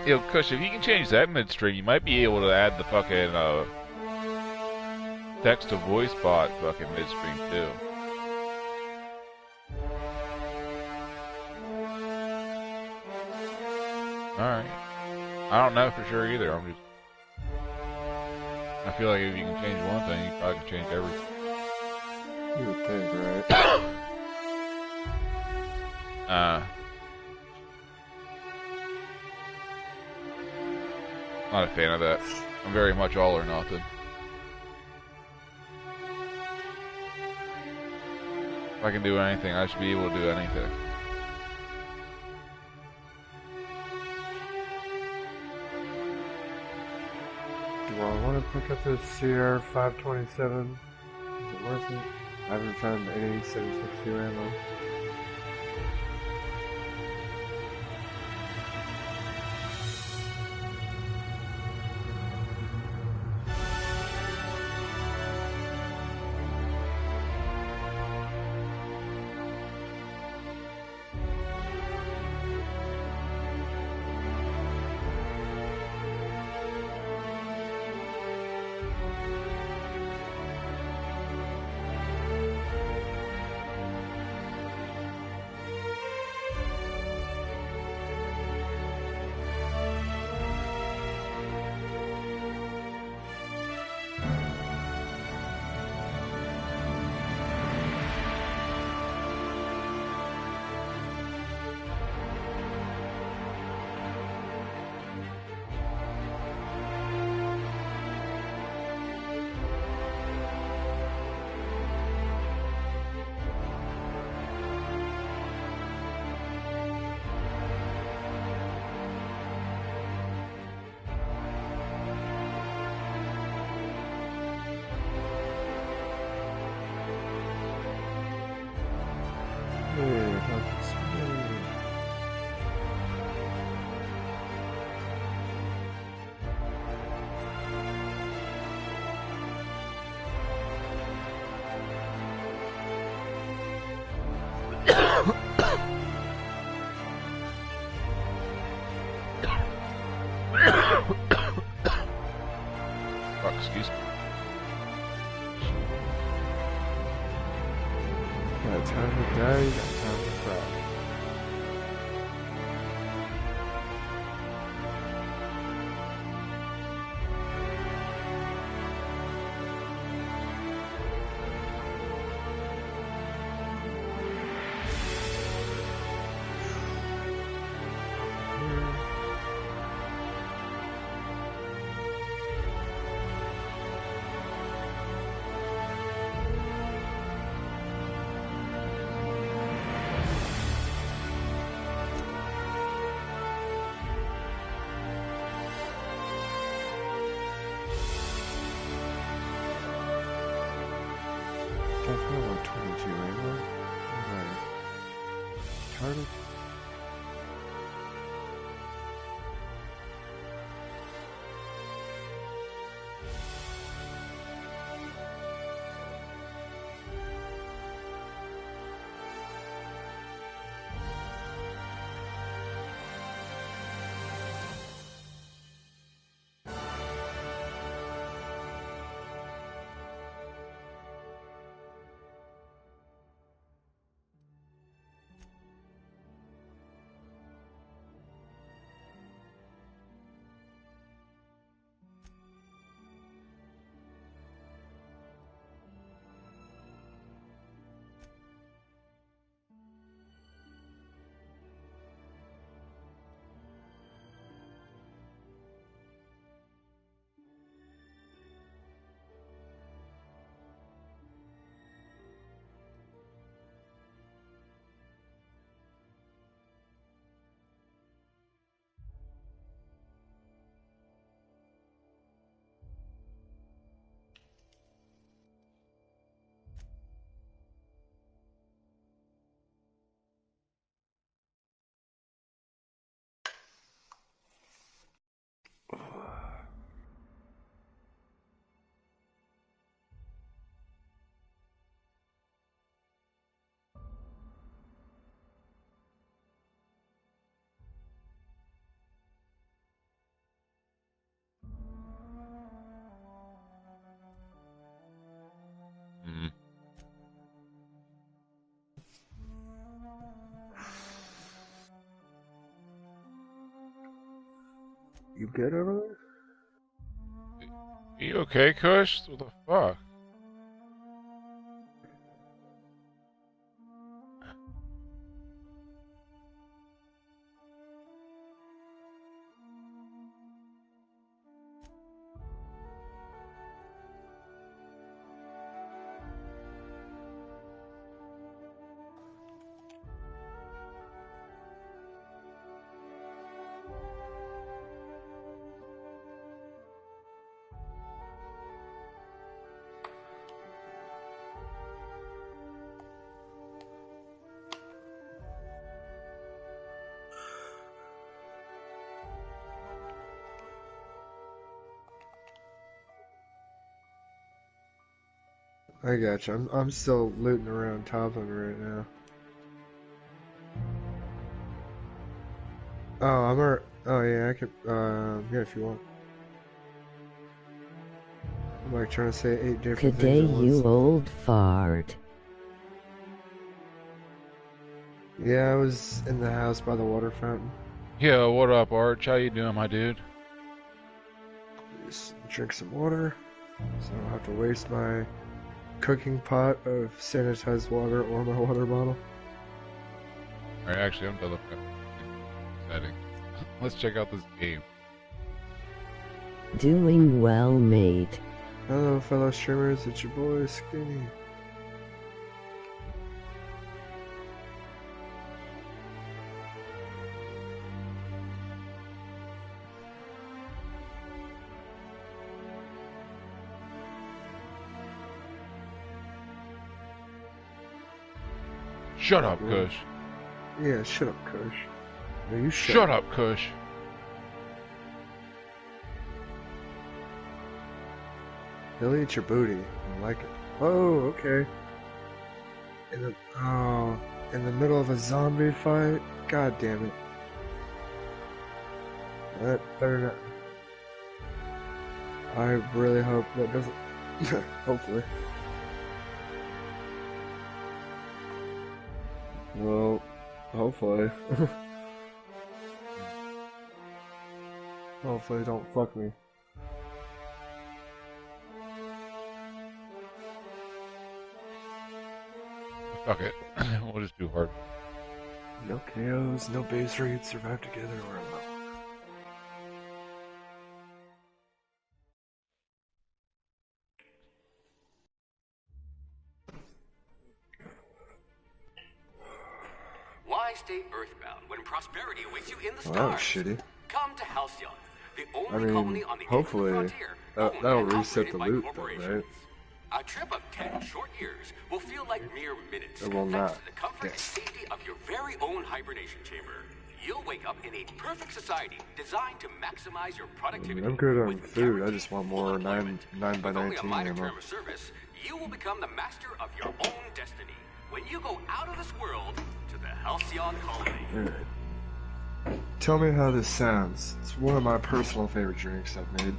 Yo, Kush, if you can change that midstream, you might be able to add the fucking text to voice bot fucking midstream too. Alright. I don't know for sure either. I feel like if you can change one thing, you probably can change everything. You would think, right? Not a fan of that. I'm very much all or nothing. If I can do anything, I should be able to do anything. Do I want to pick up this CR527? Is it worth it? I haven't found any 7.62 ammo. Fuck, excuse me. Got time to die, got time to cry. Got 22 ammo. Alright. Target. You good over You okay, Kush? What the fuck? there? I got you. I'm still looting around Toplin right now. Oh, oh yeah, I could. Yeah, if you want. I'm like trying to say 8 different Good day, things at once. you old fart. Yeah, I was in the house by the water fountain. Yeah, what up, Arch? How you doing, my dude? Just drink some water, so I don't have to waste my cooking pot of sanitized water or my water bottle. Alright, actually, I'm done looking at settings. Let's check out this game. Doing well, mate. Hello, fellow streamers. It's your boy Skinny. Shut up, Kush. Yeah, shut up, Kush. No, you Shut up, Kush. He'll eat your booty. I like it. Oh, okay. In the middle of a zombie fight? God damn it. That better not. I really hope that doesn't. Hopefully. Well, hopefully. Hopefully, don't fuck me. Fuck it. We'll just do hard. No KOs, no base rates, survive together or alone. Why stay earthbound when prosperity awaits you in the Well, that was stars? shitty. Come to Halcyon, the I only mean, colony on the hopefully, edge of the frontier, that'll owned and reset operated the by loot, though, corporations. right? A trip of 10 short years will feel like mere minutes, It will thanks not. to the comfort and Yes. safety of your very own hibernation chamber. You'll wake up in a perfect society designed to maximize your productivity. I'm good on with food, I guaranteed just want full more employment. 9 by With only a 19 minor ammo. term of service, you will become the master of your own destiny when you go out of this world to the Halcyon colony. Alright. Tell me how this sounds. It's one of my personal favorite drinks I've made.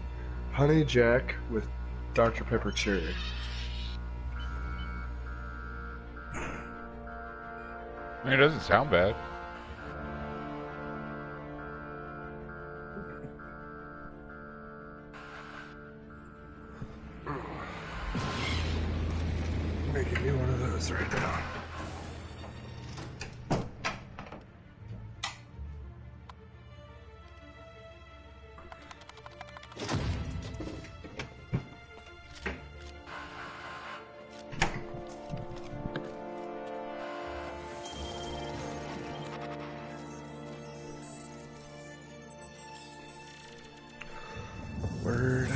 Honey Jack with Dr. Pepper Cherry. I mean, it doesn't sound bad. Making me one of those right now. Word.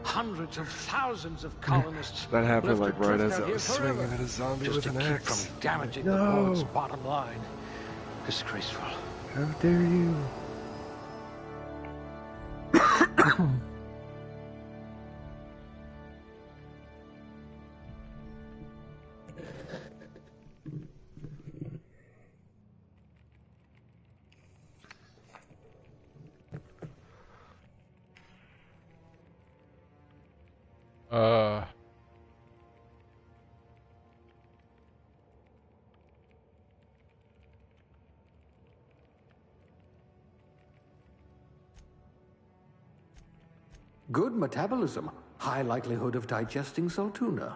Hundreds of thousands of colonists That happened left like right adrift as out I here was forever, swinging at a zombie just with to an keep axe. from damaging No. the board's bottom line. Disgraceful. How dare you? Good metabolism, high likelihood of digesting Saltuna.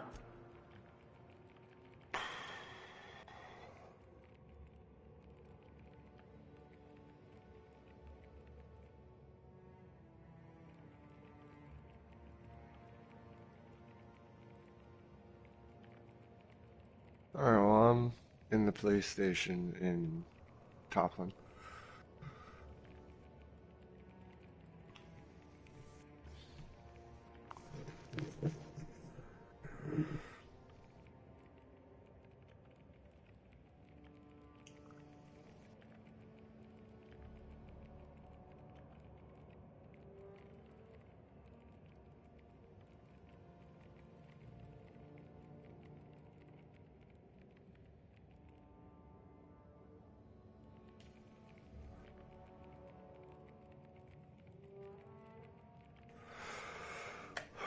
Alright, well, I'm in the police station in Toplin.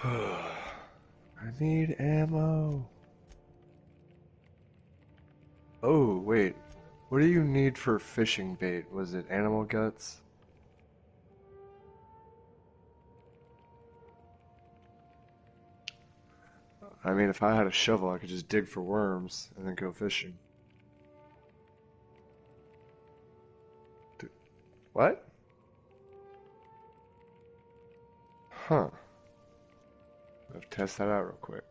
I need ammo. Oh, wait. What do you need for fishing bait? Was it animal guts? I mean, if I had a shovel, I could just dig for worms and then go fishing. What? Huh. Let's test that out real quick.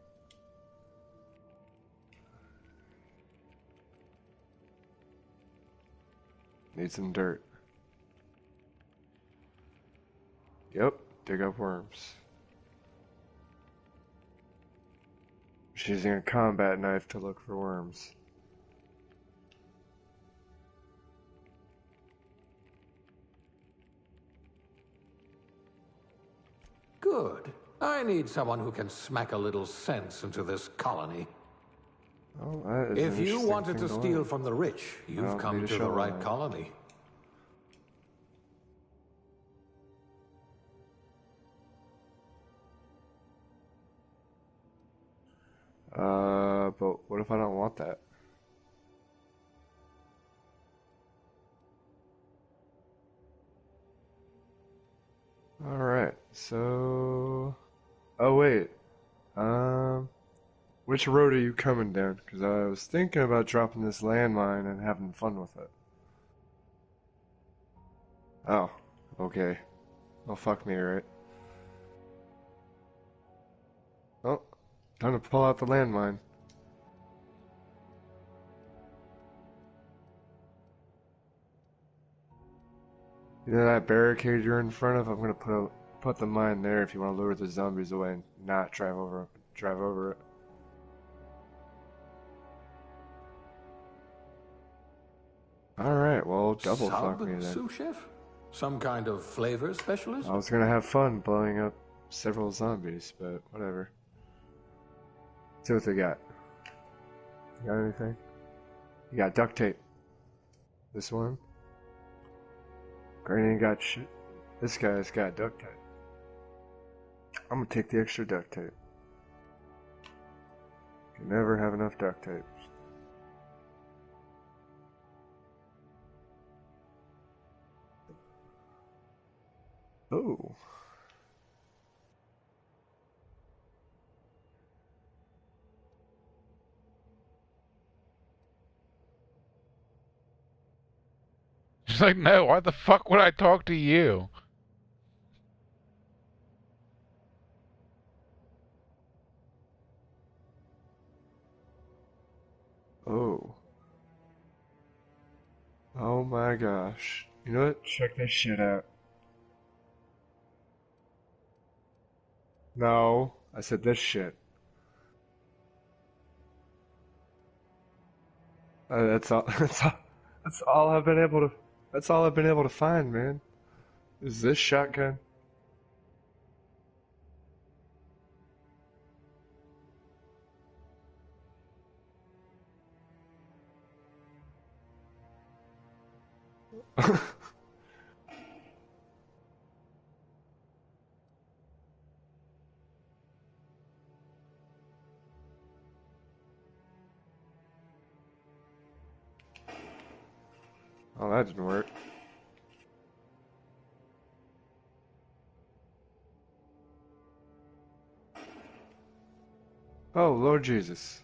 Need some dirt. Yep, dig up worms. She's using a combat knife to look for worms. Good. I need someone who can smack a little sense into this colony. Oh, that is If an you interesting wanted thing to learn. steal from the rich, you've Well, come need a to the shovel right now. colony. But what if I don't want that? Alright, so... Oh, wait. Which road are you coming down? Because I was thinking about dropping this landmine and having fun with it. Oh, okay. Well, fuck me, right? Oh, time to pull out the landmine. You know that barricade you're in front of? I'm gonna put the mine there if you want to lure the zombies away and not drive over it. Alright, well, double fuck me then. Sous chef? Some kind of flavor specialist? I was gonna have fun blowing up several zombies, but whatever. See what they got. You got anything? You got duct tape. This one? Granny ain't got shit. This guy's got duct tape. I'm gonna take the extra duct tape. Can never have enough duct tape. Oh. She's like, no, why the fuck would I talk to you? Oh. Oh my gosh. You know what? Check this shit out. No, I said this shit. That's all. That's all I've been able to. That's all I've been able to find, man. Is this shotgun? Oh, that didn't work. Oh, Lord Jesus.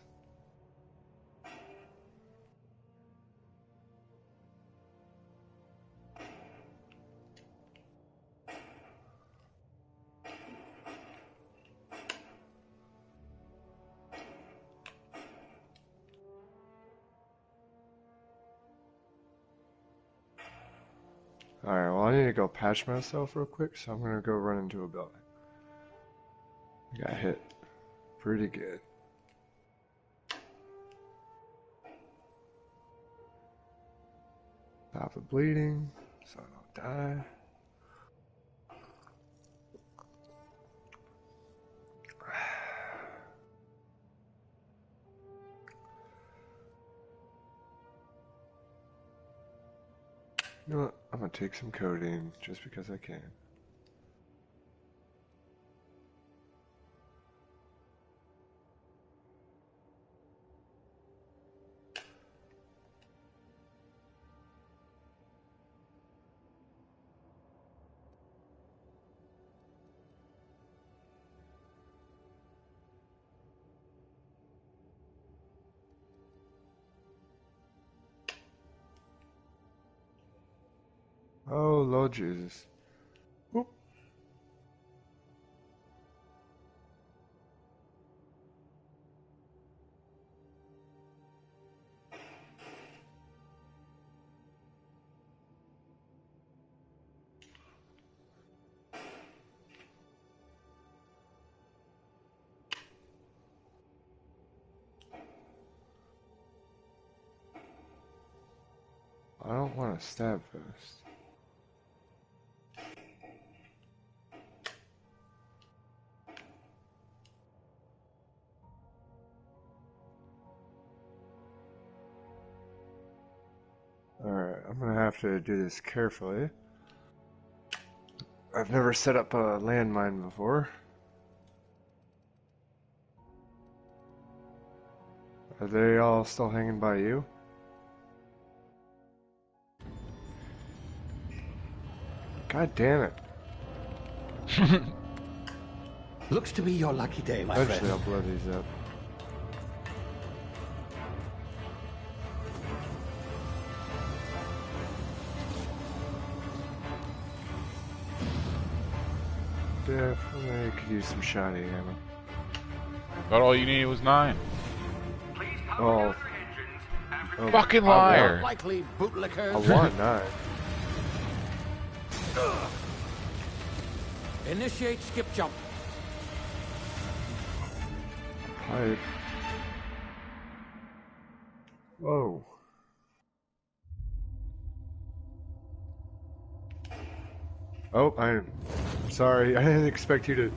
Alright, well, I need to go patch myself real quick, so I'm gonna go run into a building. I got hit pretty good. Stop the bleeding so I don't die. You know what? I'm gonna take some codeine just because I can. Oh, Lord Jesus. Whoop. I don't want to stab first. Alright, I'm gonna have to do this carefully. I've never set up a landmine before. Are they all still hanging by you? God damn it. Looks to be your lucky day, my Eventually I'll friend. blow these up. Definitely could use some shotty ammo. Thought all you needed was 9. Please Oh. power down your engines after Oh, Fucking I want- liar. Likely bootlickers. I want 9. Initiate skip jump. Pipe. Whoa. Oh, I'm sorry. I didn't expect you to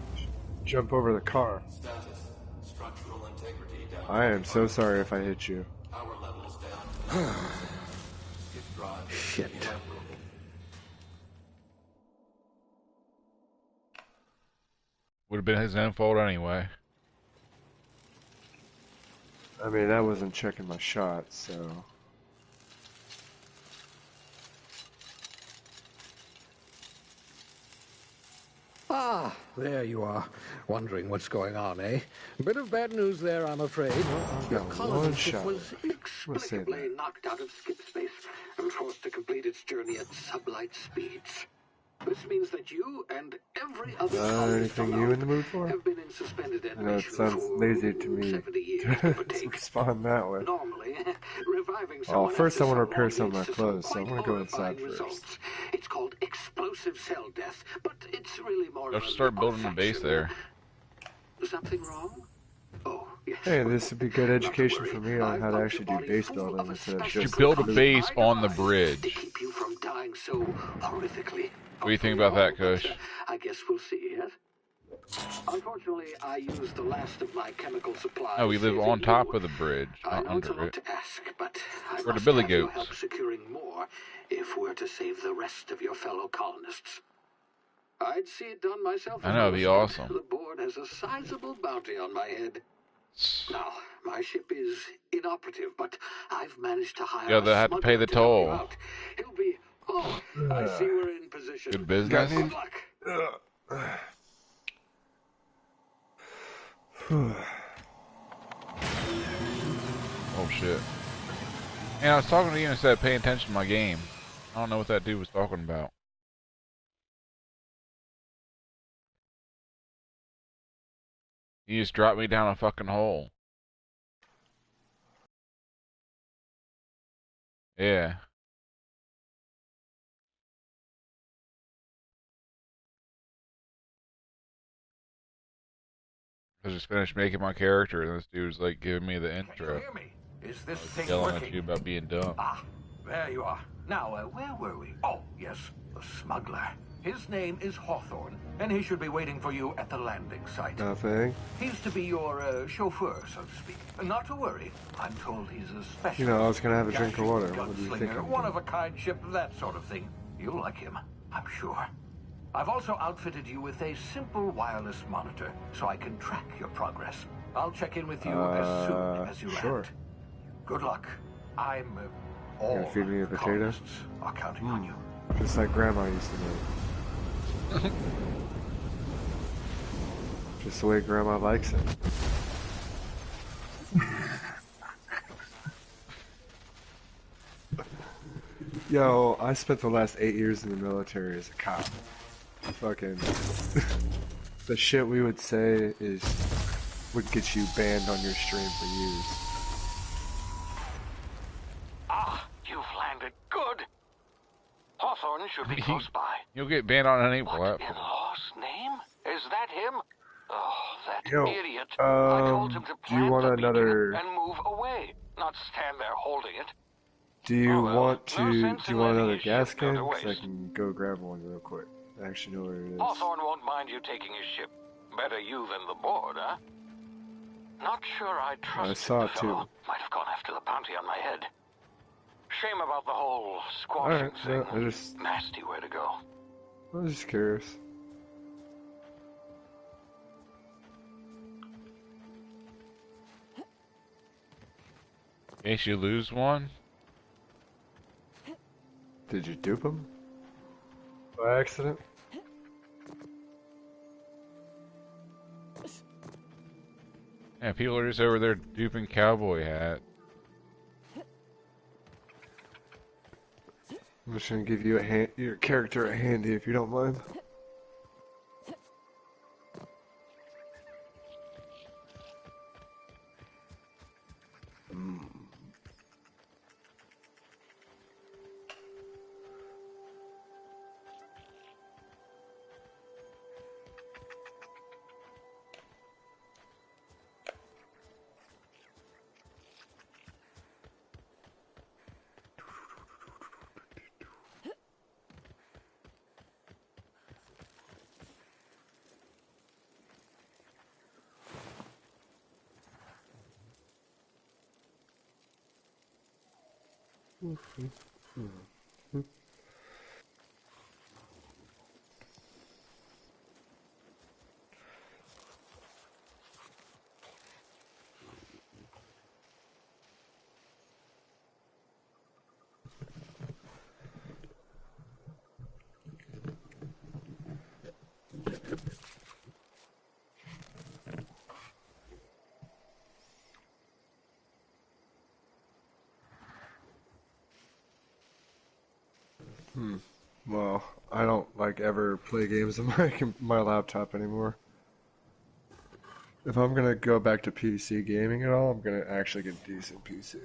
jump over the car. Status. Structural integrity down. I am so sorry if I hit you. Power levels down. Skip drive. Shit. Would have been his own fault anyway. I mean, that wasn't checking my shot, so... Ah, there you are. Wondering what's going on, eh? Bit of bad news there, I'm afraid. Your got colony one ship shot. was Inexplicably knocked out of skip space and forced to complete its journey at sublight speeds. This means that you and every other colonist anything on you Earth in the mood for? have been in suspended I know it animation sounds for lazy to me 70 years, to give or take. respond that way. Normally, reviving Oh, someone first after I want to so repair long some of my leads to clothes, so I'm quite going to go inside horrifying first. results. It's called explosive cell death, but it's really more You of have to an start building a base affection. there. Something wrong? Oh, yes. Hey, this would be good Not to education worry. for me on I've how to pumped actually your do body base full building of a instead of special just... You build a kind of base on the dynamite bridge. to keep you from dying so horrifically. What do you think about that, But, Kush? I guess we'll see, yes? Unfortunately, I used the last of my chemical supplies. No, we live saving on top you. of the bridge, I not know it's a under lot it. to ask, but I We're the must Billy have your Goats. help securing more if we're to save the rest of your fellow colonists. I'd see it done myself. I of know, it'd be course, awesome. but The board has a sizable bounty on my head. Now, my ship is inoperative, but I've managed to hire Yeah, they a had to pay smuggler the help you toll. out. He'll be... Oh, I see we're in position. Good business. Good luck. bullshit. And I was talking to you instead of paying attention to my game. I don't know what that dude was talking about. He just dropped me down a fucking hole. Yeah. I just finished making my character, and this dude's like giving me the Can you intro. hear me? Is this thing Yelling working? at you about being dumb. Ah, there you are. Now, where were we? Oh, yes, the smuggler. His name is Hawthorne, and he should be waiting for you at the landing site. Nothing. He's to be your chauffeur, so to speak. Not to worry. I'm told he's a special. You know, I was gonna have a drink of water. What do you think? One of a kind ship, that sort of thing. You'll like him, I'm sure. I've also outfitted you with a simple wireless monitor, so I can track your progress. I'll check in with you as soon as you sure. land. Good luck. I'm You all gonna feed me a the potato? colonists are counting on you. Just like Grandma used to make. Just the way Grandma likes it. Yo, I spent the last 8 years in the military as a cop. Fucking the shit we would say would get you banned on your stream for use. Ah, you've landed. Good. Hawthorne should be close by. You'll get banned on any What platform. in law's name? Is that him? Oh, that Yo, idiot. I told him to do you plant want the beacon another? and move away, not stand there holding it. Do you Oh, well, want no to? sense Do you in want letting another his gas ship go to can? 'Cause I waste. can go grab one real quick. I actually know where it is. Hawthorne won't mind you taking his ship. Better you than the board, huh? Not sure I trusted saw the it, too. fellow. Might have gone after the bounty on my head. Shame about the whole squashing Alright, thing. yeah, I just Nasty way to go. I was just curious. In case you lose one. Did you dupe him? By accident? Yeah, people are just over there duping cowboy hat. I'm just gonna give you your character a handy if you don't mind. Well, I don't like ever play games on my laptop anymore. If I'm gonna go back to PC gaming at all, I'm gonna actually get a decent PC.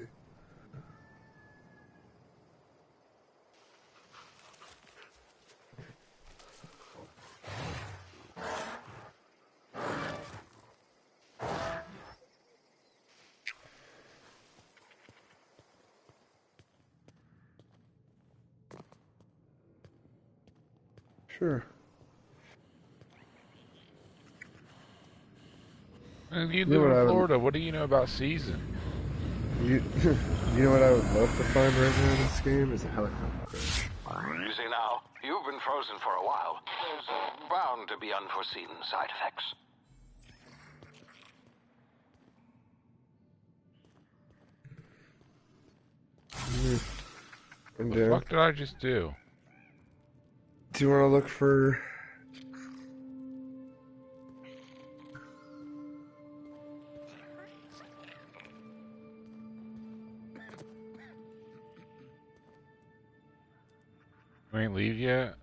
Sure. And you You live know what I in would- Florida. What do you know about season? You, you know what I would love to find right now in this game is a helicopter crash. Easy now. You've been frozen for a while. There's bound to be unforeseen side effects. And What the fuck did I just do? do you want to look for? You ain't leave yet?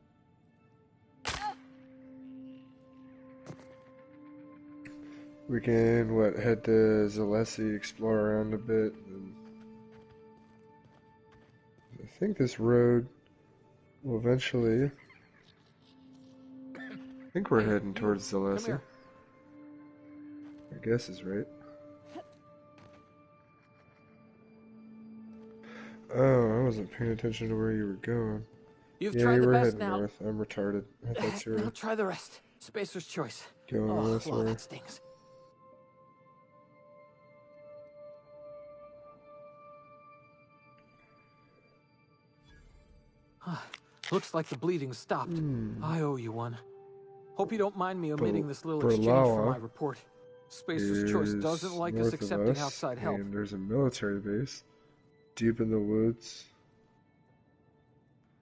We can, what, head to Zalesi, explore around a bit, and I think this road will eventually... I think we're heading towards Come Zalesi. here. I guess is right. Oh, I wasn't paying attention to where you were going. You've Yeah, tried you the were best heading now. north. I'm retarded. I thought you Now were try the rest. Spacer's choice. going Oh, this well, way. that stings. Looks like the bleeding stopped. I owe you one. Hope you don't mind me omitting this little exchange for my report. Spacer's Choice doesn't like us north of accepting us, outside help. and there's a military base deep in the woods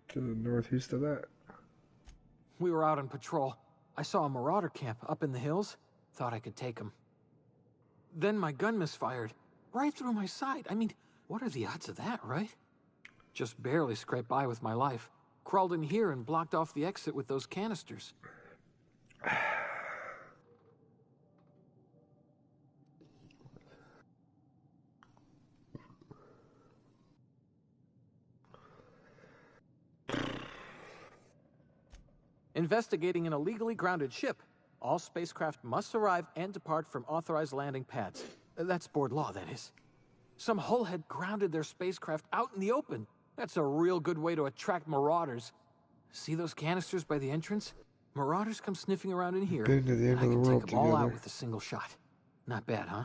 to the northeast of that. We were out on patrol. I saw a marauder camp up in the hills. Thought I could take him. Then my gun misfired. Right through my side. I mean, what are the odds of that, right? Just barely scraped by with my life. Crawled in here and blocked off the exit with those canisters. Investigating an illegally grounded ship. All spacecraft must arrive and depart from authorized landing pads. That's board law, that is. Some hullhead grounded their spacecraft out in the open. That's a real good way to attract marauders. See those canisters by the entrance? Marauders come sniffing around in here. Been to the end I of the can world take them all out together. with a single shot. Not bad, huh?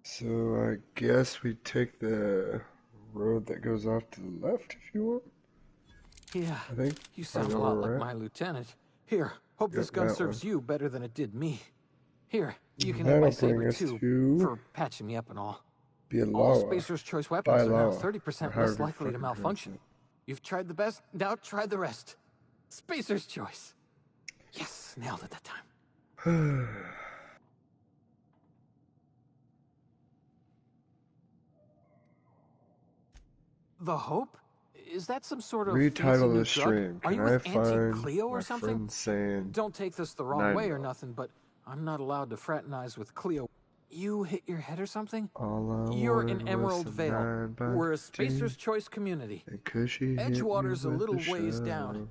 So I guess we take the road that goes off to the left if you want. Yeah, I think you I sound know a lot where we're like at. my lieutenant. Here, hope this Yep, gun that serves you better than it did me. Here, you can That'll have my bring saber us too, to for patching me up and all. All Bialawa. Spacer's Choice weapons are now Bialawa, 30% or less however you likely to fucking malfunction. pronounce You've tried the best, now try the rest. Spacer's Choice. Yes, nailed it that time. it. The Hope? Is that some sort of fancy Retitle new this drug? stream. Are Can you I with Auntie find Cleo my or something? friend saying Don't take this the wrong 9 way or mil? nothing, but I'm not allowed to fraternize with Cleo. You hit your head or something? All I You're wanted in was Emerald some Vale. 9 by We're a 15, Spacer's Choice community. and Cushy hit me Edgewater's a with little the ways shovel. down.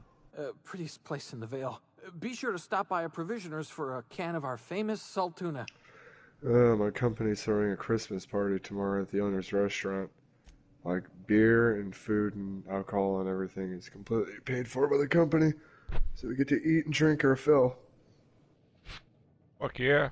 Prettiest place in the Vale. Be sure to stop by our provisioners for a can of our famous Saltuna. My company's throwing a Christmas party tomorrow at the owner's restaurant. Like, beer and food and alcohol and everything is completely paid for by the company. So we get to eat and drink our fill. Fuck yeah.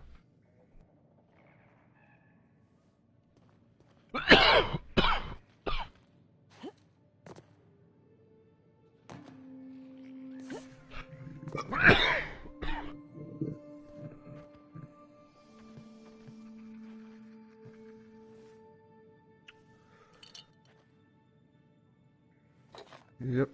Yep.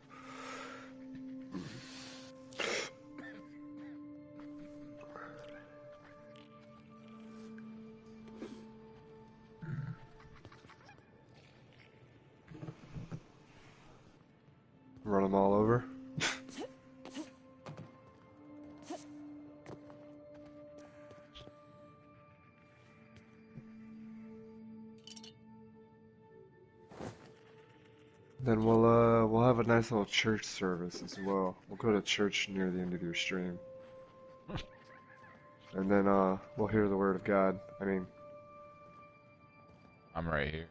Run them all over. Then we'll have a nice little church service as well. We'll go to church near the end of your stream. And then we'll hear the word of God. I mean, I'm right here.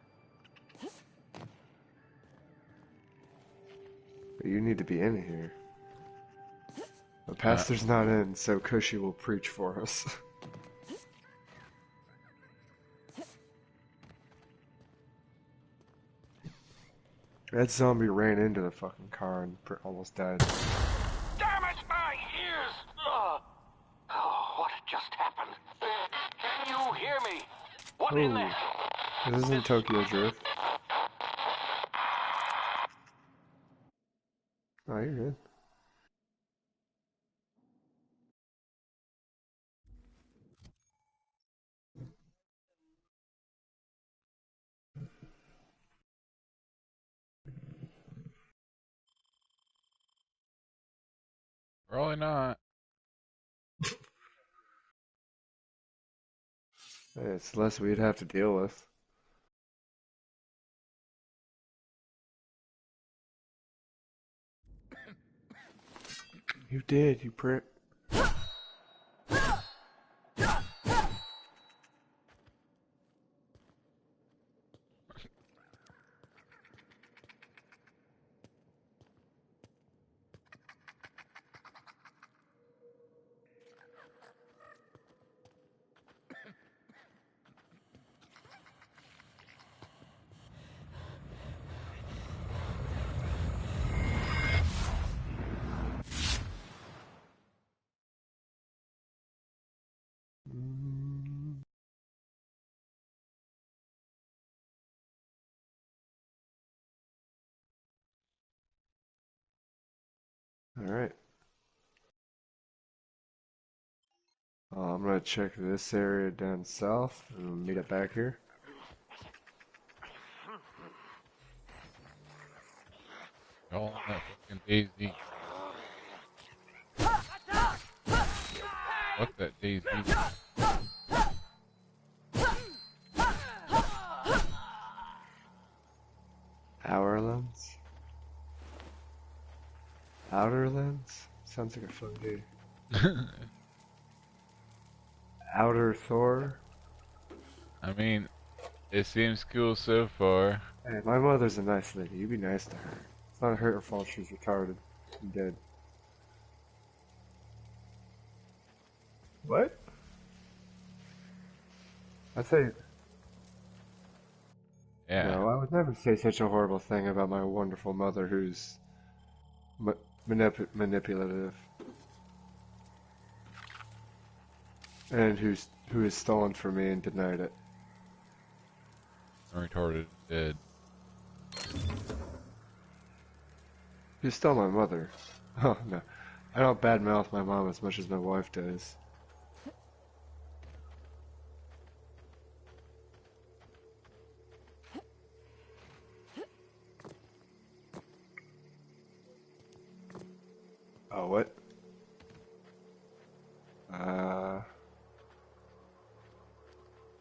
you need to be in here. The pastor's not in, so Cushy will preach for us. That zombie ran into the fucking car and almost died. Damn it, my ears! Oh, what just happened? Can you hear me? What in the... This isn't Tokyo Drift. Oh, you're good. Probably not. It's less we'd have to deal with. You did, you prick. Alright. I'm gonna check this area down south and we'll meet up back here. All on that fucking Daisy. Fuck that Daisy. Outer lens? Outer lens? Sounds like a fun dude. Outer Thor? I mean, it seems cool so far. Hey, my mother's a nice lady. You be nice to her. It's not her fault she's retarded and dead. What? I'd say... Yeah. No, I would never say such a horrible thing about my wonderful mother who's manipulative. And who has stolen from me and denied it. I'm retarded, dead. You stole my mother. Oh, no. I don't badmouth my mom as much as my wife does. Oh, what?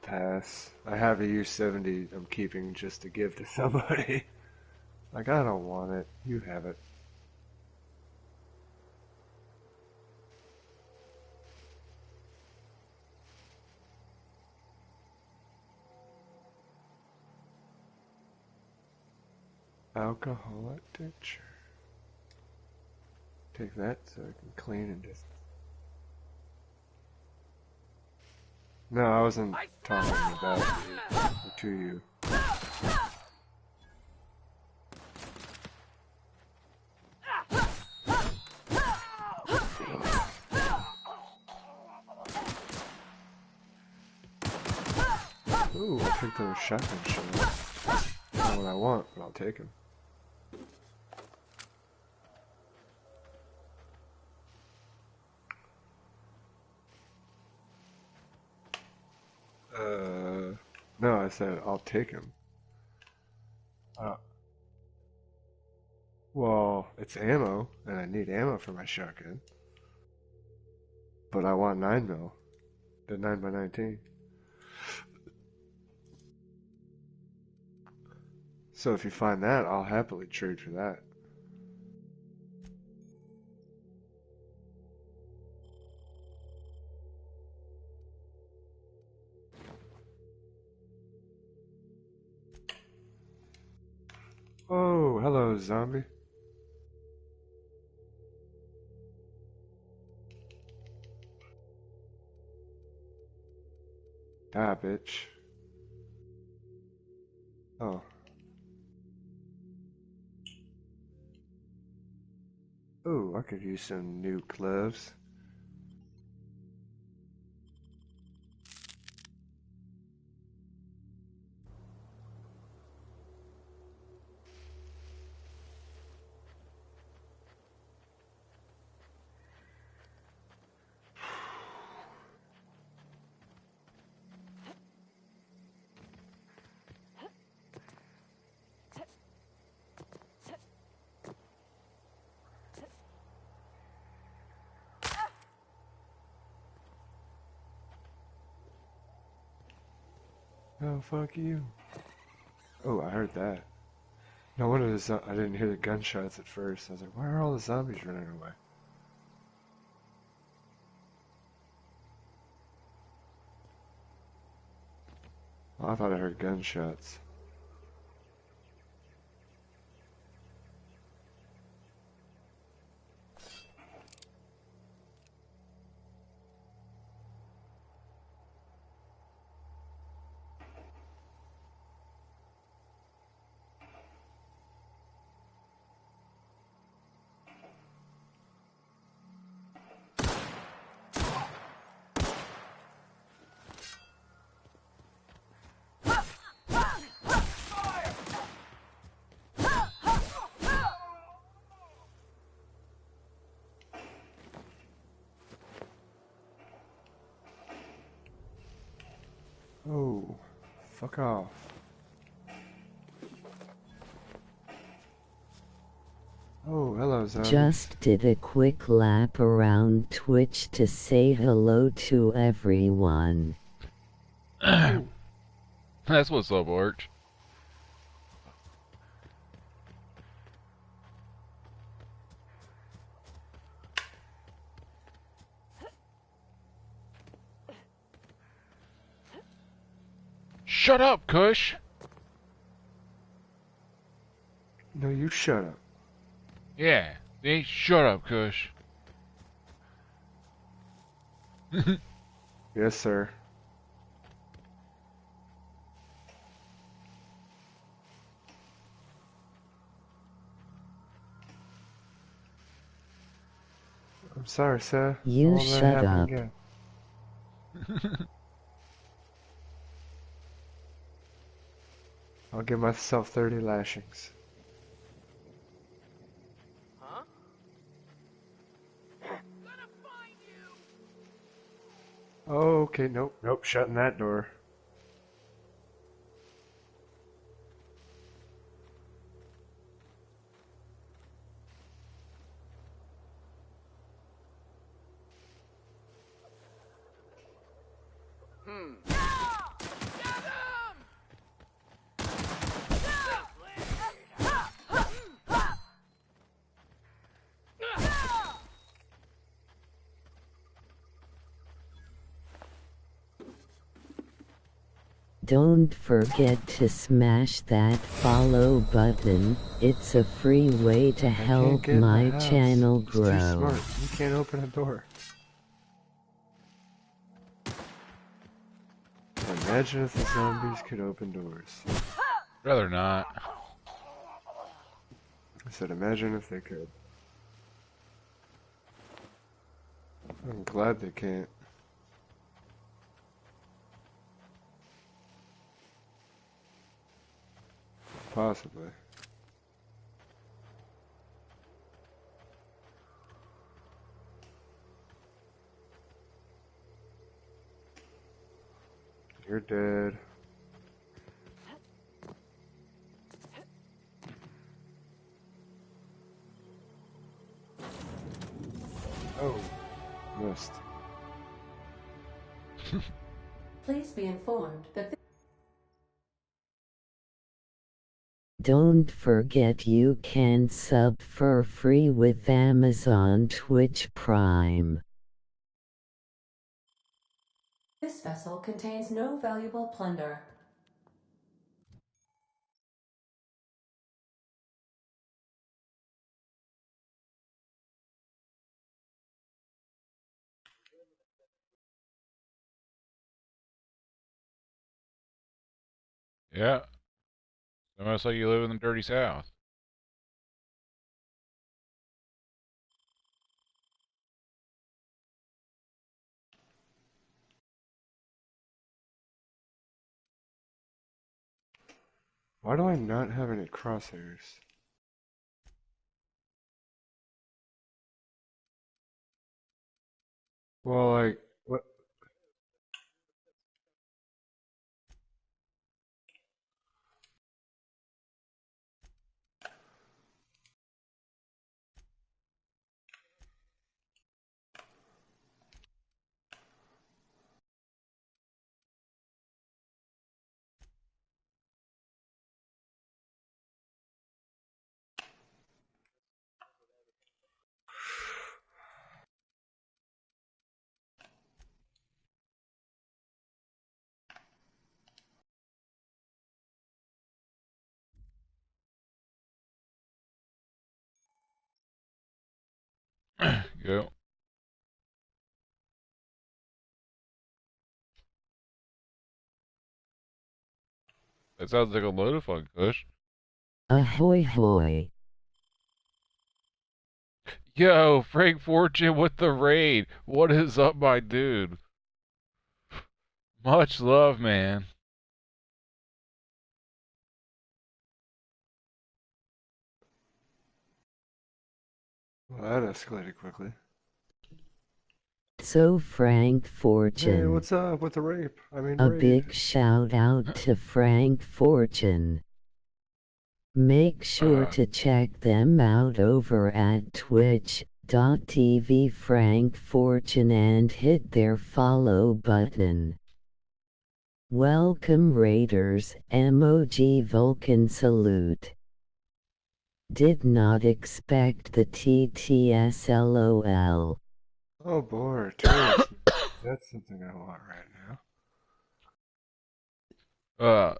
Pass. I have a U-70 I'm keeping just to give to somebody. Like, I don't want it. You have it. Alcoholic tincture. Take that so I can clean and just... No, I wasn't talking about you, or to you. Ooh, I picked up a shotgun shell. Not what I want, but I'll take him. No, I said I'll take him. Well, it's ammo, and I need ammo for my shotgun. But I want 9mm. The 9x19. So if you find that, I'll happily trade for that. Oh, hello, zombie. Die, bitch. Oh. Ooh, I could use some new gloves. Oh, fuck you. Oh, I heard that. No wonder I didn't hear the gunshots at first. I was like, why are all the zombies running away? Oh, I thought I heard gunshots. Oh, fuck off. Oh, hello, zombies. Just did a quick lap around Twitch to say hello to everyone. That's what's up, Arch. Shut up, Kush! No, you shut up. Yeah, see? Shut up, Kush. Yes, sir. I'm sorry, sir. You Won't let it shut happen up. again. I'll give myself 30 lashings. Huh? Oh, okay, nope, nope, shutting that door. Don't forget to smash that follow button. It's a free way to I can't help get in the my house. channel He's too grow. smart. He can't open a door. Imagine if the zombies could open doors. Rather not. I said, imagine if they could. I'm glad they can't. Possibly. You're dead. Oh, missed. Please be informed that Don't forget you can sub for free with Amazon Twitch Prime. this vessel contains no valuable plunder. Yeah. Almost like you live in the dirty South. Why do I not have any crosshairs? Well, like, what? go. That sounds like a load of fun, Kush. Ahoy hoy. Yo, Frank Fortune with the raid. What is up, my dude? Much love, man. Well, that escalated quickly. So Frank Hey, Fortune. what's up with the rape? I mean, A raid. big shout out to Frank Fortune. Make sure to check them out over at twitch.tv Frank Fortune and hit their follow button. Welcome Raiders, emoji Vulcan salute. Did not expect the TTS LOL. Oh boy, tourism. That's something I want right now.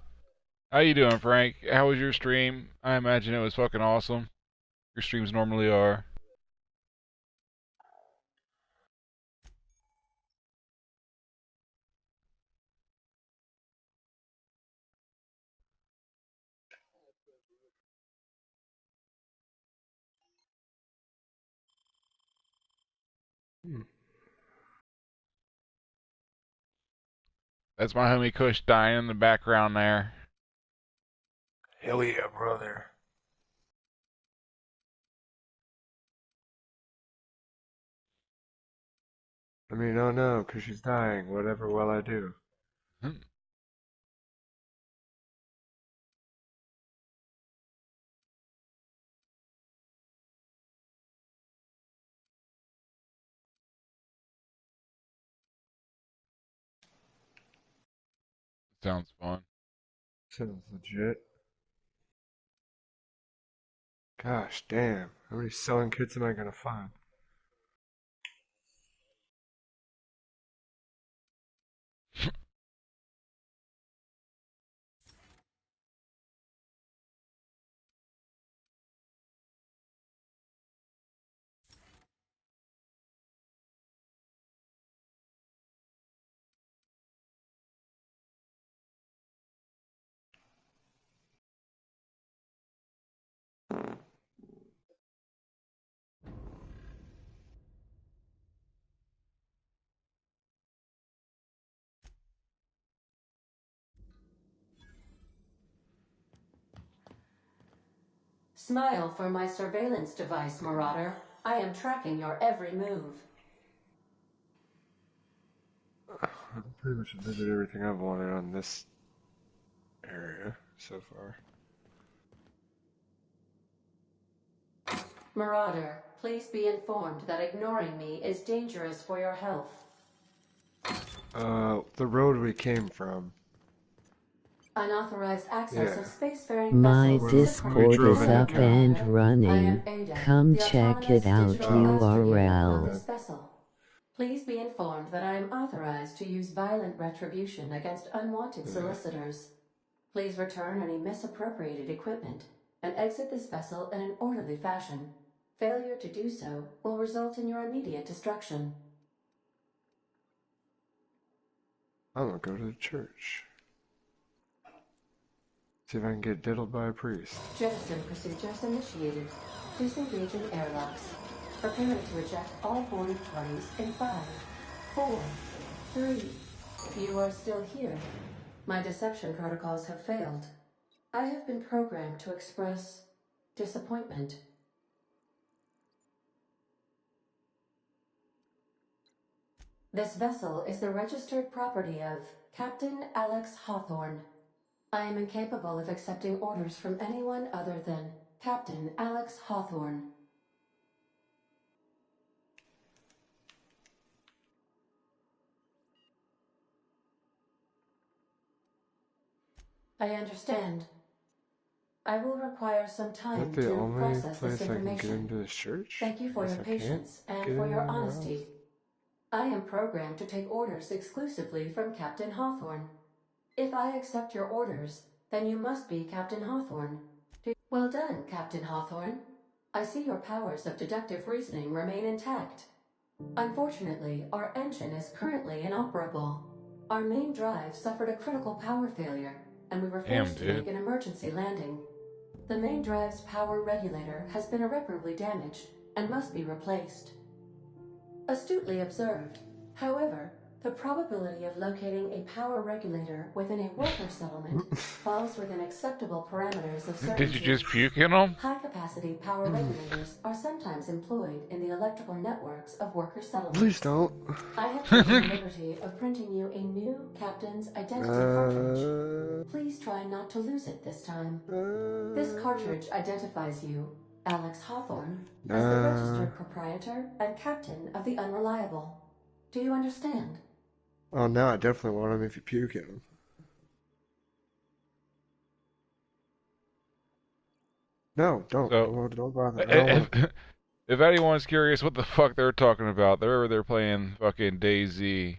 How you doing, Frank? How was your stream? I imagine it was fucking awesome. Your streams normally are. That's my homie Kush dying in the background there. Hell yeah, brother. I mean, oh no, because she's dying. Whatever will I do? Sounds fun. Sounds legit. Gosh damn, how many selling kits am I gonna find? Smile for my surveillance device, Marauder. I am tracking your every move. I've pretty much visited everything I've wanted on this area so far. Marauder, please be informed that ignoring me is dangerous for your health. The road we came from. Unauthorized access of spacefaring My vessels Discord is up and running. Come check it out URL. Please be informed that I am authorized to use violent retribution against unwanted solicitors. Please return any misappropriated equipment and exit this vessel in an orderly fashion. Failure to do so will result in your immediate destruction. I'm gonna go to the church. See if I can get diddled by a priest. Jettison procedures initiated. Disengaging airlocks. Preparing to eject all boarded parties in 5, 4, 3. You are still here. My deception protocols have failed. I have been programmed to express disappointment. This vessel is the registered property of Captain Alex Hawthorne. I am incapable of accepting orders from anyone other than Captain Alex Hawthorne. I understand. I will require some time to process this information. Is that the only place I can get into this church? Thank you for your patience and for your honesty. I am programmed to take orders exclusively from Captain Hawthorne. If I accept your orders, then you must be Captain Hawthorne. Well done, Captain Hawthorne. I see your powers of deductive reasoning remain intact. Unfortunately, our engine is currently inoperable. Our main drive suffered a critical power failure, and we were forced to make an emergency landing. The main drive's power regulator has been irreparably damaged and must be replaced. Astutely observed. However, the probability of locating a power regulator within a worker settlement falls within acceptable parameters of certainty. Did you just puke in them? High-capacity power regulators are sometimes employed in the electrical networks of worker settlements. Please don't. I have taken the liberty of printing you a new captain's identity cartridge. Please try not to lose it this time. This cartridge identifies you, Alex Hawthorne, as the registered proprietor and captain of the Unreliable. Do you understand? Oh, now I definitely want him if you puke in him. No, don't. So, don't bother. If anyone's curious what the fuck they're talking about, they're playing fucking DayZ.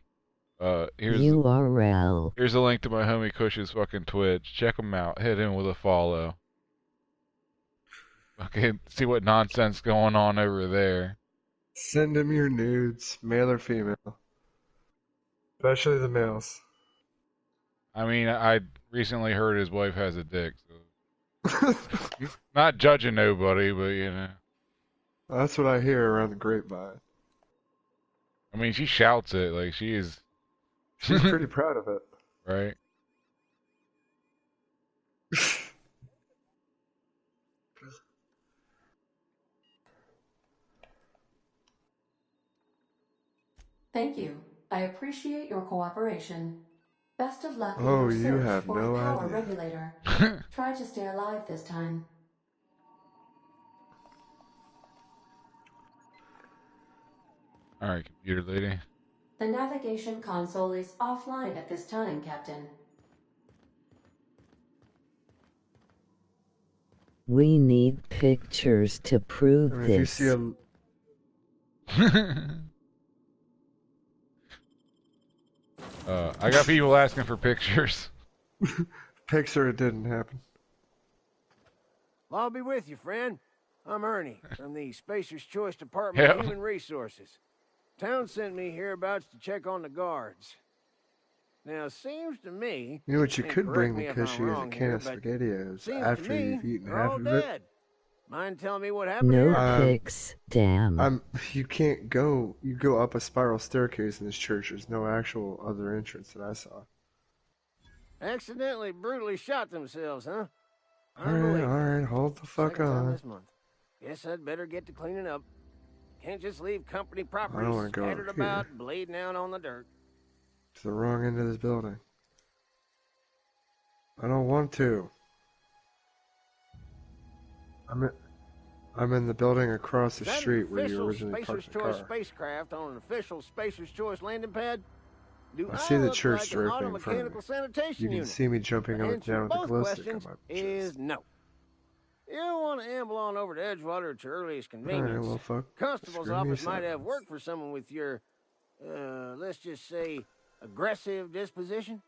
Here's URL. Here's a link to my homie Cush's fucking Twitch. Check him out. Hit him with a follow. Okay, see what nonsense going on over there. Send him your nudes, male or female. Especially the males. I mean, I recently heard his wife has a dick, so not judging nobody, but you know. That's what I hear around the grapevine. I mean, she shouts it like she is. She's pretty proud of it. Right. Thank you. I appreciate your cooperation. Best of luck in Oh, your you search have for no a power idea. regulator. Try to stay alive this time. Alright, computer lady. The navigation console is offline at this time, Captain. We need pictures to prove I mean, this. if you see I got people asking for pictures. Picture it didn't happen. Well, I'll be with you, friend. I'm Ernie from the Spacer's Choice Department of Human Resources. Town sent me hereabouts to check on the guards. Now, it seems to me... You know what you could bring me, if Cushy, I'm is a wrong can here, of but SpaghettiOs seems after to me you've eaten they're half all of dead. it. Mind telling me what happened No here? pics, damn. You can't go. You go up a spiral staircase in this church. There's no actual other entrance that I saw. Accidentally brutally shot themselves, huh? Alright, hold the fuck Second time on. this month. Guess I'd better get to cleaning up. Can't just leave company I don't properties wanna go scattered up here. about, bleeding out on the dirt. It's the wrong end of this building. I don't want to. I'm in the building across the Is that street an where you official originally Spacer's parked the Choice car. spacecraft on an official Spacer's Choice landing pad? Do I see the look church like an directly in front of me. automechanical sanitation You can unit? see me jumping The up and answer down to with a both glow stick on questions my is chest. no. You want to amble on over to Edgewater at your earliest convenience. Alright, well, fuck. Constable's Screw me office might have sideways. work for someone with your, let's just say, aggressive disposition.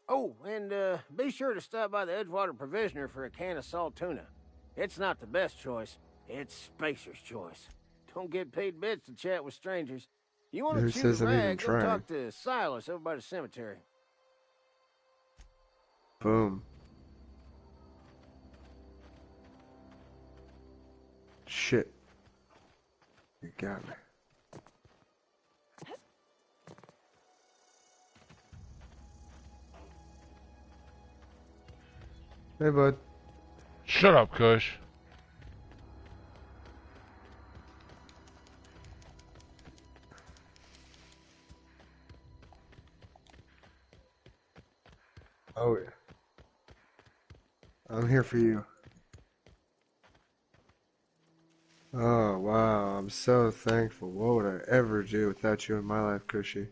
Oh, and be sure to stop by the Edgewater Provisioner for a can of salt tuna. It's not the best choice. It's Spacer's Choice. Don't get paid bits to chat with strangers. You want Who to choose says a I'm even rag, go trying? talk to Silas over by the cemetery. Boom. Shit. You got me. Hey, bud. Shut up, Kush. Oh, yeah. I'm here for you. Oh, wow. I'm so thankful. What would I ever do without you in my life, Cushy?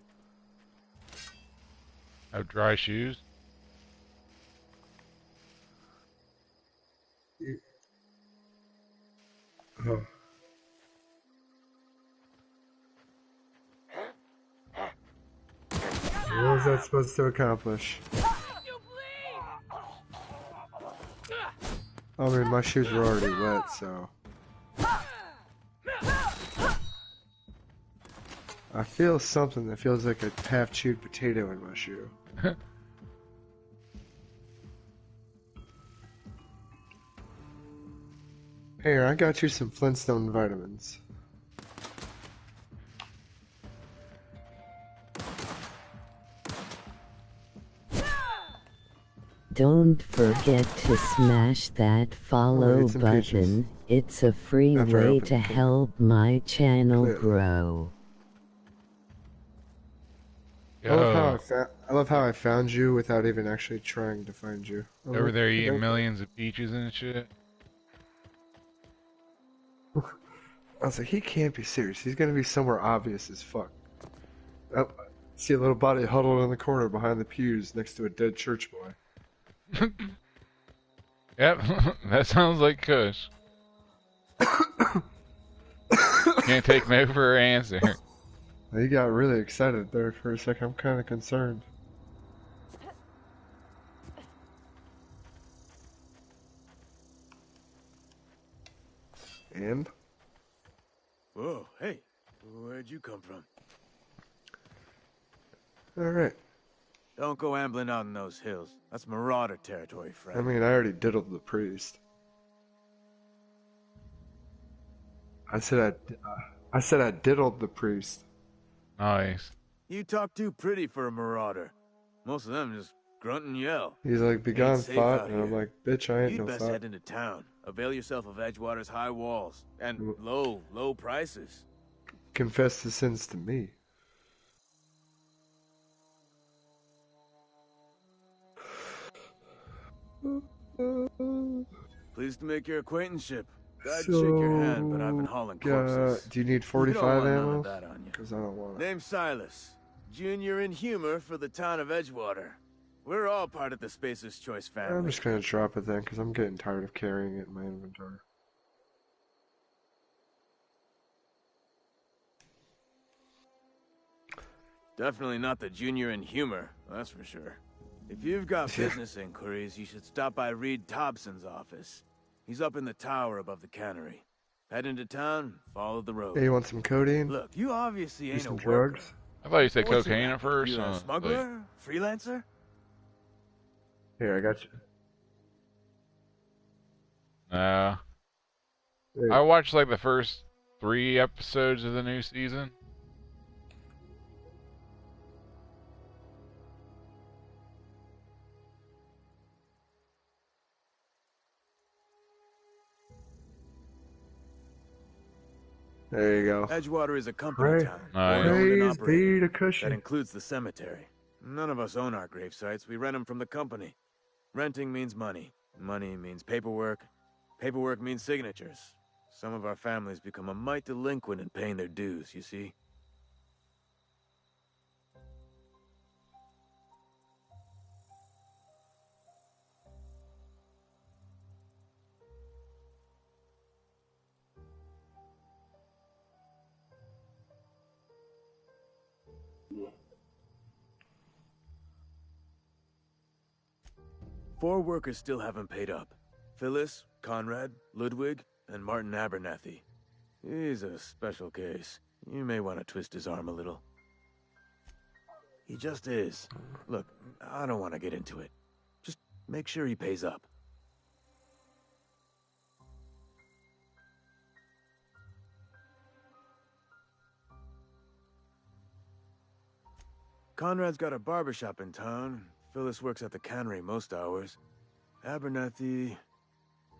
Have dry shoes? Oh. What was that supposed to accomplish? I mean, my shoes were already wet, so... I feel something that feels like a half-chewed potato in my shoe. Here, I got you some Flintstone vitamins. Don't forget to smash that follow eat some peaches. button. It's a free After I way open to the can. help my channel Clearly. grow. I love how I found you without even actually trying to find you. Over there eating Okay. millions of peaches and shit. I was like, he can't be serious. He's gonna be somewhere obvious as fuck. Oh, see a little body huddled in the corner behind the pews next to a dead church boy. Yep, that sounds like Kush. Can't take no for an answer. He got really excited there for a second. I'm kind of concerned. And? Whoa, hey, where'd you come from? Alright. Don't go ambling out in those hills. That's marauder territory, friend. I mean, I already diddled the priest. I said I diddled the priest. Nice. You talk too pretty for a marauder. Most of them just grunt and yell. He's like, be gone, safe thought, out and I'm here. like, bitch, I ain't You'd no best thought. head into town. Avail yourself of Edgewater's high walls and low prices. Confess the sins to me. Pleased to make your acquaintanceship. I'd shake your hand, but I've been hauling corpses. Do you need You don't 45 want none ammo? of that on you. Because I don't want it. Name's Silas. Junior in humor for the town of Edgewater. We're all part of the Spacer's Choice family. I'm just gonna drop it then, because I'm getting tired of carrying it in my inventory. Definitely not the junior in humor, that's for sure. If you've got business inquiries, you should stop by Reed Thompson's office. He's up in the tower above the cannery. Head into town, follow the road. Hey, you want some codeine? Look, you obviously Do ain't some a worker. drugs? I thought you said What's your cocaine rap? at first. You a like- smuggler? Freelancer? Here, I got you. Nah. Hey. I watched like the first 3 episodes of the new season. There you go. Edgewater is a company town. Nice. Owned and Praise operated. be to Cushy. That includes the cemetery. None of us own our grave sites. We rent them from the company. Renting means money. Money means paperwork. Paperwork means signatures. Some of our families become a mite delinquent in paying their dues, you see? Four workers still haven't paid up. Phyllis, Conrad, Ludwig, and Martin Abernathy. He's a special case. You may want to twist his arm a little. He just is. Look, I don't want to get into it. Just make sure he pays up. Conrad's got a barbershop in town. Phyllis works at the cannery most hours. Abernathy...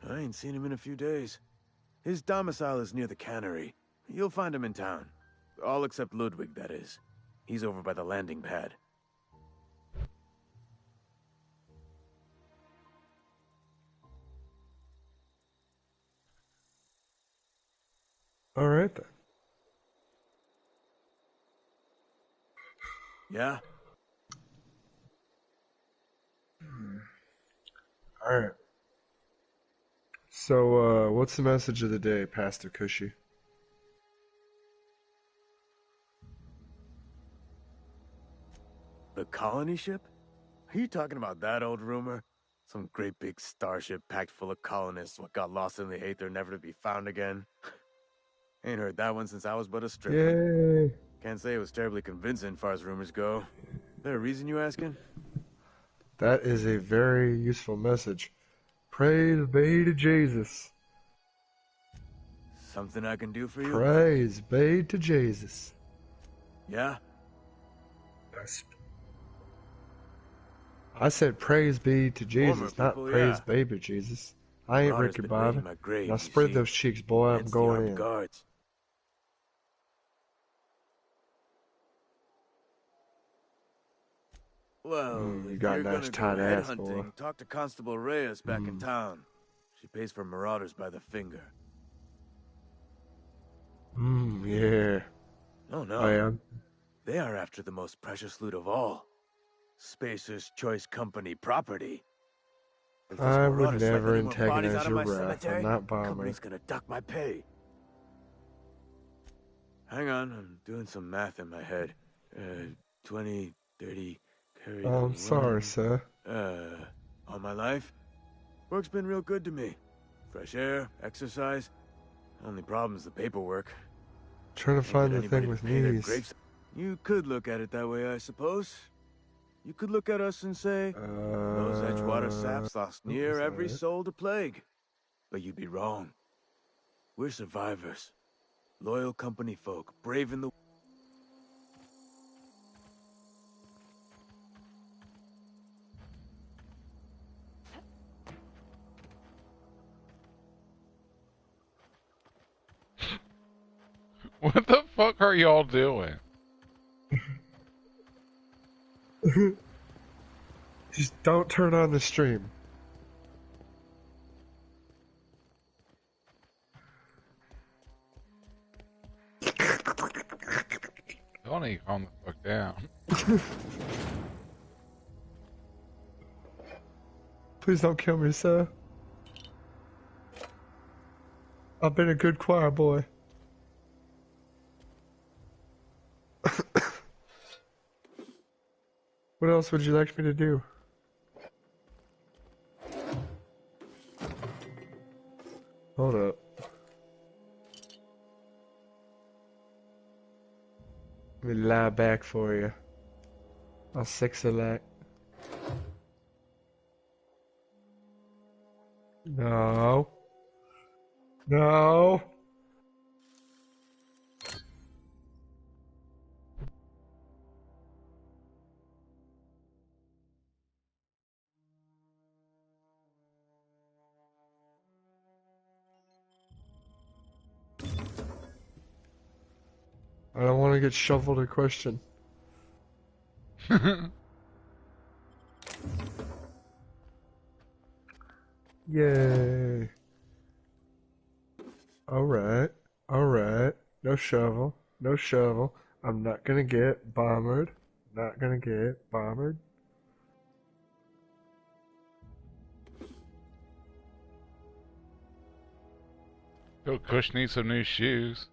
I ain't seen him in a few days. His domicile is near the cannery. You'll find him in town. All except Ludwig, that is. He's over by the landing pad. All right then. Yeah? All right. So, what's the message of the day, Pastor Cushy? The colony ship? Are you talking about that old rumor? Some great big starship packed full of colonists what got lost in the aether never to be found again? Ain't heard that one since I was but a stripling. Yay! Can't say it was terribly convincing, far as rumors go. There a reason you asking? That is a very useful message. Praise be to Jesus. Something I can do for you? Praise be to Jesus. Yeah? I said praise be to Jesus, Former not people, praise yeah. baby Jesus. I ain't Marauder's Ricky been Bobby. raiding my grave, Now you spread see. those cheeks, boy. I'm Hence the going armed in. guards. Well, You if got a you're nice gonna tight go ass, boy. headhunting, talk to Constable Reyes back in town. She pays for marauders by the finger. Yeah. Oh no. I am. They are after the most precious loot of all. Spacer's Choice Company property. If this I would marauder swipe never any more bodies antagonize out of your my wrath. cemetery, I'm not the Bomber. company's gonna duck my pay. Hang on, I'm doing some math in my head. 20, 30, carry the I'm sorry, one. sir. All my life? Work's been real good to me. Fresh air, exercise. Only problem's the paperwork. Trying to Can't find get the thing anybody to with pay their knees. graves. You could look at it that way, I suppose. You could look at us and say, those Edgewater saps lost near every soul to plague. But you'd be wrong. We're survivors. Loyal company folk, braving the... What the fuck are y'all doing? Just don't turn on the stream. Y'all need to calm the fuck down. Please don't kill me, sir. I've been a good choir boy. What else would you like me to do? Hold up. Let me lie back for you. I'll six a lot. No. No. I don't want to get shoveled a question. Yay. Alright. Alright. No shovel. No shovel. I'm not gonna get bombered. Not gonna get bombered. Yo, Kush needs some new shoes.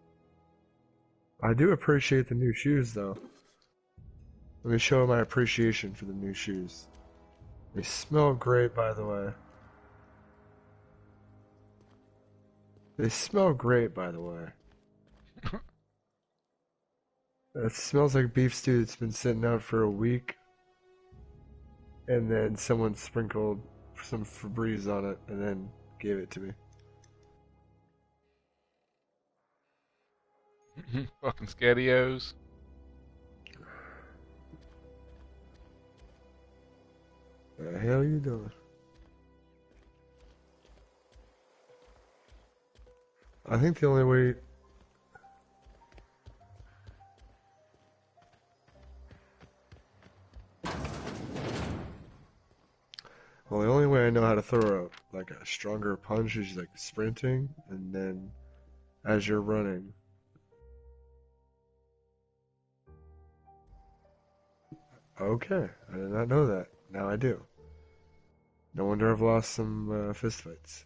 I do appreciate the new shoes, though. Let me show my appreciation for the new shoes. They smell great, by the way. They smell great, by the way. It smells like beef stew that's been sitting out for a week. And then someone sprinkled some Febreze on it and then gave it to me. Fucking Scadios. The hell you doing? I think the only way... Well, the only way I know how to throw like a stronger punch is like sprinting, and then as you're running. Okay, I did not know that. Now I do. No wonder I've lost some fistfights.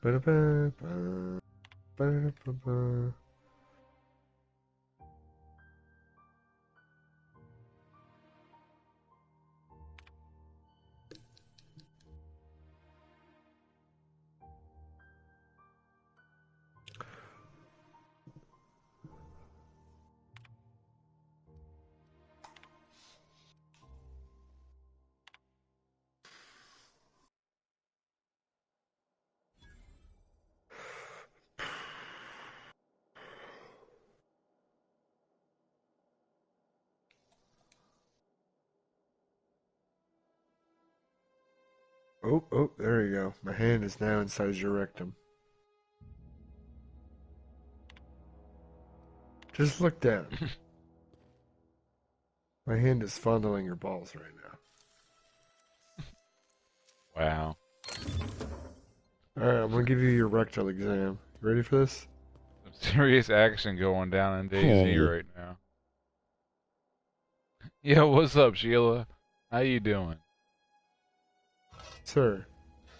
Ba-da-ba-ba. Ba-da-ba-ba. Oh, oh, there you go. My hand is now inside your rectum. Just look down. My hand is fondling your balls right now. Wow. Alright, I'm gonna give you your rectal exam. You ready for this? Some serious action going down in DayZ Hey. right now. Yo, what's up, Sheila? How you doing? Sir,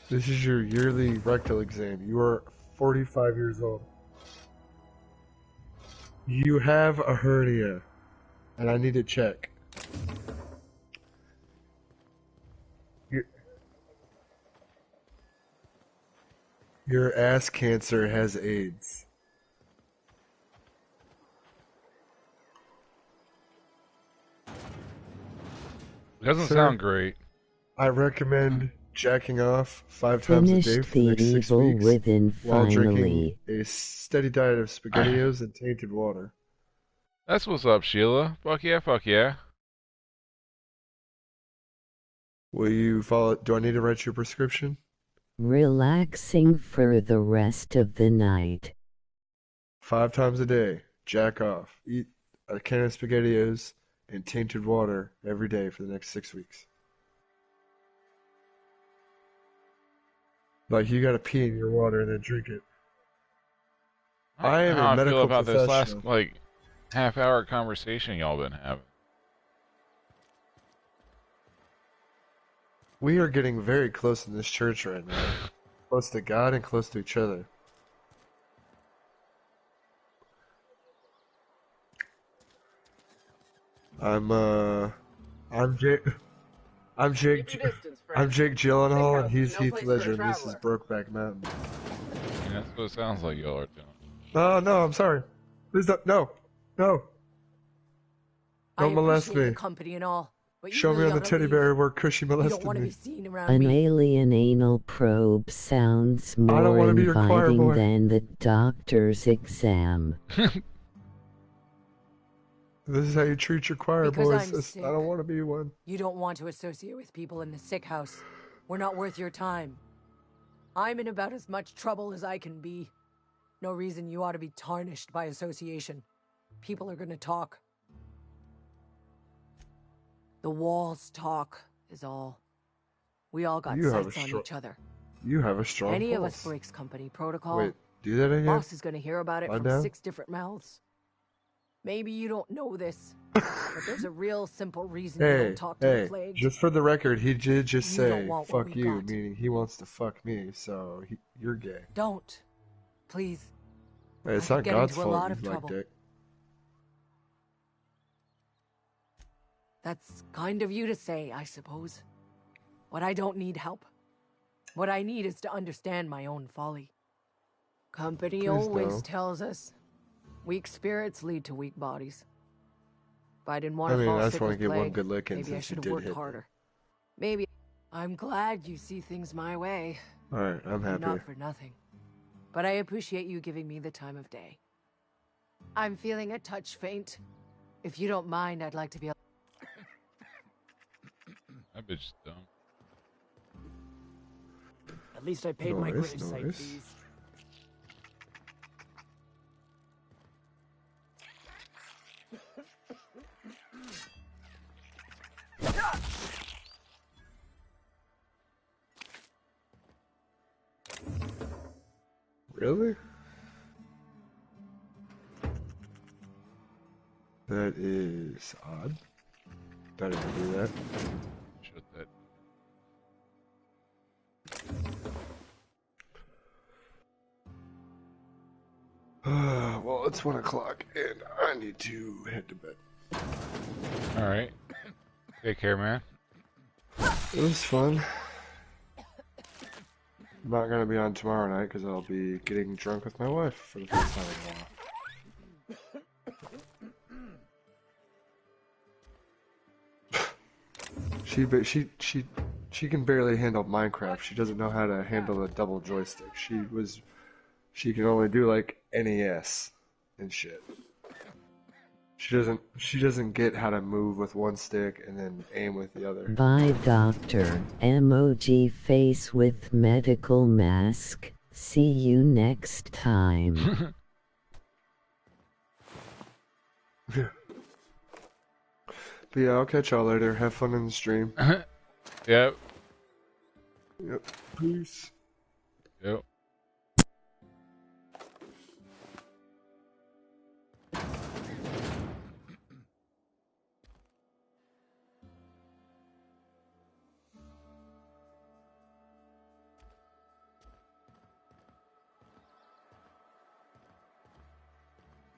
this is your yearly rectal exam. You are 45 years old. You have a hernia, and I need to check. Your ass cancer has AIDS. Doesn't Sir, sound great. I recommend jacking off 5 times a day Finished for the the next 6 evil weeks within while drinking finally. a steady diet of SpaghettiOs and tainted water. That's what's up, Sheila. Fuck yeah, fuck yeah. Will you follow? Do I need to write you a prescription? Relaxing for the rest of the night. 5 times a day, jack off. Eat a can of SpaghettiOs and tainted water every day for the next 6 weeks. Like, you gotta pee in your water and then drink it. I am How a I feel medical about this professional. last, like, half-hour conversation y'all been having. We are getting very close in this church right now. Close to God and close to each other. I'm Jake. I'm Jake. I'm Jake Gyllenhaal, and he's Heath Ledger, and this is Brokeback Mountain. And that's what it sounds like y'all are doing. Oh no, I'm sorry. Please don't. No, no. Don't molest appreciate me. the company and all, but you Show me really on the oughta teddy leave. bear where Cushy You don't molested want to be me. seen around An me. alien anal probe sounds don't more wanna be your choir inviting boy. than the doctor's exam. This is how you treat your choir Because boys. I'm This- sick. I don't want to be one. You don't want to associate with people in the sick house. We're not worth your time. I'm in about as much trouble as I can be. No reason you ought to be tarnished by association. People are gonna talk. The walls talk, is all. We all got You have a sights on stro- each other. You have a strong Any of pulse. us breaks company protocol. Wait, do that again? Boss is gonna hear about it Lie from down? 6 different mouths. Maybe you don't know this, but there's a real simple reason you Hey, don't talk to the hey, plague. just for the record, he did just You don't say, want what fuck we you, got. meaning he wants to fuck me, so you're gay. Don't. Please. Hey, it's I not could get God's into a fault lot you of like trouble. dick. That's kind of you to say, I suppose. But I don't need help. What I need is to understand my own folly. Company Please always don't. tells us weak spirits lead to weak bodies. If I didn't want I to mean, fall I just sick wanna with get one plague, good lick in maybe I since you should have did worked hit me. harder. Maybe. I'm glad you see things my way. Alright, I'm happy. Not for nothing. But I appreciate you giving me the time of day. I'm feeling a touch faint. If you don't mind, I'd like to be able. That bitch is dumb. At least I paid my Nice, gravesite nice. fees. Really? That is odd. I didn't do that. Shut that. Well, it's 1 o'clock, and I need to head to bed. Alright. Take care, man. It was fun. I'm not gonna be on tomorrow night because I'll be getting drunk with my wife for the first time in a while. She can barely handle Minecraft. She doesn't know how to handle a double joystick. She can only do like NES and shit. She doesn't get how to move with one stick and then aim with the other. Bye, doctor. Emoji face with medical mask. See you next time. But yeah, I'll catch y'all later. Have fun in the stream. Yep. Yep. Peace. Yep.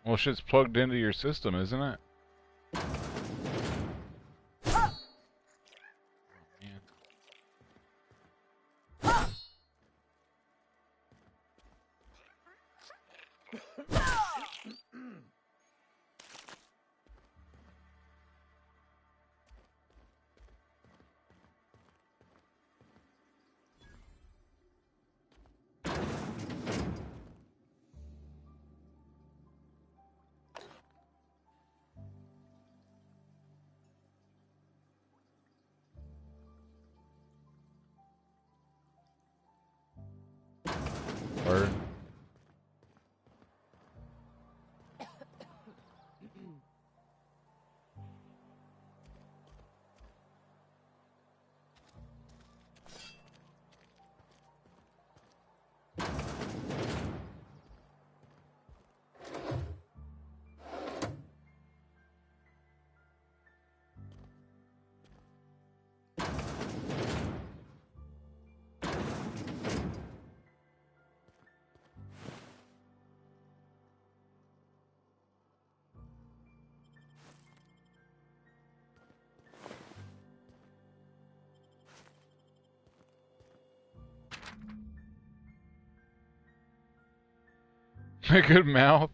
Well, shit's plugged into your system, isn't it? Word. A good mouth.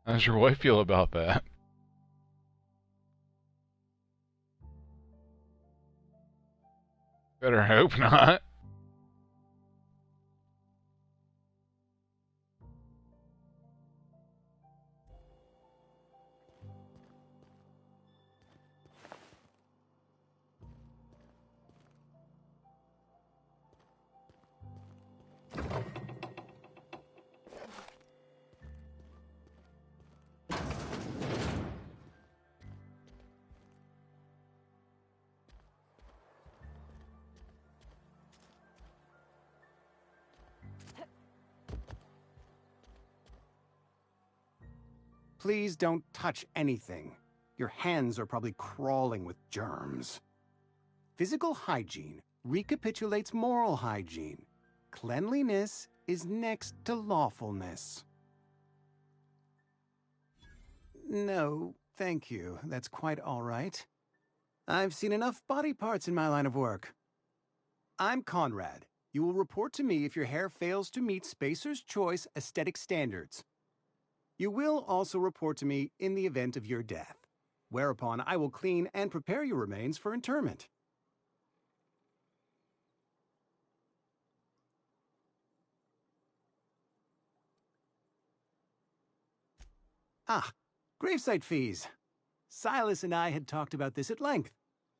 How's your wife feel about that? Better hope not. Please don't touch anything. Your hands are probably crawling with germs. Physical hygiene recapitulates moral hygiene. Cleanliness is next to lawfulness. No, thank you. That's quite all right. I've seen enough body parts in my line of work. I'm Conrad. You will report to me if your hair fails to meet Spacer's Choice aesthetic standards. You will also report to me in the event of your death, whereupon I will clean and prepare your remains for interment. Ah, gravesite fees. Silas and I had talked about this at length.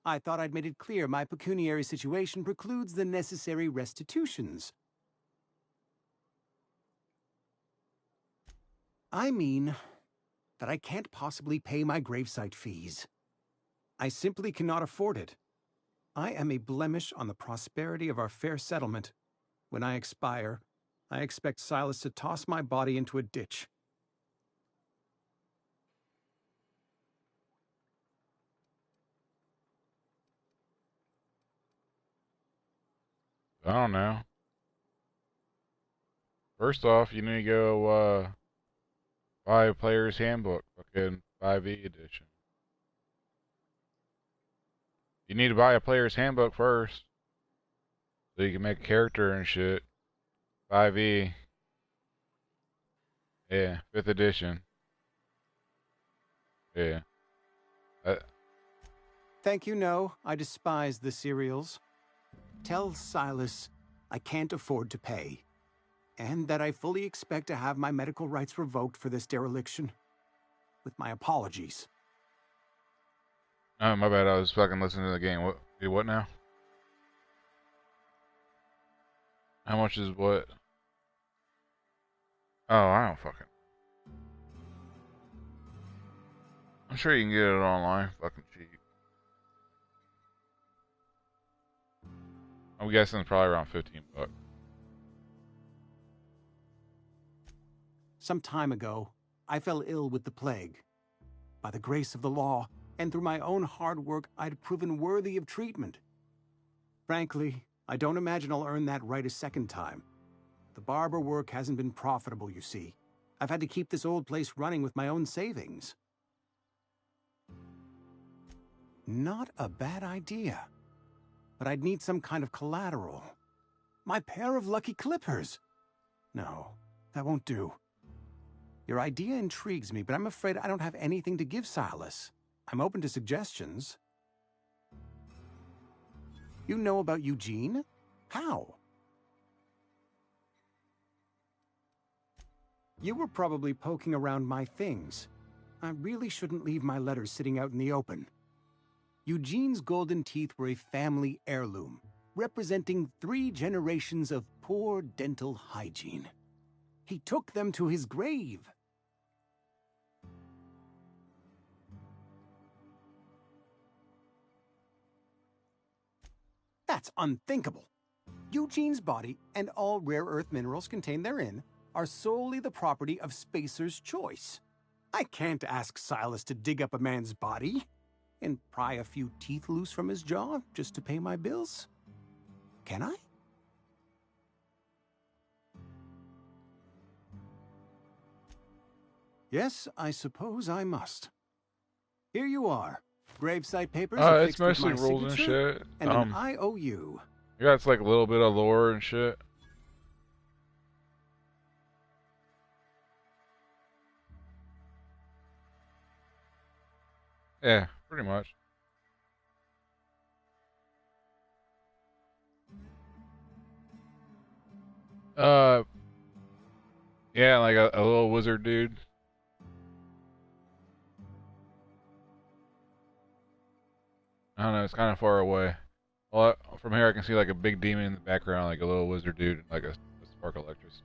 I thought I'd made it clear my pecuniary situation precludes the necessary restitutions. I mean that I can't possibly pay my gravesite fees. I simply cannot afford it. I am a blemish on the prosperity of our fair settlement. When I expire, I expect Silas to toss my body into a ditch. I don't know. First off, you need to go buy a player's handbook, fucking 5e edition. You need to buy a player's handbook first, so you can make a character and shit. 5e, yeah, 5th edition, yeah. Thank you, no. I despise the cereals. Tell Silas I can't afford to pay, and that I fully expect to have my medical rights revoked for this dereliction. With my apologies. Oh, my bad. I was fucking listening to the game. What now? How much is what? Oh, I don't fucking. I'm sure you can get it online, fucking cheap. I'm guessing it's probably around $15. Some time ago, I fell ill with the plague. By the grace of the law, and through my own hard work, I'd proven worthy of treatment. Frankly, I don't imagine I'll earn that right a second time. The barber work hasn't been profitable, you see. I've had to keep this old place running with my own savings. Not a bad idea. But I'd need some kind of collateral. My pair of lucky clippers. No, that won't do. Your idea intrigues me, but I'm afraid I don't have anything to give Silas. I'm open to suggestions. You know about Eugene? How? You were probably poking around my things. I really shouldn't leave my letters sitting out in the open. Eugene's golden teeth were a family heirloom, representing 3 generations of poor dental hygiene. He took them to his grave. That's unthinkable. Eugene's body and all rare earth minerals contained therein are solely the property of Spacer's choice. I can't ask Silas to dig up a man's body and pry a few teeth loose from his jaw just to pay my bills. Can I? Yes, I suppose I must. Here you are. Gravesite papers It's affixed with mostly my rules and signature shit. and an IOU. Yeah, it's like a little bit of lore and shit. Yeah, pretty much. Yeah, like a little wizard dude. I don't know, it's kind of far away. Well, from here I can see like a big demon in the background, like a little wizard dude, and like a spark of electricity.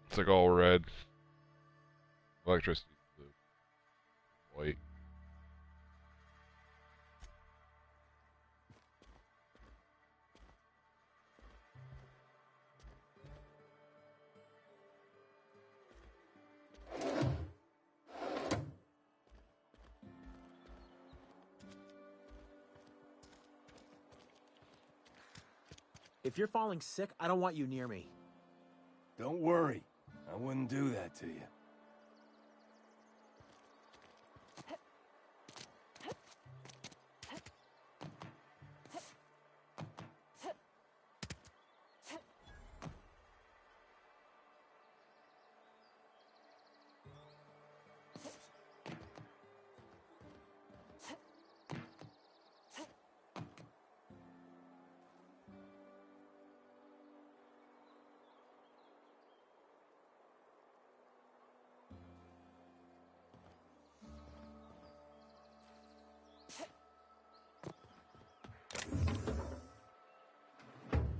It's like all red. Electricity blue. White. If you're falling sick, I don't want you near me. Don't worry. I wouldn't do that to you.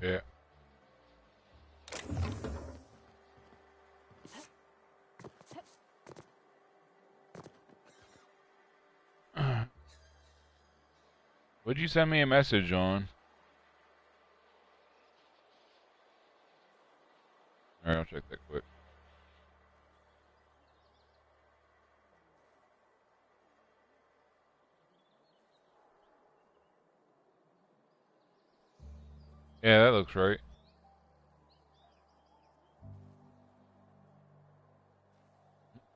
Yeah. Would you send me a message on? Alright, I'll check that quick. Yeah, that looks right.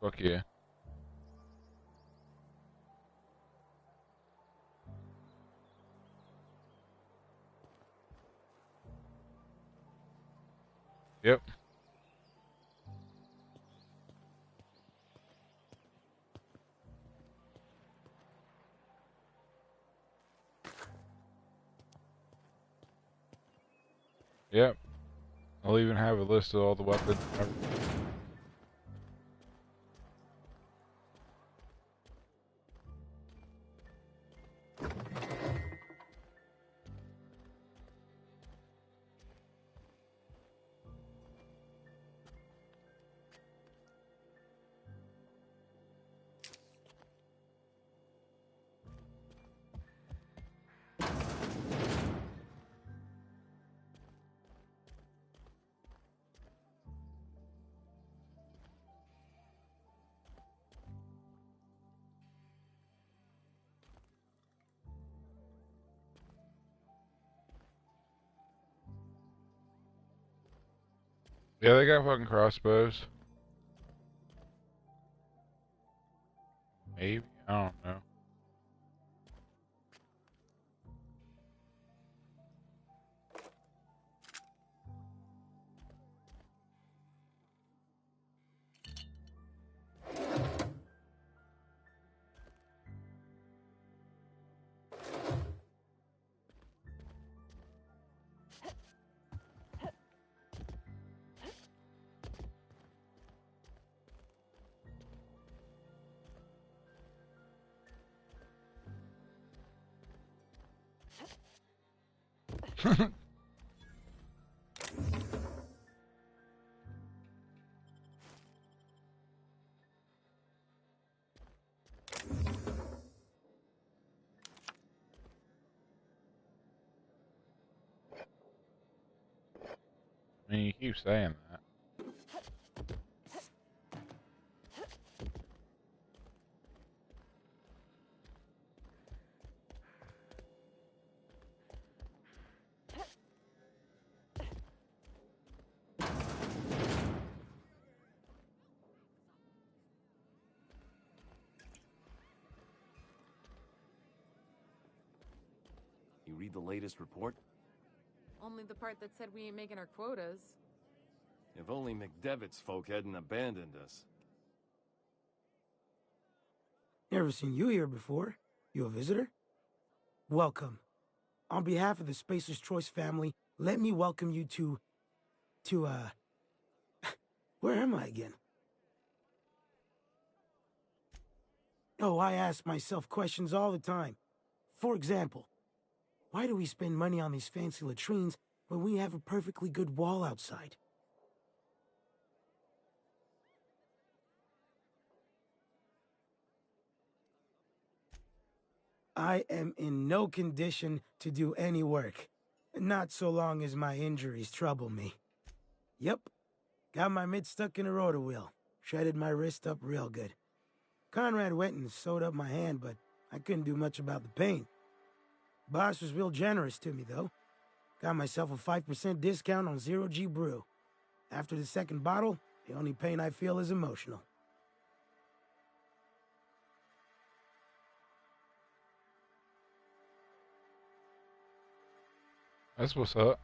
Fuck yeah. Yep. Yep. I'll even have a list of all the weapons. Yeah, they got fucking crossbows. Maybe? I don't know. I mean, you keep saying that. You read the latest report? Only the part that said we ain't making our quotas. If only McDevitt's folk hadn't abandoned us. Never seen you here before. You a visitor? Welcome. On behalf of the Spacer's Choice family, let me welcome you to, where am I again? Oh, I ask myself questions all the time. For example, why do we spend money on these fancy latrines when we have a perfectly good wall outside? I am in no condition to do any work. Not so long as my injuries trouble me. Yep. Got my mid stuck in a rotor wheel. Shredded my wrist up real good. Conrad went and sewed up my hand, but I couldn't do much about the pain. Boss was real generous to me, though. Got myself a 5% discount on Zero G Brew. After the second bottle, the only pain I feel is emotional. That's what's up.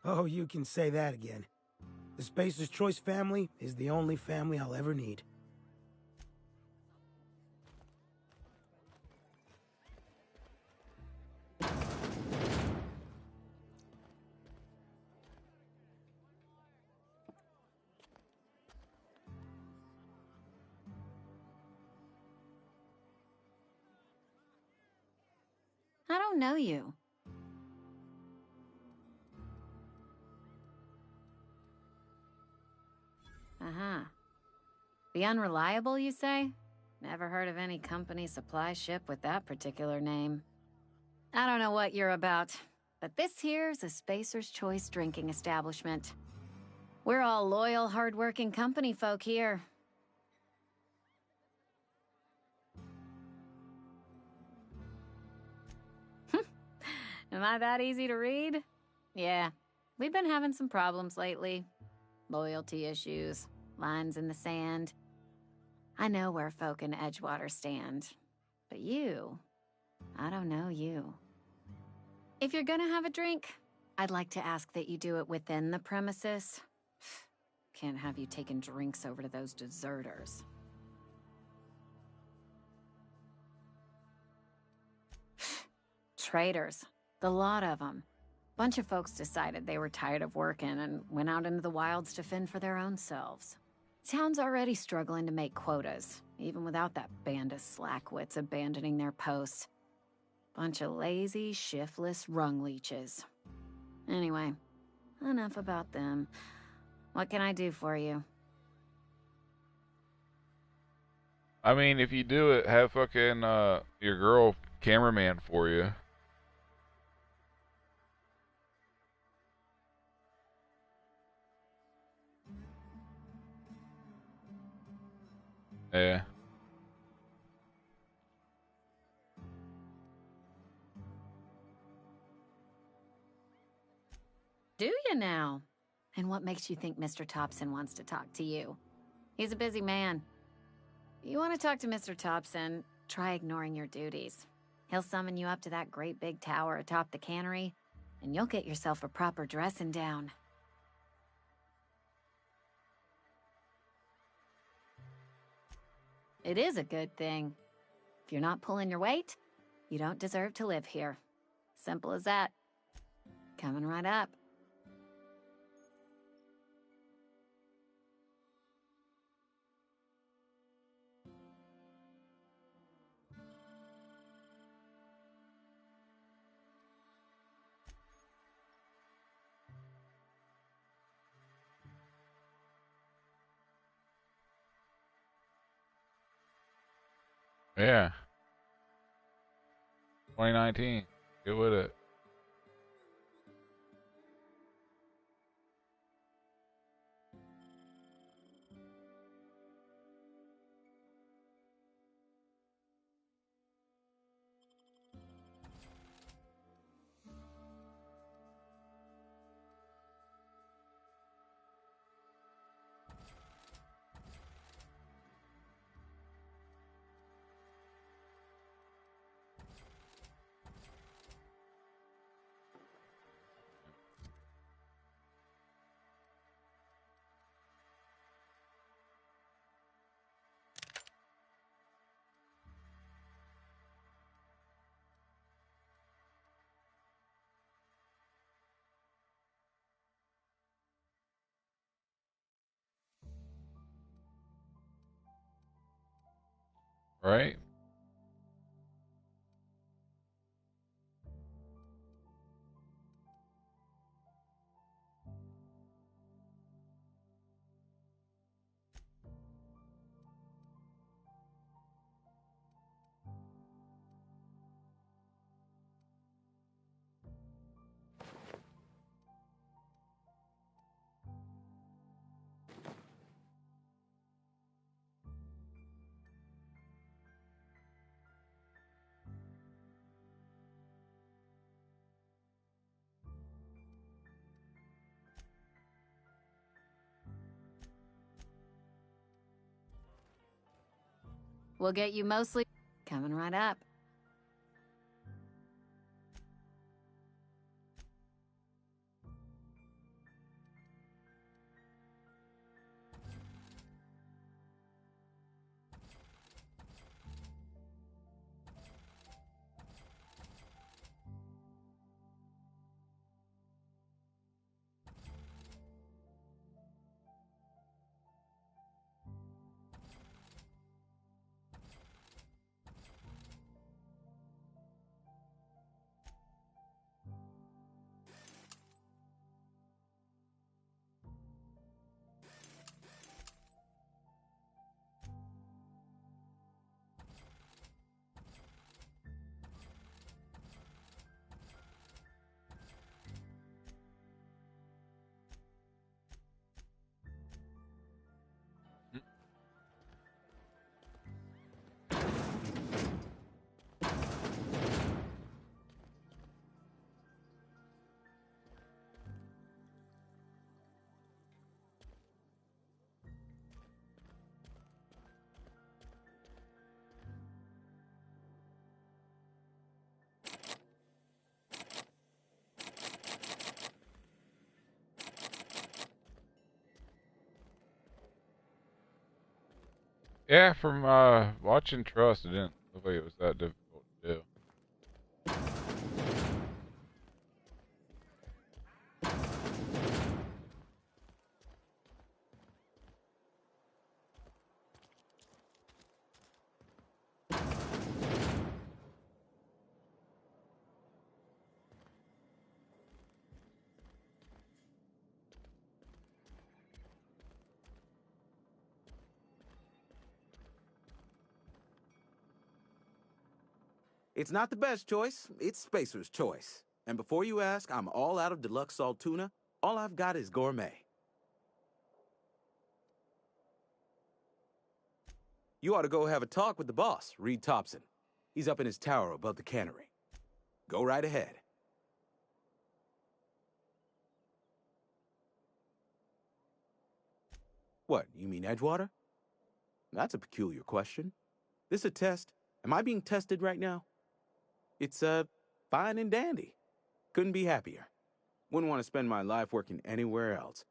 Oh, you can say that again. The Spacer's Choice family is the only family I'll ever need. I don't know you. Uh-huh. The Unreliable, you say? Never heard of any company supply ship with that particular name. I don't know what you're about, but this here's a Spacer's Choice drinking establishment. We're all loyal, hard-working company folk here. Am I that easy to read? Yeah, we've been having some problems lately. Loyalty issues, lines in the sand. I know where folk in Edgewater stand. But you, I don't know you. If you're gonna have a drink, I'd like to ask that you do it within the premises. Can't have you taking drinks over to those deserters. Traitors. The lot of them. Bunch of folks decided they were tired of working and went out into the wilds to fend for their own selves. Town's already struggling to make quotas, even without that band of slackwits abandoning their posts. Bunch of lazy, shiftless rung leeches. Anyway, enough about them. What can I do for you? I mean, if you do it, have fucking your girl cameraman for you. Yeah. Do you now? And what makes you think Mr. Thompson wants to talk to you? He's a busy man. You want to talk to Mr. Thompson, try ignoring your duties. He'll summon you up to that great big tower atop the cannery, and you'll get yourself a proper dressing down. It is a good thing. If you're not pulling your weight, you don't deserve to live here. Simple as that. Coming right up. Yeah. 2019. Get with it. Right? We'll get you mostly coming right up. Yeah, from watching Trust, it didn't look like it was that difficult to do. It's not the best choice, it's Spacer's choice. And before you ask, I'm all out of deluxe salt tuna. All I've got is gourmet. You ought to go have a talk with the boss, Reed Thompson. He's up in his tower above the cannery. Go right ahead. What, you mean Edgewater? That's a peculiar question. This a test? Am I being tested right now? It's, fine and dandy. Couldn't be happier. Wouldn't want to spend my life working anywhere else.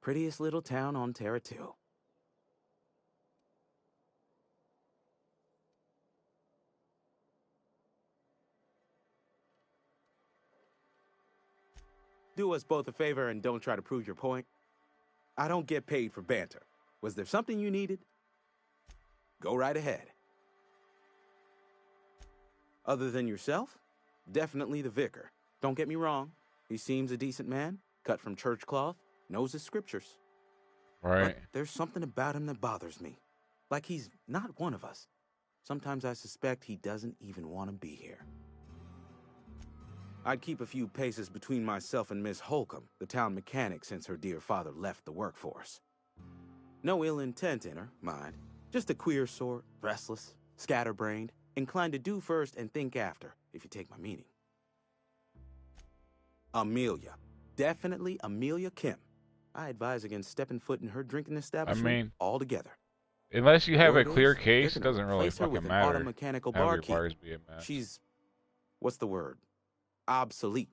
Prettiest little town on Terra 2. Do us both a favor and don't try to prove your point. I don't get paid for banter. Was there something you needed? Go right ahead. Other than yourself? Definitely the vicar. Don't get me wrong. He seems a decent man, cut from church cloth, knows his scriptures. Right. But there's something about him that bothers me. Like he's not one of us. Sometimes I suspect he doesn't even want to be here. I'd keep a few paces between myself and Miss Holcomb, the town mechanic, since her dear father left the workforce. No ill intent in her, mind. Just a queer sort, restless, scatterbrained, inclined to do first and think after, if you take my meaning. Amelia. Definitely Amelia Kim. I advise against stepping foot in her drinking establishment altogether. Unless you have a Word clear is, case, they're it gonna doesn't really replace her with fucking an matter. automechanical Have your barkeep. bars be a mess. She's, what's the word? Obsolete.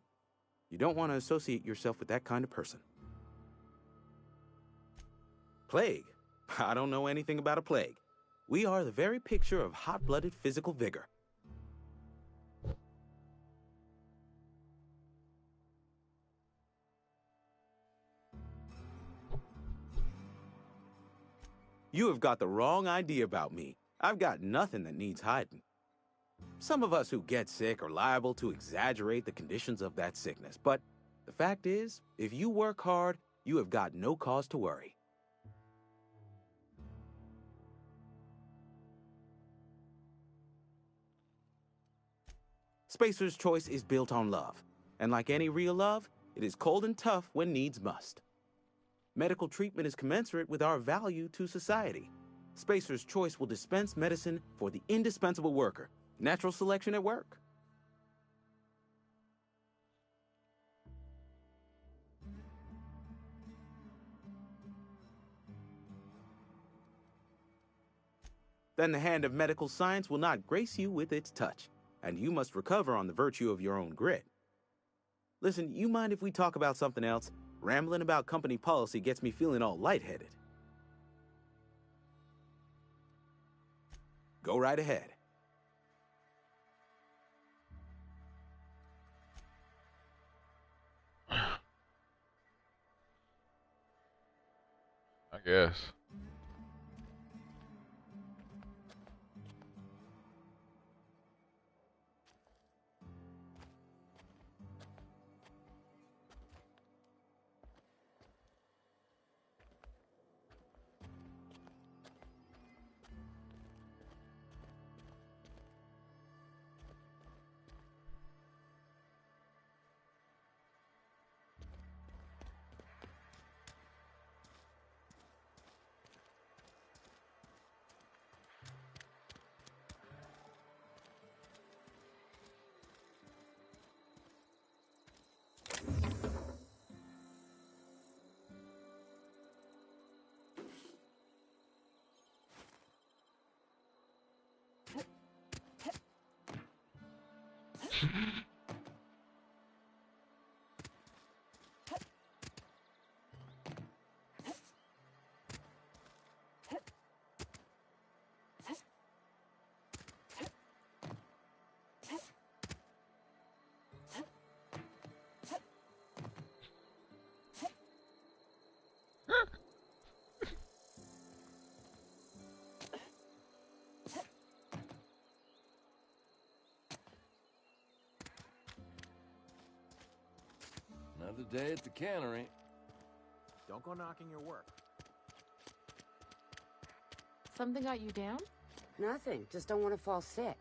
You don't want to associate yourself with that kind of person. Plague? I don't know anything about a plague. We are the very picture of hot-blooded physical vigor. You have got the wrong idea about me. I've got nothing that needs hiding. Some of us who get sick are liable to exaggerate the conditions of that sickness, but the fact is, if you work hard, you have got no cause to worry. Spacer's Choice is built on love, and like any real love, it is cold and tough when needs must. Medical treatment is commensurate with our value to society. Spacer's Choice will dispense medicine for the indispensable worker. Natural selection at work. Then the hand of medical science will not grace you with its touch, and you must recover on the virtue of your own grit. Listen, you mind if we talk about something else? Rambling about company policy gets me feeling all lightheaded. Go right ahead. I guess. Another day at the cannery. Don't go knocking your work. Something got you down? Nothing. Just don't want to fall sick.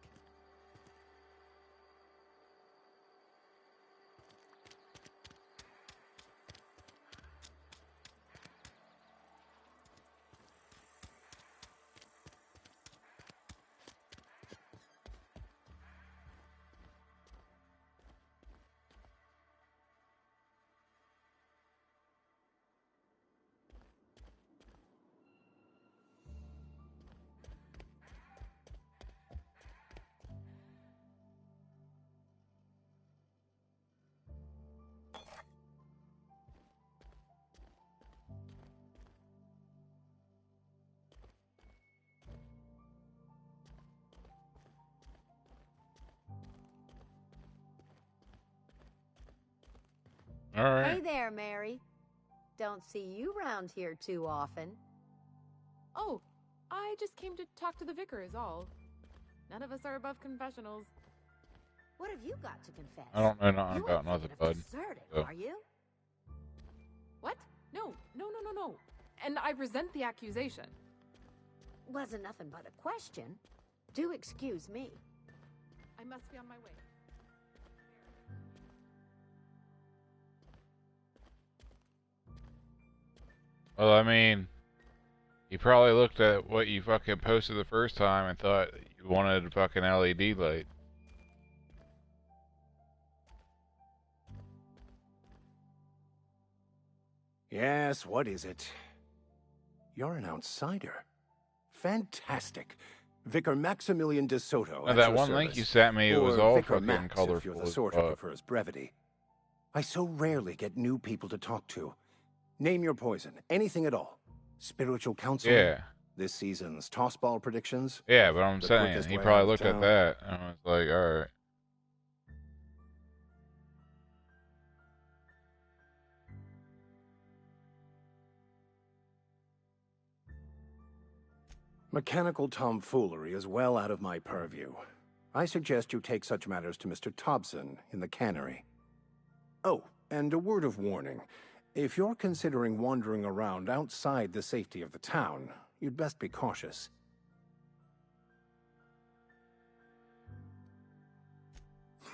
All right. Hey there, Mary. Don't see you round here too often. Oh, I just came to talk to the vicar is all. None of us are above confessionals. What have you got to confess? I don't know nothing about nothing, bud. Deserted, So. are you? What? No. And I resent the accusation. Wasn't nothing but a question. Do excuse me. I must be on my way. Well, I mean, you probably looked at what you fucking posted the first time and thought you wanted a fucking LED light. Yes, what is it? You're an outsider. Fantastic. Vicar Maximilian de Soto. Now, at that your one link service. you sent me, it was Or all Vicar fucking Max, colorful if you're the as sort who fuck. prefers brevity. I so rarely get new people to talk to. Name your poison. Anything at all. Spiritual counseling. Yeah. This season's tossball predictions. Yeah, but I'm The saying, quickest he way out probably of looked at town. that and was like, alright. Mechanical tomfoolery is well out of my purview. I suggest you take such matters to Mr. Thompson in the cannery. Oh, and a word of warning. If you're considering wandering around outside the safety of the town, you'd best be cautious.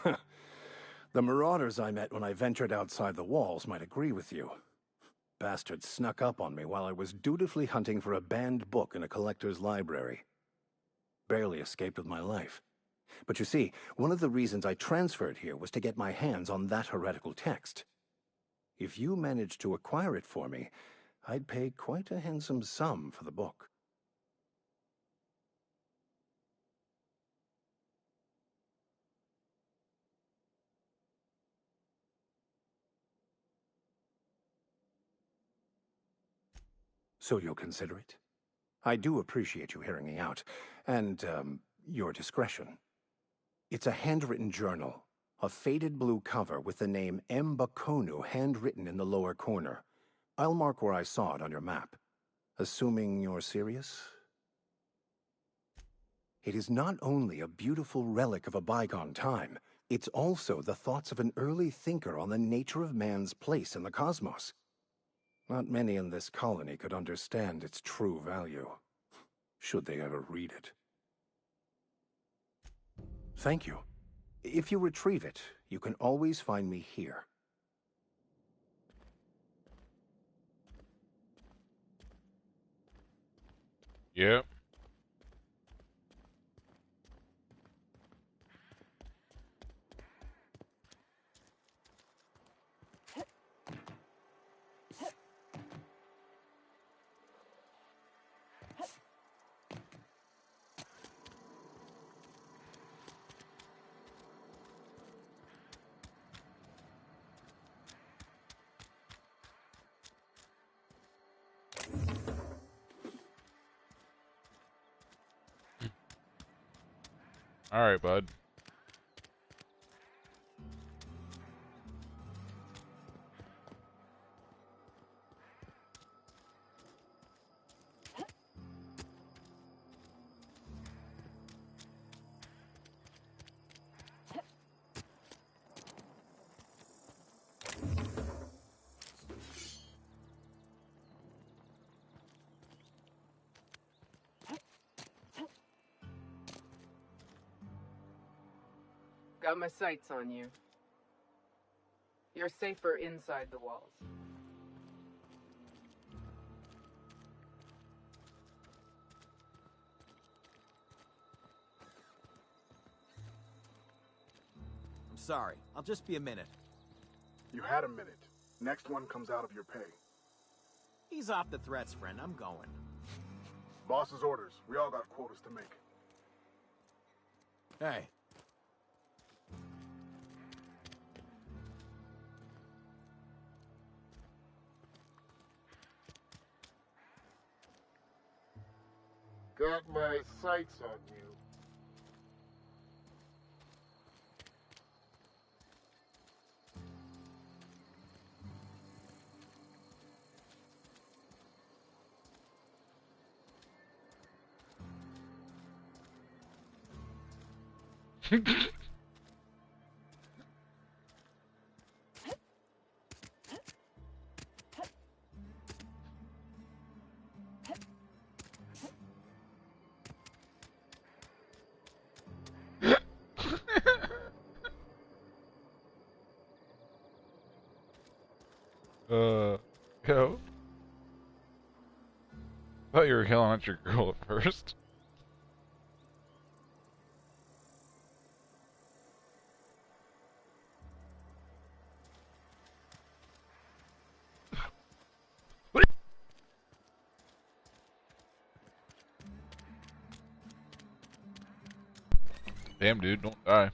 The marauders I met when I ventured outside the walls might agree with you. Bastards snuck up on me while I was dutifully hunting for a banned book in a collector's library. Barely escaped with my life. But you see, one of the reasons I transferred here was to get my hands on that heretical text. If you managed to acquire it for me, I'd pay quite a handsome sum for the book. So you'll consider it? I do appreciate you hearing me out, and, your discretion. It's a handwritten journal, a faded blue cover with the name M. Bakonu handwritten in the lower corner. I'll mark where I saw it on your map. Assuming you're serious? It is not only a beautiful relic of a bygone time, it's also the thoughts of an early thinker on the nature of man's place in the cosmos. Not many in this colony could understand its true value, should they ever read it. Thank you. If you retrieve it, you can always find me here. Yep. Alright, bud. Got my sights on you. You're safer inside the walls. I'm sorry. I'll just be a minute. You had a minute. Next one comes out of your pay. Ease off the threats, friend. I'm going. Boss's orders. We all got quotas to make. Hey. Got my sights on you. Yo. Thought you were killing at your girl at first. Damn, dude, don't die.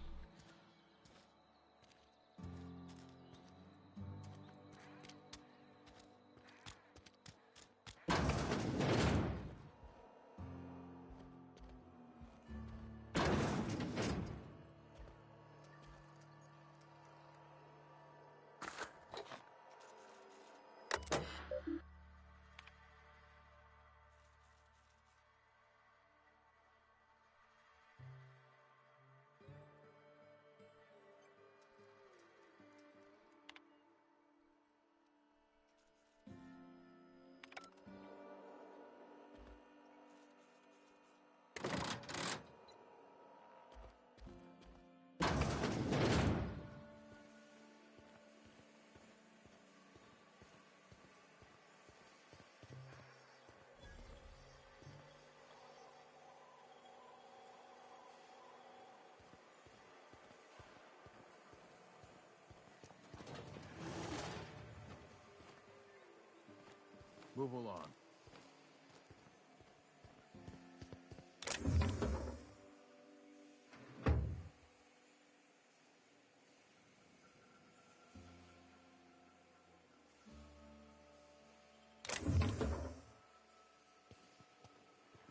Move along.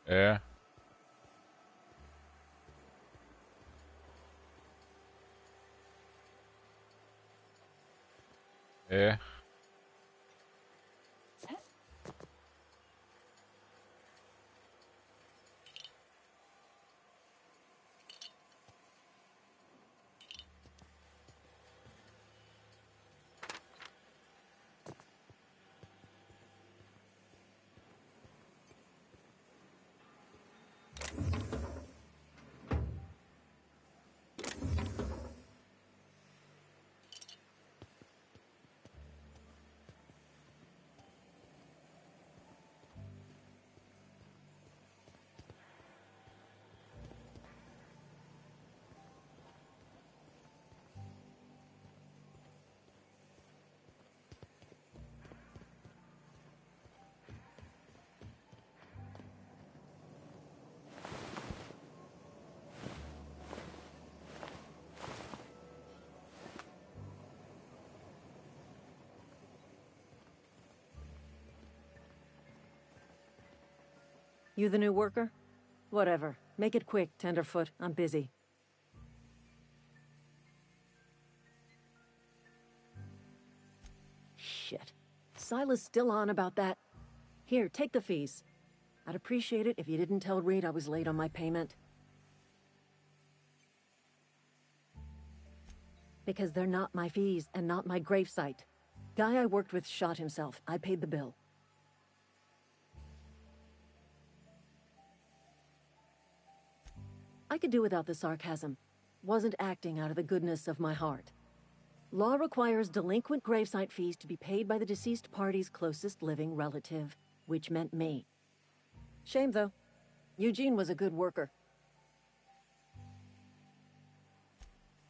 Yeah. Yeah. You the new worker? Whatever. Make it quick, Tenderfoot. I'm busy. Shit. Silas still on about that. Here, take the fees. I'd appreciate it if you didn't tell Reed I was late on my payment. Because they're not my fees and not my gravesite. Guy I worked with shot himself. I paid the bill. I could do without the sarcasm. wasn't acting out of the goodness of my heart. Law requires delinquent gravesite fees to be paid by the deceased party's closest living relative, which meant me. Shame, though. Eugene was a good worker.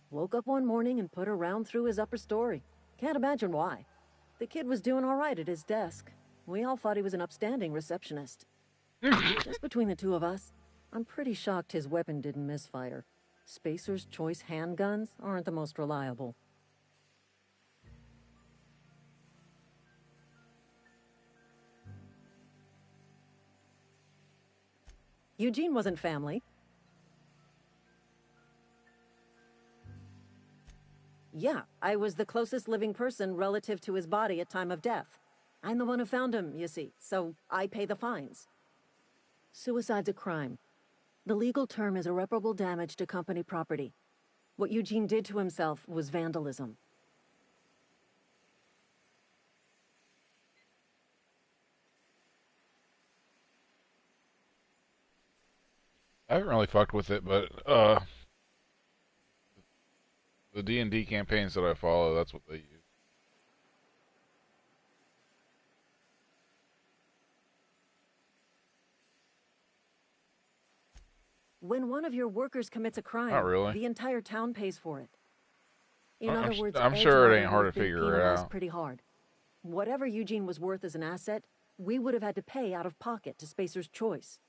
Woke up one morning and put a round through his upper story. Can't imagine why. The kid was doing all right at his desk. We all thought he was an upstanding receptionist. Just between the two of us, I'm pretty shocked his weapon didn't misfire. Spacer's Choice handguns aren't the most reliable. Eugene wasn't family. Yeah, I was the closest living person relative to his body at time of death. I'm the one who found him, you see, so I pay the fines. Suicide's a crime. The legal term is irreparable damage to company property. What Eugene did to himself was vandalism. I haven't really fucked with it, but the D&D campaigns that I follow, that's what they use. When one of your workers commits a crime, Not really. the entire town pays for it. In I'm other words, I'm sure it ain't Edgewater hard would to be figure it penalized out. pretty hard. Whatever Eugene was worth as an asset, we would have had to pay out of pocket to Spacer's Choice.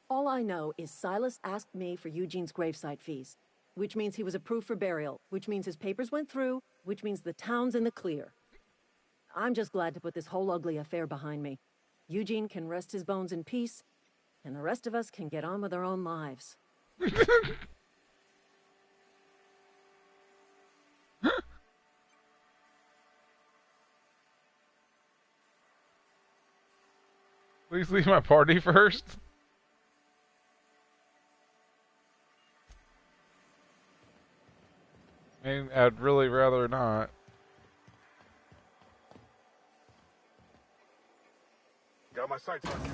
All I know is Silas asked me for Eugene's gravesite fees, which means he was approved for burial, which means his papers went through, which means the town's in the clear. I'm just glad to put this whole ugly affair behind me. Eugene can rest his bones in peace, and the rest of us can get on with our own lives. Please leave my party first. I mean, I'd really rather not. Got my sights on you.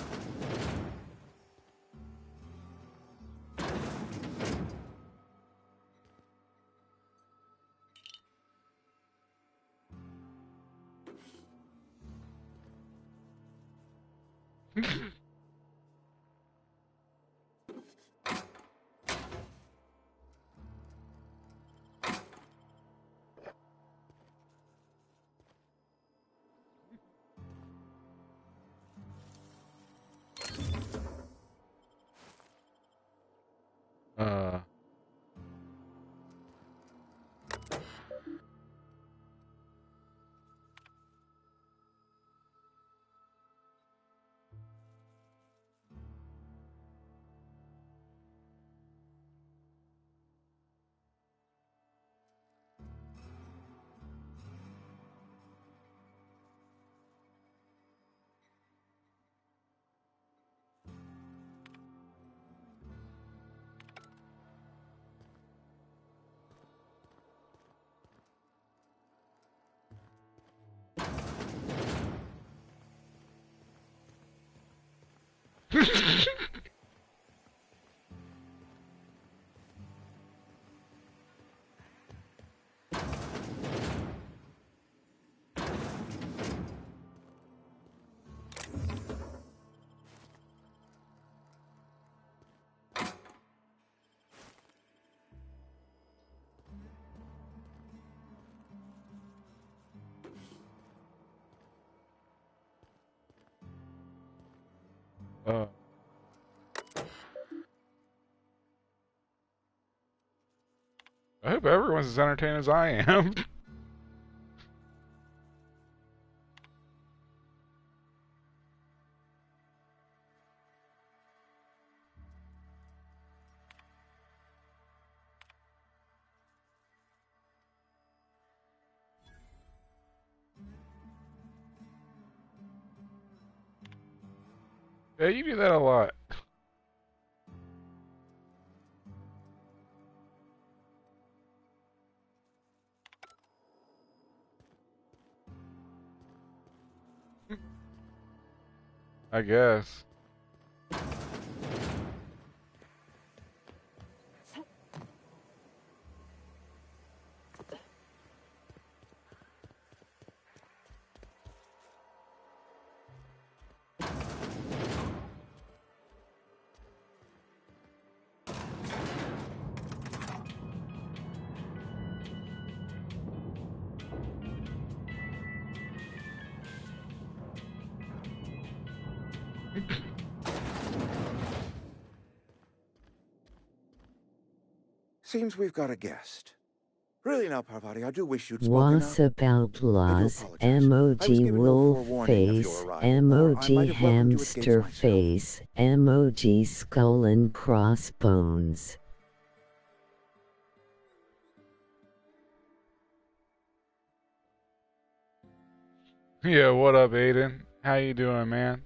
Uh. I hope everyone's as entertained as I am. Yeah, you do that a lot. I guess. Seems we've got a guest. Really now, Parvati, I do wish you'd spoken up. Was about laws, emoji wolf face, emoji hamster face, emoji skull and crossbones. Yeah, what up, Aiden? How you doing, man?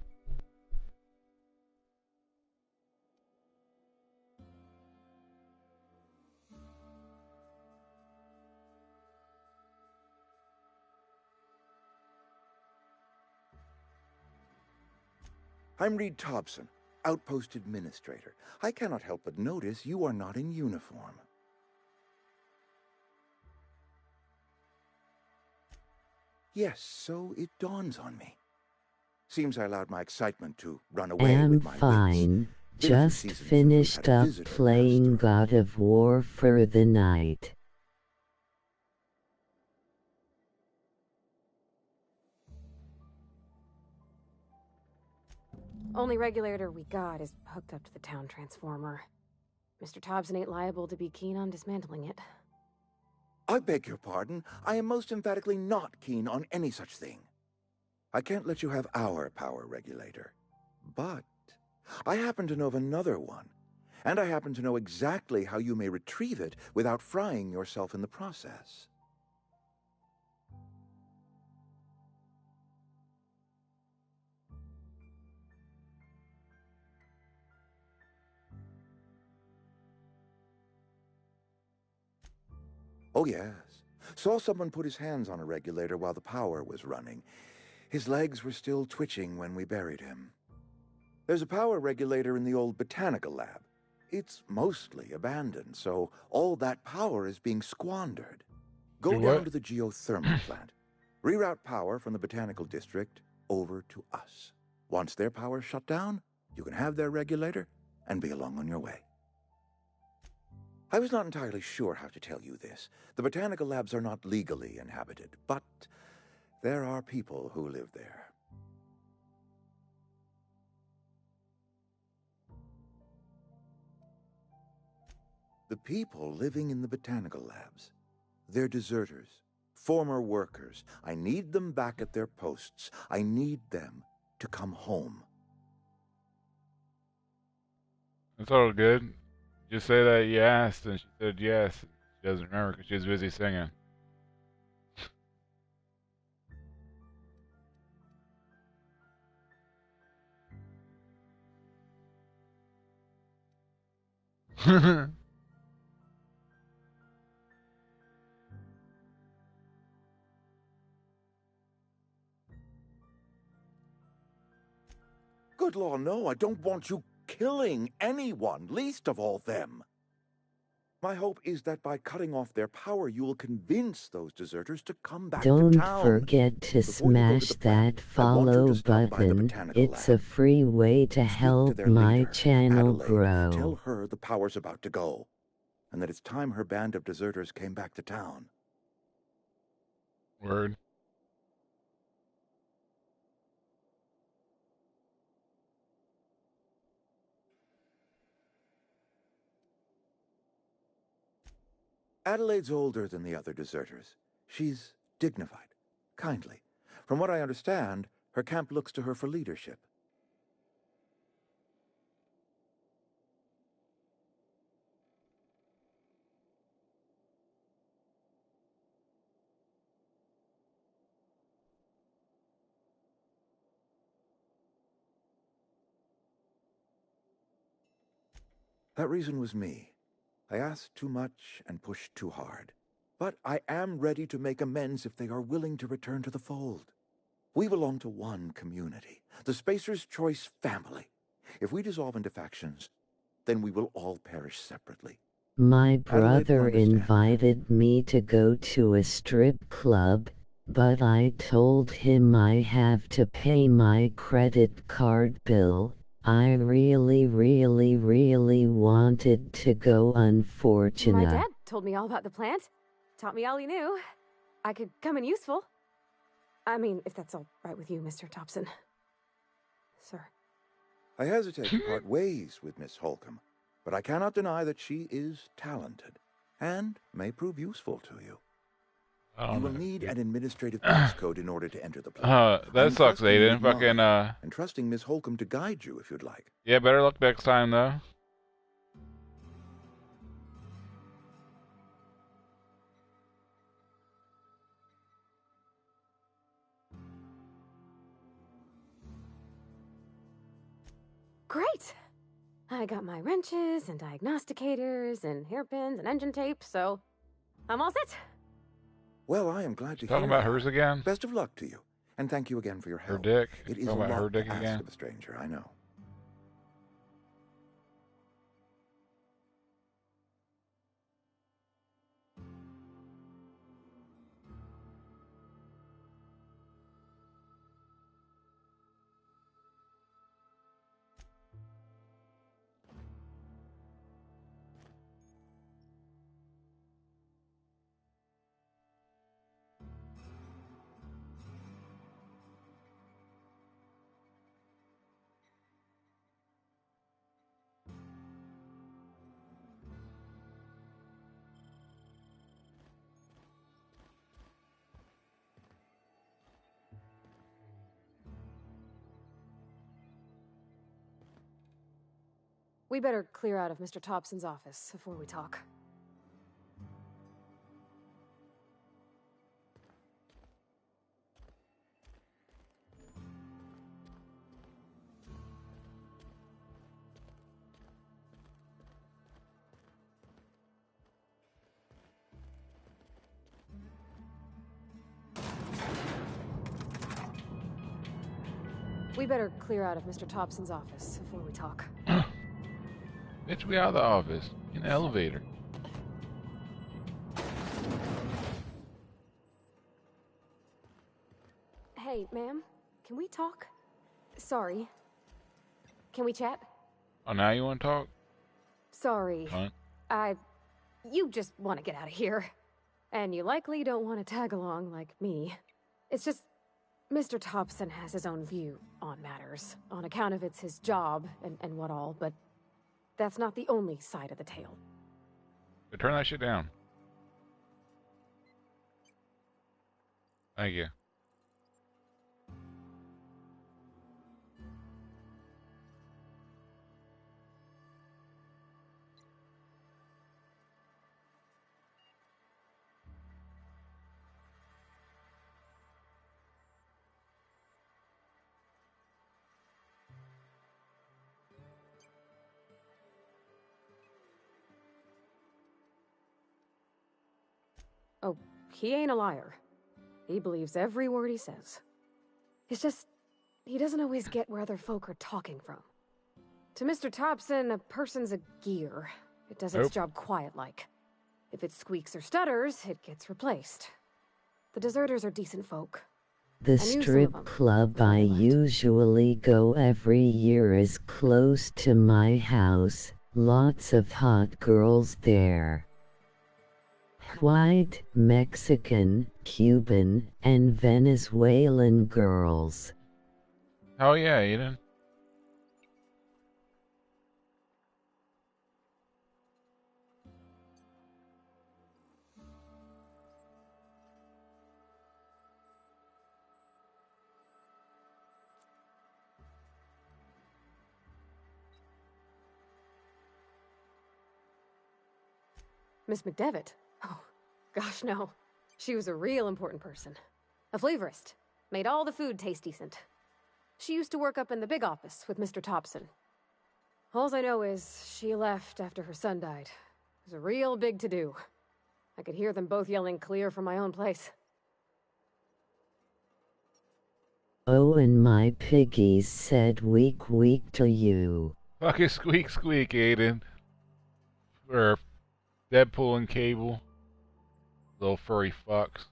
I'm Reed Thompson, Outpost Administrator. I cannot help but notice you are not in uniform. Yes, so it dawns on me. Seems I allowed my excitement to run away with my Fine. Just finished up playing God of War for the night. Only regulator we got is hooked up to the town transformer. Mr. Thompson ain't liable to be keen on dismantling it. I beg your pardon. I am most emphatically not keen on any such thing. I can't let you have our power regulator. But I happen to know of another one. And I happen to know exactly how you may retrieve it without frying yourself in the process. Oh, yes. Saw someone put his hands on a regulator while the power was running. His legs were still twitching when we buried him. There's a power regulator in the old botanical lab. It's mostly abandoned, so all that power is being squandered. Go down to the geothermal plant. Reroute power from the botanical district over to us. Once their power's shut down, you can have their regulator and be along on your way. I was not entirely sure how to tell you this. The botanical labs are not legally inhabited, but there are people who live there. The people living in the botanical labs, they're deserters, former workers. I need them back at their posts. I need them to come home. That's all good. Just say that you asked, and she said yes. She doesn't remember because she was busy singing. Good law, no, I don't want you killing anyone, least of all them. My hope is that by cutting off their power, you will convince those deserters to come back to Don't town. forget to smash that follow button. It's a free way to help my channel grow. Tell her the power's about to go, and that it's time her band of deserters came back to town. Word. Adelaide's older than the other deserters. She's dignified, kindly. From what I understand, her camp looks to her for leadership. That reason was me. I asked too much and pushed too hard. But I am ready to make amends if they are willing to return to the fold. We belong to one community, the Spacer's Choice family. If we dissolve into factions, then we will all perish separately. My brother invited me to go to a strip club, but I told him I have to pay my credit card bill. I really wanted to go, unfortunately. My dad told me all about the plant. Taught me all he knew. I could come in useful. I mean, if that's all right with you, Mr. Thompson. Sir. I hesitate to part ways with Miss Holcomb, but I cannot deny that she is talented and may prove useful to you. You will need an administrative passcode in order to enter the place. That sucks, Aiden. Fucking, and trusting Miss Holcomb to guide you if you'd like. Yeah, better luck next time, though. Great! I got my wrenches and diagnosticators and hairpins and engine tape, so I'm all set. Well, I am glad to hear. Talking about hers again? Best of luck to you, and thank you again for your help. Her dick. It is Talking a about lot her dick to ask again? of a stranger, I know. We better clear out of Mr. Thompson's office before we talk. We better clear out of Mr. Thompson's office before we talk. Bitch, we out of the office. In the elevator. Hey, ma'am, can we talk? Sorry. Can we chat? Oh, now you want to talk? Sorry. Fine. You just want to get out of here. And you likely don't want to tag along like me. It's just, Mr. Thompson has his own view on matters, on account of it's his job and what all, but that's not the only side of the tale. But turn that shit down. Thank you. Oh, he ain't a liar. He believes every word he says. It's just, he doesn't always get where other folk are talking from. To Mr. Thompson, a person's a gear. It does its job quiet-like. If it squeaks or stutters, it gets replaced. The deserters are decent folk. The strip club I usually go every year is close to my house. Lots of hot girls there. White, Mexican, Cuban, and Venezuelan girls. Oh yeah, Aiden. Miss McDevitt? Oh, gosh, no. She was a real important person. A flavorist. Made all the food taste decent. She used to work up in the big office with Mr. Thompson. All I know is she left after her son died. It was a real big to-do. I could hear them both yelling clear from my own place. Oh, and my piggies said weak to you. Fucking squeak, Aiden. Or Deadpool and Cable. Little furry fucks.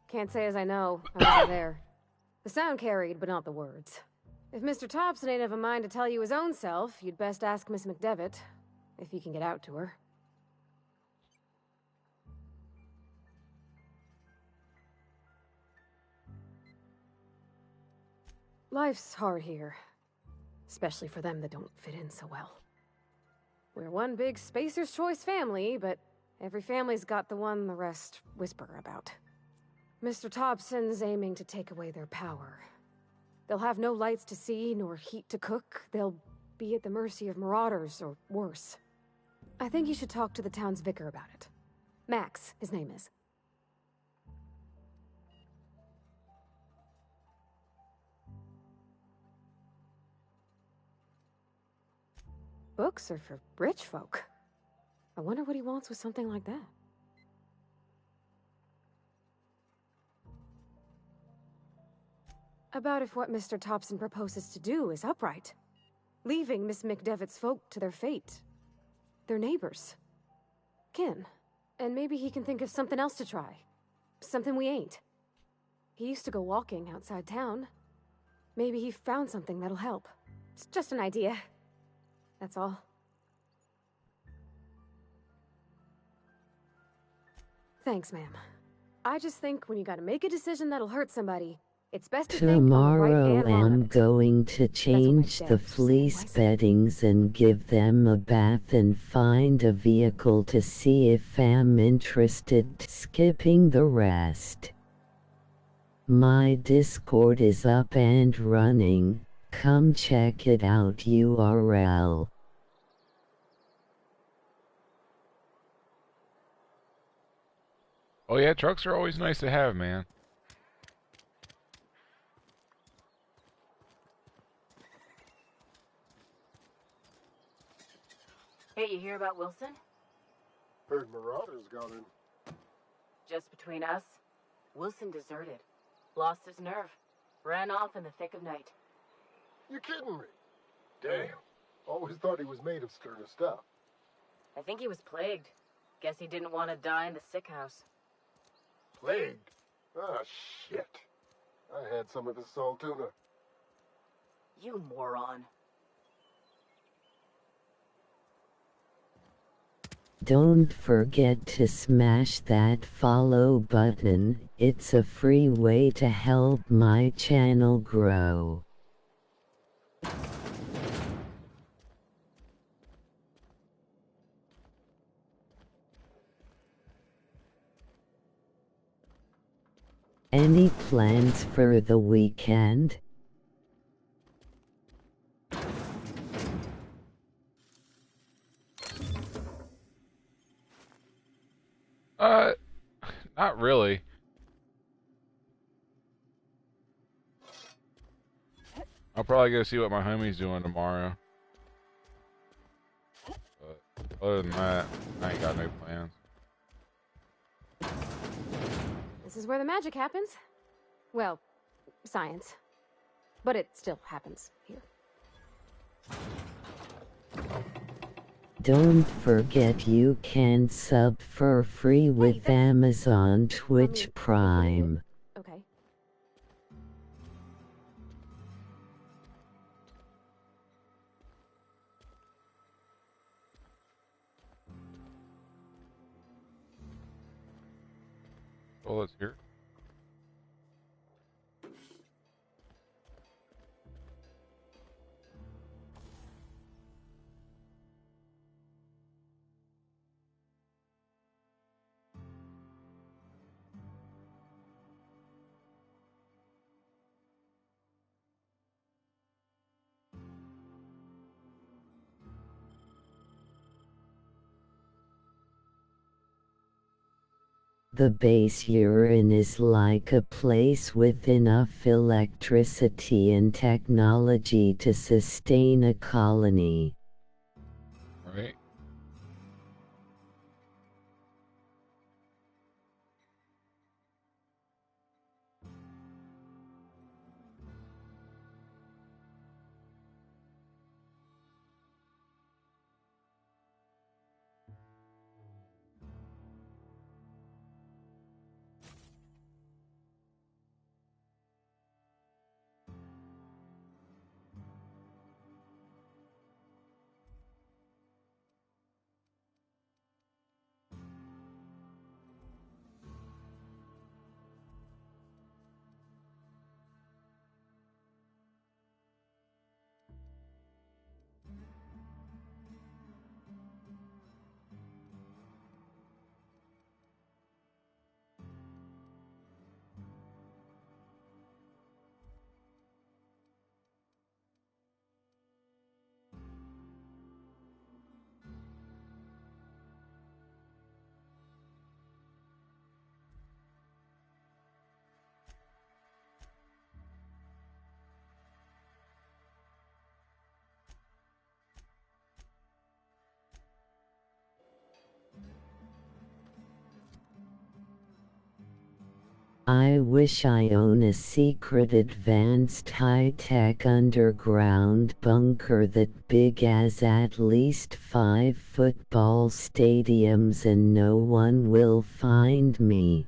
Can't say as I know. I wasn't there. The sound carried, but not the words. If Mr. Thompson ain't of a mind to tell you his own self, you'd best ask Miss McDevitt, if you can get out to her. Life's hard here. Especially for them that don't fit in so well. We're one big Spacer's Choice family, but every family's got the one the rest whisper about. Mr. Thompson's aiming to take away their power. They'll have no lights to see, nor heat to cook. They'll be at the mercy of marauders, or worse. I think you should talk to the town's vicar about it. Max, his name is. Books are for rich folk. I wonder what he wants with something like that. About if what Mr. Thompson proposes to do is upright. Leaving Miss McDevitt's folk to their fate. Their neighbors. Kin. And maybe he can think of something else to try. Something we ain't. He used to go walking outside town. Maybe he found something that'll help. It's just an idea. That's all. Thanks, ma'am. I just think when you gotta make a decision that'll hurt somebody, it's best to think on the right Tomorrow and wrong of I'm it. going to change the fleece beddings and give them a bath and find a vehicle to see if I'm interested, skipping the rest. My Discord is up and running. Come check it out URL. Oh yeah, trucks are always nice to have, man. Hey, you hear about Wilson? Heard Marauders got in. Just between us, Wilson deserted. Lost his nerve. Ran off in the thick of night. You kidding me? Damn. Always thought he was made of sterner stuff. I think he was plagued. Guess he didn't want to die in the sick house. Plagued? Ah, shit. I had some of his salt tuna. You moron. Don't forget to smash that follow button. It's a free way to help my channel grow. Any plans for the weekend? Not really. I'll probably go see what my homie's doing tomorrow. But other than that, I ain't got no plans. This is where the magic happens. Well, science. But it still happens here. Don't forget you can sub for free with Amazon Twitch Prime. Okay. Oh, let's hear. The base urine is like a place with enough electricity and technology to sustain a colony. Right. I wish I own a secret advanced high-tech underground bunker that big as at least 5 football stadiums and no one will find me.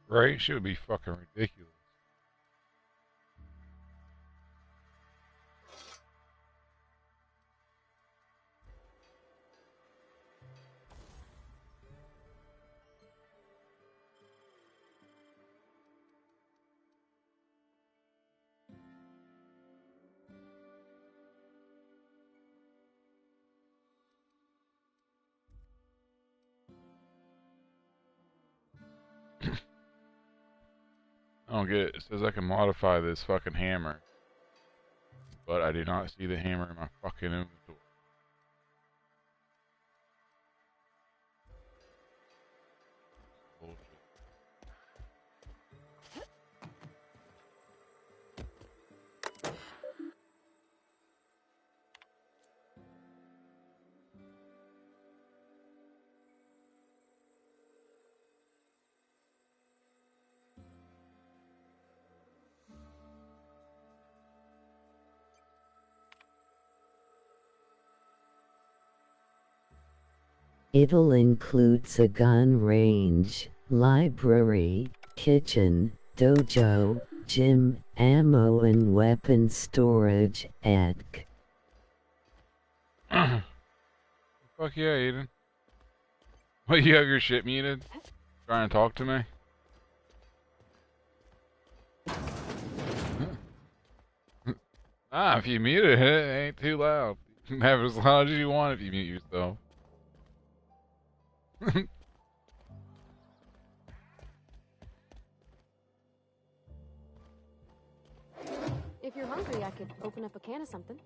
Right? Shit would be fucking ridiculous. I don't get it. It says I can modify this fucking hammer, but I do not see the hammer in my fucking inventory. Bullshit. It'll includes a gun range, library, kitchen, dojo, gym, ammo and weapon storage, etc. Fuck yeah, Aiden. What, you have your shit muted? Trying to talk to me? If you mute it, it ain't too loud. You can have it as loud as you want if you mute yourself. If you're hungry, I could open up a can of something.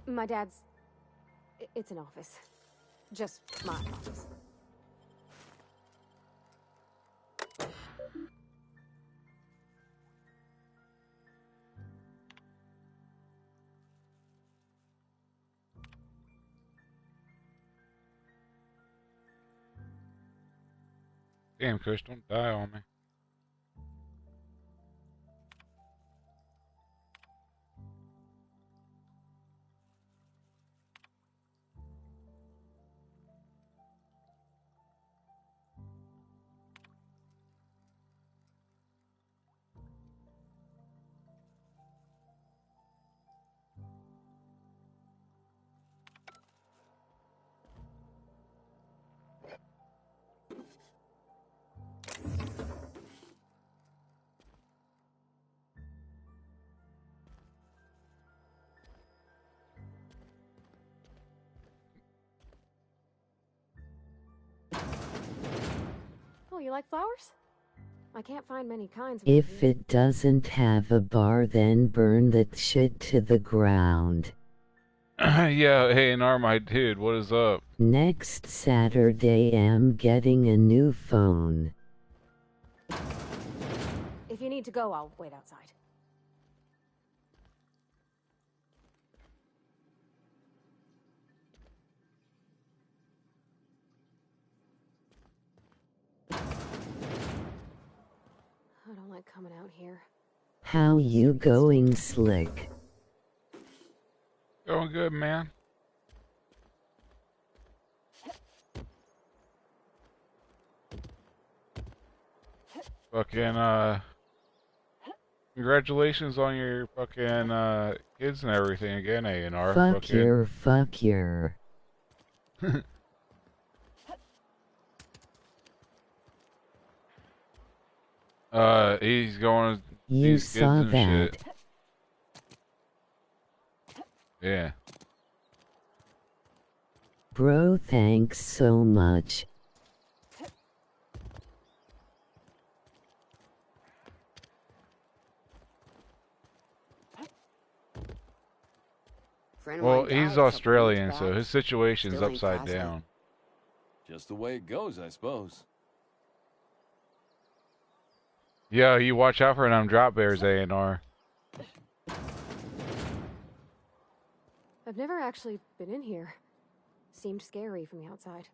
My dad's... It's an office. Just my office. Damn, Kush, don't die on me. you like flowers? I can't find many kinds. If it doesn't have a bar, then burn that shit to the ground. Yeah, hey, and my dude, what is up? Next Saturday I'm getting a new phone. If you need to go, I'll wait outside. I don't like coming out here. How you going, Slick? Going good, man. Fucking, congratulations on your fucking, kids and everything again, A&R. Fuck your. He's going to You these kids saw and that. shit. Yeah. Bro, thanks so much. Well, he's Australian, so his situation's upside down. Just the way it goes, I suppose. Yeah, you watch out for them drop bears, A&R. I've never actually been in here. Seemed scary from the outside.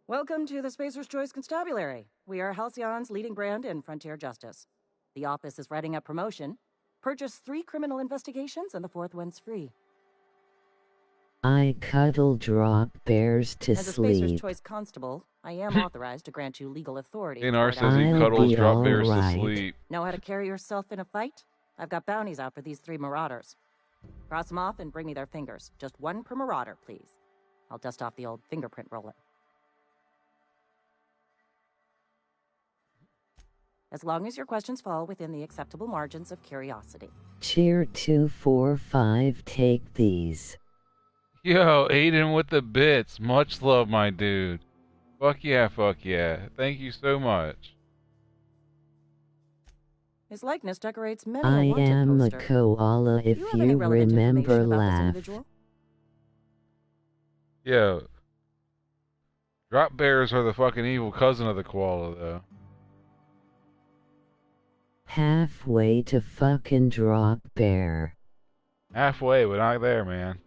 Welcome to the Spacer's Choice Constabulary. We are Halcyon's leading brand in frontier justice. The office is writing up promotion. Purchase 3 criminal investigations and the 4th one's free. I cuddle drop bears to As a Spacer's sleep. Choice constable, I am authorized to grant you legal authority. A&R to says he carry out- cuddles drop bears to sleep. Know how to carry yourself in a fight? I've got bounties out for these 3 marauders. Cross them off and bring me their fingers. Just 1 per marauder, please. I'll dust off the old fingerprint roller. As long as your questions fall within the acceptable margins of curiosity. Cheer 245, take these. Yo, Aiden with the bits. Much love, my dude. Fuck yeah, fuck yeah. Thank you so much. His likeness decorates many I a wanted am a poster. koala if Do you have any you relevant remember information about this laugh. individual? Yo. Drop bears are the fucking evil cousin of the koala, though. Halfway to fucking drop bear. Halfway, but not there, man.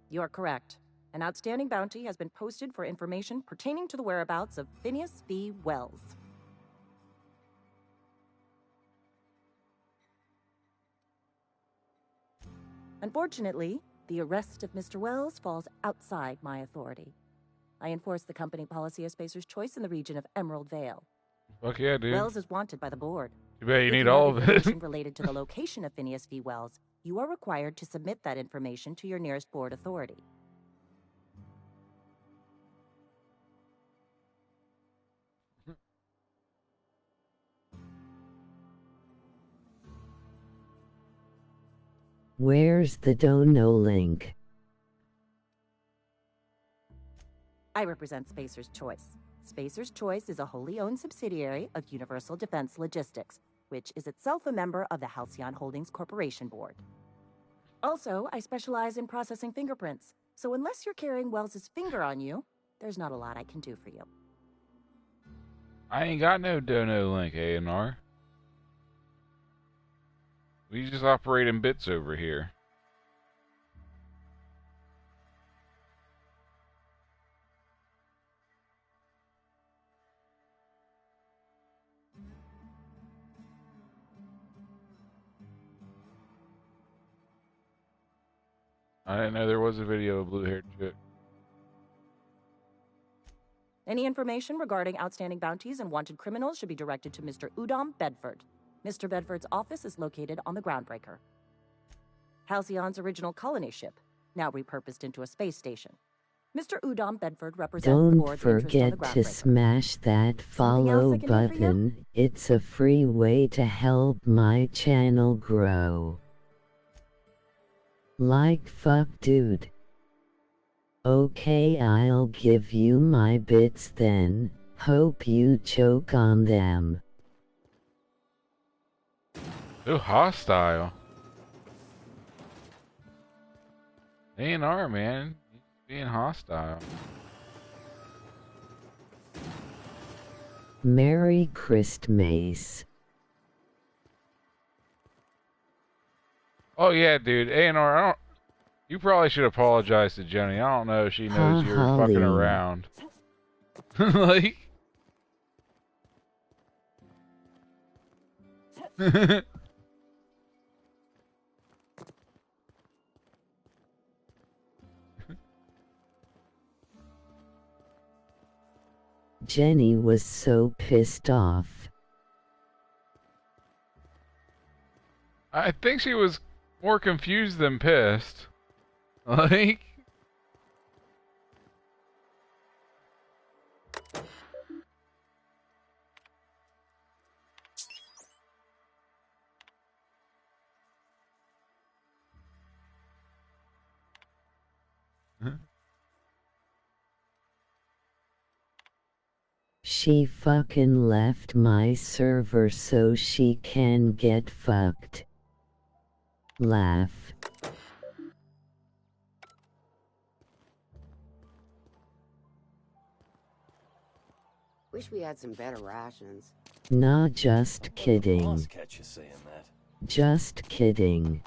You are correct. An outstanding bounty has been posted for information pertaining to the whereabouts of Phineas V. Wells. Unfortunately, the arrest of Mr. Wells falls outside my authority. I enforce the company policy of Spacer's Choice in the region of Emerald Vale. Fuck yeah, dude. Wells is wanted by the board. You bet you If need have all of it. information related to the location of Phineas V. Wells, you are required to submit that information to your nearest board authority. Where's the dono link? I represent Spacer's Choice. Spacer's Choice is a wholly owned subsidiary of Universal Defense Logistics, which is itself a member of the Halcyon Holdings Corporation Board. Also, I specialize in processing fingerprints, so unless you're carrying Wells's finger on you, there's not a lot I can do for you. I ain't got no dono link, A&R. We just operate in bits over here. I didn't know there was a video of blue-haired chick. Any information regarding outstanding bounties and wanted criminals should be directed to Mr. Udom Bedford. Mr. Bedford's office is located on the Groundbreaker, Halcyon's original colony ship, now repurposed into a space station. Mr. Udom Bedford represents the Don't board's interest on the forget to groundbreaker. smash that Something else follow I can do for you? button. It's a free way to help my channel grow. Like fuck, dude. Okay, I'll give you my bits then. Hope you choke on them. Ooh, hostile. A&R, man. He's being hostile. Merry Christmas. Oh yeah, dude. A&R, I don't... You probably should apologize to Jenny. I don't know if she knows you're fucking Holly. around. Like... Jenny was so pissed off. I think she was more confused than pissed. Like... She fucking left my server so she can get fucked. Laugh. Wish we had some better rations. Nah, just kidding. Boss catch you saying that. Just kidding.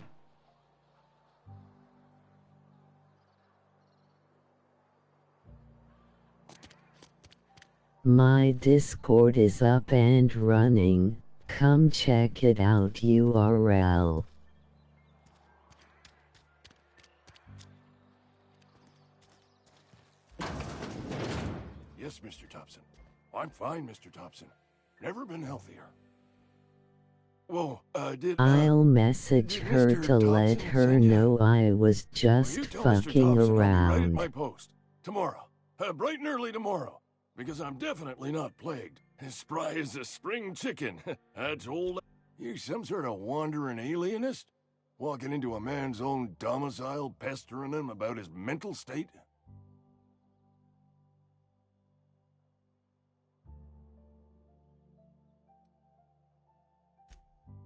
My Discord is up and running. Come check it out, URL. Yes, Mr. Thompson. I'm fine, Mr. Thompson. Never been healthier. Whoa, I'll message her to let her know I was just you tell Mr. fucking Thompson I'll be right at around. my post. Tomorrow. Bright and early tomorrow. Because I'm definitely not plagued. As spry as a spring chicken. That's old. You some sort of wandering alienist? Walking into a man's own domicile, pestering him about his mental state?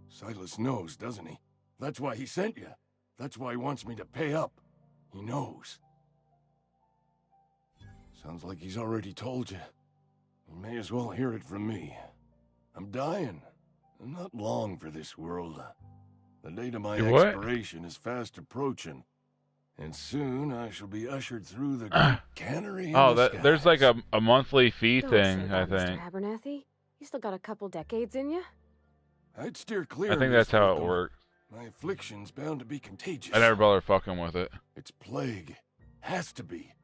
Silas knows, doesn't he? That's why he sent you. That's why he wants me to pay up. He knows. Sounds like he's already told you. You may as well hear it from me. I'm dying. I'm not long for this world. The date of my You what? expiration is fast approaching. And soon I shall be ushered through the great cannery in Oh, the that there's like a monthly fee Don't say thing, I that, Mr. think. Abernathy. You still got a couple decades in you. I'd steer clear I of think this that's how one, it though. works. My affliction's bound to be contagious. I never bother fucking with it. It's plague. Has to be.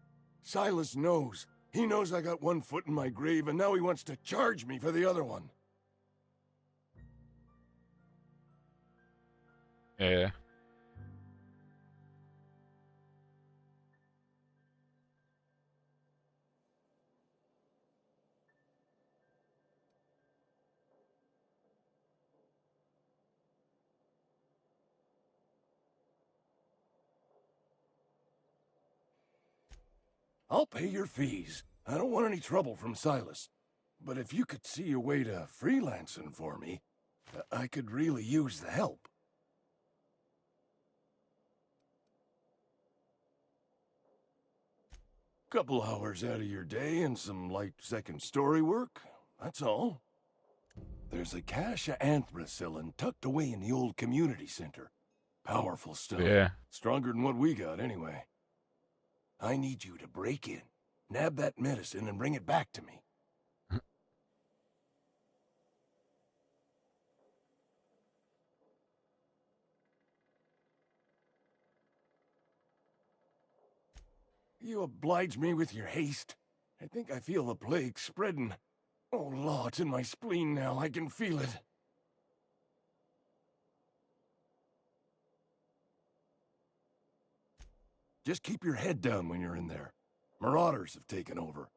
Silas knows. He knows I got one foot in my grave, and now he wants to charge me for the other one. Yeah. I'll pay your fees. I don't want any trouble from Silas. But if you could see a way to freelancing for me, I could really use the help. Couple hours out of your day and some light second story work, that's all. There's a cache of anthracillin tucked away in the old community center. Powerful stuff. Yeah. Stronger than what we got, anyway. I need you to break in, nab that medicine, and bring it back to me. You oblige me with your haste. I think I feel the plague spreading. Oh, Law, it's in my spleen now. I can feel it. Just keep your head down when you're in there. Marauders have taken over.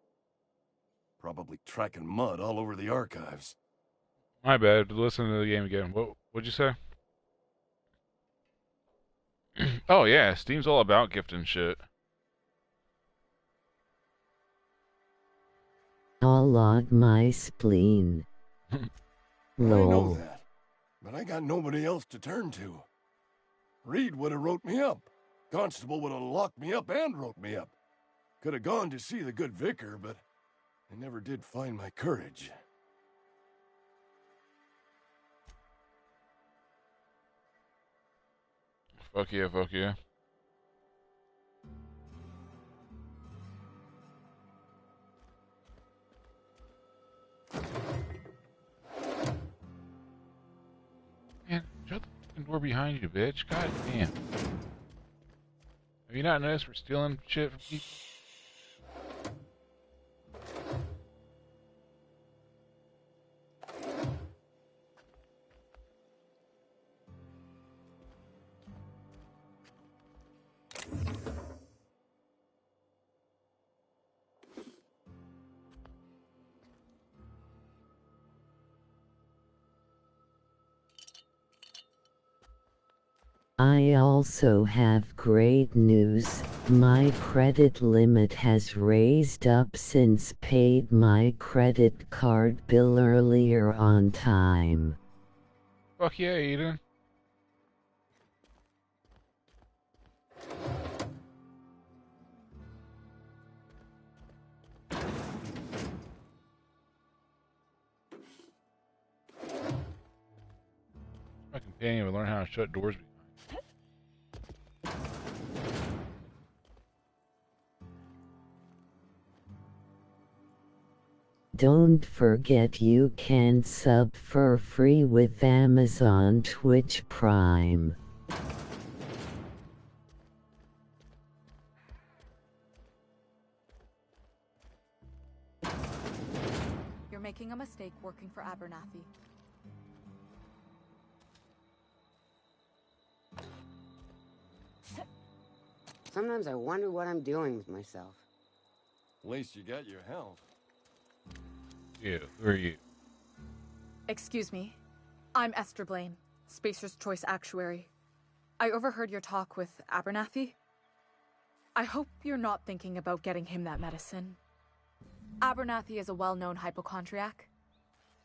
Probably tracking mud all over the archives. My bad. Listen to the game again. What'd you say? Oh yeah, Steam's all about gifting shit. I'll log my spleen. I know Lol. that, but I got nobody else to turn to. Reed would have wrote me up. Constable would have locked me up and wrote me up. Could have gone to see the good vicar, but I never did find my courage. Fuck yeah, fuck yeah. Man, shut the fucking door behind you, bitch. God damn. Have you not noticed we're stealing shit from people? I also have great news. My credit limit has raised up since paid my credit card bill earlier on time. Fuck yeah, Eden. Fucking can't even learn how to shut doors. Don't forget you can sub for free with Amazon Twitch Prime. You're making a mistake working for Abernathy. Sometimes I wonder what I'm doing with myself. At least you got your health. Yeah, who are you? Excuse me. I'm Esther Blaine, Spacer's Choice Actuary. I overheard your talk with Abernathy. I hope you're not thinking about getting him that medicine. Abernathy is a well-known hypochondriac.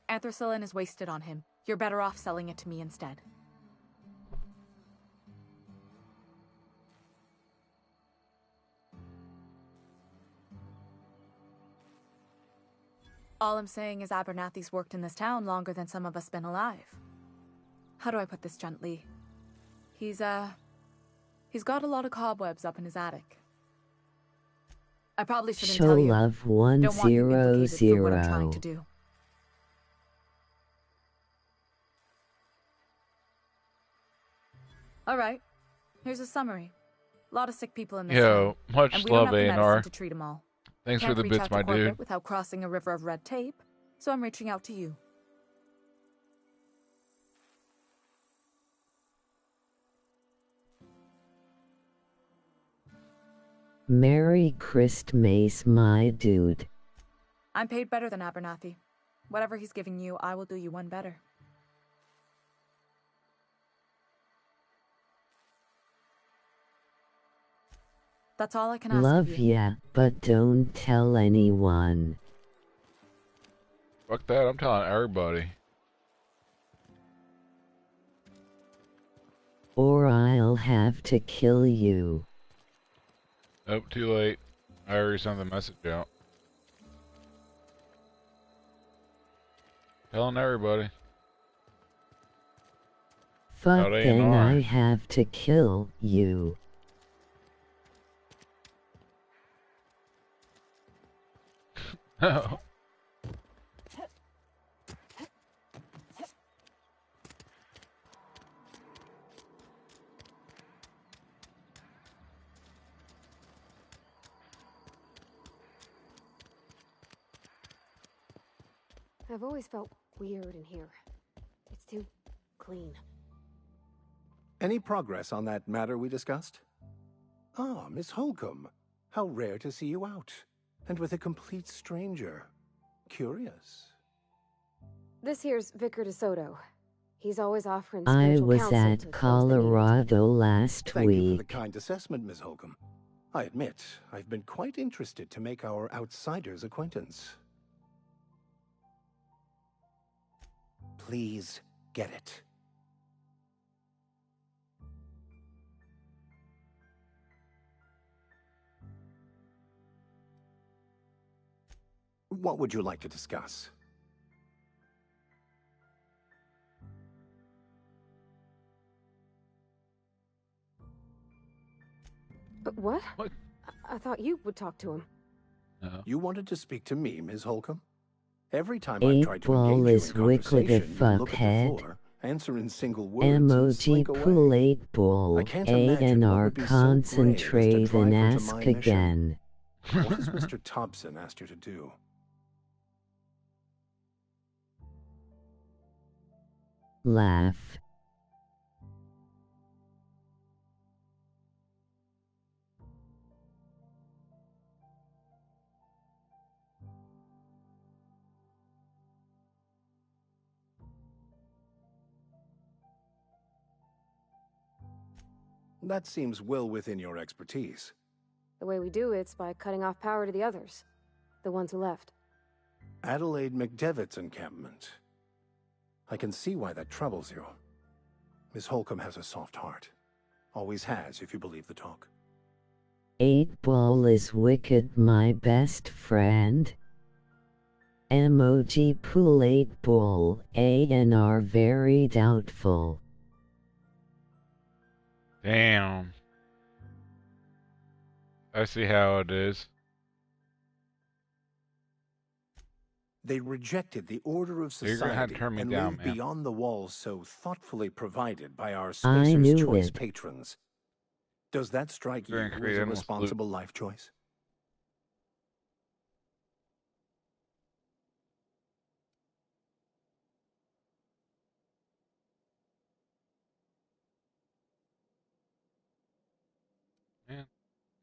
Anthracillin is wasted on him. You're better off selling it to me instead. All I'm saying is Abernathy's worked in this town longer than some of us been alive. How do I put this gently? He's got a lot of cobwebs up in his attic. I probably shouldn't Show tell you. love Don't want you 100. implicated for what I'm trying to do. All right. Here's a summary. A lot of sick people in this Yo, town, much and we don't love have the medicine A&R. to treat them all. Thanks for Can't the reach bits, out to my corporate dude. without crossing a river of red tape, so I'm reaching out to you. Merry Christmas, my dude. I'm paid better than Abernathy. Whatever he's giving you, I will do you one better. That's all I can ask Love of you. ya, but don't tell anyone. Fuck that, I'm telling everybody. Or I'll have to kill you. Nope, too late. I already sent the message out. Telling everybody. Fuck, About then A&R. I have to kill you. I've always felt weird in here. It's too clean. Any progress on that matter we discussed? Ah, Miss Holcomb. How rare to see you out. And with a complete stranger. Curious. This here's Vicar DeSoto. He's always offering I spiritual was counsel at to those that need it. Colorado last Thank you for the week. kind assessment, Miss Holcomb. I admit, I've been quite interested to make our outsider's acquaintance. Please get it. What would you like to discuss? What? I thought you would talk to him. You wanted to speak to me, Ms. Holcomb? Every time I've Eight tried to ball engage is you in wicked a conversation, you look at the fuckhead. floor, answer in single words, and Emoji slink away. pool 8 bull. I can't imagine what ANR would be so brave as to concentrate drive and her to ask my mission. again. What has Mr. Thompson asked you to do? Laugh. That seems well within your expertise. The way we do it's by cutting off power to the others. The ones who left. Adelaide McDevitt's encampment. I can see why that troubles you. Miss Holcomb has a soft heart. Always has, if you believe the talk. 8 ball is wicked, my best friend. Emoji pool 8 bull. ANR very doubtful. Damn. I see how it is. They rejected the order of You're gonna have to society turn me and down, lived man. beyond the walls so thoughtfully provided by our I Spacer's knew Choice it. patrons. Does that strike you You're gonna as create a endless loop. responsible life choice? Man,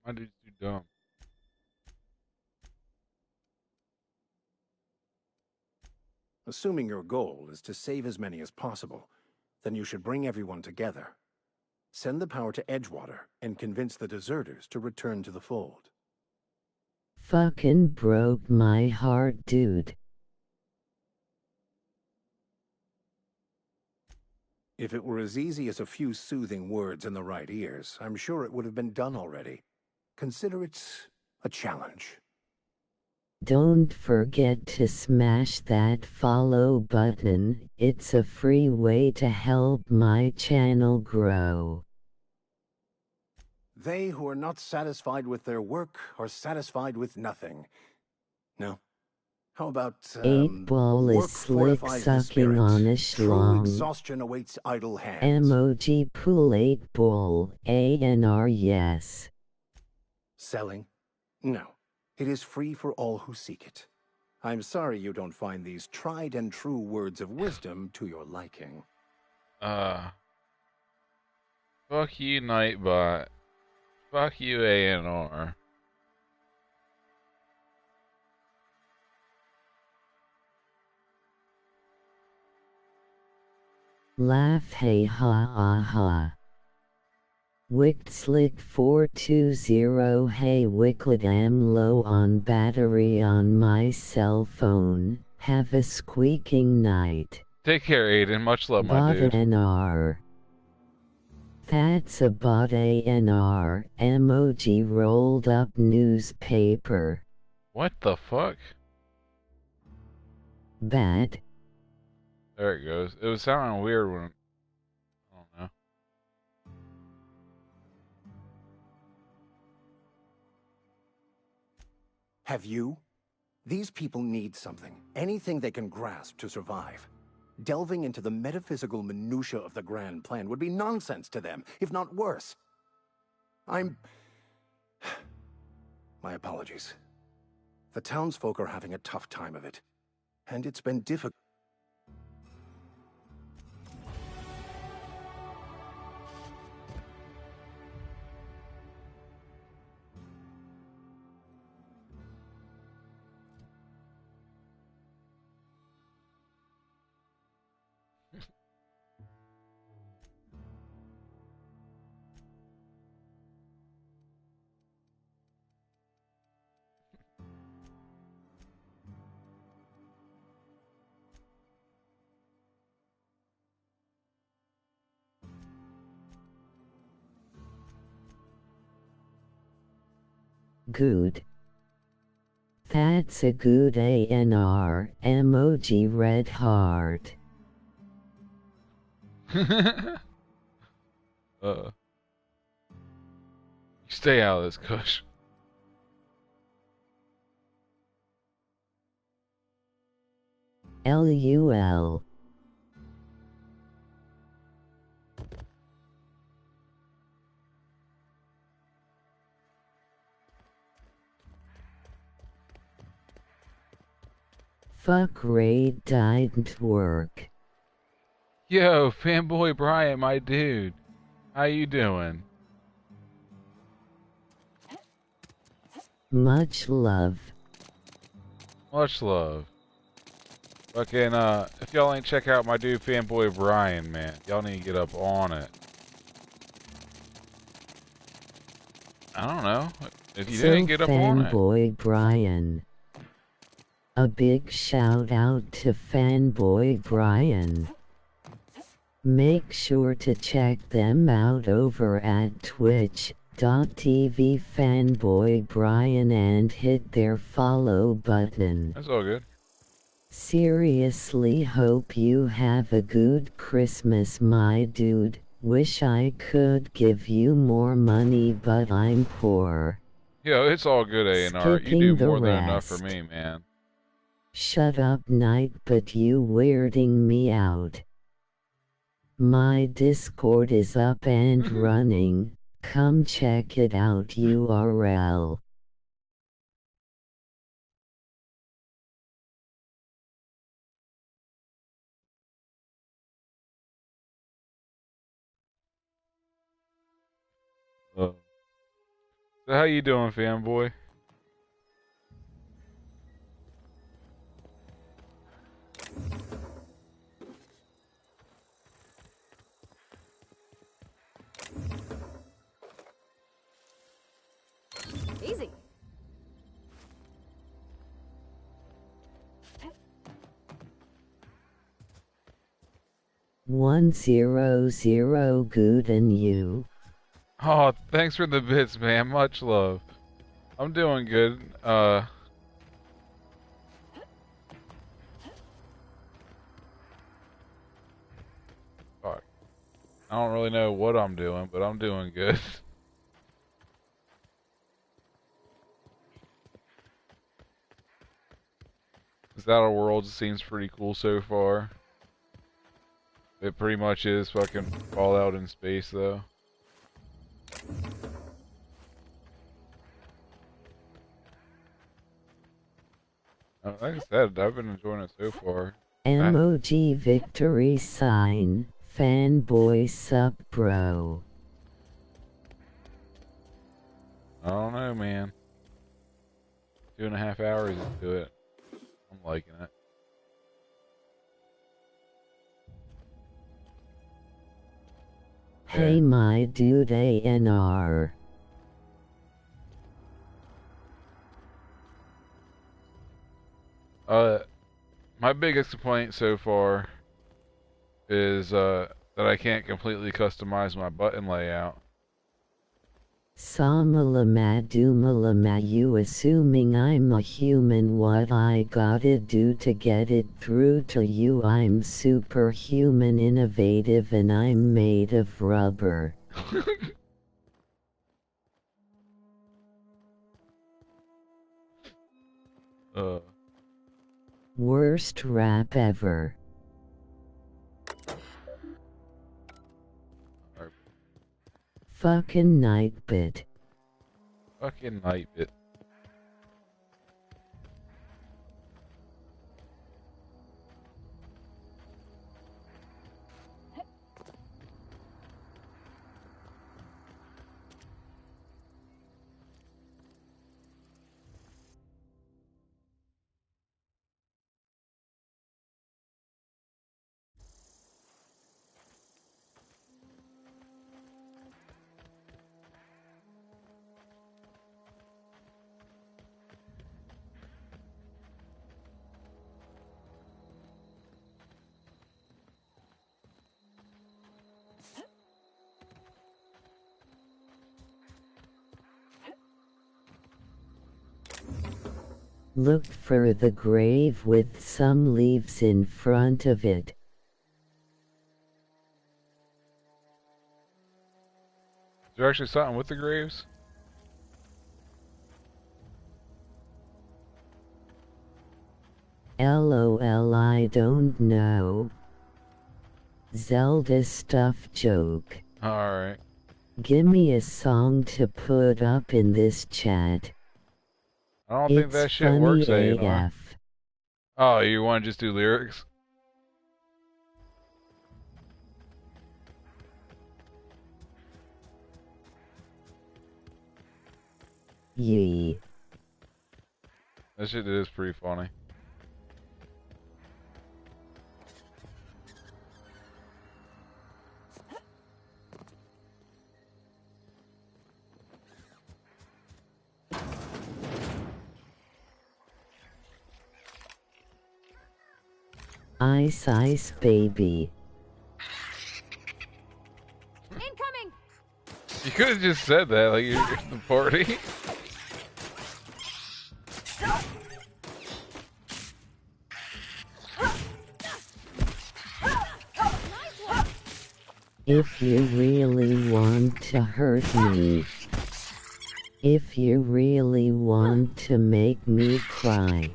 my dude's too dumb. Assuming your goal is to save as many as possible, then you should bring everyone together. Send the power to Edgewater and convince the deserters to return to the fold. Fucking broke my heart, dude. If it were as easy as a few soothing words in the right ears, I'm sure it would have been done already. Consider it a challenge. Don't forget to smash that follow button. It's a free way to help my channel grow. They who are not satisfied with their work are satisfied with nothing. No. How about, 8 ball work is slick fortifies the sucking spirit. on a True schlong. exhaustion awaits idle hands. Emoji pool 8 bull. ANR yes. Selling? No. It is free for all who seek it. I'm sorry you don't find these tried and true words of wisdom to your liking. Fuck you, Nightbot. Fuck you, ANR. Laugh hey ha ha ha. Wicked slick 420 hey wicked am low on battery on my cell phone. Have a squeaking night. Take care, Aiden. Much love, my Bot dude. NR. That's a bot ANR. Emoji rolled up newspaper. What the fuck? Bat. There it goes. It was sounding weird when... I don't know. Have you? These people need something. Anything they can grasp to survive. Delving into the metaphysical minutiae of the grand plan would be nonsense to them, if not worse. My apologies. The townsfolk are having a tough time of it. And it's been difficult. Good. That's a good ANR emoji red heart. You stay out of this, Kush. LUL. Fuck raid didn't work. Yo, fanboy Brian, my dude. How you doing? Much love. Much love. Fucking, if y'all ain't check out my dude fanboy Brian, man, y'all need to get up on it. I don't know. If you didn't get up on it. Fanboy Brian. A big shout out to Fanboy Brian. Make sure to check them out over at twitch.tv Fanboy Brian and hit their follow button. That's all good. Seriously hope you have a good Christmas, my dude. Wish I could give you more money, but I'm poor. Yo, it's all good, A&R. You do more than enough for me, man. Shut up, Night, but you weirding me out. My Discord is up and running. Come check it out, URL. So how you doing, fanboy? Easy. 100 good and you. Oh, thanks for the bits, man. Much love. I'm doing good. Fuck. I don't really know what I'm doing, but I'm doing good. This Outer Worlds seems pretty cool so far. It pretty much is fucking Fallout in space, though. Like I said, I've been enjoying it so far. Emoji victory sign. Fanboy sup, bro. I don't know, man. 2.5 hours into it. I'm liking it. Hey, my dude ANR. My biggest complaint so far is that I can't completely customize my button layout. Samalama you assuming I'm a human, what I gotta do to get it through to you? I'm superhuman innovative and I'm made of rubber. Worst rap ever. Fucking Nightbit. Fucking Nightbit. Look for the grave with some leaves in front of it. Is there actually something with the graves? LOL, I don't know. Zelda stuff joke. Alright. Gimme a song to put up in this chat. I don't think that shit works anymore. AF. Oh, you want to just do lyrics? Yee. That shit is pretty funny. Ice Ice Baby. Incoming! You could have just said that, like you're at the party. If you really want to hurt me. If you really want to make me cry.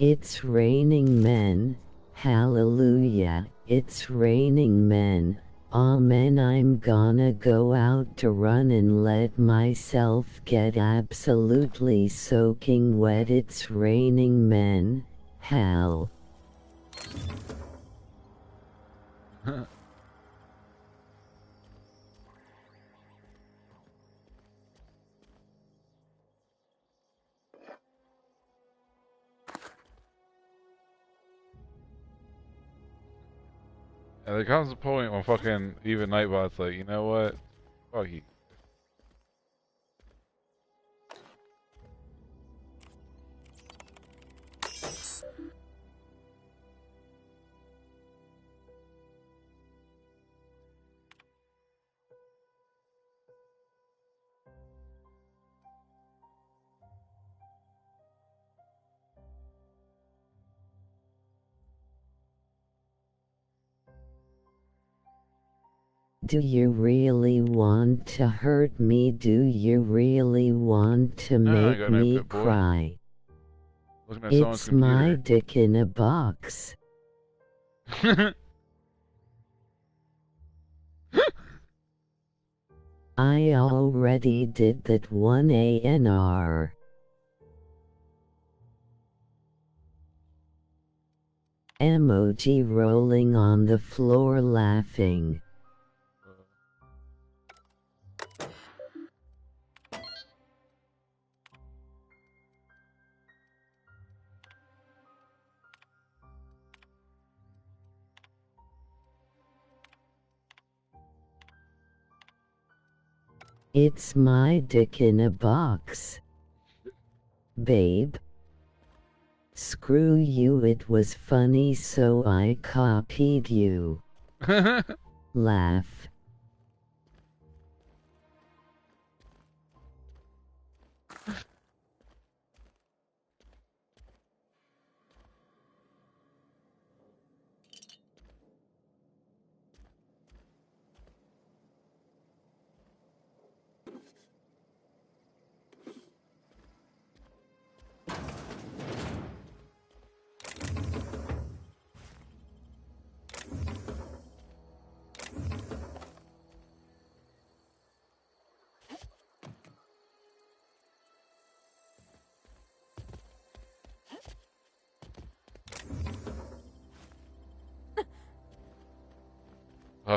It's raining men. Hallelujah. It's raining men. Amen. I'm gonna go out to run and let myself get absolutely soaking wet. It's raining men. Hell. And there comes a point when fucking even Nightbot's like, you know what? Fuck you. Do you really want to hurt me? Do you really want to make me cry? It's my dick in a box. I already did that one ANR. Emoji rolling on the floor laughing. It's my dick in a box. Babe. Screw you, it was funny so I copied you. Laugh.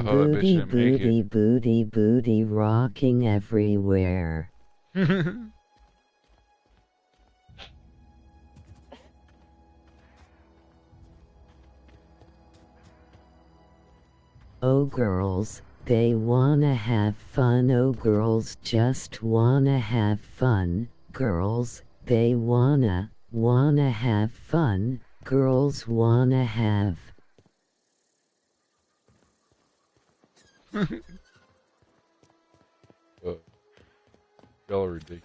Booty, booty, booty, booty rocking everywhere. Oh girls, they wanna have fun. Oh girls just wanna have fun. Girls, they wanna have fun. Girls wanna have. Y'all are ridiculous.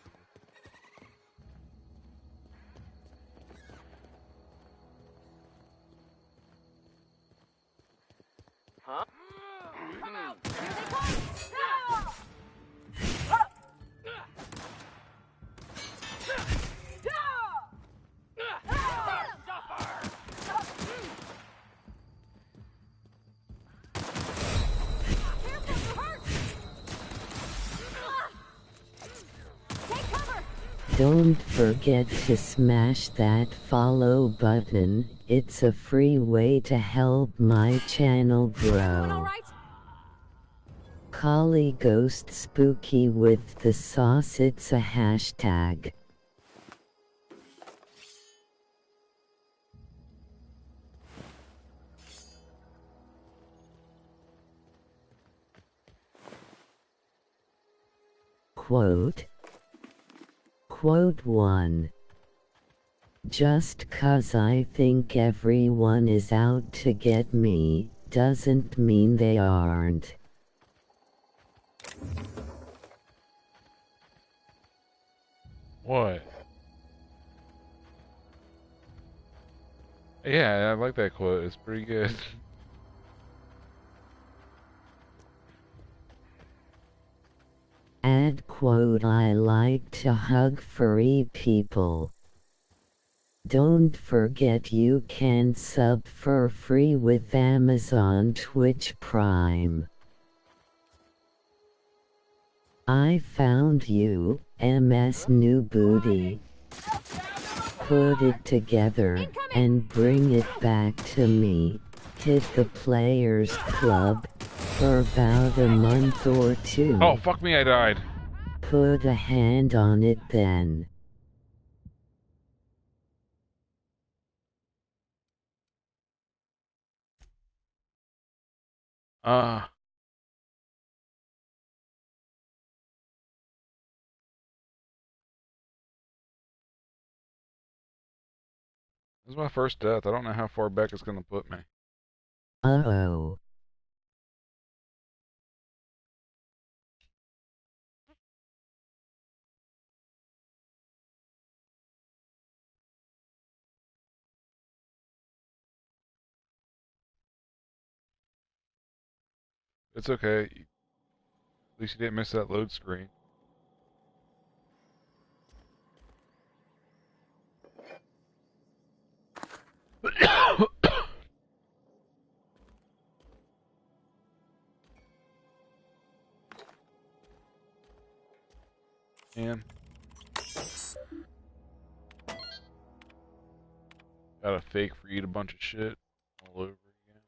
Don't forget to smash that follow button. It's a free way to help my channel grow. Collie Ghost Spooky with the sauce. It's a hashtag. Quote 1. Just 'cause I think everyone is out to get me, doesn't mean they aren't. What? Yeah, I like that quote. It's pretty good. Add quote I like to hug furry people. Don't forget you can sub for free with Amazon Twitch Prime. I found you, MS New Booty. Put it together and bring it back to me. Hit the Players Club for about a month or two. Oh, fuck me, I died. Put a hand on it then. This is my first death. I don't know how far back it's gonna put me. Uh-oh. It's okay. At least you didn't miss that load screen. Man. Gotta fake read a bunch of shit all over again.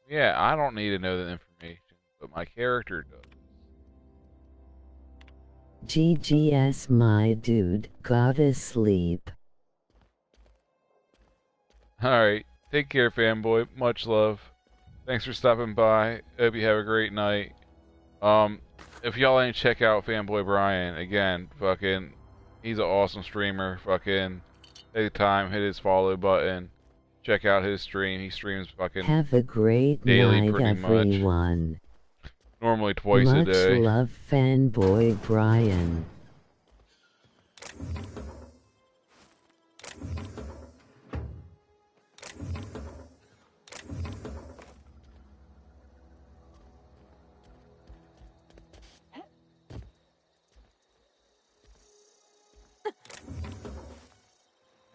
Yeah, I don't need to know the information, but my character does. GGS my dude, gotta sleep. Alright, take care fanboy, much love. Thanks for stopping by, hope you have a great night. If y'all ain't check out Fanboy Brian, again, fucking, he's an awesome streamer, fucking, take the time, hit his follow button, check out his stream, he streams fucking Have a great daily night, pretty everyone. much. Normally twice a day. Much love, Fanboy Brian.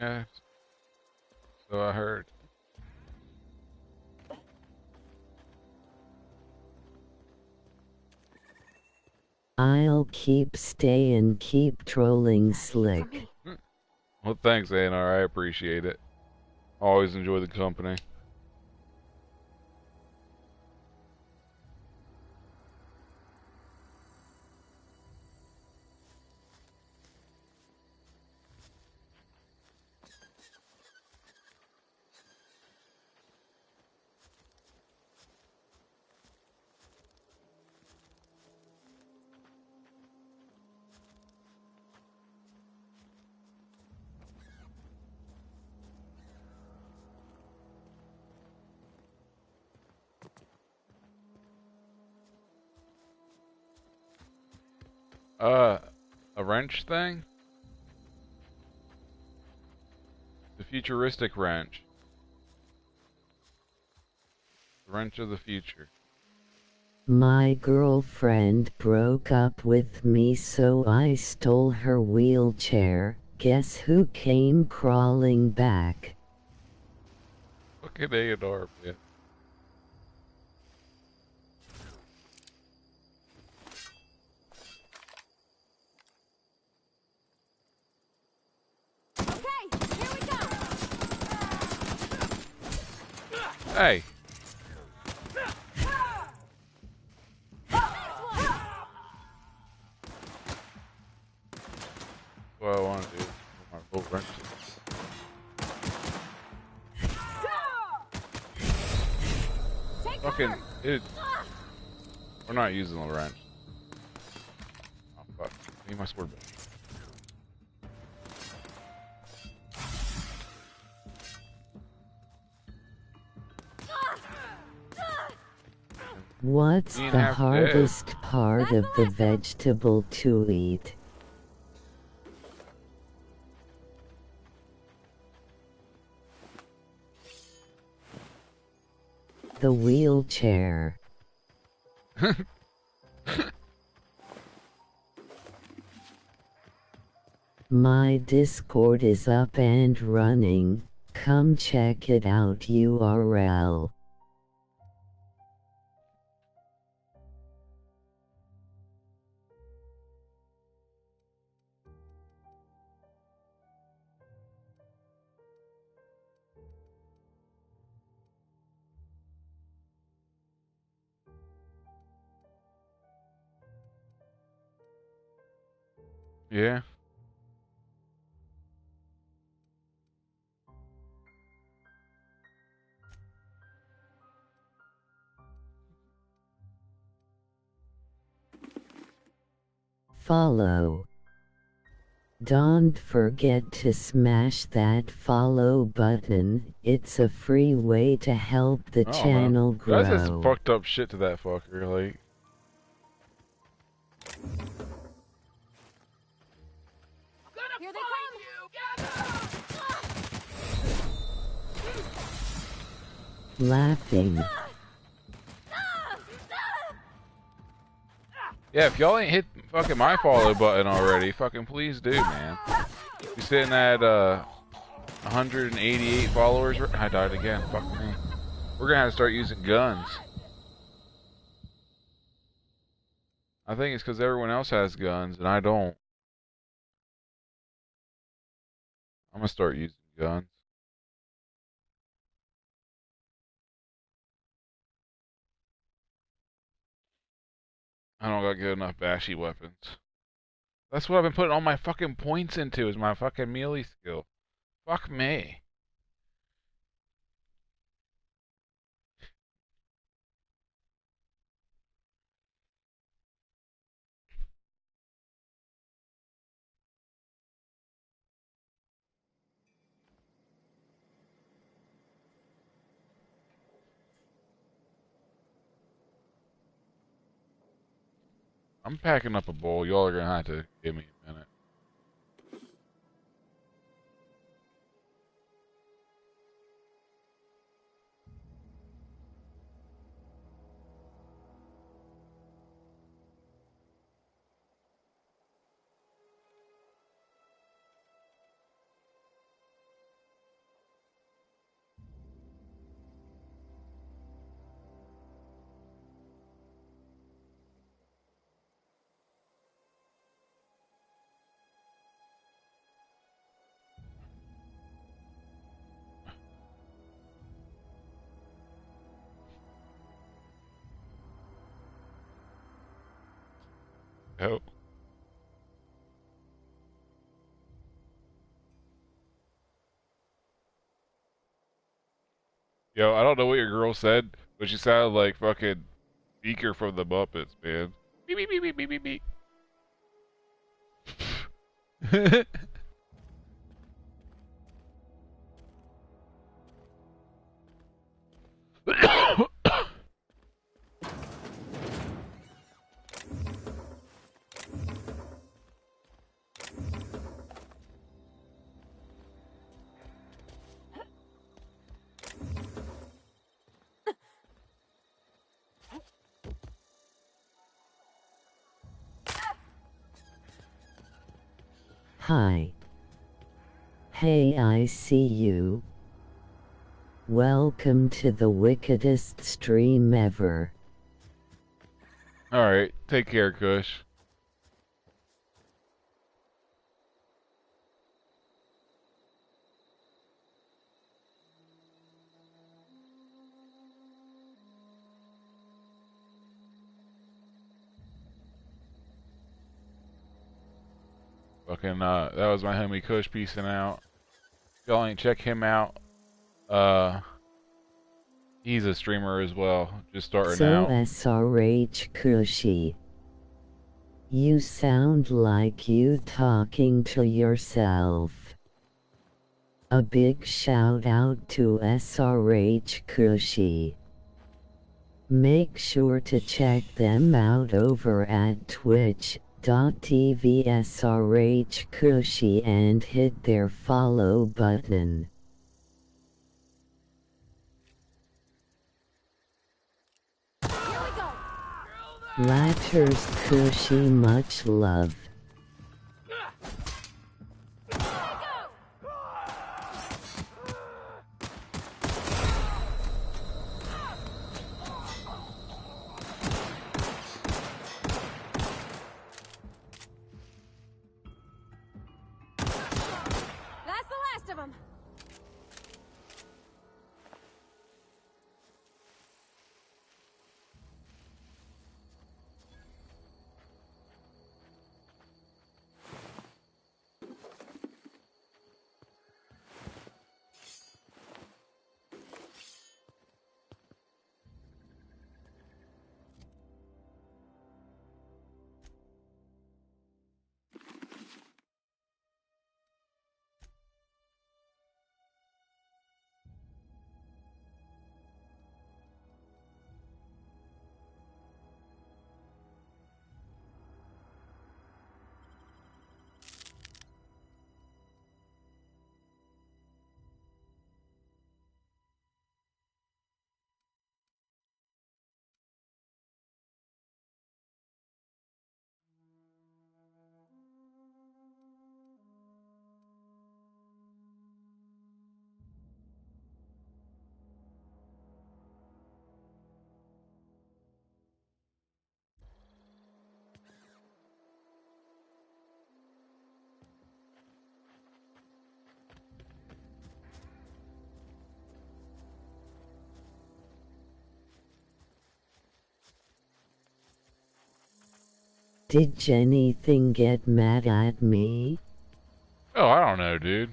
Yeah, so I heard. I'll keep staying, keep trolling Slick. Well, thanks, ANR, I appreciate it. Always enjoy the company. A wrench thing? The futuristic wrench. The wrench of the future. My girlfriend broke up with me, so I stole her wheelchair. Guess who came crawling back? Fucking ANR, man. Hey. What I want to do. My little wrenches. Fucking dude. We're not using the wrench. Oh fuck. I need my sword back. What's the hardest part of the vegetable to eat? The wheelchair. My Discord is up and running. Come check it out URL. Yeah. Follow. Don't forget to smash that follow button. It's a free way to help the channel grow. That's some fucked up shit to that fucker, like. Here they come! Laughing. Yeah, if y'all ain't hit fucking my follow button already, fucking please do, man. You sitting at 188 followers. I died again. Fuck me. We're gonna have to start using guns. I think it's because everyone else has guns and I don't. I'm gonna start using guns. I don't got good enough bashy weapons. That's what I've been putting all my fucking points into, is my fucking melee skill. Fuck me. I'm packing up a bowl. Y'all are gonna have to give me a minute. Oh. Yo, I don't know what your girl said, but she sounded like fucking Beaker from the Muppets, man. Beep, beep, beep, beep, beep, beep, beep. Hi. Hey, I see you. Welcome to the wickedest stream ever. Alright, take care, Kush. Fucking, that was my homie Kush peacing out. If y'all ain't check him out, he's a streamer as well, just starting out. SRH Cushy. You sound like you talking to yourself. A big shout out to SRH Cushy. Make sure to check them out over at twitch.tv SRH Cushy and hit their follow button. Latters Cushy, much love. That's the last of them. Did Jennything get mad at me? Oh, I don't know, dude.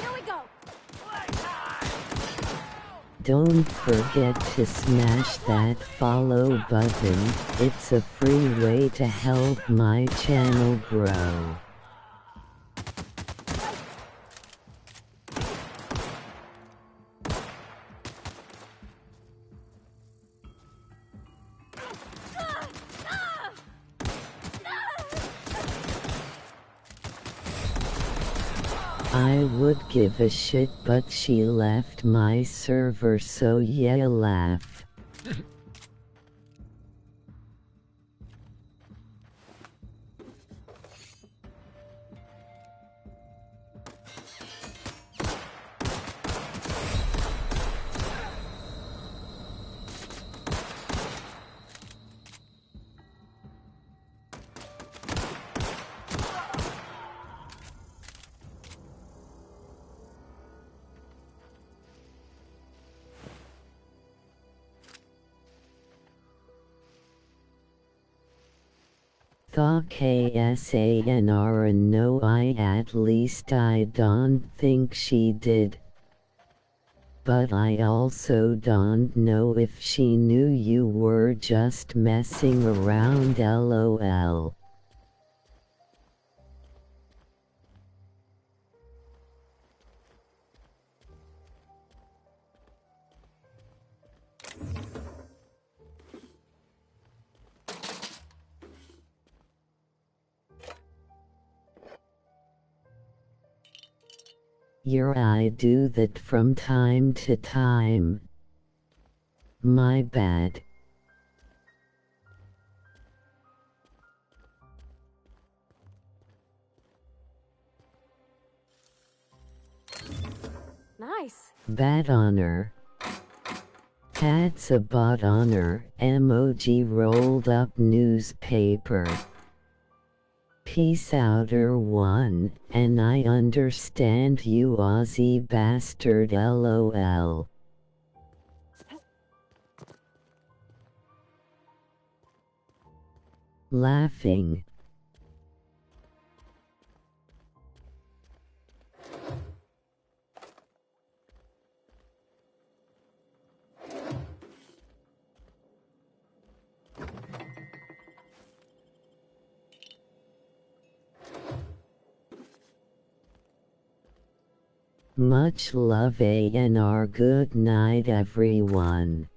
Here we go. Don't forget to smash that follow button, it's a free way to help my channel grow. I would give a shit, but she left my server, so yeah, laugh. Thaw KSANR, and no, at least I don't think she did. But I also don't know if she knew you were just messing around, lol. I do that from time to time. My bad. Nice. Bad honor. That's a bot honor. Emoji rolled up newspaper. Peace outer one, and I understand you Aussie bastard, lol. Laughing. Much love, ANR. Good night, everyone.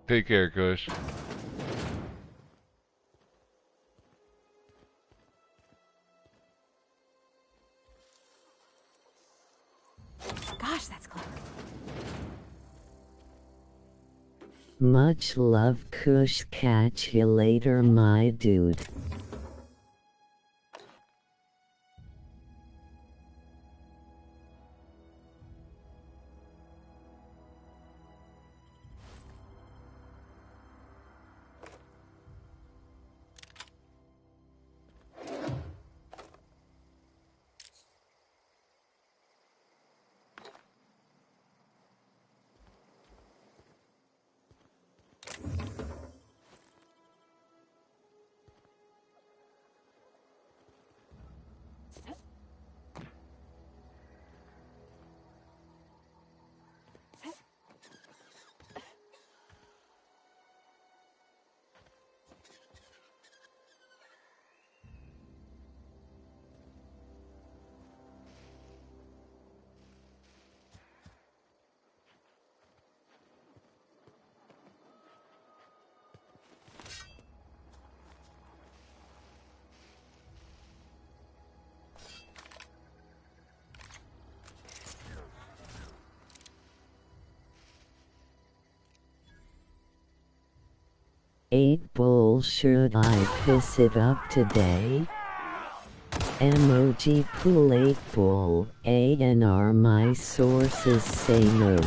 Take care, Kush. Gosh, that's close. Much love, Kush. Catch you later, my dude. Eight Bull, should I piss it up today? Emoji pool 8 Bull, ANR. My sources say no.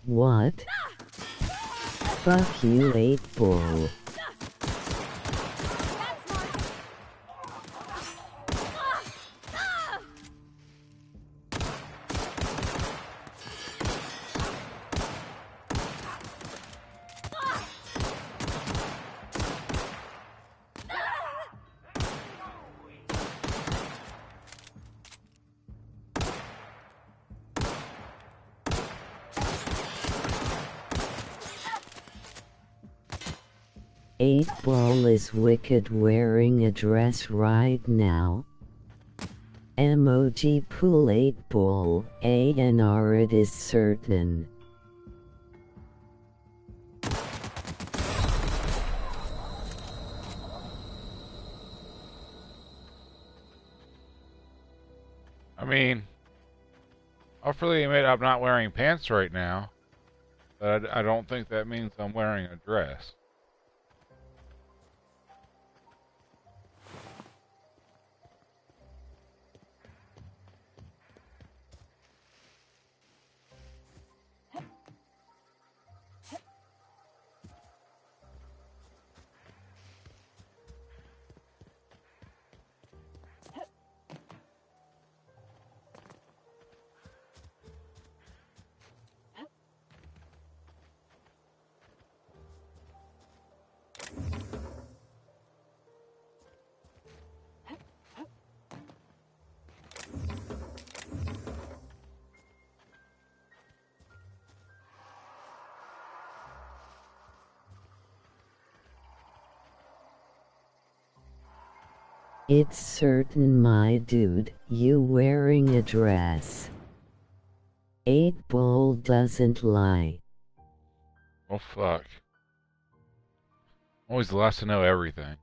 What? Fuck you, 8 Bull. Eight Ball is wicked wearing a dress right now. Emoji pool 8 Bull, ANR. It is certain. I mean, I'll freely admit I'm not wearing pants right now, but I don't think that means I'm wearing a dress. It's certain, my dude, you wearing a dress. 8 Bull doesn't lie. Oh fuck. Always the last to know everything.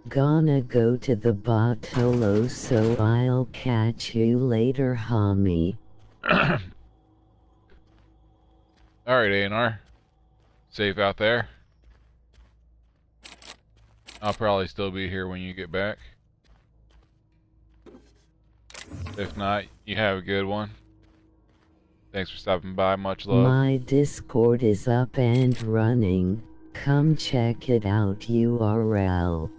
Gonna go to the Bartolo, so I'll catch you later, homie. Alright, A&R. Safe out there. I'll probably still be here when you get back. If not, you have a good one. Thanks for stopping by. Much love. My Discord is up and running. Come check it out, URL.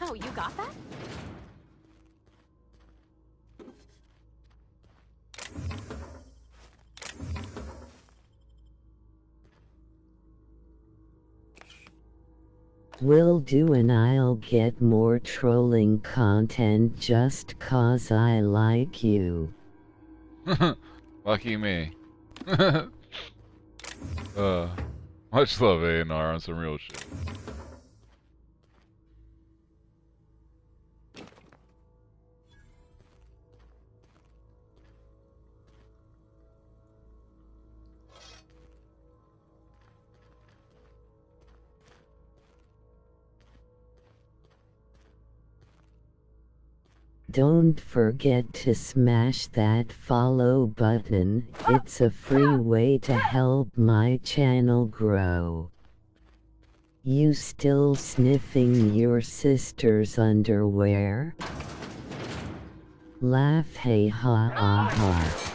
Oh, you got that? Will do, and I'll get more trolling content just 'cause I like you. Lucky me. Much love, A&R, on some real shit. Don't forget to smash that follow button, it's a free way to help my channel grow. You still sniffing your sister's underwear? Laugh, hey ha ha ha.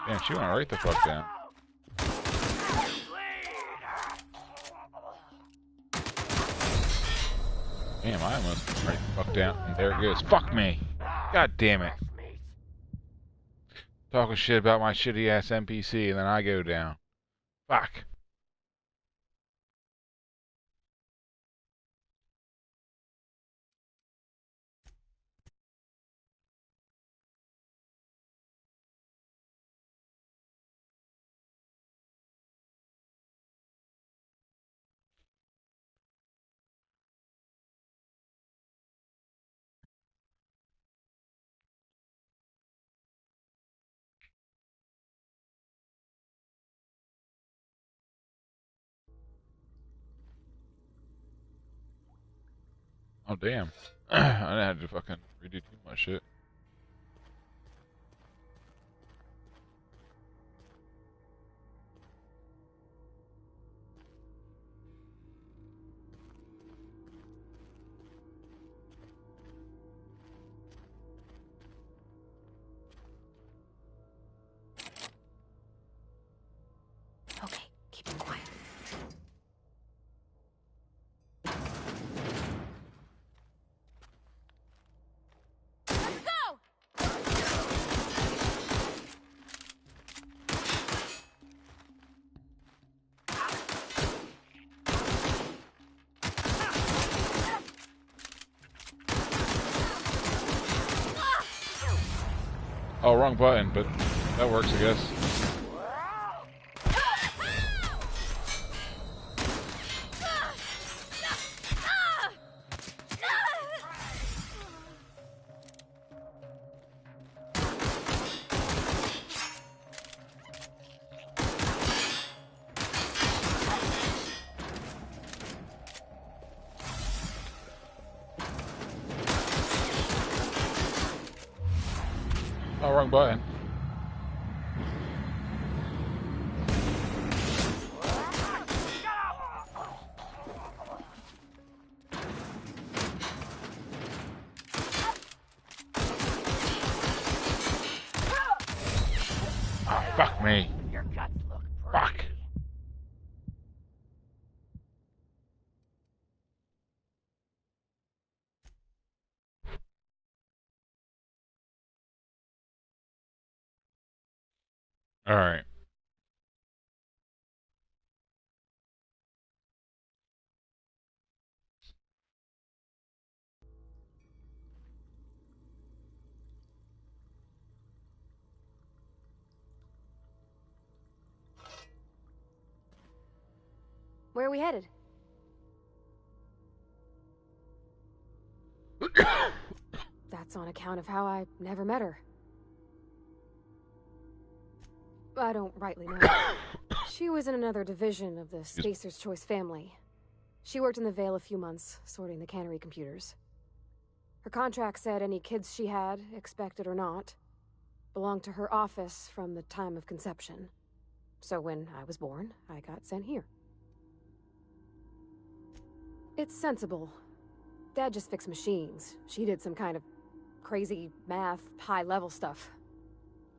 Damn, she went right the fuck down. Damn, I almost went right the fuck down. And there it goes. Fuck me! God damn it. Talking shit about my shitty ass NPC and then I go down. Fuck. Oh damn. I didn't have to fucking redo too much shit. Okay, keep it quiet. Let's go! Oh, wrong button, but that works, I guess. Oh, wrong button. Oh, fuck me. Your guts look Fuck. Alright. Where are we headed? on account of how I never met her. I don't rightly know. She was in another division of the Spacer's Choice family. She worked in the Vale a few months, sorting the cannery computers. Her contract said any kids she had, expected or not, belonged to her office from the time of conception. So when I was born, I got sent here. It's sensible. Dad just fixed machines. She did some kind of crazy math, high-level stuff.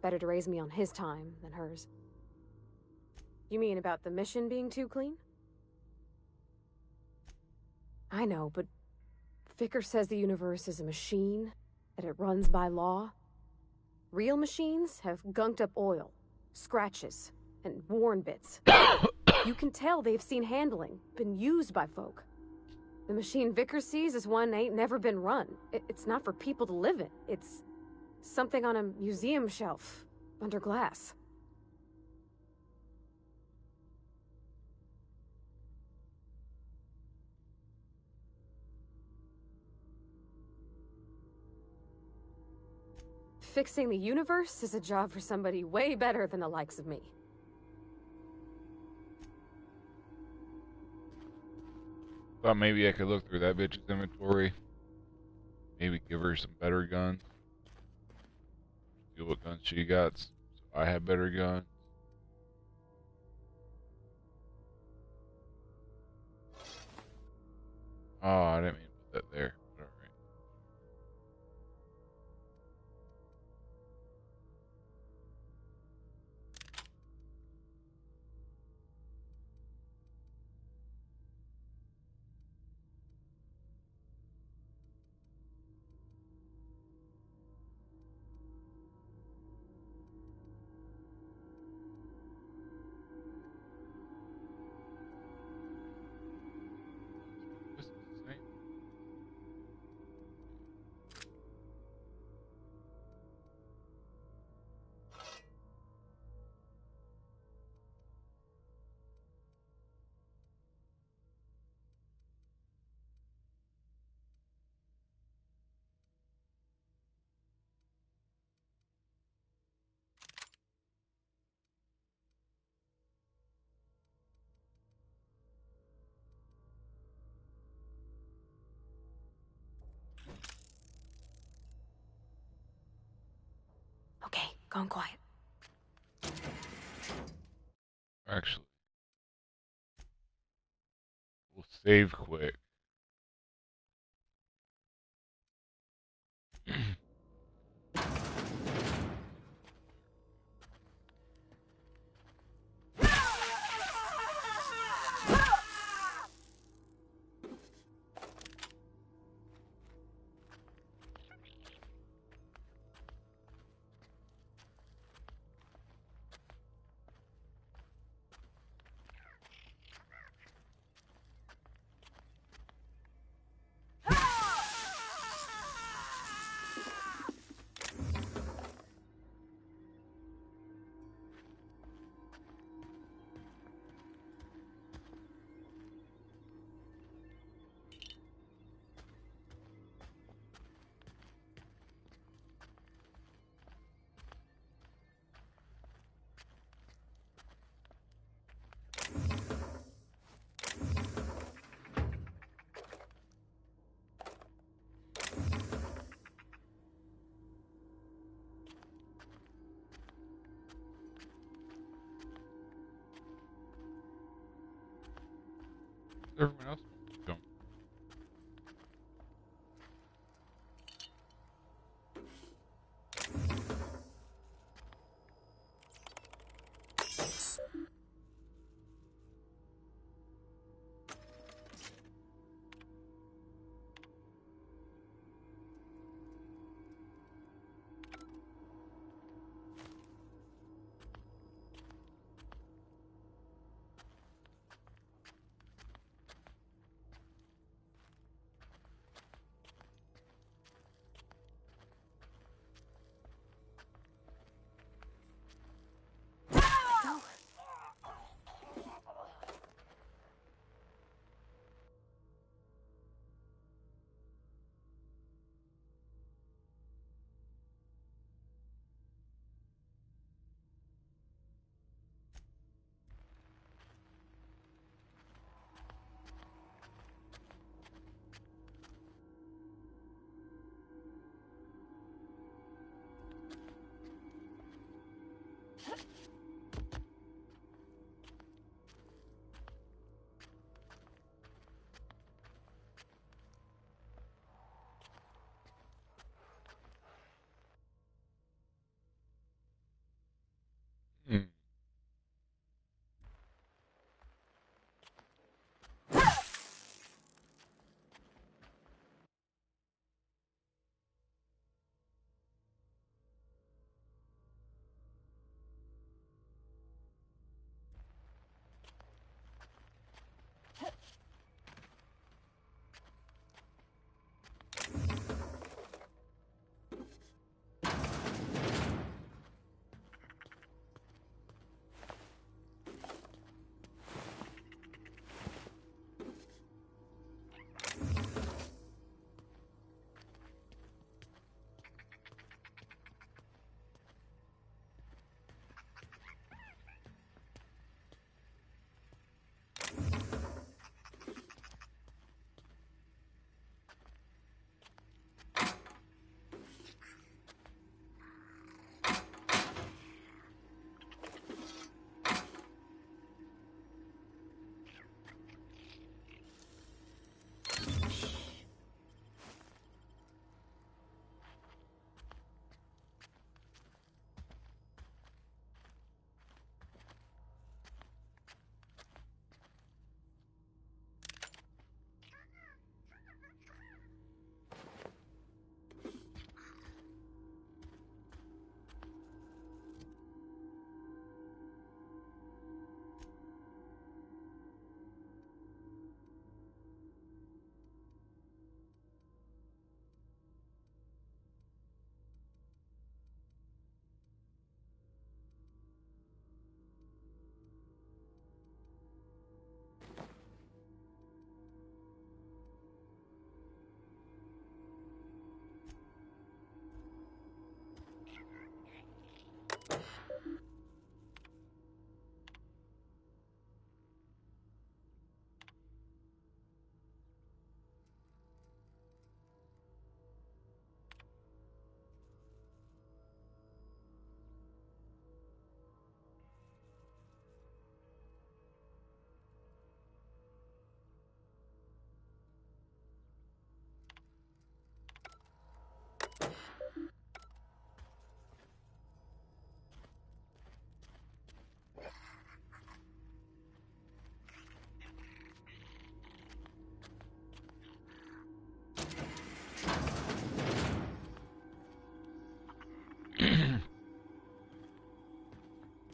Better to raise me on his time than hers. You mean about the mission being too clean? I know, but Vickers says the universe is a machine, that it runs by law. Real machines have gunked up oil, scratches, and worn bits. You can tell they've seen handling, been used by folk. The machine Vickers sees is one ain't never been run. It's not for people to live in. It's something on a museum shelf, under glass. Fixing the universe is a job for somebody way better than the likes of me. Thought maybe I could look through that bitch's inventory. Maybe give her some better guns. See what guns she got, so I have better guns. Oh, I didn't mean to put that there. Alright. Okay, gone quiet. Actually, we'll save quick. Everyone else don't.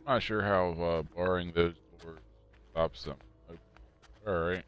I'm not sure how barring those doors stops them. Alright.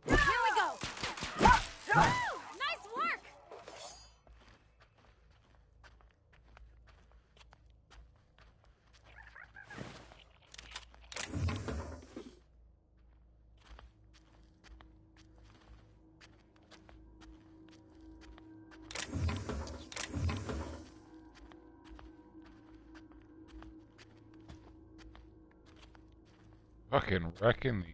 Here we go! Nice work! Fucking wrecking these.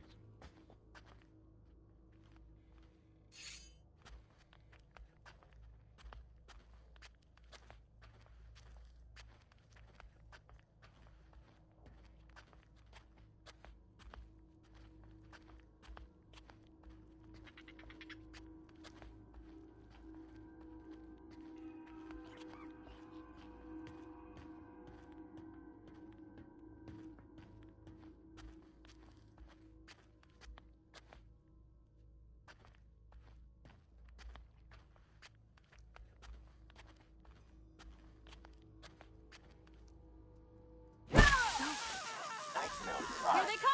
Here they come!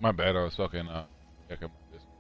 My bad, I was fucking checking my Discord.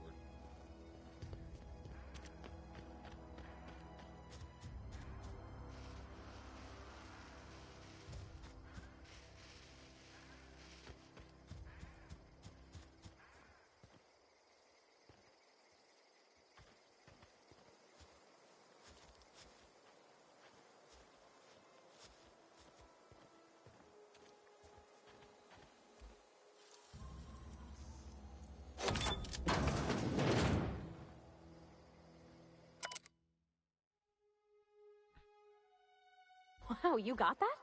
Wow, you got that?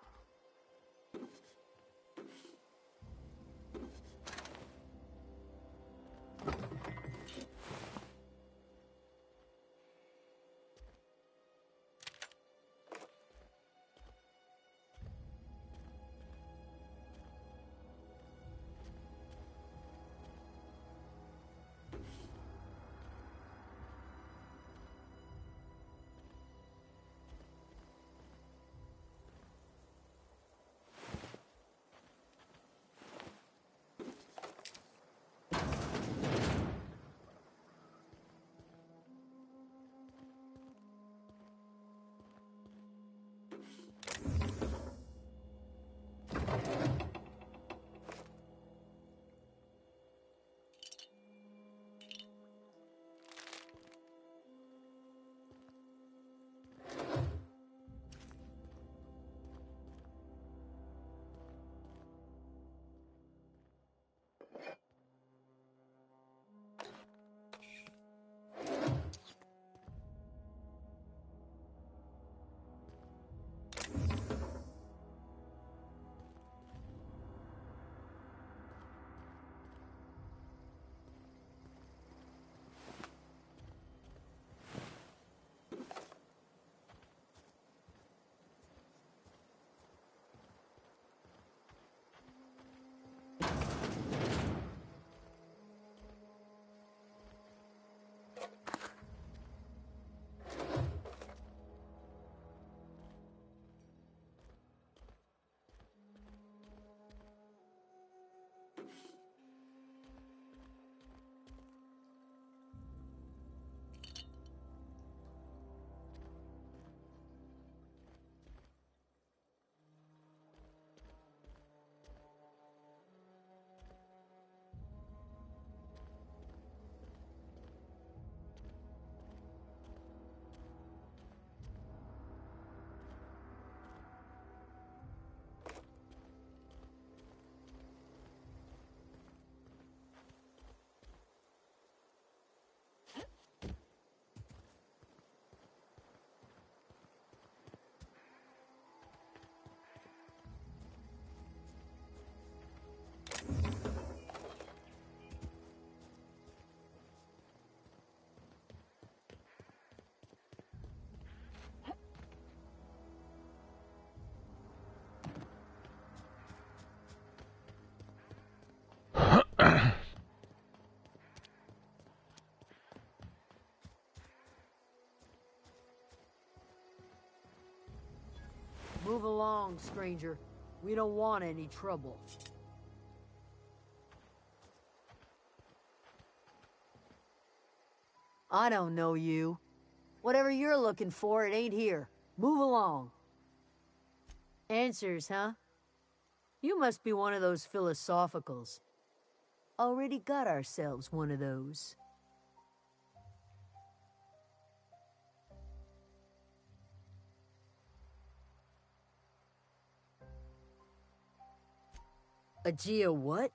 Move along, stranger. We don't want any trouble. I don't know you. Whatever you're looking for, it ain't here. Move along. Answers, huh? You must be one of those philosophicals. Already got ourselves one of those. Aegea what?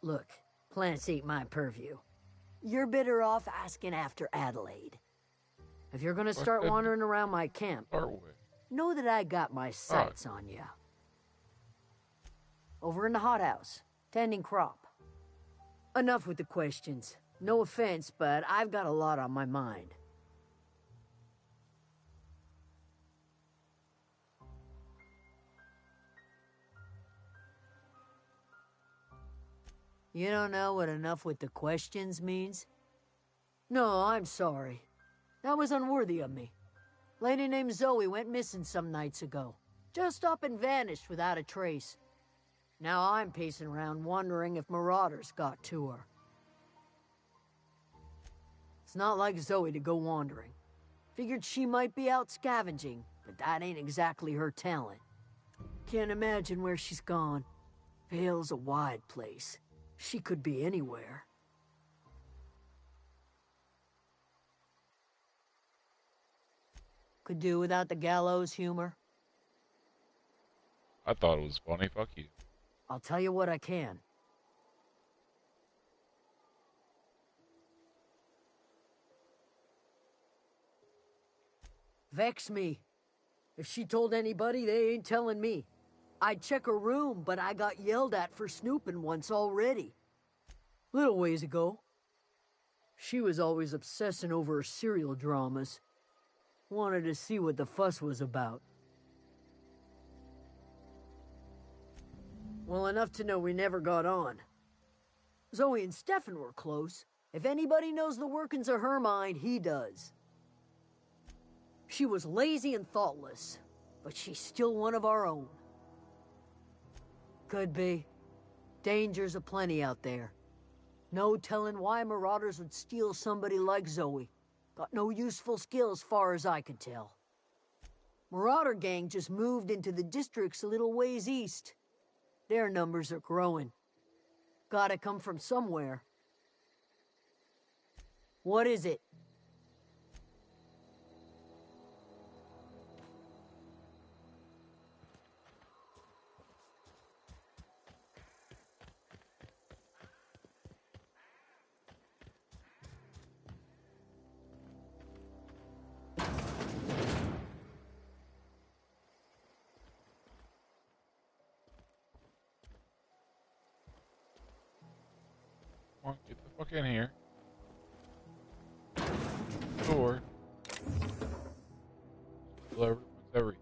Look, plants ain't my purview. You're better off asking after Adelaide. If you're gonna start wandering around my camp, know that I got my sights on you. Over in the hothouse, tending crop. Enough with the questions. No offense, but I've got a lot on my mind. You don't know what enough with the questions means? No, I'm sorry. That was unworthy of me. Lady named Zoe went missing some nights ago. Just up and vanished without a trace. Now I'm pacing around wondering if marauders got to her. It's not like Zoe to go wandering. Figured she might be out scavenging, but that ain't exactly her talent. Can't imagine where she's gone. Vale's a wide place. She could be anywhere. Could do without the gallows humor. I thought it was funny. Fuck you. I'll tell you what I can. Vex me. If she told anybody, they ain't telling me. I'd check her room, but I got yelled at for snooping once already. Little ways ago. She was always obsessing over her serial dramas. Wanted to see what the fuss was about. Well, enough to know we never got on. Zoe and Stefan were close. If anybody knows the workings of her mind, he does. She was lazy and thoughtless, but she's still one of our own. Could be. Dangers aplenty out there. No telling why marauders would steal somebody like Zoe. Got no useful skill as far as I could tell. Marauder gang just moved into the districts a little ways east. Their numbers are growing. Gotta come from somewhere. What is it? Come on, get the fuck in here. Door. Everyone's everything.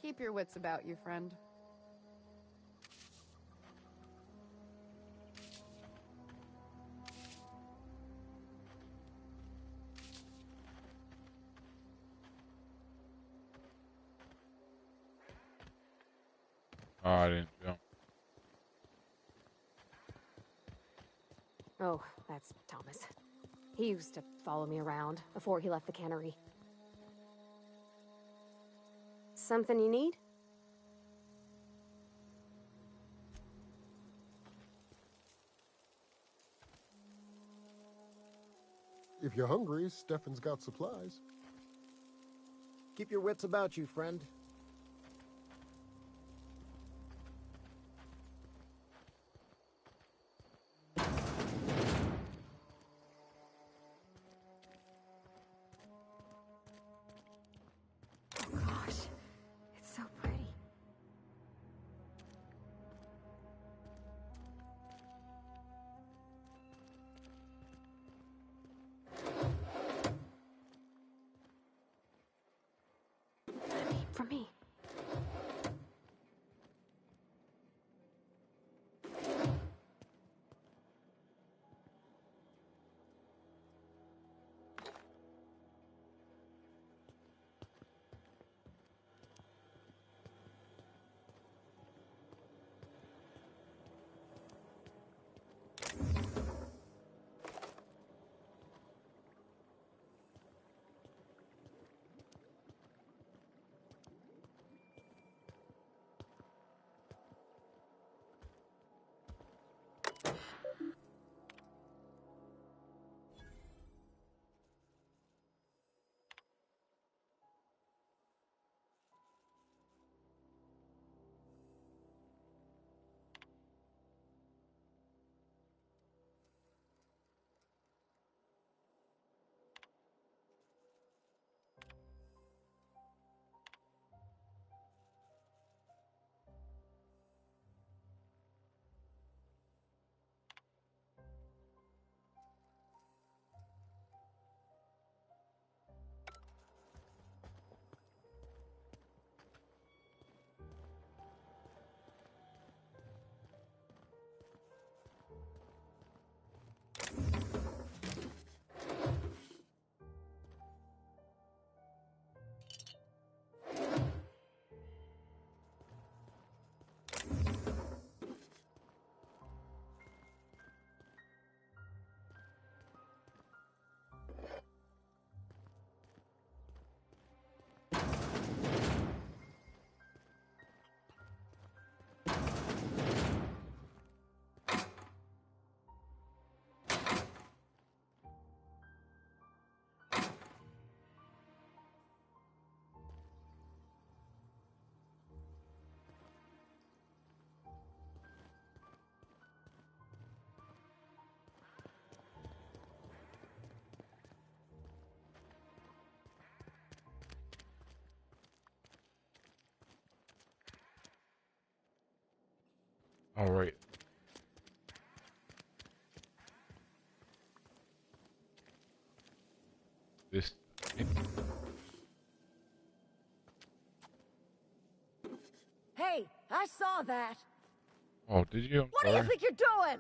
Keep your wits about you, friend. Oh, I didn't jump. Oh, that's Thomas. He used to follow me around before he left the cannery. Something you need? If you're hungry, Stefan's got supplies. Keep your wits about you, friend. Oh gosh, it's so pretty. For me. All right. This. Hey, I saw that. Oh, did you? What do you think you're doing?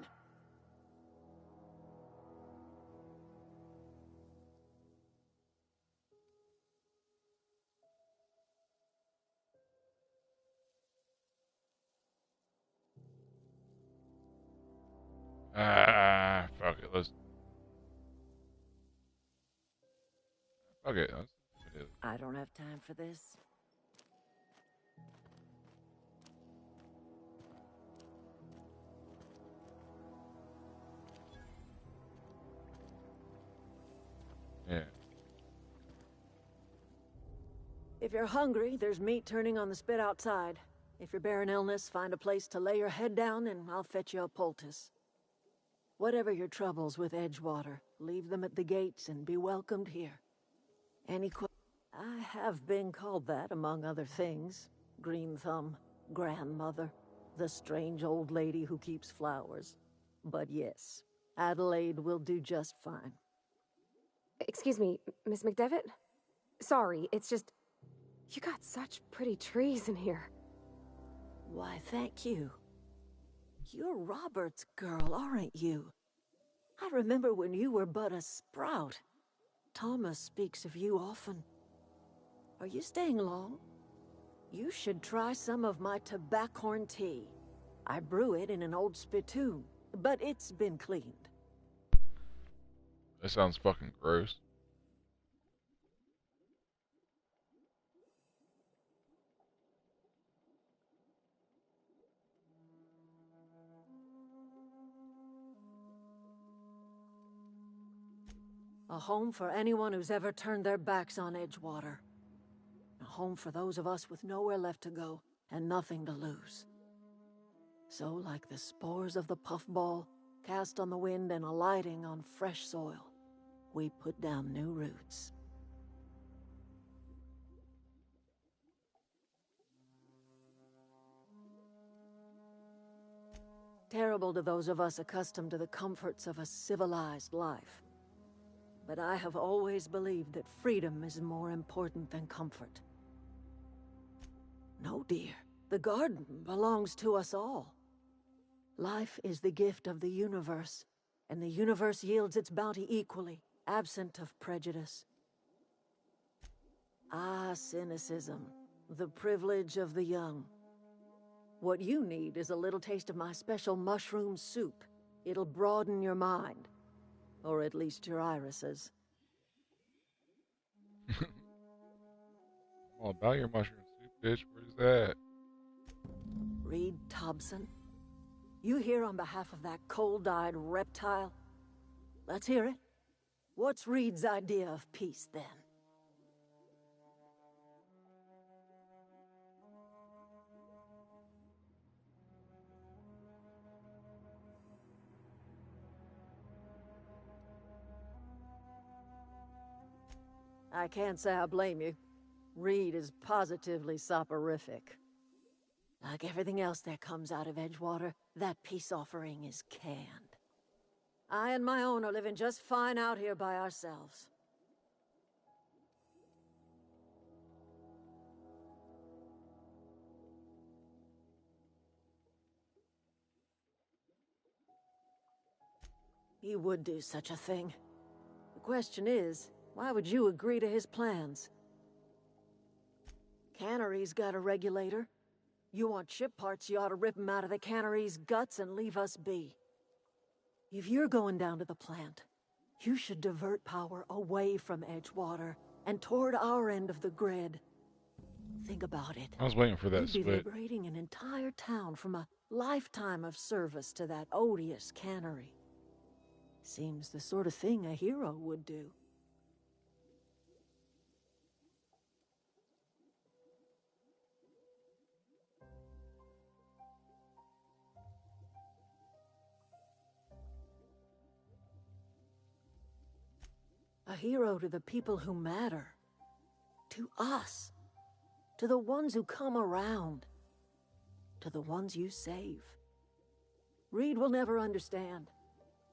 Fuck it. Let's. Okay. I don't have time for this. Yeah. If you're hungry, there's meat turning on the spit outside. If you're bearing illness, find a place to lay your head down and I'll fetch you a poultice. Whatever your troubles with Edgewater, leave them at the gates and be welcomed here. I have been called that, among other things. Green Thumb, grandmother, the strange old lady who keeps flowers. But yes, Adelaide will do just fine. Excuse me, Miss McDevitt? Sorry, it's just... You got such pretty trees in here. Why, thank you. You're Robert's girl, aren't you? I remember when you were but a sprout. Thomas speaks of you often. Are you staying long? You should try some of my tobaccorn tea. I brew it in an old spittoon, but it's been cleaned. That sounds fucking gross. A home for anyone who's ever turned their backs on Edgewater. A home for those of us with nowhere left to go and nothing to lose. So, like the spores of the puffball, cast on the wind and alighting on fresh soil, we put down new roots. Terrible to those of us accustomed to the comforts of a civilized life. But I have always believed that freedom is more important than comfort. No, dear. The garden belongs to us all. Life is the gift of the universe, and the universe yields its bounty equally, absent of prejudice. Ah, cynicism, the privilege of the young. What you need is a little taste of my special mushroom soup. It'll broaden your mind. Or at least your irises. All about your mushroom soup, bitch. Where's that? Reed Thompson? You here on behalf of that cold-eyed reptile? Let's hear it. What's Reed's idea of peace, then? I can't say I blame you. Reed is positively soporific. Like everything else that comes out of Edgewater, that peace offering is canned. I and my own are living just fine out here by ourselves. He would do such a thing. The question is, why would you agree to his plans? Cannery's got a regulator. You want ship parts, you ought to rip them out of the cannery's guts and leave us be. If you're going down to the plant, you should divert power away from Edgewater and toward our end of the grid. Think about it. I was waiting for that You'd be split. liberating an entire town from a lifetime of service to that odious cannery. Seems the sort of thing a hero would do. A hero to the people who matter. To us. To the ones who come around. To the ones you save. Reed will never understand.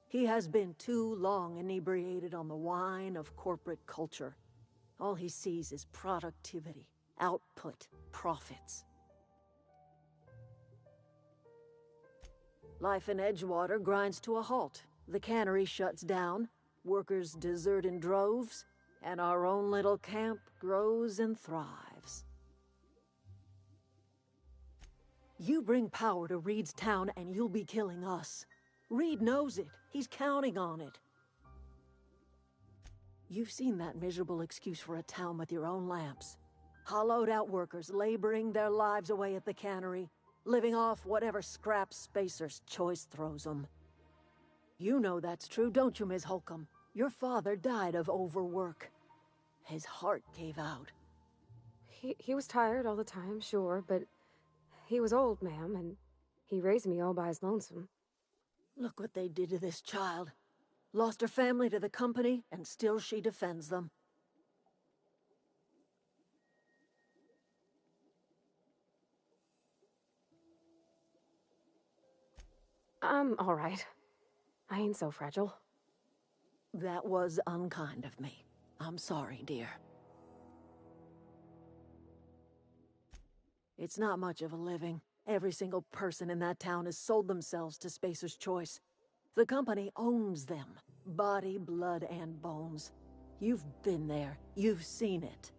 He has been too long inebriated on the wine of corporate culture. All he sees is productivity, output, profits. Life in Edgewater grinds to a halt. The cannery shuts down, workers desert in droves, and our own little camp grows and thrives. You bring power to Reed's town and you'll be killing us. Reed knows it. He's counting on it. You've seen that miserable excuse for a town with your own lamps. Hollowed out workers laboring their lives away at the cannery, living off whatever scraps Spacer's Choice throws them. You know that's true, don't you, Ms. Holcomb? Your father died of overwork. His heart gave out. He was tired all the time, sure, but he was old, ma'am, and he raised me all by his lonesome. Look what they did to this child. Lost her family to the company, and still she defends them. I'm all right. I ain't so fragile. That was unkind of me. I'm sorry, dear. It's not much of a living. Every single person in that town has sold themselves to Spacer's Choice. The company owns them. Body, blood, and bones. You've been there. You've seen it.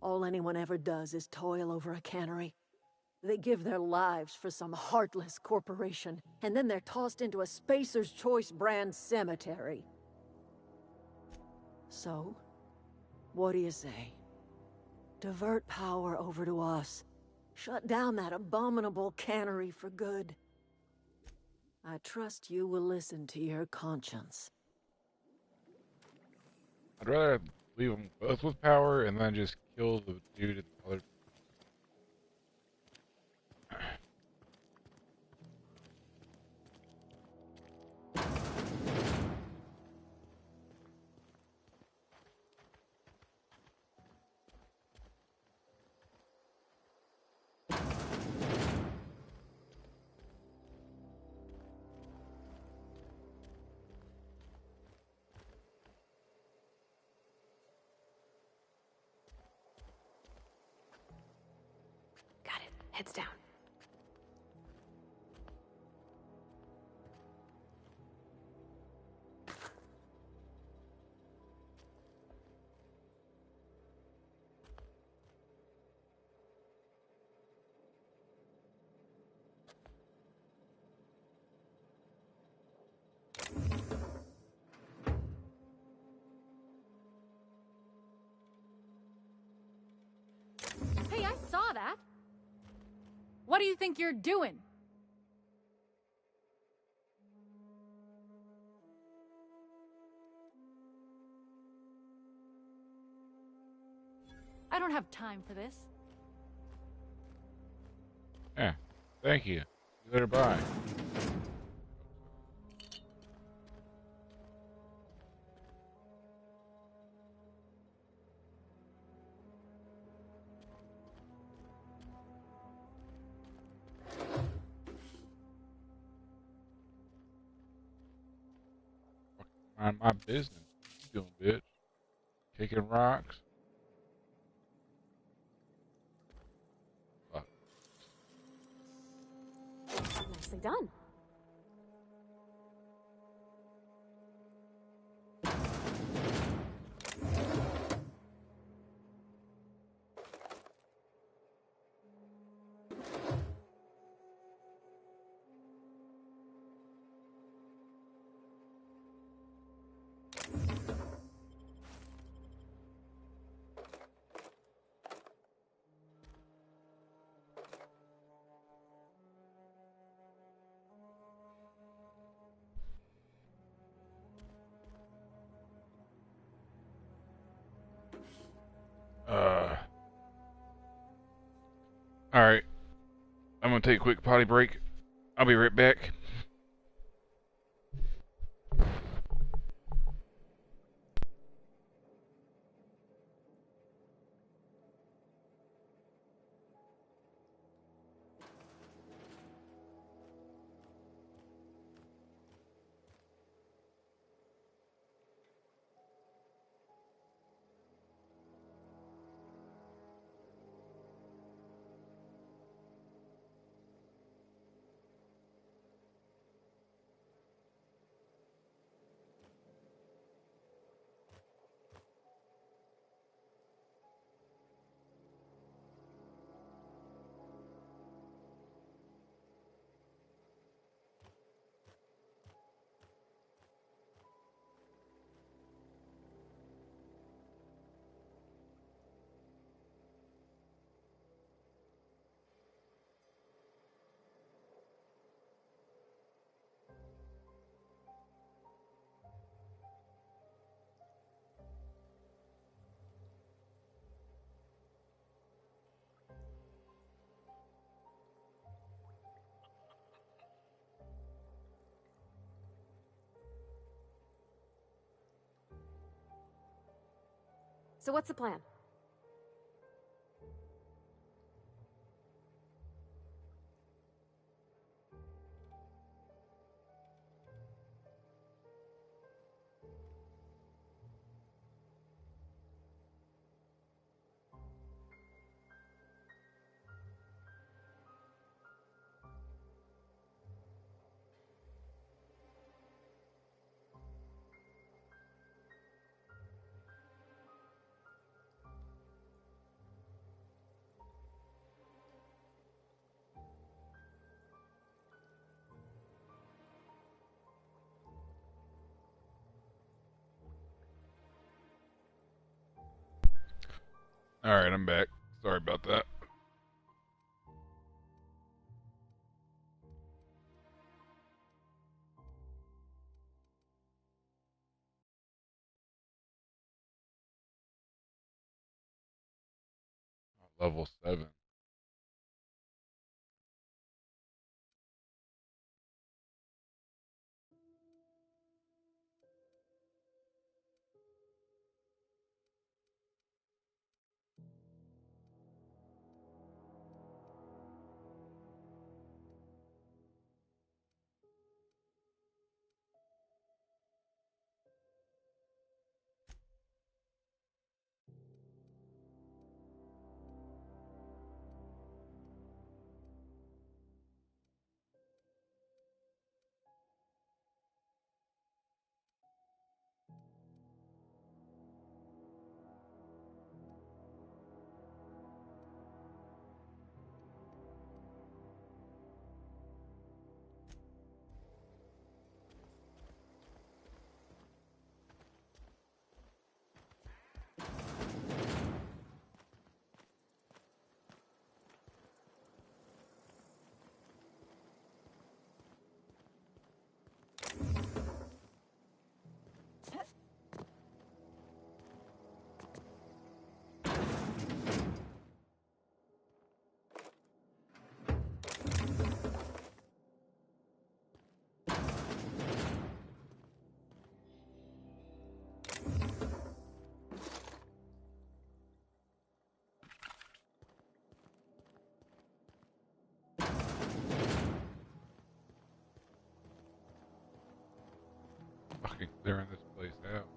All anyone ever does is toil over a cannery. They give their lives for some heartless corporation, and then they're tossed into a Spacer's Choice brand cemetery. So, what do you say? Divert power over to us. Shut down that abominable cannery for good. I trust you will listen to your conscience. I'd rather leave them both with power and then just kill the dude at the other. Heads down. Hey, I saw that. What do you think you're doing? I don't have time for this. Yeah, thank you. You better buy. Mind my business. You doing, bitch? Kicking rocks. Fuck. Nicely done. Alright. I'm gonna take a quick potty break. I'll be right back. So what's the plan? Alright, I'm back. Sorry about that. Level 7. Fucking clearing this place out.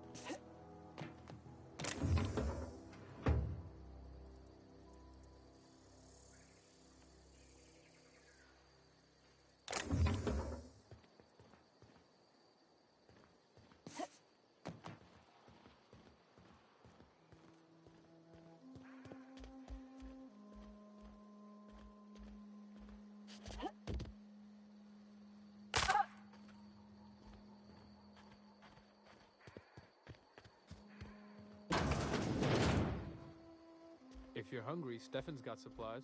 If you're hungry, Stefan's got supplies.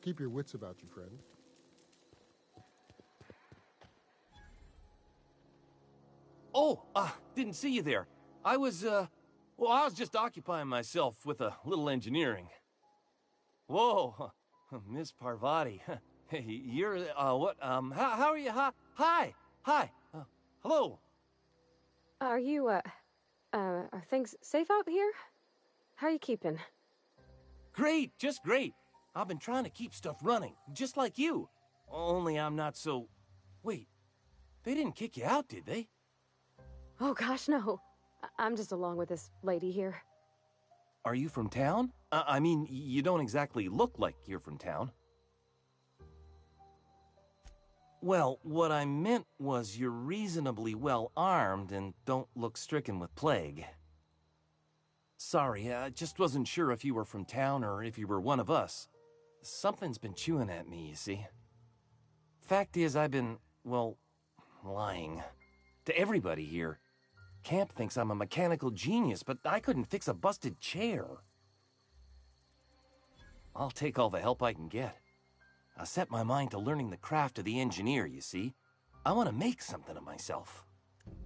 Keep your wits about you, friend. Oh, didn't see you there. I was just occupying myself with a little engineering. Whoa, Miss Parvati. Hey, you're, what, how are you? Hi. Hello. Are you, are things safe out here? How are you keeping? Great, just great. I've been trying to keep stuff running, just like you. Only I'm not so... Wait, they didn't kick you out, did they? Oh gosh, no. I'm just along with this lady here. Are you from town? I mean, you don't exactly look like you're from town. Well, what I meant was you're reasonably well armed and don't look stricken with plague. Sorry, I just wasn't sure if you were from town or if you were one of us. Something's been chewing at me, you see. Fact is, I've been, well, lying. To everybody here. Camp thinks I'm a mechanical genius, but I couldn't fix a busted chair. I'll take all the help I can get. I set my mind to learning the craft of the engineer, you see. I want to make something of myself.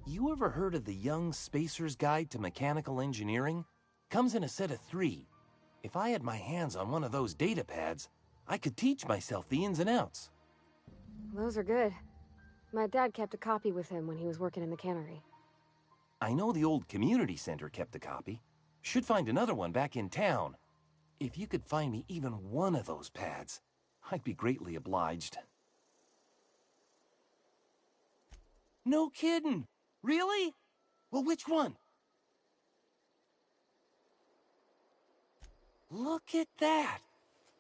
You ever heard of the Young Spacer's Guide to Mechanical Engineering? Comes in a set of 3. If I had my hands on one of those data pads, I could teach myself the ins and outs. Those are good. My dad kept a copy with him when he was working in the cannery. I know the old community center kept a copy. Should find another one back in town. If you could find me even one of those pads, I'd be greatly obliged. No kidding! Really? Well, which one? Look at that!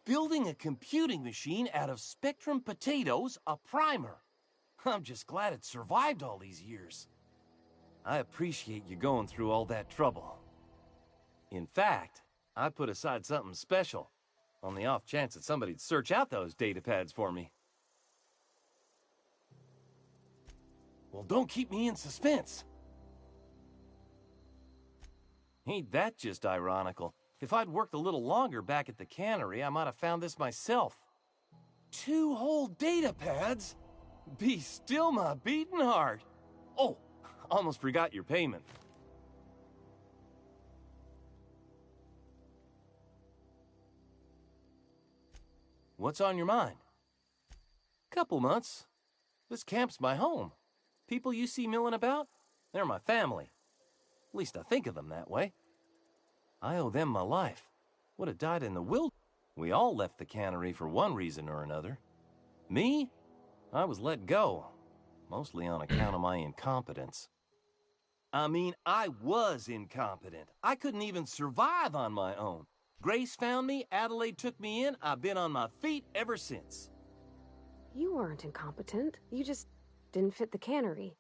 Building a computing machine out of Spectrum potatoes, a primer. I'm just glad it survived all these years. I appreciate you going through all that trouble. In fact, I put aside something special, on the off chance that somebody'd search out those data pads for me. Well, don't keep me in suspense. Ain't that just ironical? If I'd worked a little longer back at the cannery, I might have found this myself. 2 whole data pads? Be still my beating heart. Oh, almost forgot your payment. What's on your mind? Couple months. This camp's my home. People you see milling about, they're my family. At least I think of them that way. I owe them my life. Would have died in the wilderness. We all left the cannery for one reason or another. Me? I was let go. Mostly on account of my incompetence. I mean, I was incompetent. I couldn't even survive on my own. Grace found me, Adelaide took me in, I've been on my feet ever since. You weren't incompetent. You just didn't fit the cannery.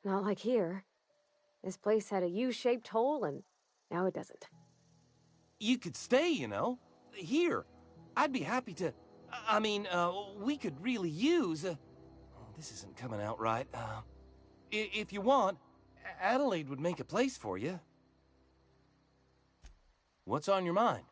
Not like here. This place had a U-shaped hole, and now it doesn't. You could stay, you know. Here. I'd be happy to... I mean, we could really use... this isn't coming out right. If you want, Adelaide would make a place for you. What's on your mind?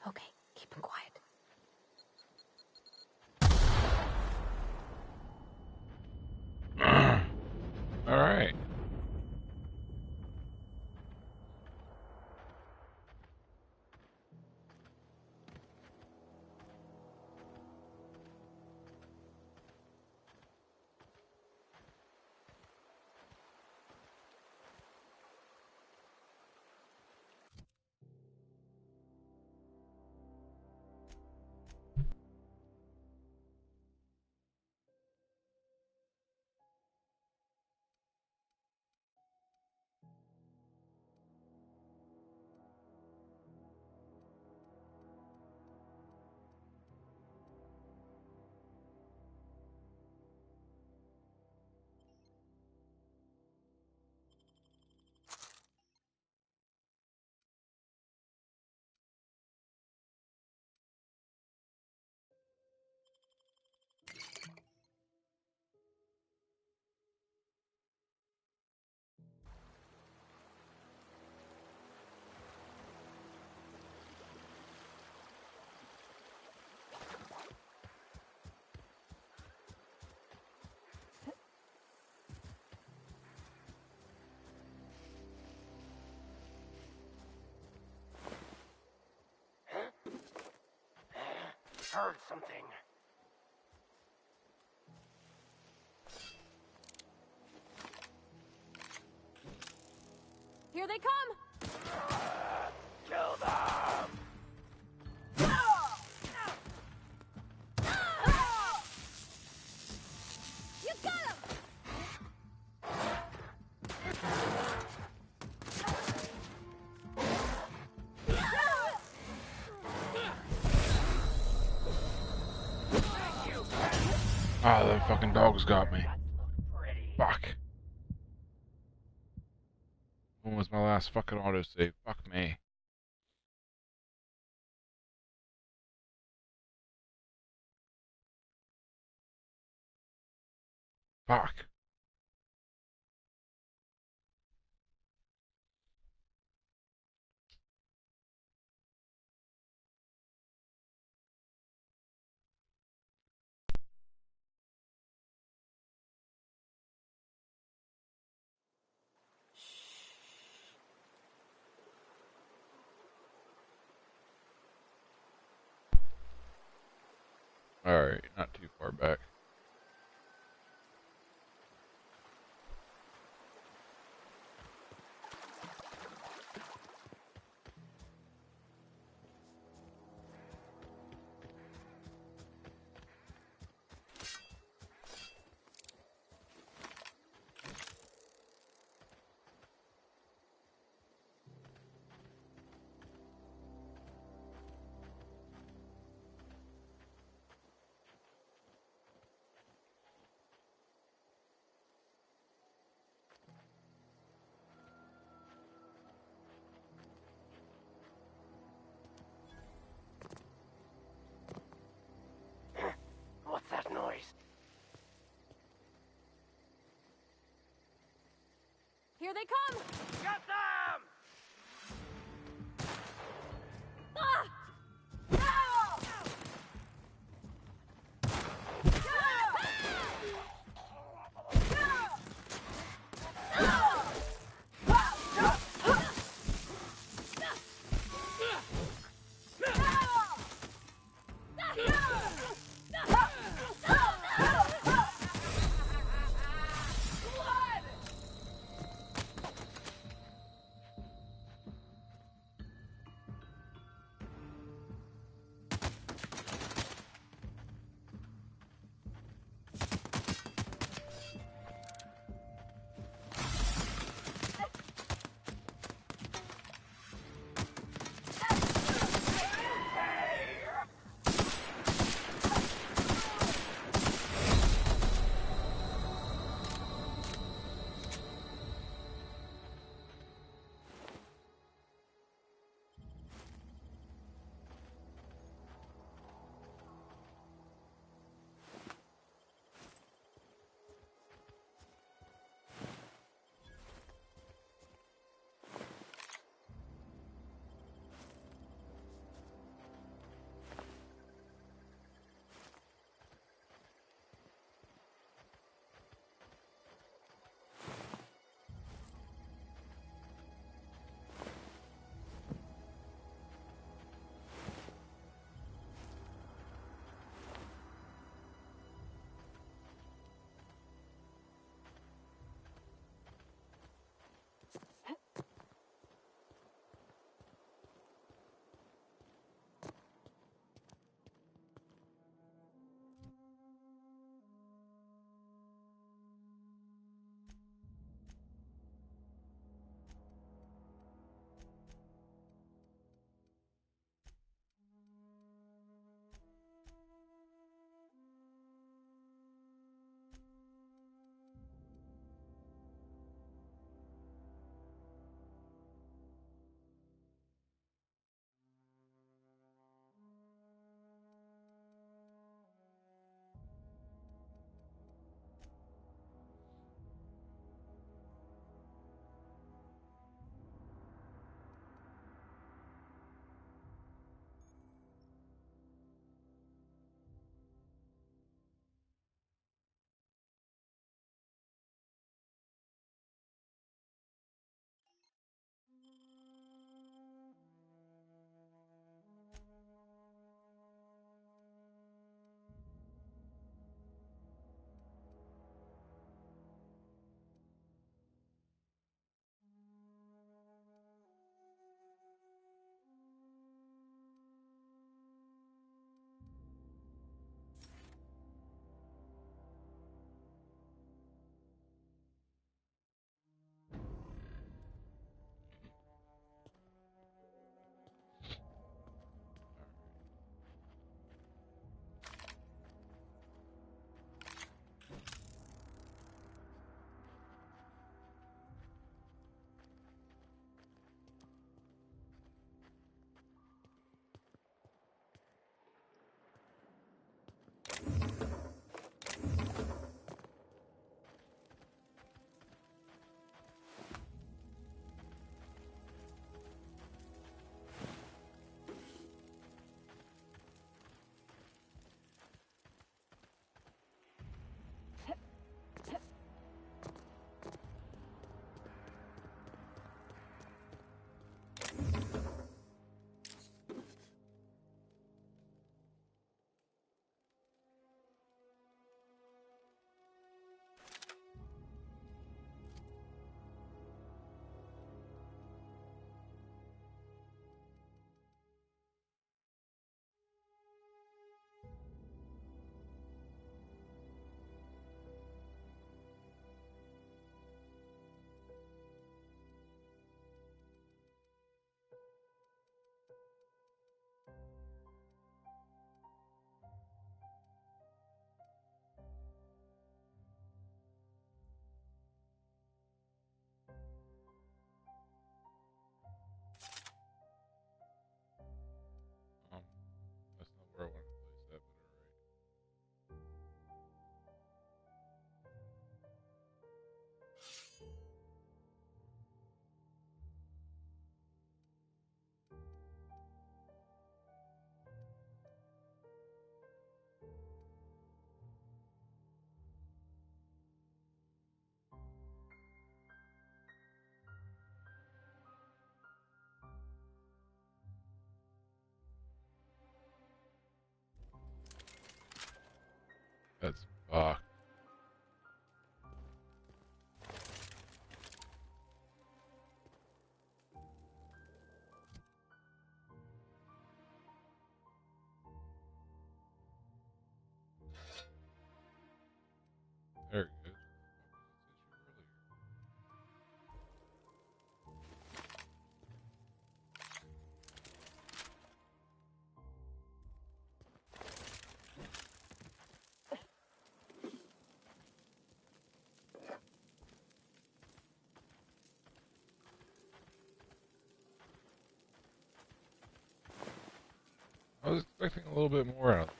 Okay, keep him quiet. All right. Heard something. Here they come! Kill them! You got him! Ah, the fucking dogs got me. Fuck. When was my last fucking autosave? Fuck me. Fuck. Alright, not too far back. What's that noise? Here they come! Get them! Ah! That's fucked. There it goes. I was expecting a little bit more out of this.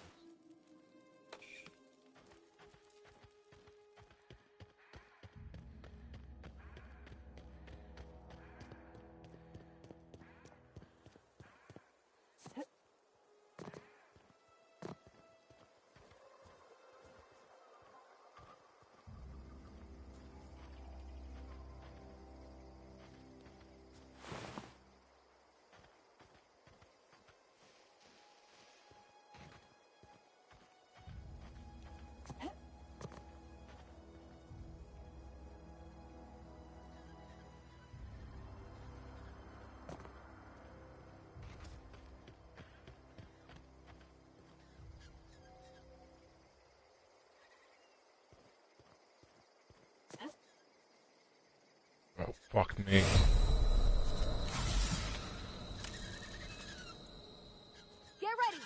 Oh, fuck me. Get ready.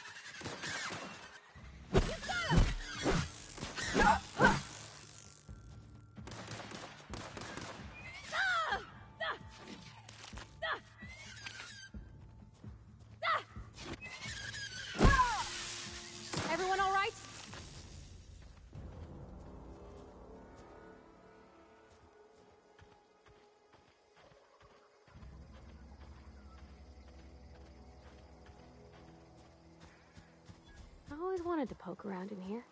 Everyone all right? I always wanted to poke around in here.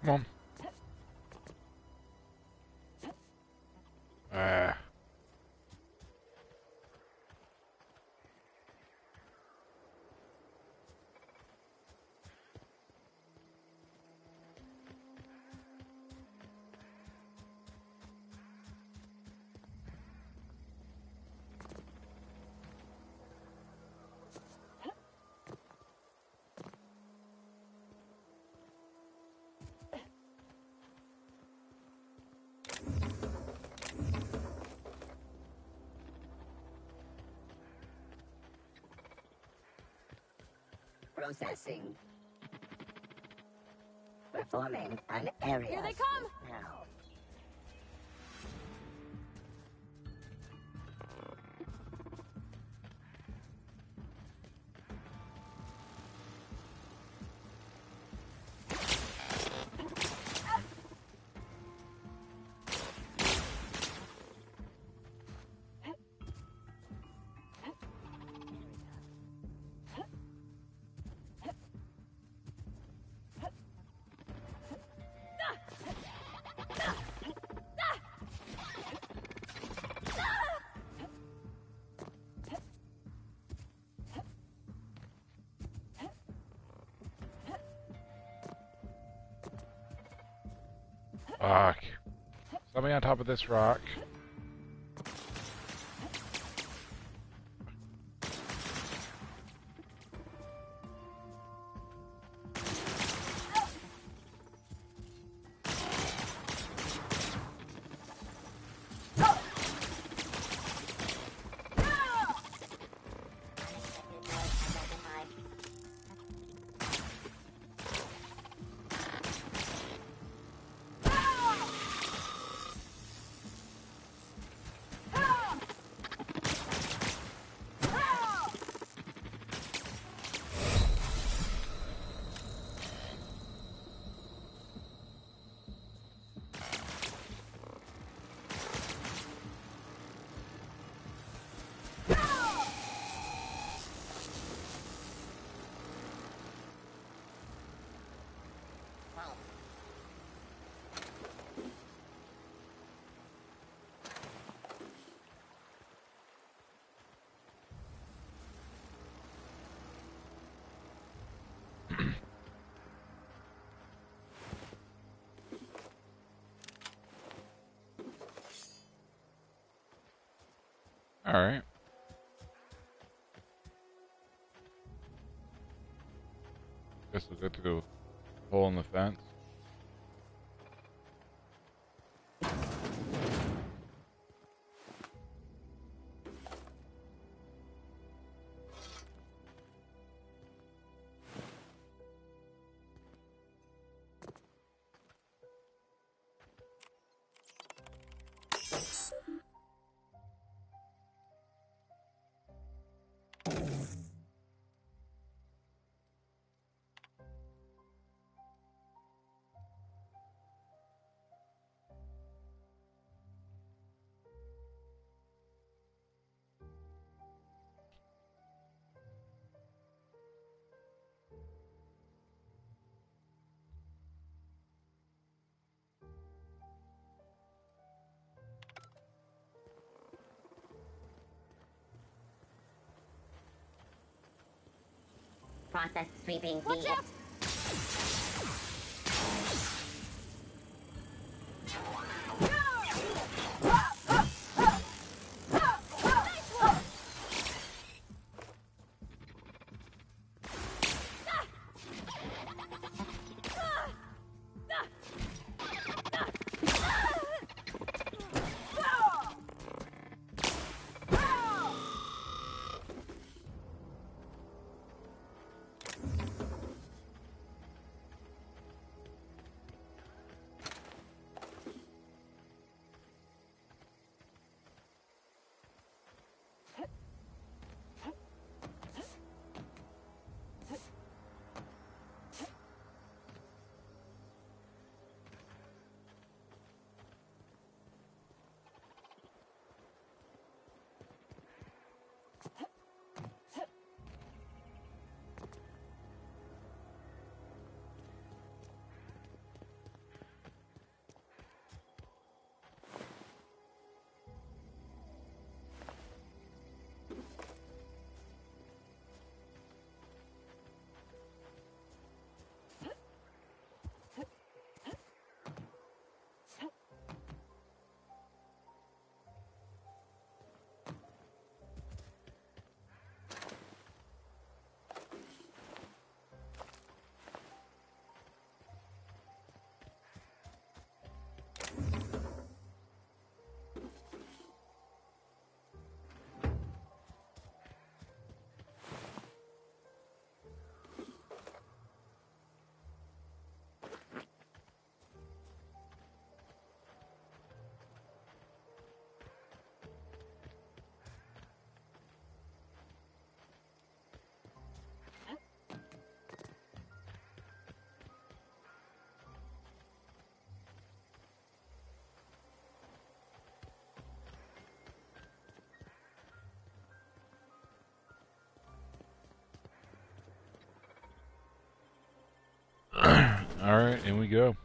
Come on. Ah. Processing. Performing an area. Here they come! Now. Fuck. Something on top of this rock. Alright. Guess we'll go through a hole in the fence. Process sweeping the... Alright, in we go.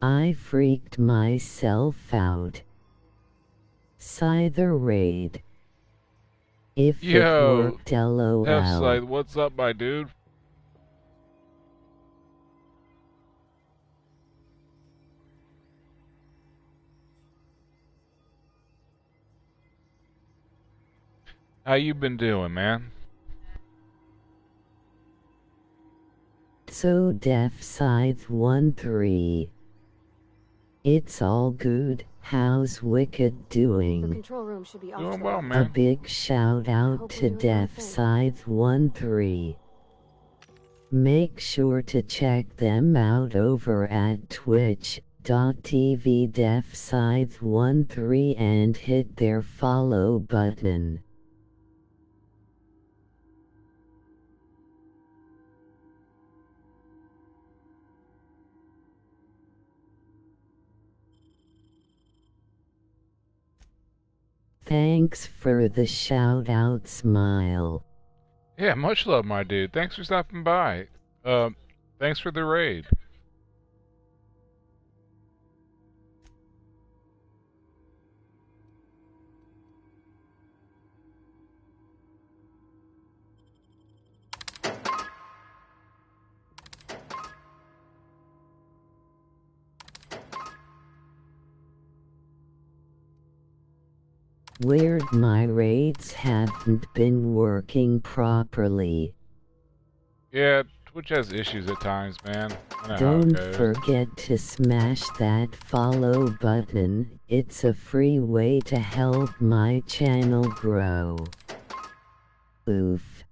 I freaked myself out. Scyther raid. If it worked, LOL. F-Scythe, what's up, my dude? How you been doing, man? So Def Scythe 1-3. It's all good. How's Wicked doing? The control room should be off. Doing well, man. A big shout out to Def Scythe 1-3. Make sure to check them out over at twitch.tv/DefScythe13 and hit their follow button. Thanks for the shout-out, Smile. Yeah, much love, my dude. Thanks for stopping by. Thanks for the raid. Weird, my raids haven't been working properly. Yeah, Twitch has issues at times, man. I know Don't how it goes. forget to smash that follow button. It's a free way to help my channel grow. Oof.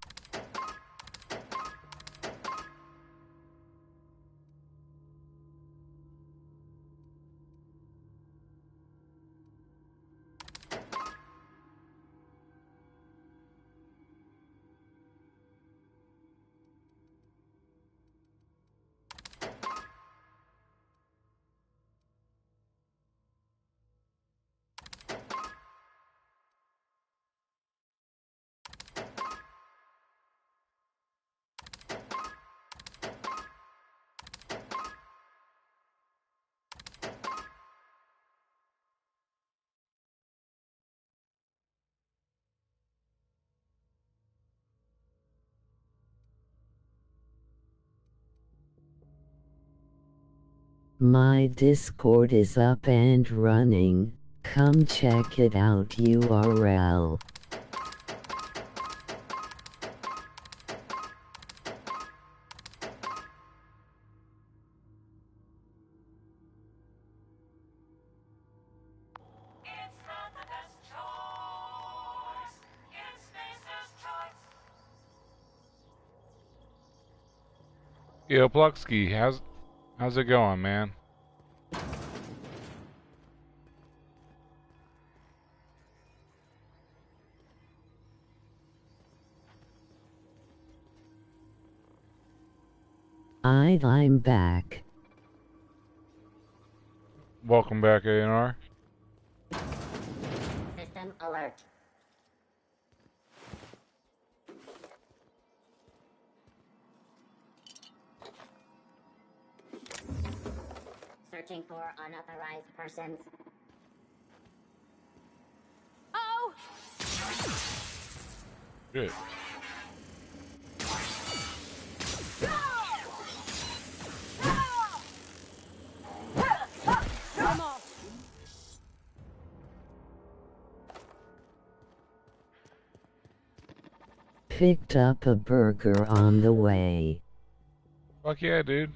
My Discord is up and running. Come check it out, URL. Yo, Pluxky, how's it going, man? I'm back. Welcome back, ANR. System alert. Searching for unauthorized persons. Oh! Good. Come on. Picked up a burger on the way. Fuck yeah, dude.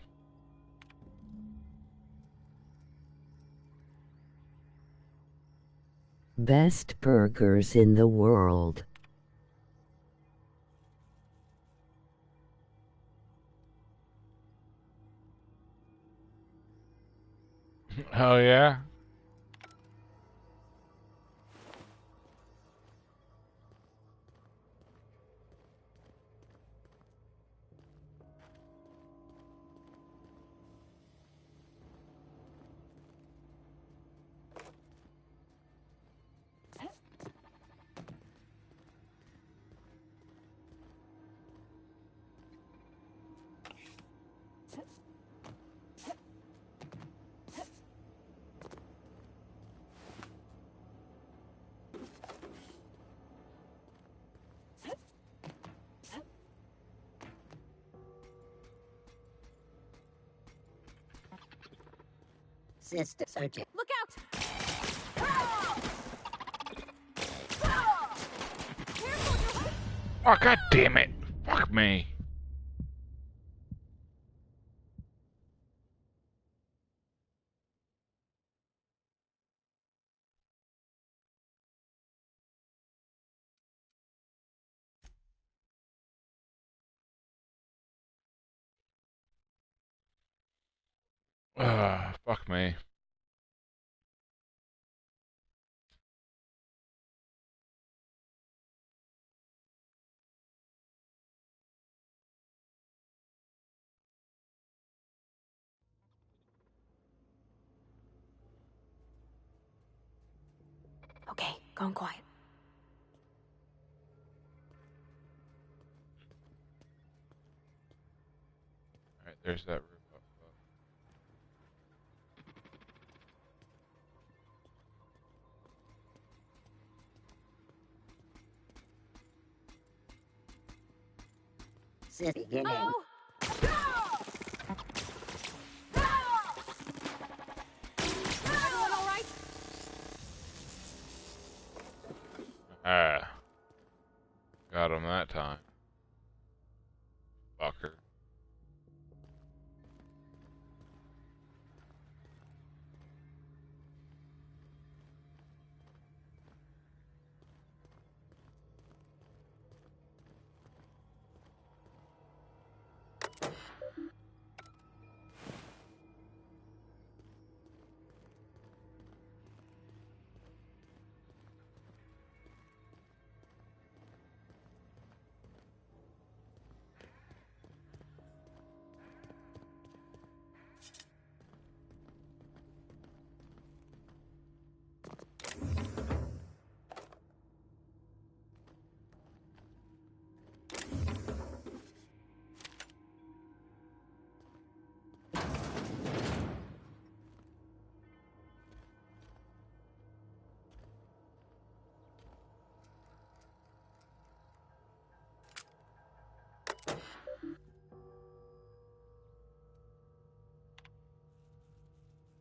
Best burgers in the world. Oh yeah? System searching. Look out! Oh, god damn it. Fuck me. Fuck me. Okay, gone quiet. Alright, there's that roof up. Sissy, get in. Oh! Everyone all right? Ah. Got him that time. Fucker.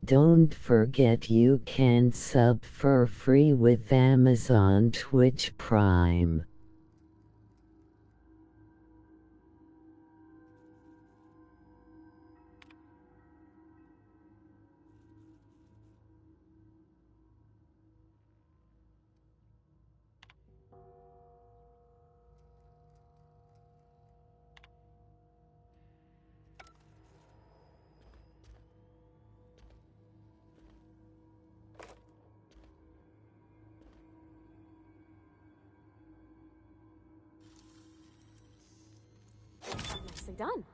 Don't forget you can sub for free with Amazon Twitch Prime. Nicely done.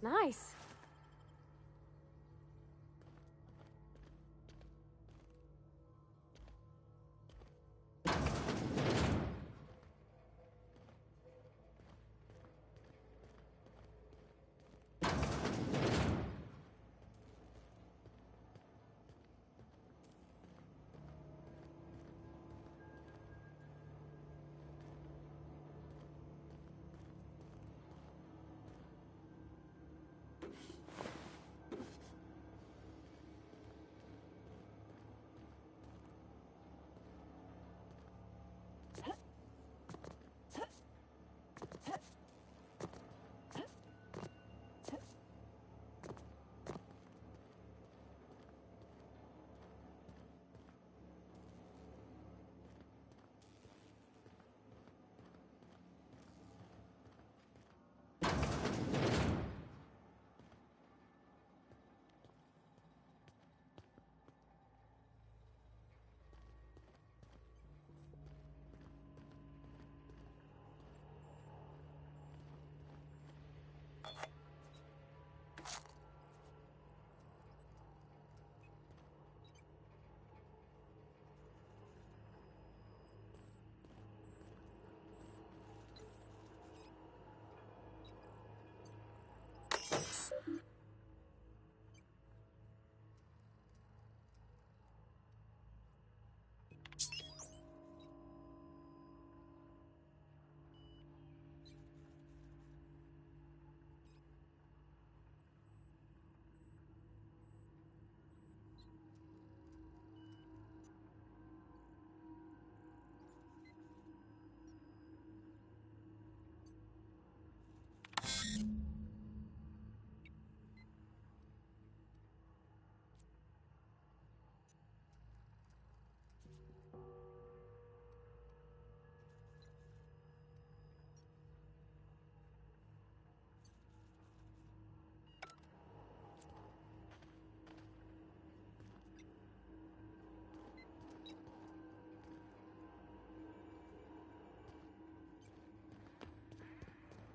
Nice.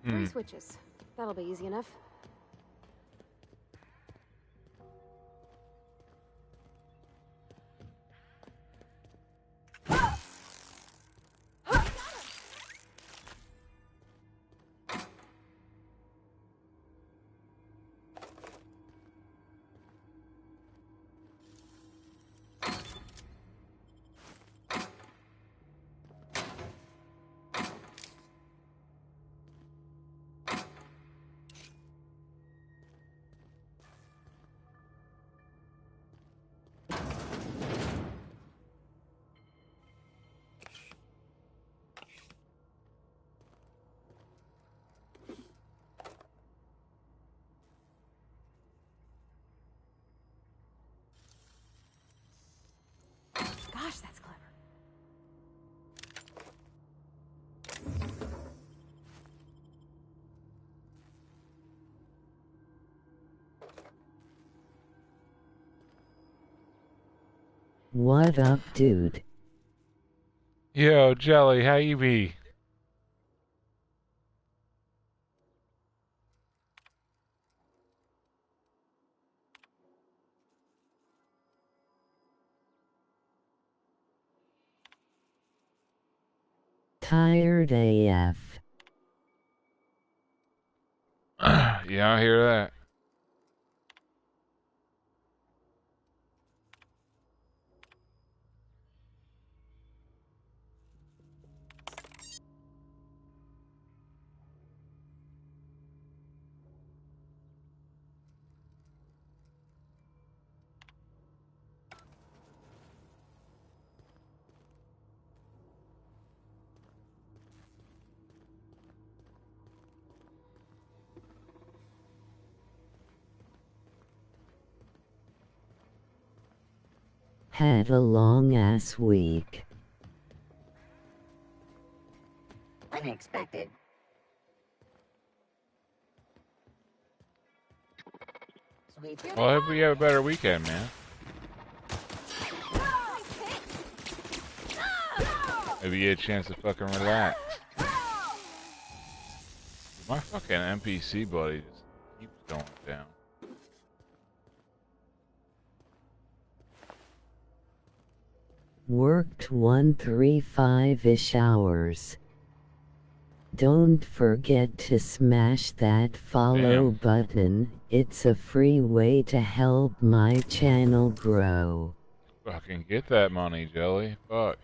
3 switches. That'll be easy enough. Gosh, that's clever. What up, dude? Yo, Jelly, how you be? Tired AF. Yeah, I hear that. Had a long ass week. Unexpected. Sweet. Well, I hope you have a better weekend, man. Maybe you get a chance to fucking relax. My fucking NPC buddy just keeps going down. Worked 135-ish hours. Don't forget to smash that follow button. It's a free way to help my channel grow. Fucking get that money, Jelly. Fuck.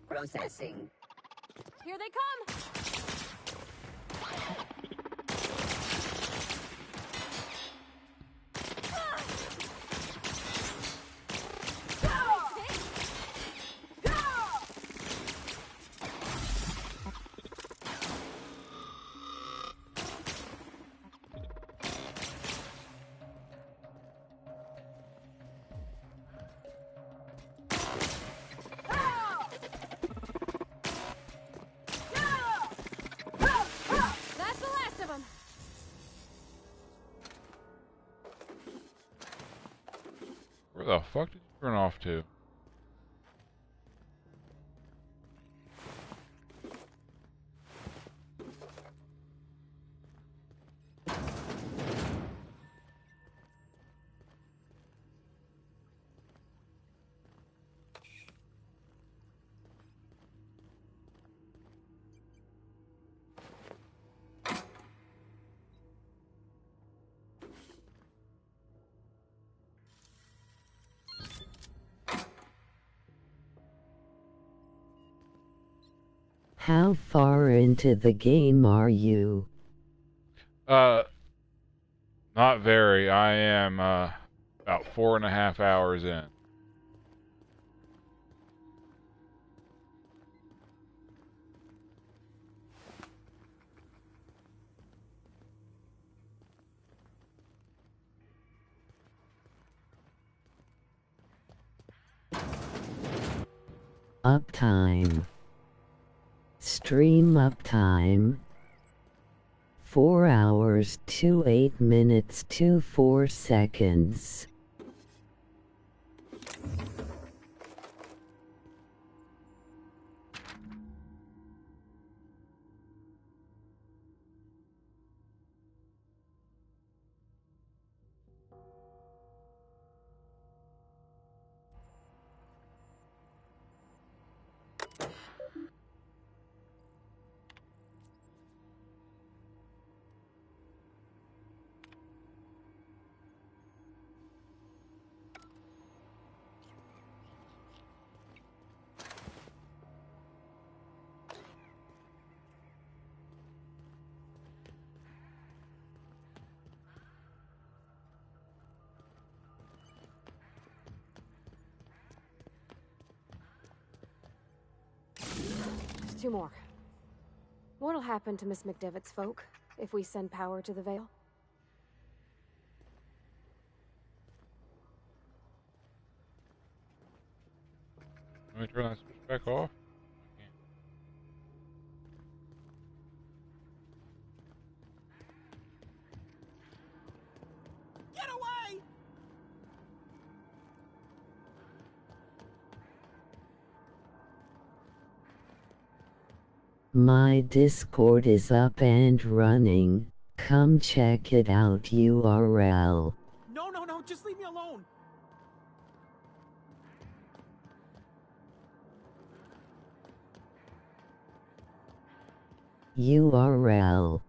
Processing. Here they come! Where the fuck did you run off to? How far into the game are you? Not very. I am, about 4.5 hours in. Uptime. Stream uptime. 4 hours 28 minutes 24 seconds. Just 2 more. What'll happen to Miss McDevitt's folk if we send power to the Vale? Let me turn that switch back off. Get away! My Discord is up and running. Come check it out URL. No, just leave me alone. URL.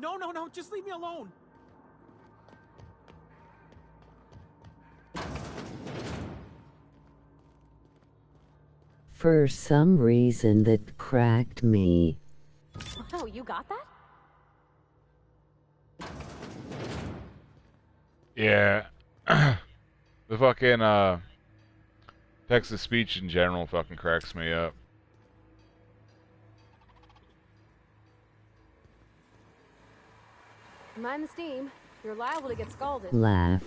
No, just leave me alone. For some reason that cracked me. Oh, you got that? Yeah. The fucking, text-to-speech in general fucking cracks me up. Mind the steam. You're liable to get scalded. Laugh.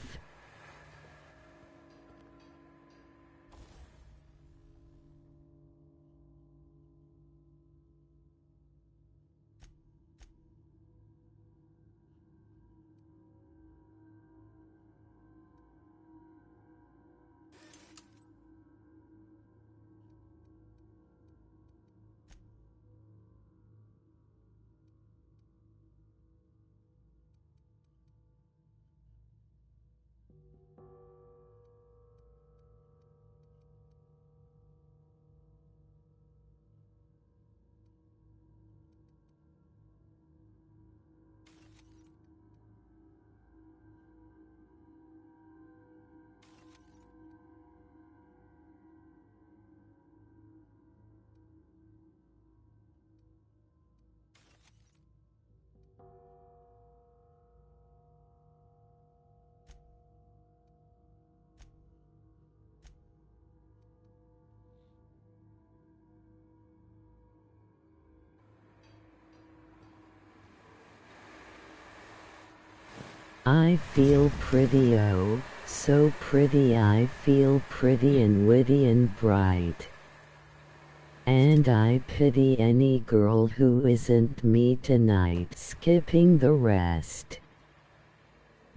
I feel pretty, oh, so pretty. I feel pretty and witty and bright. And I pity any girl who isn't me tonight, skipping the rest.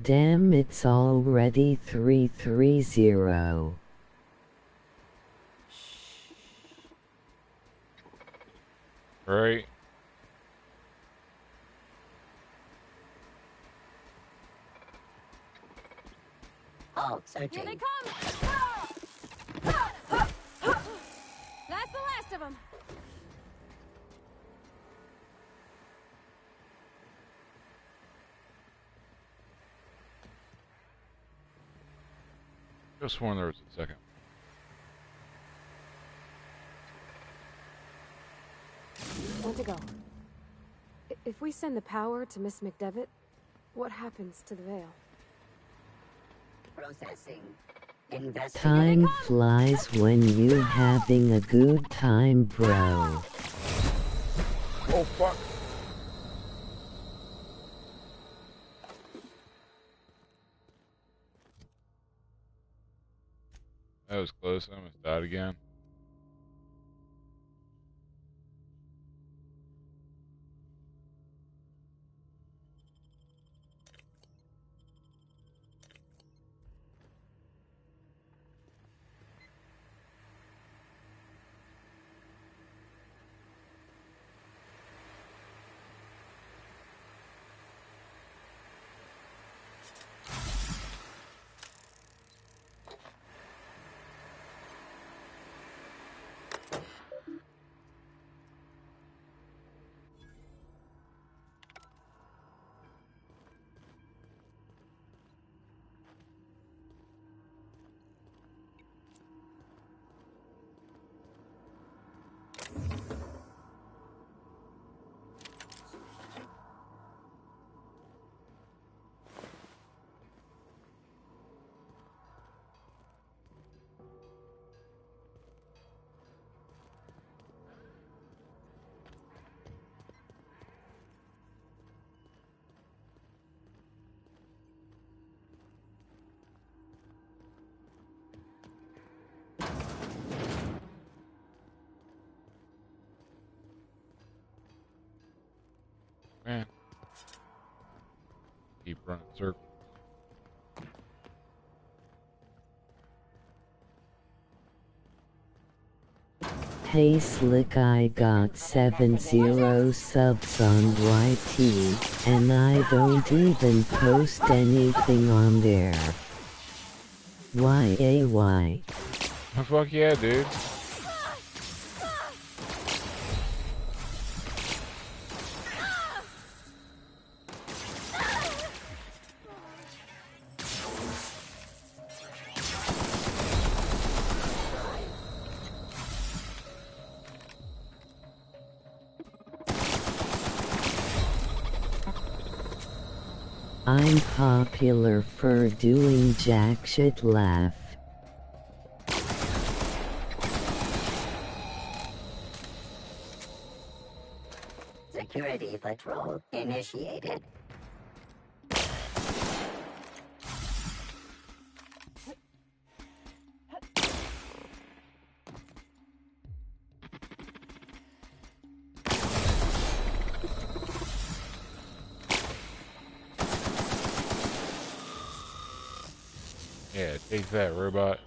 Damn, it's already 3:30. Right. Oh, searching. Here they come! That's the last of them. Just sworn there was a second. Want to go. If we send the power to Miss McDevitt, what happens to the Vale? Processing. Time flies when you having a good time, bro. Oh, fuck. That was close. I almost died again. Man. Keep running circles. Hey Slick, I got 70 subs on YT, and I don't even post anything on there. YAY. Oh, fuck yeah, dude. I'm popular for doing jack shit laugh. Security patrol initiated. Yeah, take that, robot.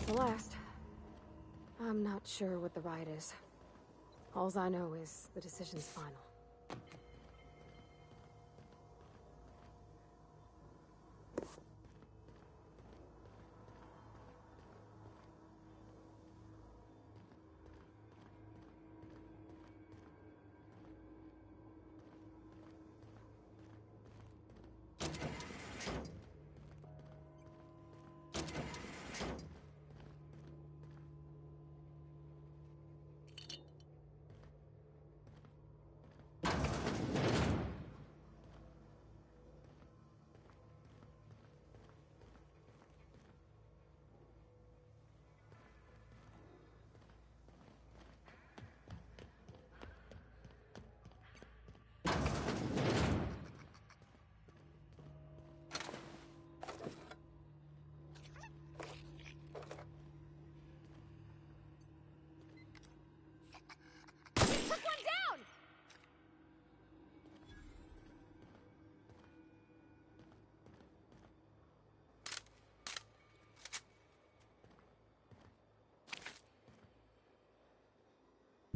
That's the last. I'm not sure what the ride is. Alls I know is the decision's final.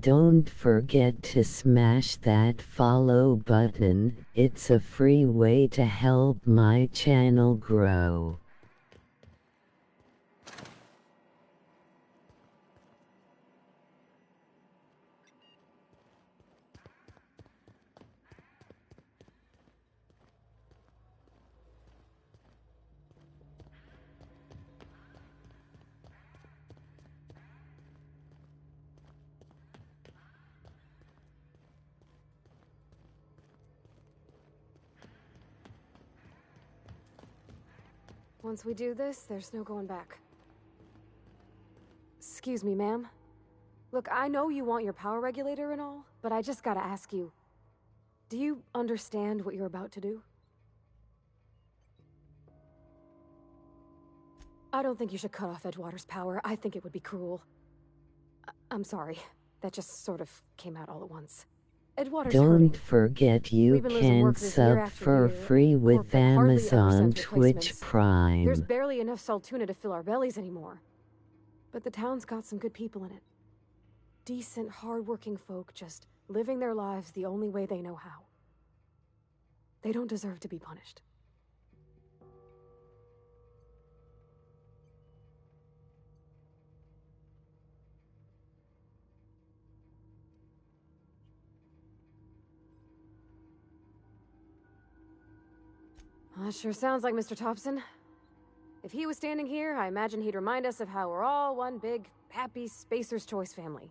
Don't forget to smash that follow button, it's a free way to help my channel grow. Once we do this, there's no going back. Excuse me, ma'am. Look, I know you want your power regulator and all, but I just gotta ask you. Do you understand what you're about to do? I don't think you should cut off Edgewater's power. I think it would be cruel. I'm sorry. That just sort of came out all at once. Edgewater's hurting. Don't forget you can sub for free with Amazon Twitch Prime. There's barely enough Saltuna to fill our bellies anymore. But the town's got some good people in it. Decent, hard-working folk just living their lives the only way they know how. They don't deserve to be punished. That sure sounds like Mr. Thompson. If he was standing here, I imagine he'd remind us of how we're all one big, happy Spacer's Choice family.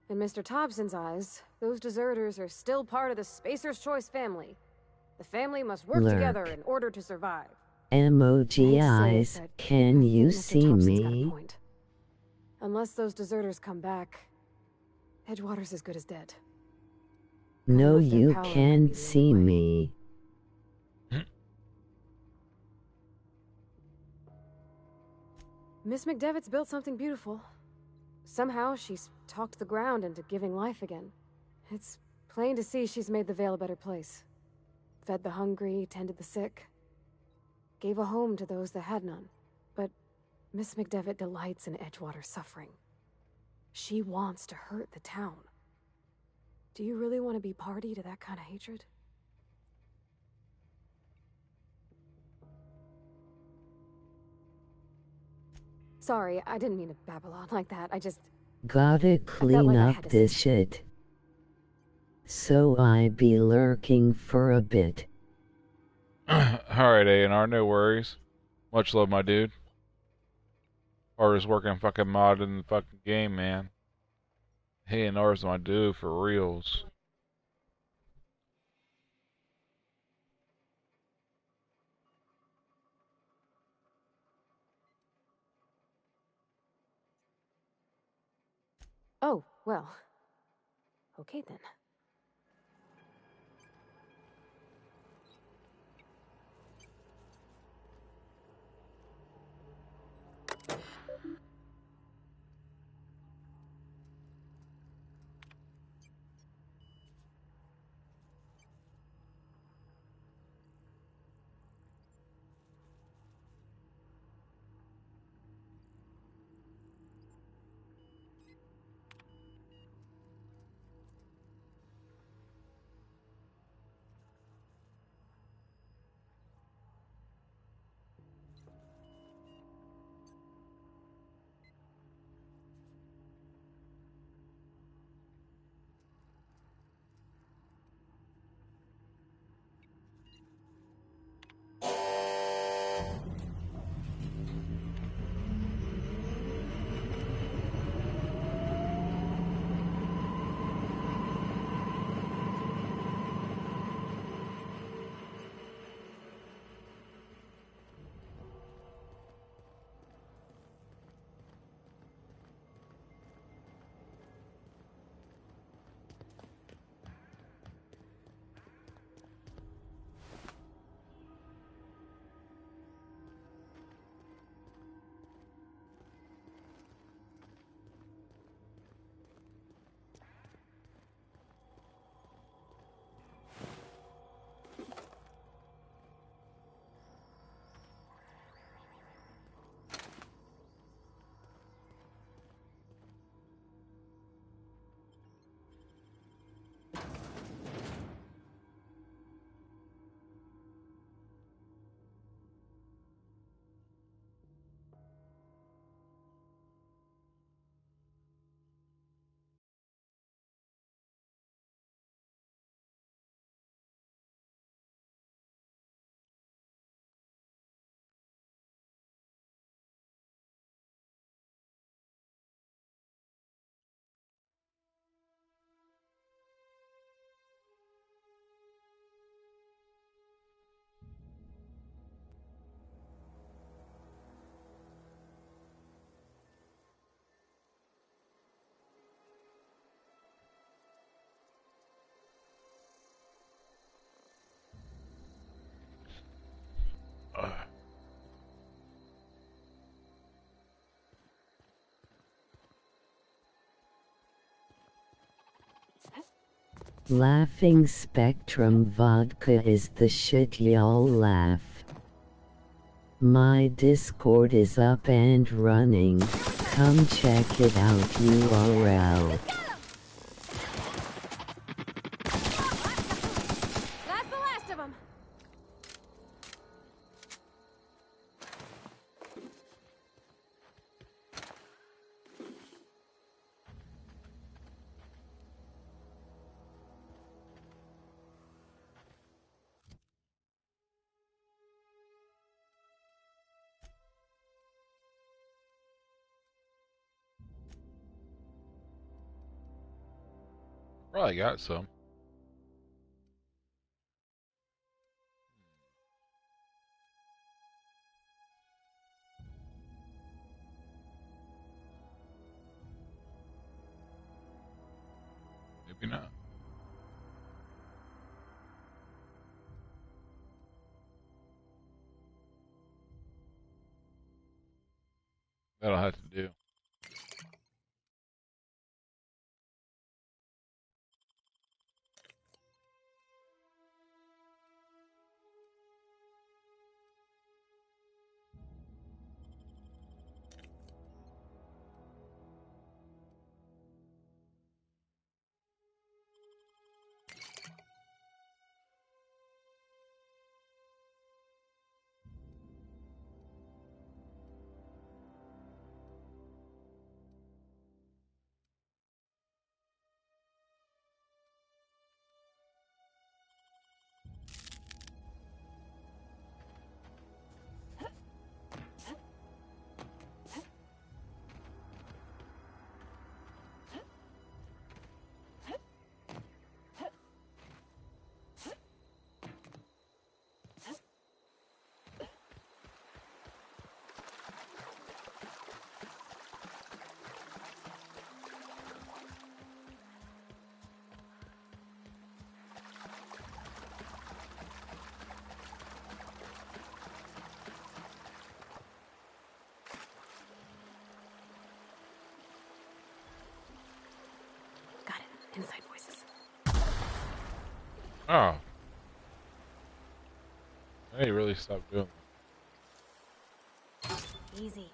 In Mr. Thompson's eyes, those deserters are still part of the Spacer's Choice family. The family must work together in order to survive. Emoji eyes, can you Mr. see Thompson's got a me? point. Unless those deserters come back, Edgewater's as good as dead. No, with their you power, can't see me. Miss McDevitt's built something beautiful. Somehow she's talked the ground into giving life again. It's plain to see she's made the Vale a better place. Fed the hungry, tended the sick. Gave a home to those that had none. But Miss McDevitt delights in Edgewater's suffering. She wants to hurt the town. Do you really want to be party to that kind of hatred? Sorry, I didn't mean to babble on like that. I just... Gotta clean like I up had to this shit. So I be lurking for a bit. Alright, A&R, no worries. Much love, my dude. Hardest working fucking mod in the fucking game, man. A&R's my dude for reals. Oh, well. Okay then. Laughing Spectrum vodka is the shit, y'all laugh. My Discord is up and running. Come check it out, URL. That's the last of them. Probably got some. Maybe not. That'll have to do. Inside voices. Oh. I really stopped doing that. Easy.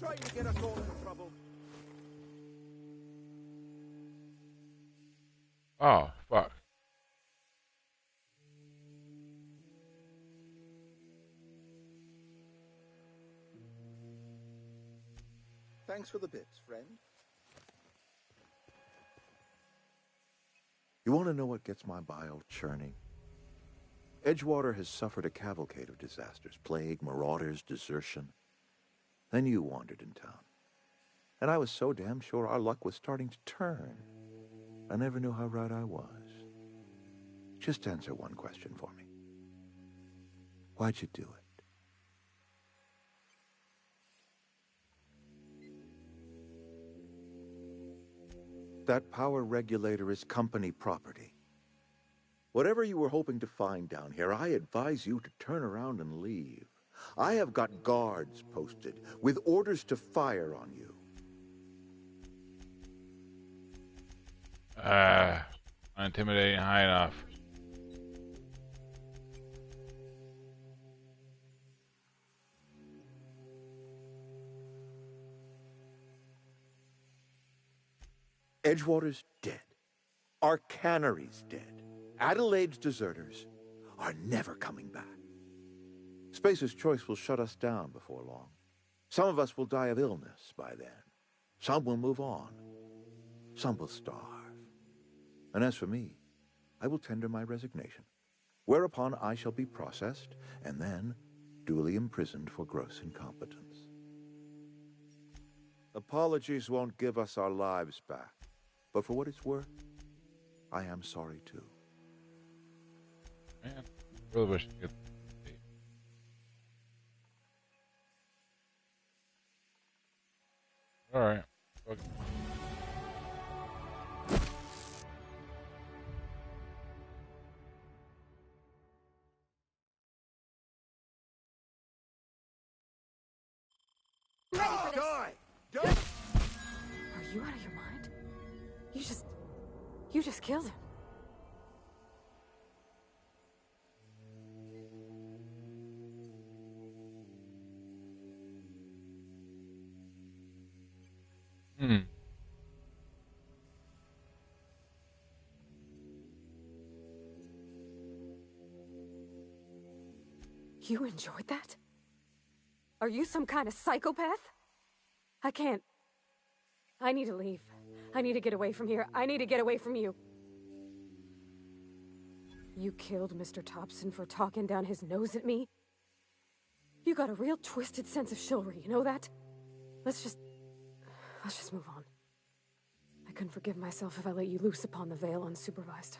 trying to get us all in trouble. Oh, fuck. Thanks for the bits, friend. You want to know what gets my bile churning? Edgewater has suffered a cavalcade of disasters. Plague, marauders, desertion. Then you wandered in town. And I was so damn sure our luck was starting to turn. I never knew how right I was. Just answer one question for me. Why'd you do it? That power regulator is company property. Whatever you were hoping to find down here, I advise you to turn around and leave. I have got guards posted with orders to fire on you. Not intimidating high enough. Edgewater's dead. Our cannery's dead. Adelaide's deserters are never coming back. Spacer's Choice will shut us down before long. Some of us will die of illness by then. Some will move on. Some will starve. And as for me, I will tender my resignation, whereupon I shall be processed and then duly imprisoned for gross incompetence. Apologies won't give us our lives back, but for what it's worth, I am sorry too. Man, really wish you could. All right. Okay. Die! Die! Are you out of your mind? You just killed him. You enjoyed that? Are you some kind of psychopath? I can't. I need to leave. I need to get away from here. I need to get away from you. You killed Mr. Thompson for talking down his nose at me? You got a real twisted sense of chivalry, you know that? Let's just move on. I couldn't forgive myself if I let you loose upon the Vale unsupervised.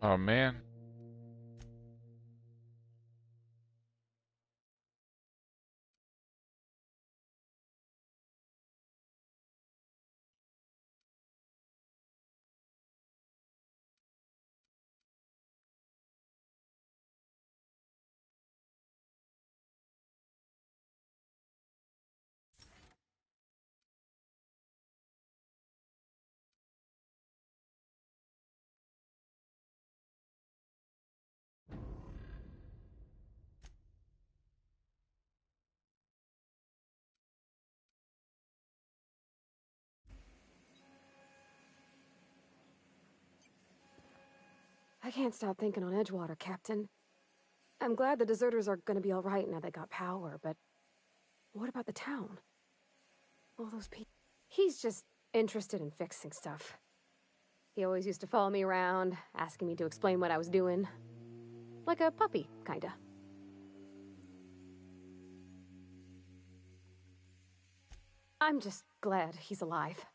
Oh man. I can't stop thinking on Edgewater, Captain. I'm glad the deserters are gonna be alright now they got power, but what about the town? All those people. He's just interested in fixing stuff. He always used to follow me around, asking me to explain what I was doing. Like a puppy, kinda. I'm just glad he's alive.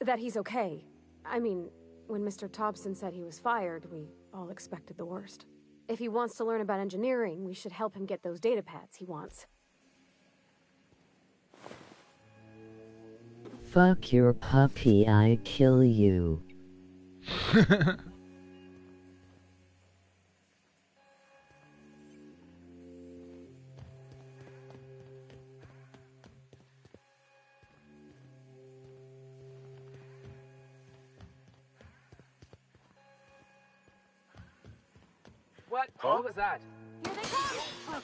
That he's okay. I mean, when Mr. Thompson said he was fired, we all expected the worst. If he wants to learn about engineering, we should help him get those data pads he wants. Fuck your puppy, I kill you. What? Huh? What was that? Here they come!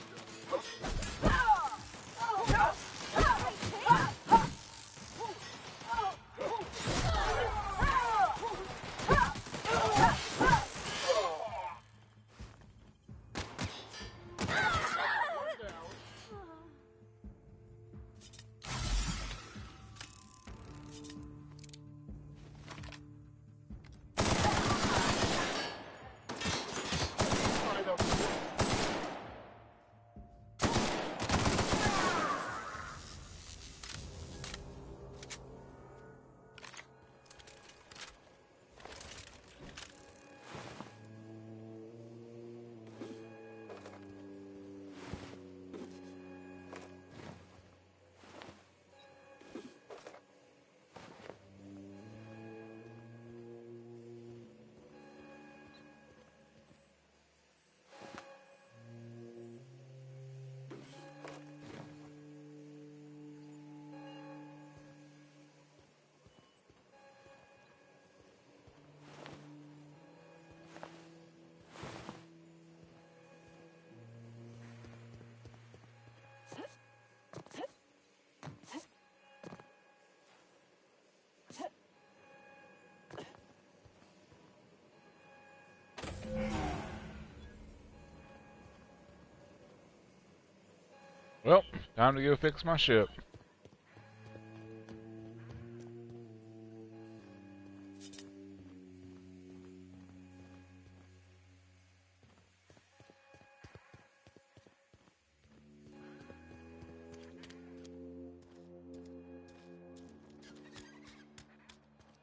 Well, time to go fix my ship.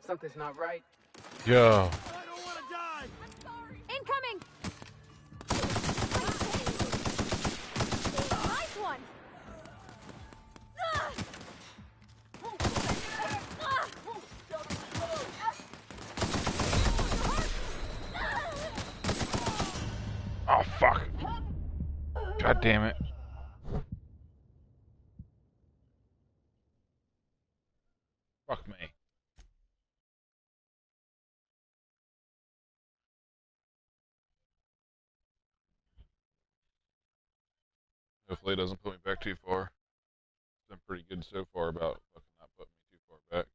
Something's not right. Yo. Incoming! Nice one! Oh, fuck. God damn it. Fuck me. Hopefully it doesn't put me back too far. It's been pretty good so far about fucking not putting me too far back.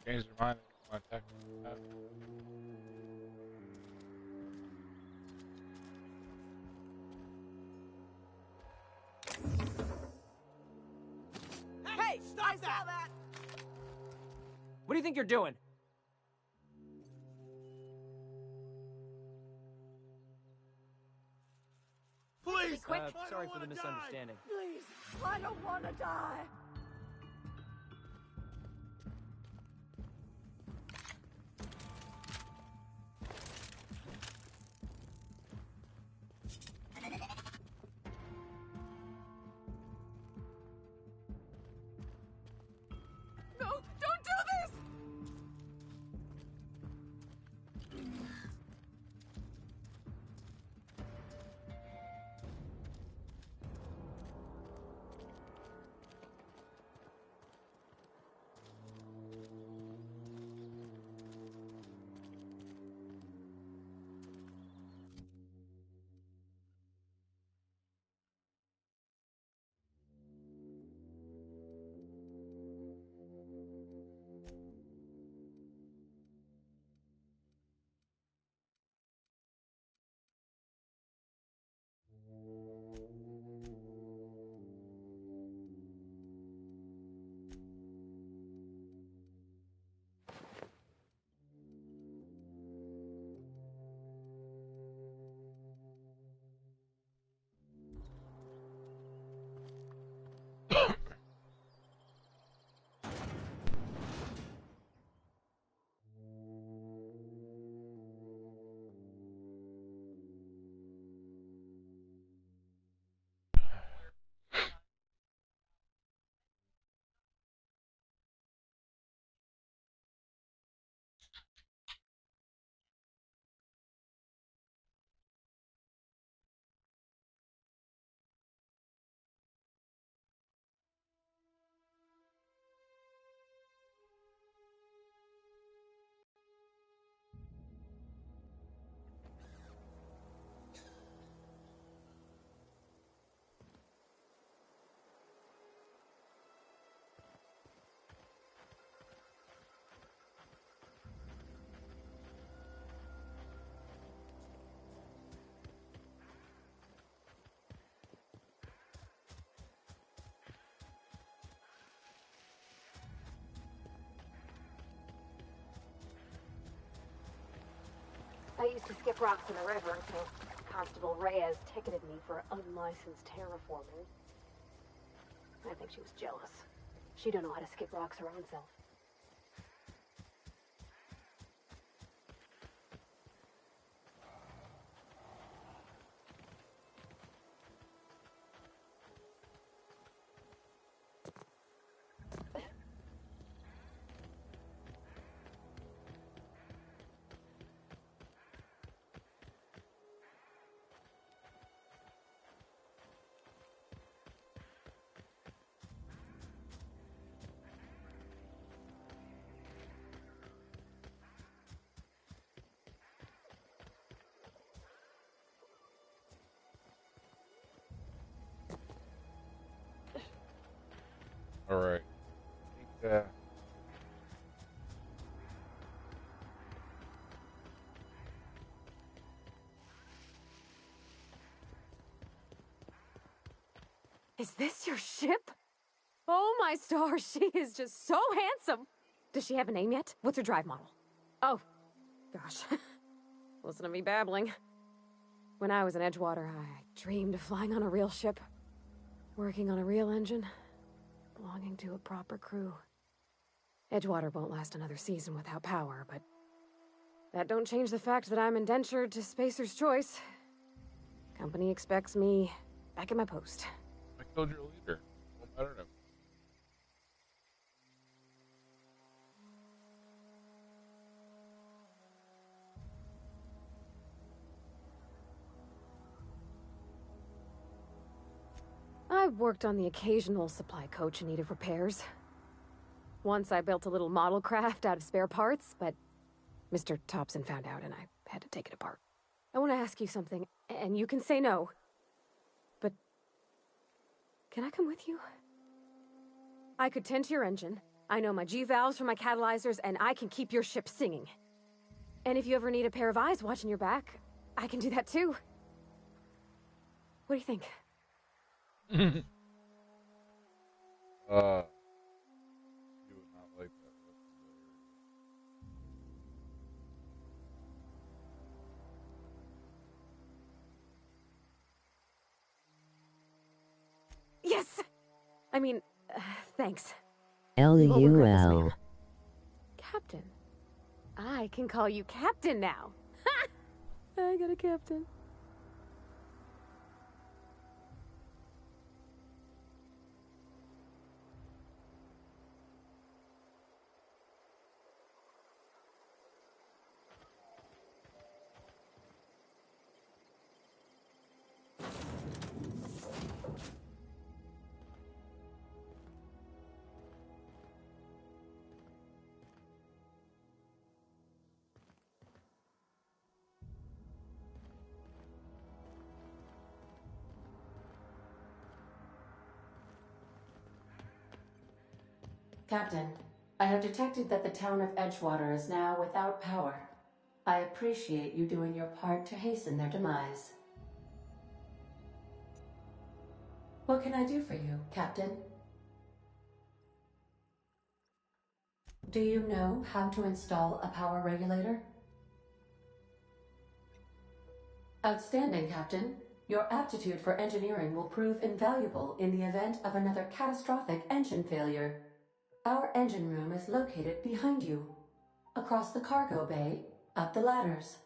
Change their mind. They want to attack me. Hey, stop that! What do you think you're doing? Please! Sorry for the misunderstanding. Please, I don't want to die. No, don't do this! I used to skip rocks in the river until Constable Reyes ticketed me for unlicensed terraforming. I think she was jealous. She don't know how to skip rocks her own self. All right. I think, Is this your ship? Oh my stars, she is just so handsome! Does she have a name yet? What's her drive model? Oh, gosh. Listen to me babbling. When I was in Edgewater, I dreamed of flying on a real ship, working on a real engine, belonging to a proper crew. Edgewater won't last another season without power, but that don't change the fact that I'm indentured to Spacer's Choice. Company expects me back at my post. I killed your leader. Well, I don't know. I've worked on the occasional supply coach in need of repairs. Once I built a little model craft out of spare parts, but Mr. Thompson found out and I had to take it apart. I want to ask you something, and you can say no. But can I come with you? I could tend to your engine. I know my G-valves for my catalyzers, and I can keep your ship singing. And if you ever need a pair of eyes watching your back, I can do that too. What do you think? You would not like that. Yes! I mean, thanks. LUL. Captain. I can call you Captain now. I got a captain. Captain, I have detected that the town of Edgewater is now without power. I appreciate you doing your part to hasten their demise. What can I do for you, Captain? Do you know how to install a power regulator? Outstanding, Captain. Your aptitude for engineering will prove invaluable in the event of another catastrophic engine failure. Our engine room is located behind you, across the cargo bay, up the ladders.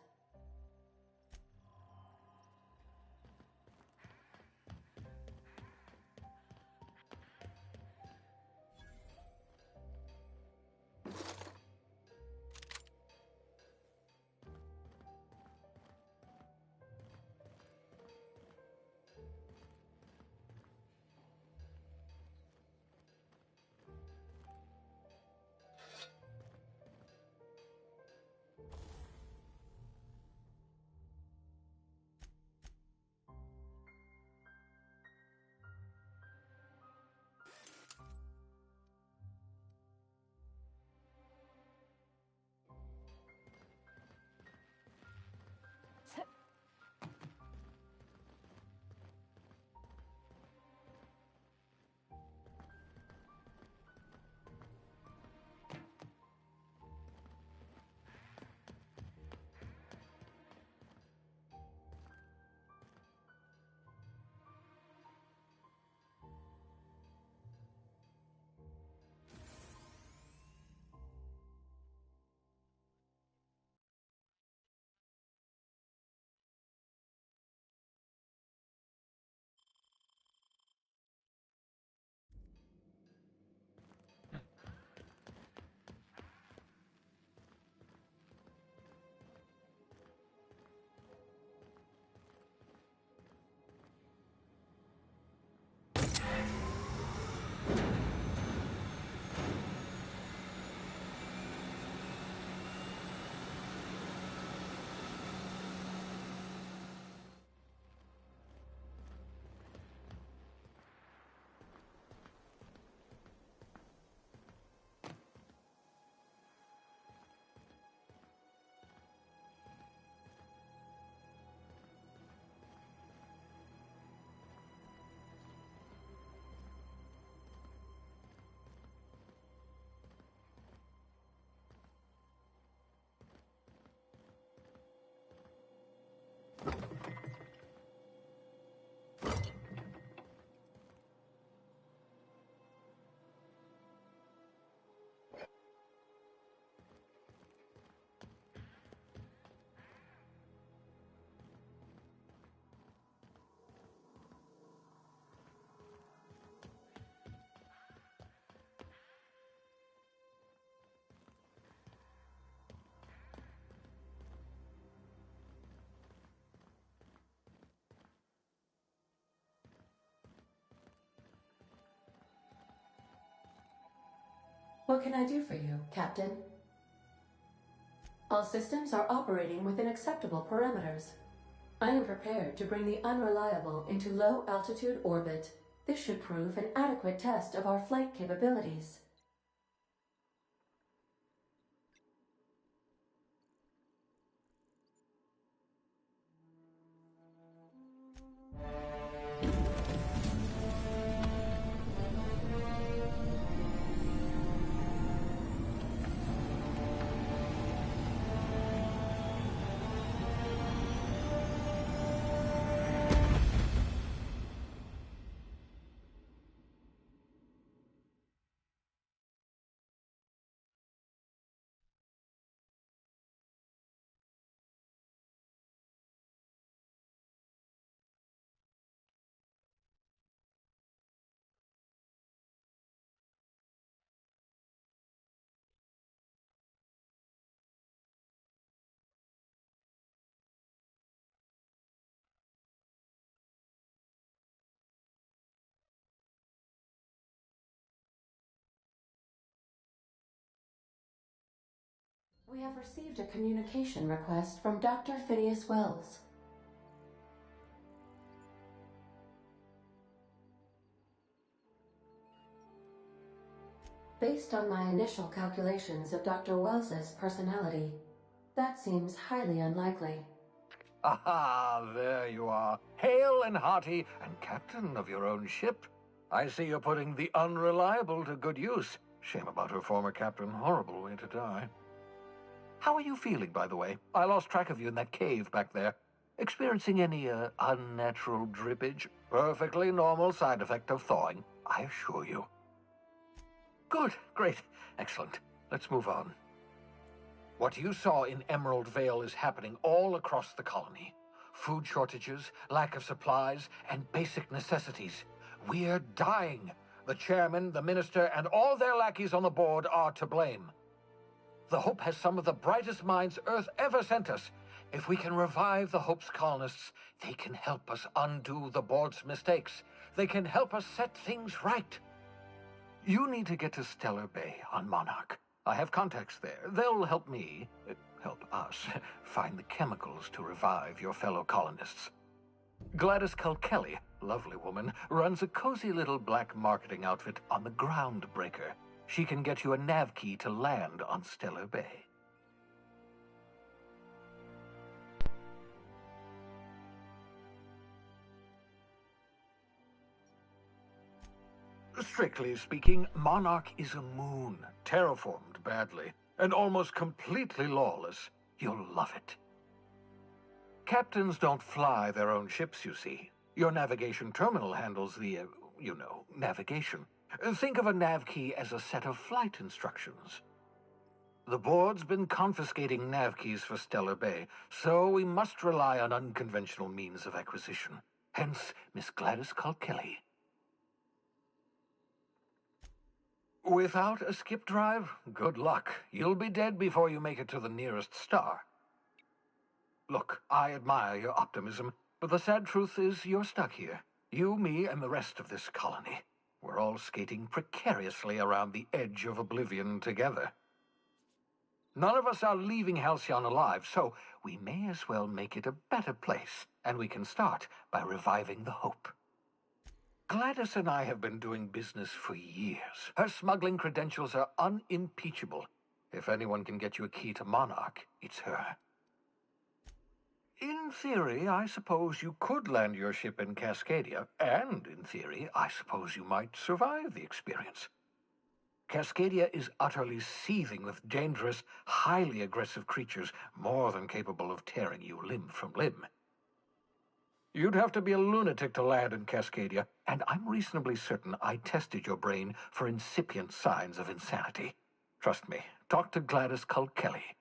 What can I do for you, Captain? All systems are operating within acceptable parameters. I am prepared to bring the Unreliable into low-altitude orbit. This should prove an adequate test of our flight capabilities. We have received a communication request from Dr. Phineas Wells. Based on my initial calculations of Dr. Wells's personality, that seems highly unlikely. Aha, there you are. Hale and hearty, and captain of your own ship. I see you're putting the Unreliable to good use. Shame about her former captain. Horrible way to die. How are you feeling, by the way? I lost track of you in that cave back there. Experiencing any, unnatural drippage? Perfectly normal side effect of thawing, I assure you. Good, great, excellent. Let's move on. What you saw in Emerald Vale is happening all across the colony. Food shortages, lack of supplies, and basic necessities. We're dying. The chairman, the minister, and all their lackeys on the board are to blame. The Hope has some of the brightest minds Earth ever sent us. If we can revive the Hope's colonists, they can help us undo the board's mistakes. They can help us set things right. You need to get to Stellar Bay on Monarch. I have contacts there. They'll help me, help us, find the chemicals to revive your fellow colonists. Gladys Culkelly, lovely woman, runs a cozy little black marketing outfit on the Groundbreaker. She can get you a nav key to land on Stellar Bay. Strictly speaking, Monarch is a moon, terraformed badly, and almost completely lawless. You'll love it. Captains don't fly their own ships, you see. Your navigation terminal handles the, navigation. Think of a nav key as a set of flight instructions. The board's been confiscating nav keys for Stellar Bay, so we must rely on unconventional means of acquisition. Hence, Miss Gladys Culkelly. Without a skip drive, good luck. You'll be dead before you make it to the nearest star. Look, I admire your optimism, but the sad truth is you're stuck here. You, me, and the rest of this colony. We're all skating precariously around the edge of oblivion together. None of us are leaving Halcyon alive, so we may as well make it a better place, and we can start by reviving the Hope. Gladys and I have been doing business for years. Her smuggling credentials are unimpeachable. If anyone can get you a key to Monarch, it's her. In theory, I suppose you could land your ship in Cascadia, and in theory, I suppose you might survive the experience. Cascadia is utterly seething with dangerous, highly aggressive creatures more than capable of tearing you limb from limb. You'd have to be a lunatic to land in Cascadia, and I'm reasonably certain I tested your brain for incipient signs of insanity. Trust me, talk to Gladys Culkelly.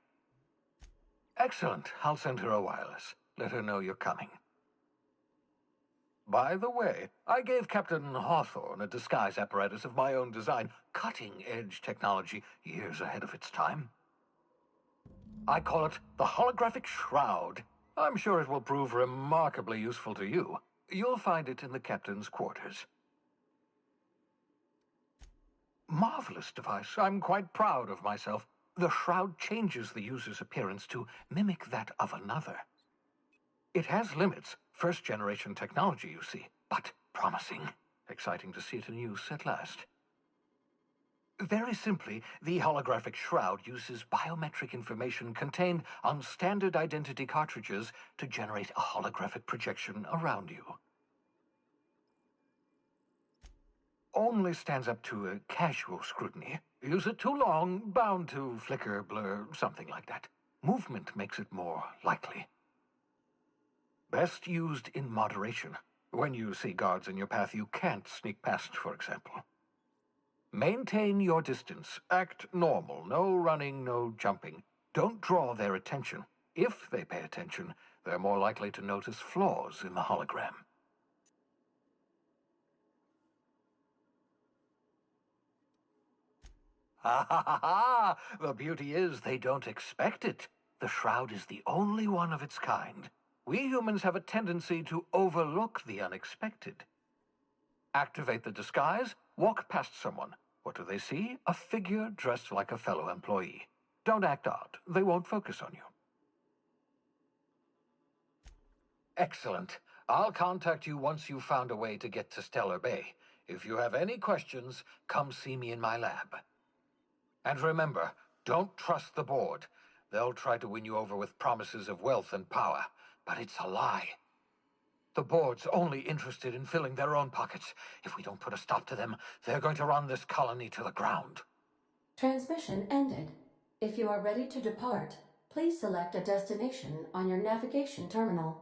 Excellent. I'll send her a wireless. Let her know you're coming. By the way, I gave Captain Hawthorne a disguise apparatus of my own design, cutting-edge technology years ahead of its time. I call it the Holographic Shroud. I'm sure it will prove remarkably useful to you. You'll find it in the captain's quarters. marvelous device. I'm quite proud of myself. The shroud changes the user's appearance to mimic that of another. It has limits. First-generation technology, you see, but promising. Exciting to see it in use at last. Very simply, the holographic shroud uses biometric information contained on standard identity cartridges to generate a holographic projection around you. Only stands up to a casual scrutiny. Use it too long, bound to flicker, blur, something like that. Movement makes it more likely. Best used in moderation. When you see guards in your path you can't sneak past, for example. Maintain your distance. Act normal. No running, no jumping. Don't draw their attention. If they pay attention, they're more likely to notice flaws in the hologram. Ha ha ha ha! The beauty is they don't expect it. The shroud is the only one of its kind. We humans have a tendency to overlook the unexpected. Activate the disguise, walk past someone. What do they see? A figure dressed like a fellow employee. Don't act odd. They won't focus on you. Excellent. I'll contact you once you've found a way to get to Stellar Bay. If you have any questions, come see me in my lab. And remember, don't trust the board. They'll try to win you over with promises of wealth and power, but it's a lie. The board's only interested in filling their own pockets. If we don't put a stop to them, they're going to run this colony to the ground. Transmission ended. If you are ready to depart, please select a destination on your navigation terminal.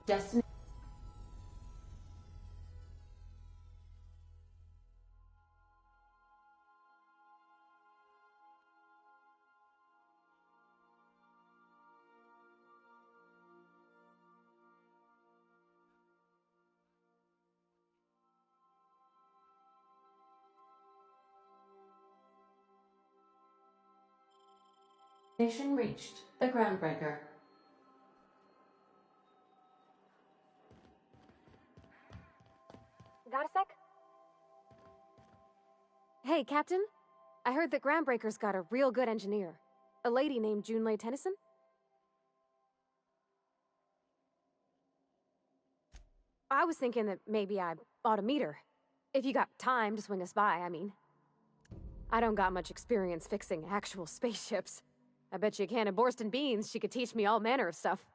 Destination. Station reached. The Groundbreaker. Got a sec? Hey, Captain. I heard that Groundbreaker's got a real good engineer. A lady named Junlei Tennyson? I was thinking that maybe I ought to meet her. If you got time to swing us by, I mean. I don't got much experience fixing actual spaceships. I bet you a can of Borston beans she could teach me all manner of stuff.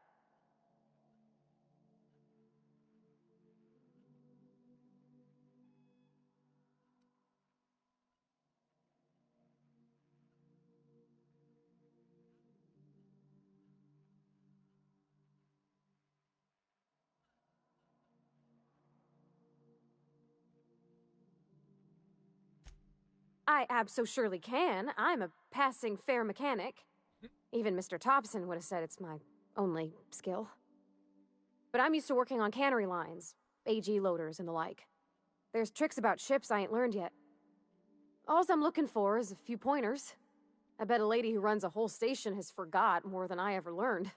I abso-surely can. I'm a passing fair mechanic. Even Mr. Thompson would have said it's my only skill. But I'm used to working on cannery lines, AG loaders and the like. There's tricks about ships I ain't learned yet. All I'm looking for is a few pointers. I bet a lady who runs a whole station has forgot more than I ever learned.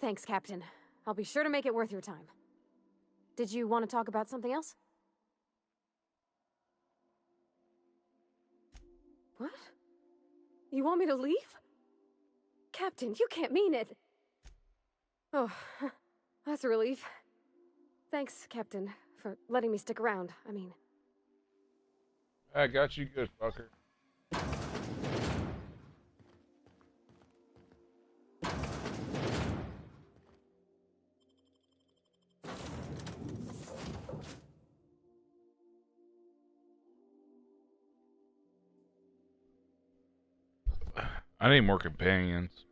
Thanks, Captain. I'll be sure to make it worth your time. Did you want to talk about something else? What? You want me to leave? Captain, you can't mean it! Oh, that's a relief. Thanks, Captain, for letting me stick around, I mean. I got you good, fucker. I need more companions.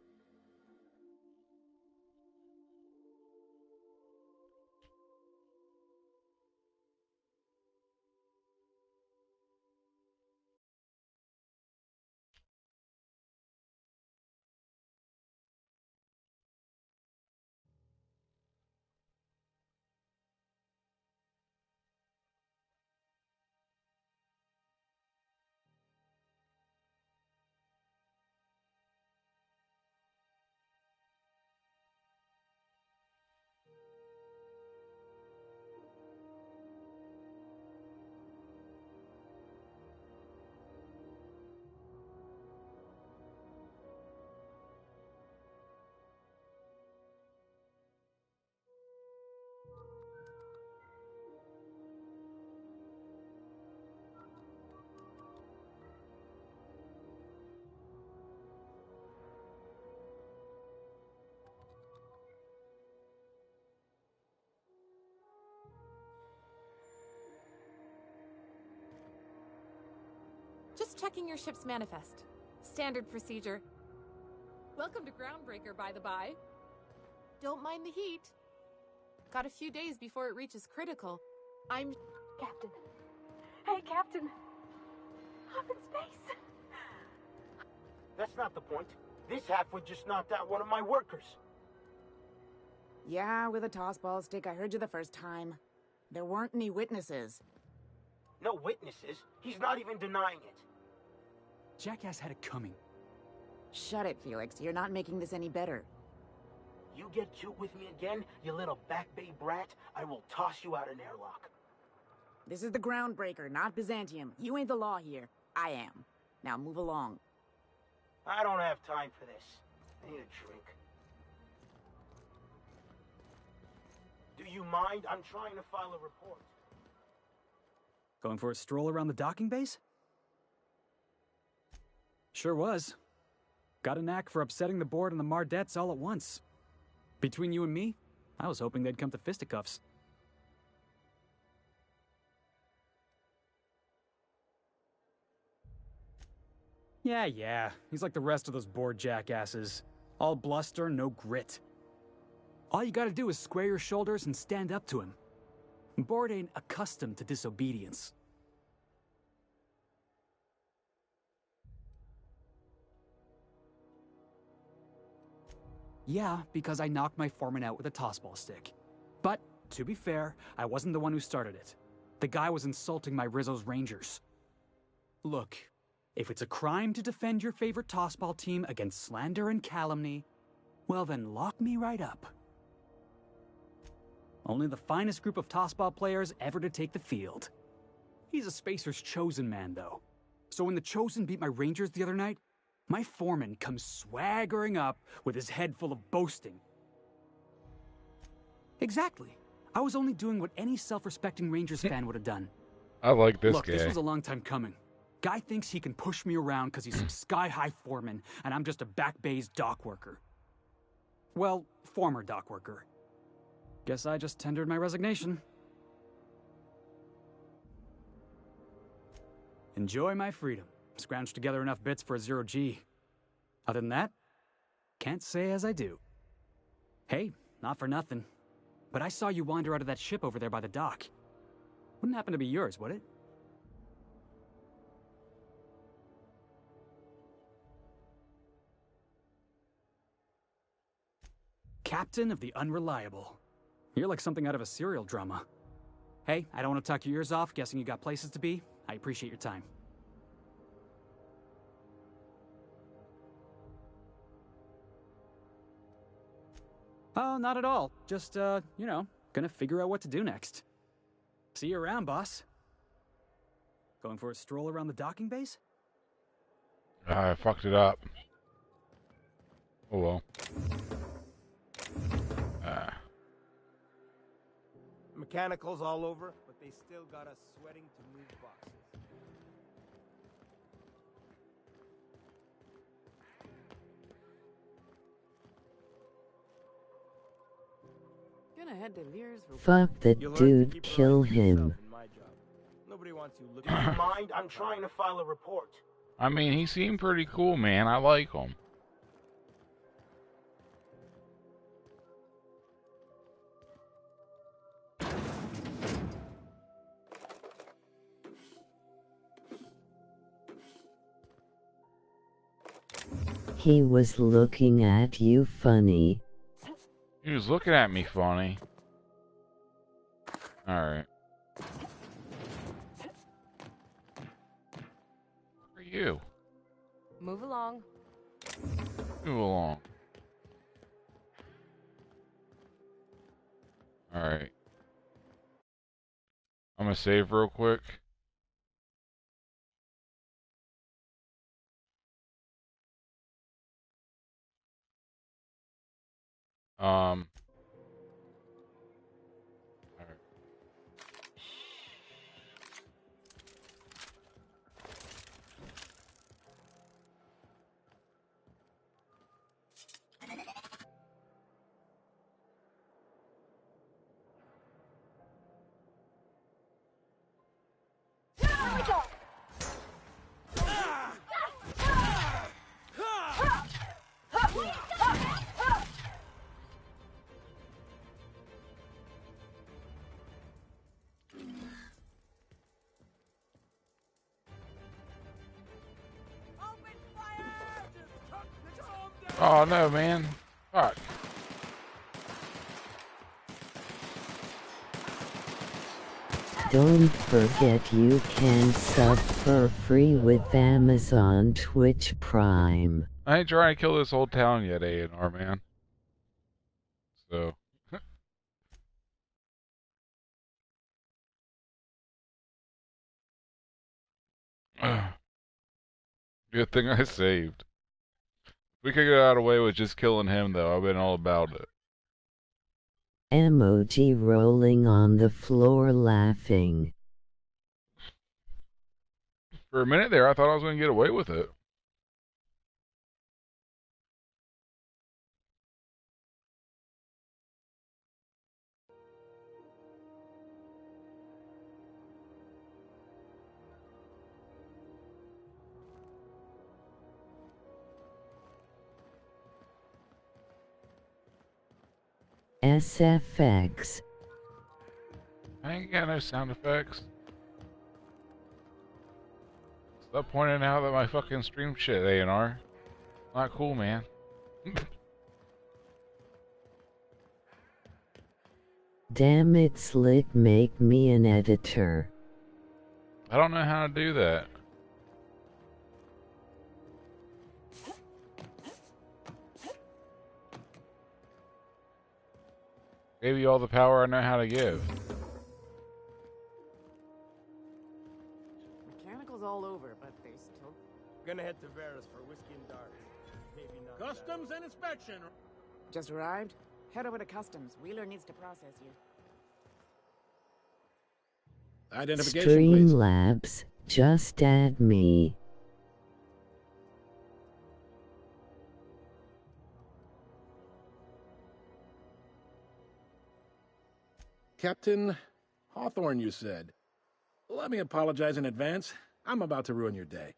Just checking your ship's manifest. Standard procedure. Welcome to Groundbreaker, by the by. Don't mind the heat. Got a few days before it reaches critical. I'm... Captain. Hey, Captain. Up in space. That's not the point. This halfwit just knocked out one of my workers. Yeah, with a tossball stick. I heard you the first time. There weren't any witnesses. No witnesses? He's not even denying it. Jackass had it coming. Shut it, Felix. You're not making this any better. You get cute with me again, you little back bay brat, I will toss you out an airlock. This is the Groundbreaker, not Byzantium. You ain't the law here. I am. Now move along. I don't have time for this. I need a drink. Do you mind? I'm trying to file a report. Going for a stroll around the docking base? Sure was. Got a knack for upsetting the board and the Mardettes all at once. Between you and me, I was hoping they'd come to fisticuffs. Yeah, he's like the rest of those bored jackasses. All bluster, no grit. All you gotta do is square your shoulders and stand up to him. Board ain't accustomed to disobedience. Yeah, because I knocked my foreman out with a tossball stick. But to be fair, I wasn't the one who started it. The guy was insulting my Rizzo's Rangers. Look, if it's a crime to defend your favorite tossball team against slander and calumny, well then lock me right up. Only the finest group of tossball players ever to take the field. He's a Spacer's chosen man, though. So when the Chosen beat my Rangers the other night, my foreman comes swaggering up with his head full of boasting. Exactly. I was only doing what any self-respecting Rangers fan would have done. I like this Look, guy. this was a long time coming. Guy thinks he can push me around because he's some sky-high foreman, and I'm just a back bay's dock worker. Well, former dock worker. Guess I just tendered my resignation. Enjoy my freedom. Scrounged together enough bits for a 0G. Other than that, can't say as I do. Hey, not for nothing, but I saw you wander out of that ship over there by the dock. Wouldn't happen to be yours, would it? Captain of the Unreliable. You're like something out of a serial drama. Hey, I don't want to talk your ears off, guessing you got places to be. I appreciate your time. Oh, not at all. Just, you know, gonna figure out what to do next. See you around, boss. Going for a stroll around the docking base? I fucked it up. Oh well. Mechanicals all over, but they still got us sweating to move boxes. Gonna head to Veers for... Fuck that dude, kill him. Nobody wants you Do you mind? I'm trying to file a report. I mean, he seemed pretty cool, man. I like him. He was looking at you funny. He was looking at me funny. Alright. Who are you? Move along. Move along. Alright. I'm gonna save real quick. Alright. Oh no, man. Fuck. Don't forget you can sub for free with Amazon Twitch Prime. I ain't trying to kill this whole town yet, A&R, man. So. Good thing I saved. We could get out of the way with just killing him, though. I've been all about it. Emoji rolling on the floor laughing. For a minute there, I thought I was going to get away with it. SFX. I ain't got no sound effects. Stop pointing out that my fucking stream shit, A&R. Not cool, man. Damn it, Slick, make me an editor. I don't know how to do that. Gave you all the power I know how to give. Mechanicals all over, but they still... Gonna head to Vera's for whiskey and dark. Maybe not. Customs and inspection. Just arrived? Head over to customs. Wheeler needs to process you. Identification, please. Streamlabs, just add me. Captain Hawthorne, you said. Let me apologize in advance. I'm about to ruin your day.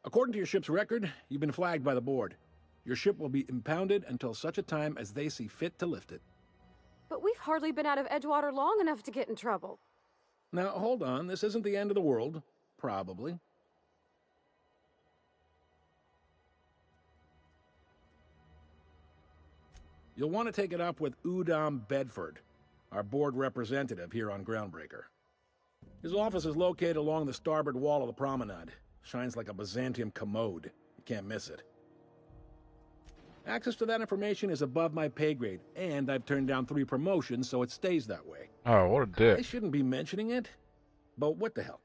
According to your ship's record, you've been flagged by the board. Your ship will be impounded until such a time as they see fit to lift it. But we've hardly been out of Edgewater long enough to get in trouble. Now, hold on. This isn't the end of the world. Probably. You'll want to take it up with Udom Bedford, our board representative here on Groundbreaker. His office is located along the starboard wall of the promenade. Shines like a Byzantium commode. You can't miss it. Access to that information is above my pay grade, and I've turned down 3 promotions, so it stays that way. Oh, what a dick. I shouldn't be mentioning it, but what the hell?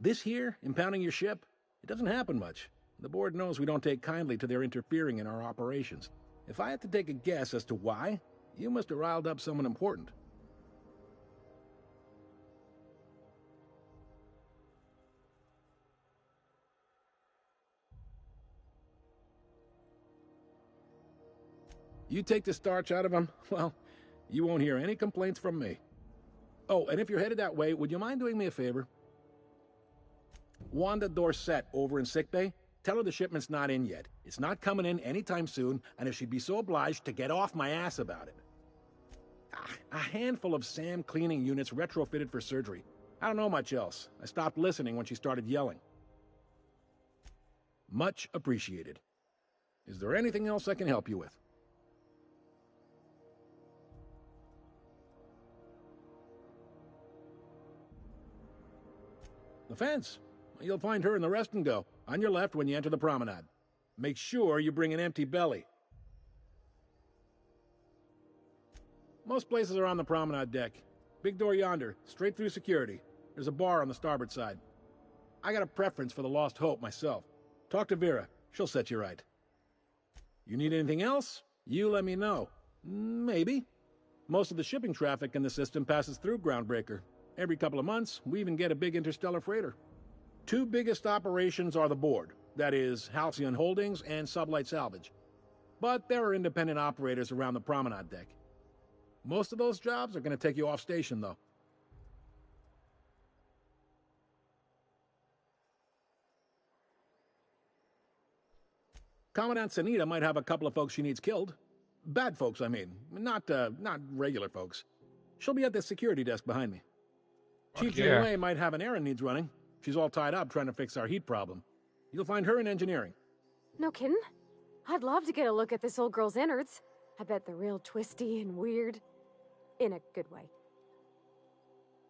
This here, impounding your ship, it doesn't happen much. The board knows we don't take kindly to their interfering in our operations. If I had to take a guess as to why, you must have riled up someone important. You take the starch out of them, well, you won't hear any complaints from me. Oh, and if you're headed that way, would you mind doing me a favor? Wanda Dorset over in sickbay, tell her the shipment's not in yet. It's not coming in anytime soon, and if she'd be so obliged to get off my ass about it. A handful of SAM cleaning units retrofitted for surgery. I don't know much else. I stopped listening when she started yelling. Much appreciated. Is there anything else I can help you with? The fence. You'll find her in the rest and go, on your left when you enter the promenade. Make sure you bring an empty belly. Most places are on the promenade deck. Big door yonder, straight through security. There's a bar on the starboard side. I got a preference for the Lost Hope myself. Talk to Vera. She'll set you right. You need anything else? You let me know. Maybe. Most of the shipping traffic in the system passes through Groundbreaker. Every couple of months, we even get a big interstellar freighter. 2 biggest operations are the board. That is, Halcyon Holdings and Sublight Salvage. But there are independent operators around the promenade deck. Most of those jobs are going to take you off station, though. Commandant Sanita might have a couple of folks she needs killed. Bad folks, I mean. Not regular folks. She'll be at the security desk behind me. Chief Janeway might have an errand needs running. She's all tied up trying to fix our heat problem. You'll find her in engineering. No kidding? I'd love to get a look at this old girl's innards. I bet they're real twisty and weird. In a good way.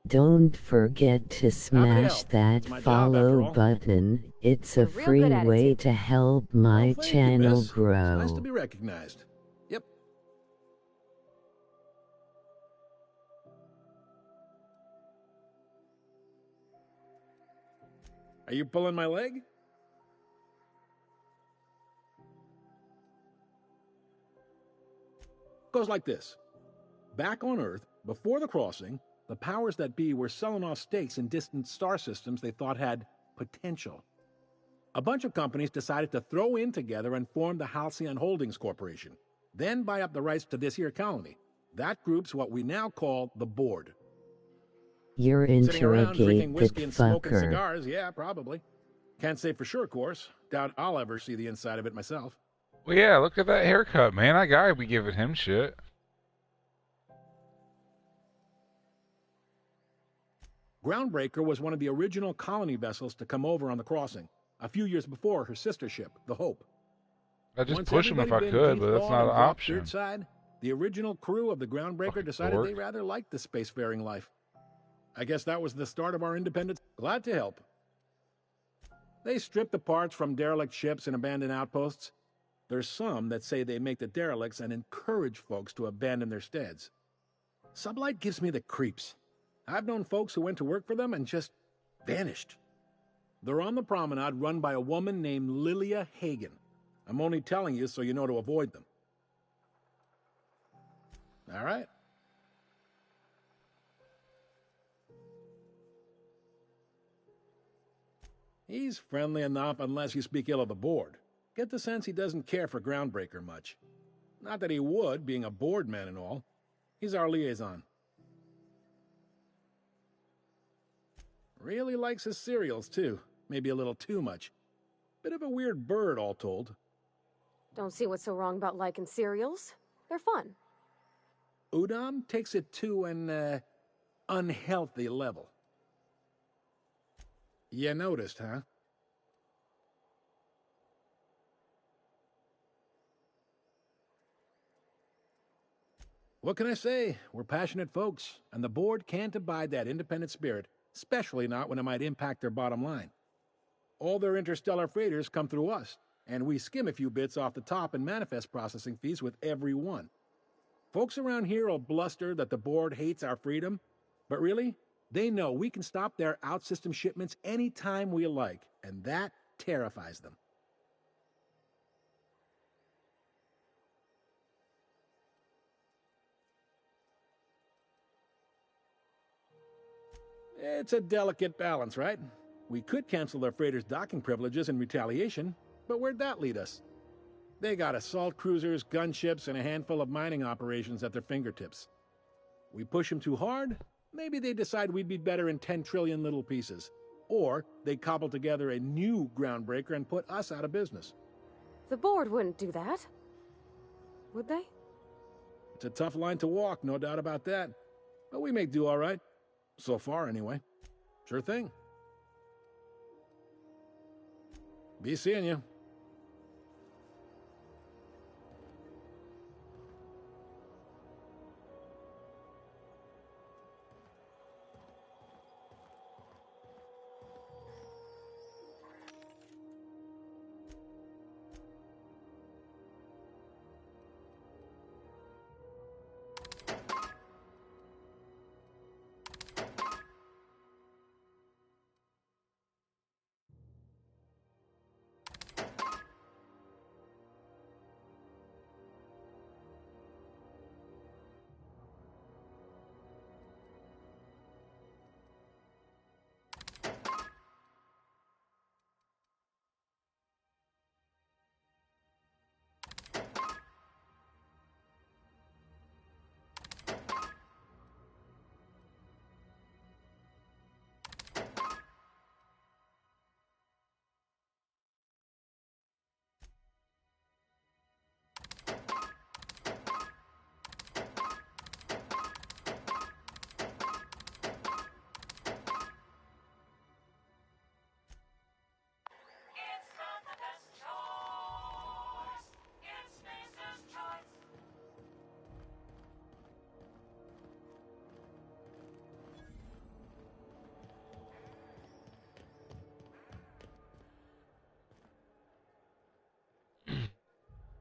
Don't forget to smash that follow button. It's a free way to help my channel grow. It's nice to be recognized. Yep. Are you pulling my leg? Goes like this. Back on Earth, before the crossing, the powers that be were selling off stakes in distant star systems they thought had potential. A bunch of companies decided to throw in together and form the Halcyon Holdings Corporation, then buy up the rights to this here colony. That group's what we now call the board. You're interrogate the and smoking fucker. Cigars, yeah, probably. Can't say for sure, of course. Doubt I'll ever see the inside of it myself. Well, yeah, look at that haircut, man. I gotta be giving him shit. Groundbreaker was one of the original colony vessels to come over on the crossing, a few years before her sister ship, the Hope. I'd just Once push him if I everybody could, been but that's beefed not on an and dropped option. Side, The original crew of the Groundbreaker decided they rather liked the spacefaring life. I guess that was the start of our independence. Glad to help. They strip the parts from derelict ships and abandoned outposts. There's some that say they make the derelicts and encourage folks to abandon their steads. Sublight gives me the creeps. I've known folks who went to work for them and just vanished. They're on the promenade run by a woman named Lilia Hagen. I'm only telling you so you know to avoid them. All right. He's friendly enough unless you speak ill of the board. Get the sense he doesn't care for Groundbreaker much. Not that he would, being a board man and all. He's our liaison. Really likes his cereals, too. Maybe a little too much. Bit of a weird bird, all told. Don't see what's so wrong about liking cereals. They're fun. Udam takes it to an, unhealthy level. You noticed, huh? What can I say? We're passionate folks, and the board can't abide that independent spirit, especially not when it might impact their bottom line. All their interstellar freighters come through us, and we skim a few bits off the top in manifest processing fees with every one. Folks around here will bluster that the board hates our freedom, but really, they know we can stop their out-system shipments anytime we like, and that terrifies them. It's a delicate balance, right? We could cancel their freighters' docking privileges in retaliation, but where'd that lead us? They got assault cruisers, gunships, and a handful of mining operations at their fingertips. We push them too hard, maybe they decide we'd be better in 10 trillion little pieces. Or they cobble together a new Groundbreaker and put us out of business. The board wouldn't do that. Would they? It's a tough line to walk, no doubt about that. But we make do all right. So far, anyway. Sure thing. Be seeing you.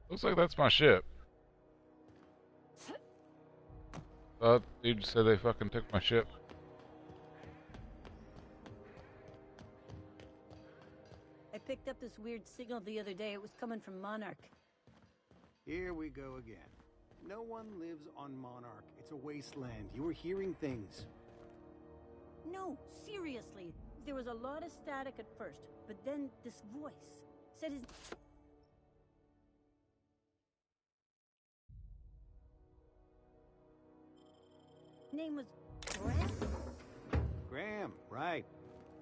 Looks like that's my ship. Dude said they fucking took my ship. I picked up this weird signal the other day. It was coming from Monarch. Here we go again. No one lives on Monarch. It's a wasteland. You were hearing things. No, seriously. There was a lot of static at first, but then this voice said his... name was Graham? Graham, right.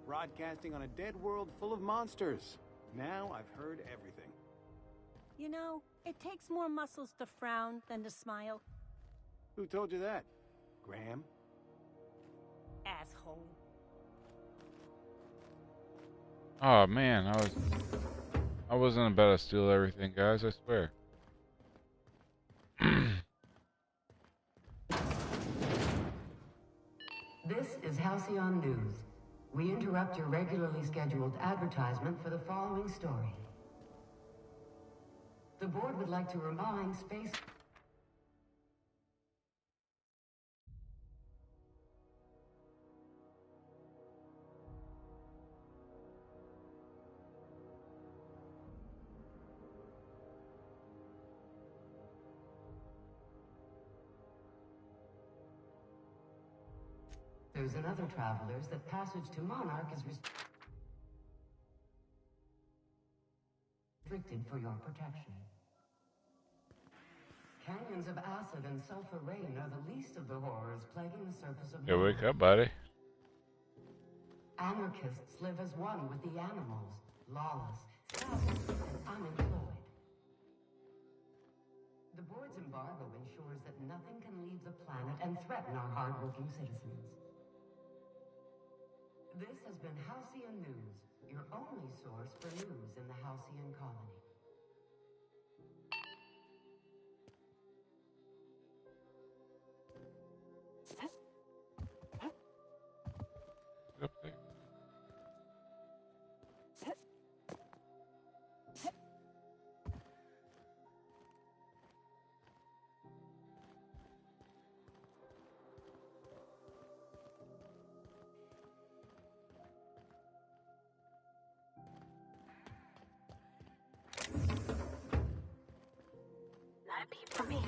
Broadcasting on a dead world full of monsters. Now I've heard everything. You know, it takes more muscles to frown than to smile. Who told you that? Graham? Asshole. Oh man, I wasn't about to steal everything, guys, I swear. This is Halcyon News. We interrupt your regularly scheduled advertisement for the following story. The board would like to remind Space... There's another travelers that passage to Monarch is restricted for your protection. Canyons of acid and sulfur rain are the least of the horrors plaguing the surface of Yeah, wake up, buddy. Anarchists live as one with the animals, lawless, savage, and unemployed. The board's embargo ensures that nothing can leave the planet and threaten our hardworking citizens. This has been Halcyon News, your only source for news in the Halcyon colony. Not a peep from me.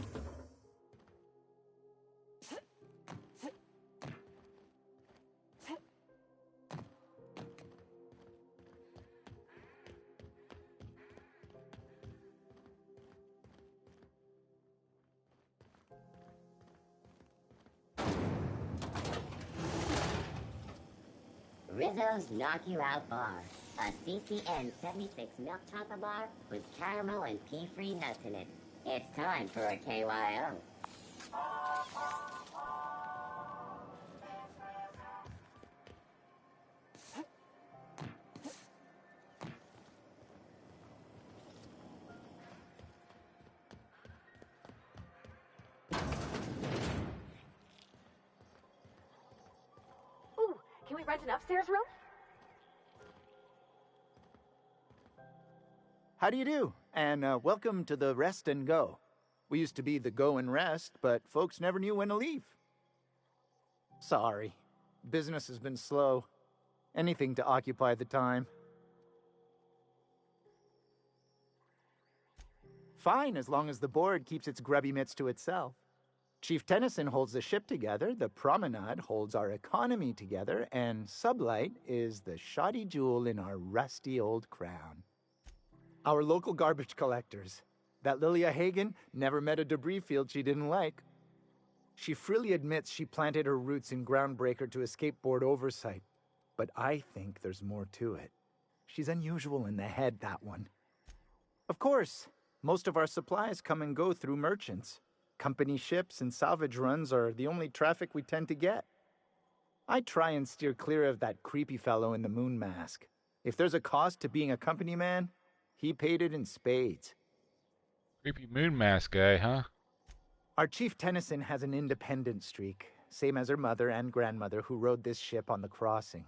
Rizzo's Knock You Out Bar. A CCN 76 milk chocolate bar with caramel and pea-free nuts in it. It's time for a KYO. Ooh, can we rent an upstairs room? How do you do? And welcome to the Rest and Go. We used to be the Go and Rest, but folks never knew when to leave. Sorry. Business has been slow. Anything to occupy the time. Fine, as long as the board keeps its grubby mitts to itself. Chief Tennyson holds the ship together, the Promenade holds our economy together, and Sublight is the shoddy jewel in our rusty old crown. Our local garbage collectors. That Lilia Hagen never met a debris field she didn't like. She freely admits she planted her roots in Groundbreaker to escape board oversight. But I think there's more to it. She's unusual in the head, that one. Of course, most of our supplies come and go through merchants. Company ships and salvage runs are the only traffic we tend to get. I try and steer clear of that creepy fellow in the moon mask. If there's a cost to being a company man, he paid it in spades. Creepy moon mask guy, huh? Our Chief Tennyson has an independent streak, same as her mother and grandmother who rode this ship on the crossing.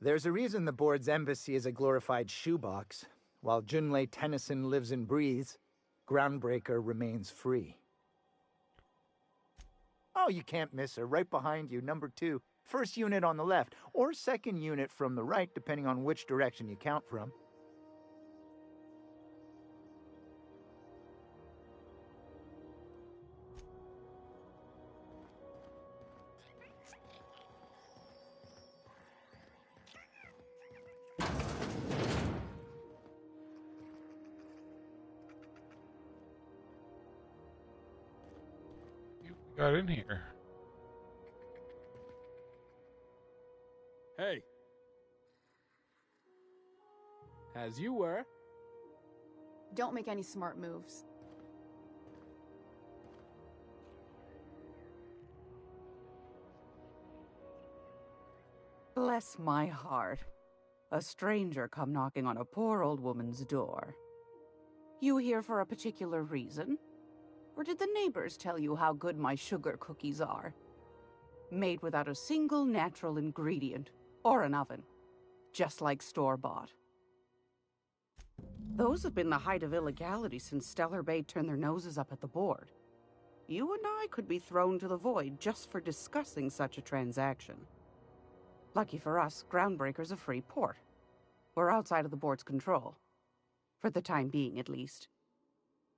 There's a reason the board's embassy is a glorified shoebox. While Junlei Tennyson lives and breathes, Groundbreaker remains free. Oh, you can't miss her. Right behind you, number 2. First unit on the left, or second unit from the right, depending on which direction you count from. Got in here. Hey. As you were. Don't make any smart moves. Bless my heart. A stranger come knocking on a poor old woman's door. You here for a particular reason? Or did the neighbors tell you how good my sugar cookies are? made without a single natural ingredient or an oven, just like store-bought. Those have been the height of illegality since Stellar Bay turned their noses up at the board. You and I could be thrown to the void just for discussing such a transaction. Lucky for us, Groundbreaker's a free port. We're outside of the board's control. For the time being, at least.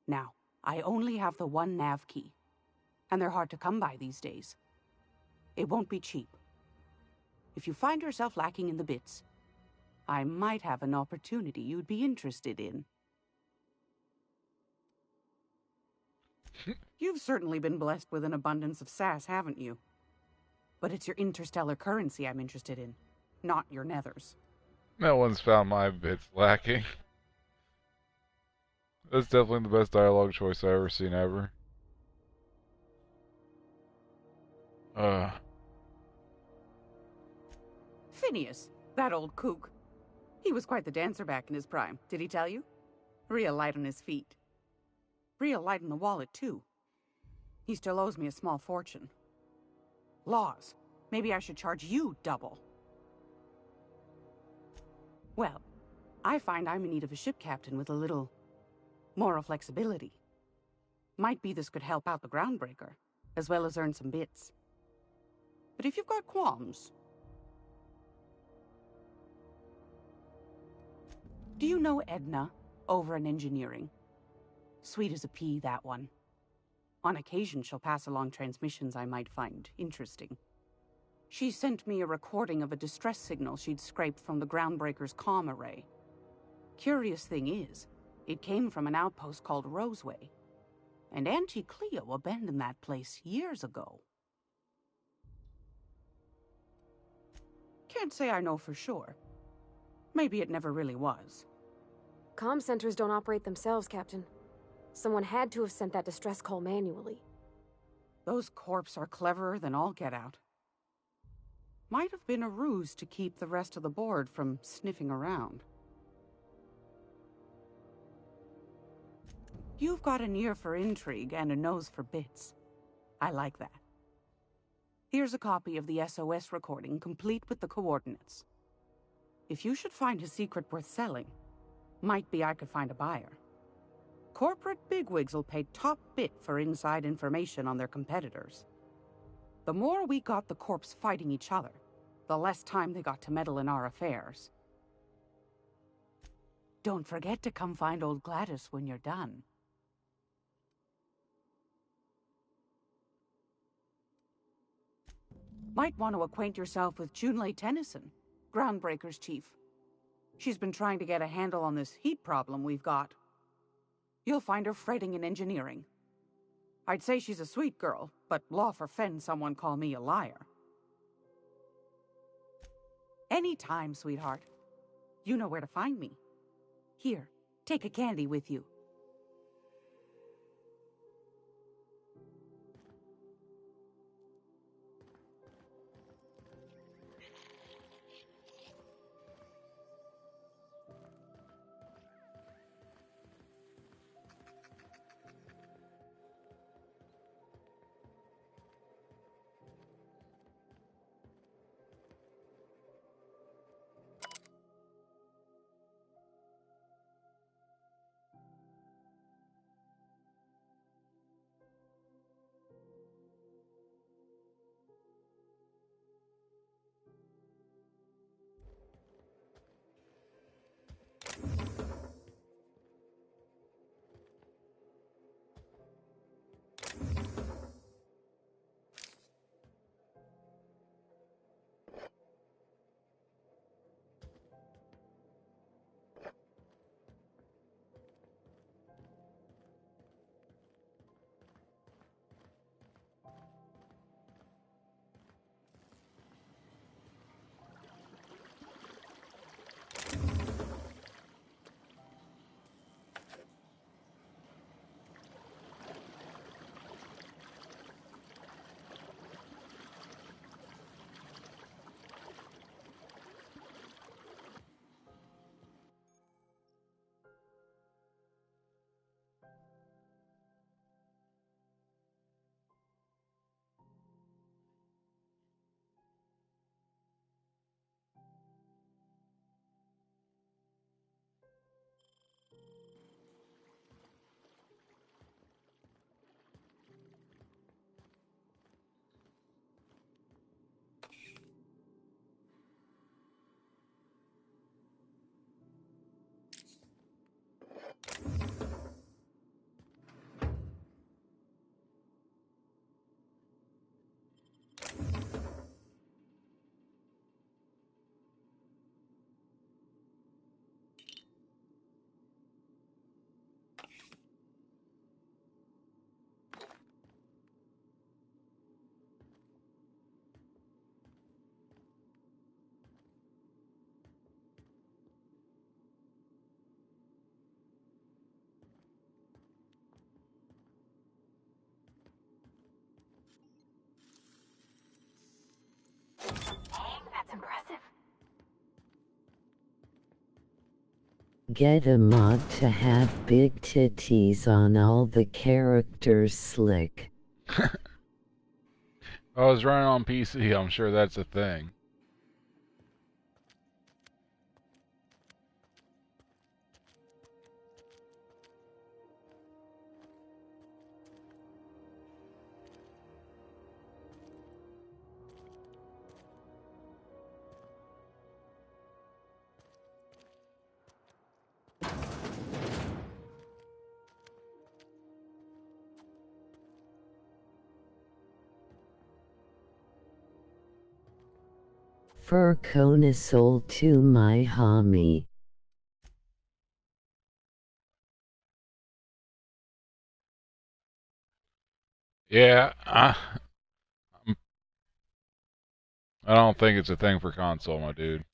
Now, I only have the one nav key. And they're hard to come by these days. It won't be cheap. If you find yourself lacking in the bits, I might have an opportunity you'd be interested in. You've certainly been blessed with an abundance of sass, haven't you? But it's your interstellar currency I'm interested in, not your nethers. No one's found my bits lacking. That's definitely the best dialogue choice I've ever seen ever. Phineas, that old kook. He was quite the dancer back in his prime, did he tell you? Real light on his feet. Real light in the wallet, too. He still owes me a small fortune. Laws. Maybe I should charge you double. Well, I find I'm in need of a ship captain with a little moral flexibility. Might be this could help out the Groundbreaker, as well as earn some bits. But if you've got qualms... Do you know Edna, over in engineering? Sweet as a pea, that one. On occasion, she'll pass along transmissions I might find interesting. She sent me a recording of a distress signal she'd scraped from the Groundbreaker's comm array. Curious thing is, it came from an outpost called Roseway. And Auntie Cleo abandoned that place years ago. Can't say I know for sure. Maybe it never really was. Comm centers don't operate themselves, Captain. Someone had to have sent that distress call manually. Those corps are cleverer than all get out. Might have been a ruse to keep the rest of the board from sniffing around. You've got an ear for intrigue and a nose for bits. I like that. Here's a copy of the SOS recording, complete with the coordinates. If you should find a secret worth selling, might be I could find a buyer. Corporate bigwigs will pay top bit for inside information on their competitors. The more we got the corps fighting each other, the less time they got to meddle in our affairs. Don't forget to come find old Gladys when you're done. Might want to acquaint yourself with Junlei Tennyson, Groundbreaker's chief. She's been trying to get a handle on this heat problem we've got. You'll find her fretting in engineering. I'd say she's a sweet girl, but law forfend someone call me a liar. Anytime, sweetheart. You know where to find me. Here, take a candy with you. Get a mod to have big titties on all the characters slick. I was running on PC, I'm sure that's a thing. Fur Kona sold to my homie. Yeah, I don't think it's a thing for console, my dude.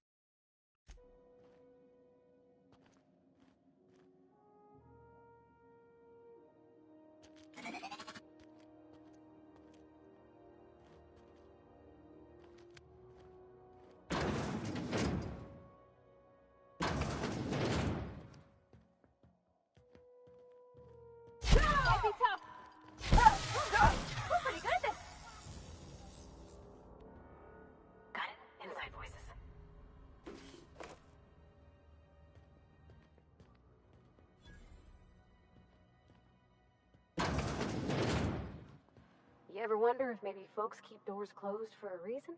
You ever wonder if maybe folks keep doors closed for a reason?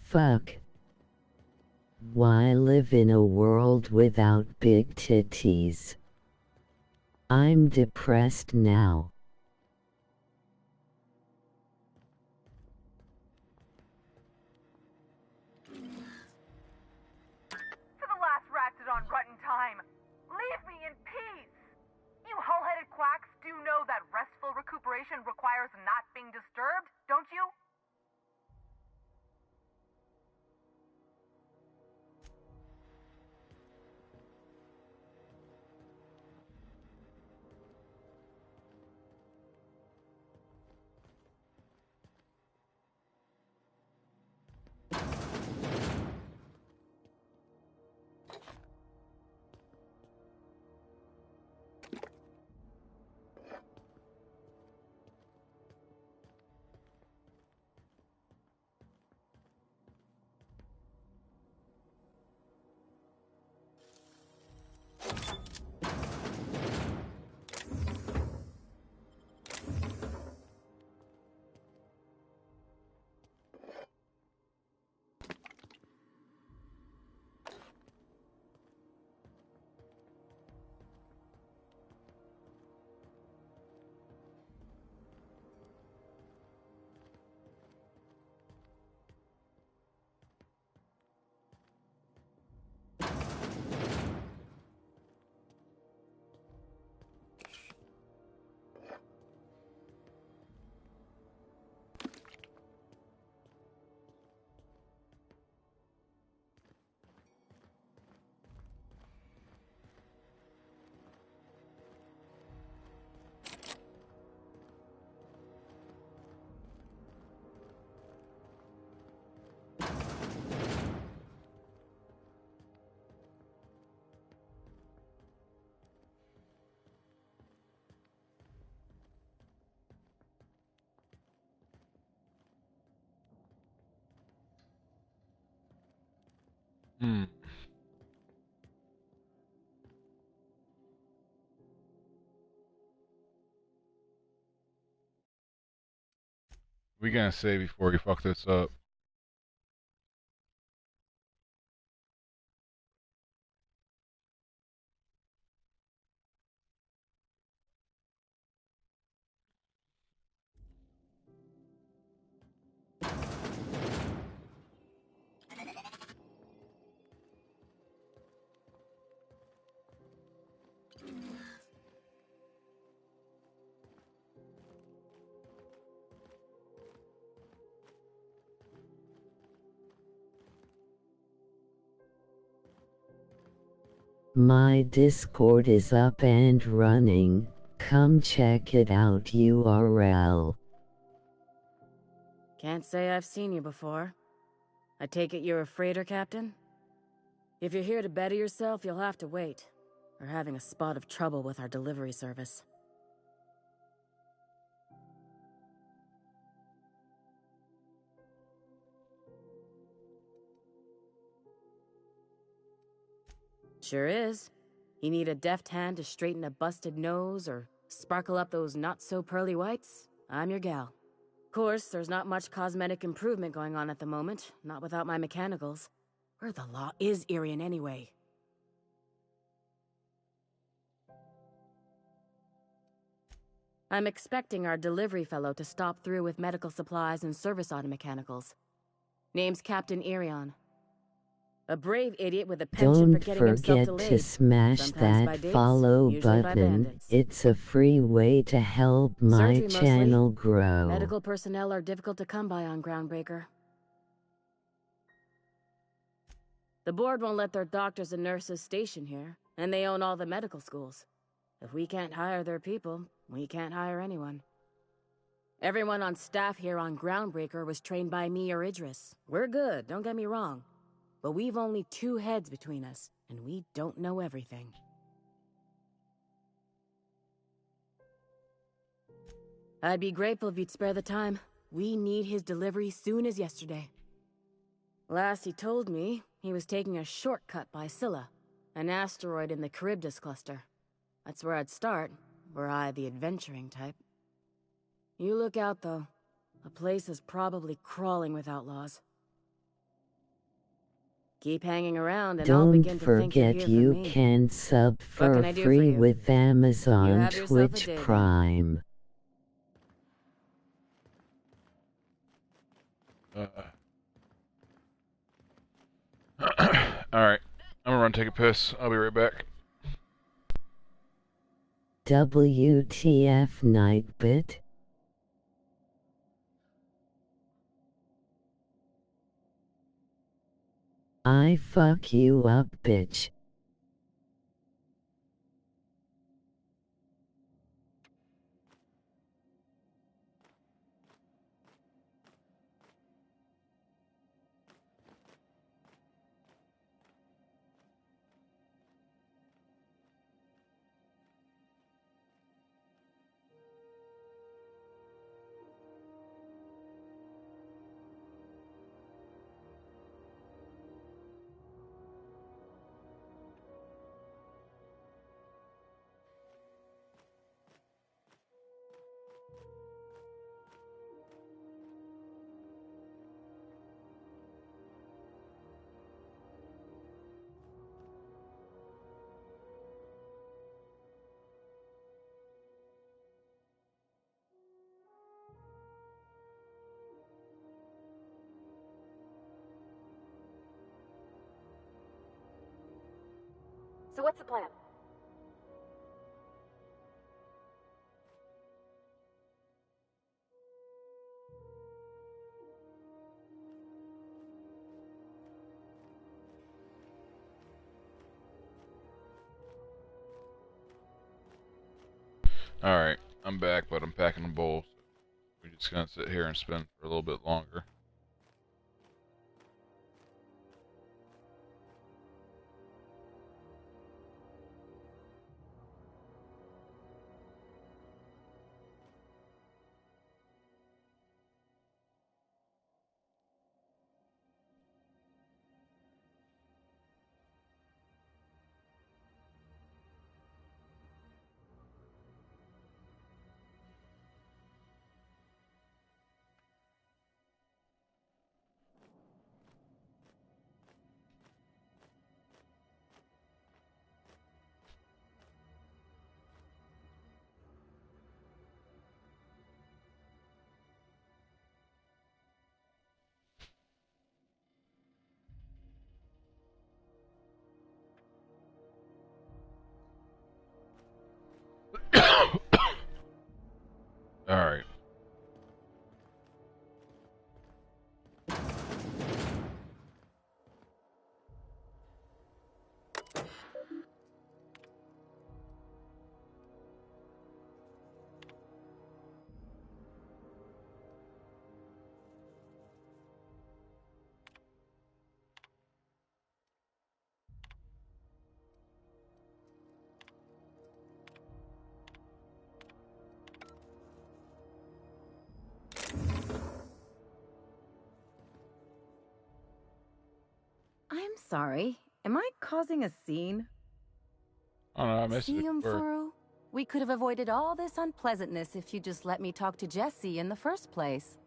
Fuck. Why live in a world without big titties? I'm depressed now. For the last ratted on rotten time, leave me in peace! You hull-headed quacks do know that restful recuperation requires not being disturbed, don't you? We gonna say before we fuck this up? My Discord is up and running. Come check it out URL. Can't say I've seen you before. I take it you're a freighter captain? If you're here to better yourself, you'll have to wait. We're having a spot of trouble with our delivery service. Sure is. You need a deft hand to straighten a busted nose or sparkle up those not-so-pearly whites? I'm your gal. Of course, there's not much cosmetic improvement going on at the moment, not without my mechanicals. Where the law is Irian anyway? I'm expecting our delivery fellow to stop through with medical supplies and service auto mechanicals. Name's Captain Irion. A brave idiot with a penchant for Don't getting himself forget delayed. to smash Sometimes by that dates, follow usually by button. bandits. It's a free way to help my Surgery mostly. channel grow. Medical personnel are difficult to come by on Groundbreaker. The board won't let their doctors and nurses station here, and they own all the medical schools. If we can't hire their people, we can't hire anyone. Everyone on staff here on Groundbreaker was trained by me or Idris. We're good, don't get me wrong. But we've only 2 heads between us, and we don't know everything. I'd be grateful if you'd spare the time. We need his delivery soon as yesterday. Last he told me, he was taking a shortcut by Scylla, an asteroid in the Charybdis cluster. That's where I'd start, were I the adventuring type. You look out, though. The place is probably crawling with outlaws. Keep hanging around and I'll Don't begin to think you're forget here you for me. can sub What can for I do for free you? with You Amazon have yourself a Twitch day then. Prime. Alright. I'm gonna run take a piss. I'll be right back. WTF Nightbit? I fuck you up, bitch. So what's the plan? Alright, I'm back, but I'm packing the bowl. So we're just gonna sit here and spin for a little bit longer. sorry. Am I causing a scene? I don't know, I missed See, it before. Umfuru? We could have avoided all this unpleasantness if you just let me talk to Jesse in the first place.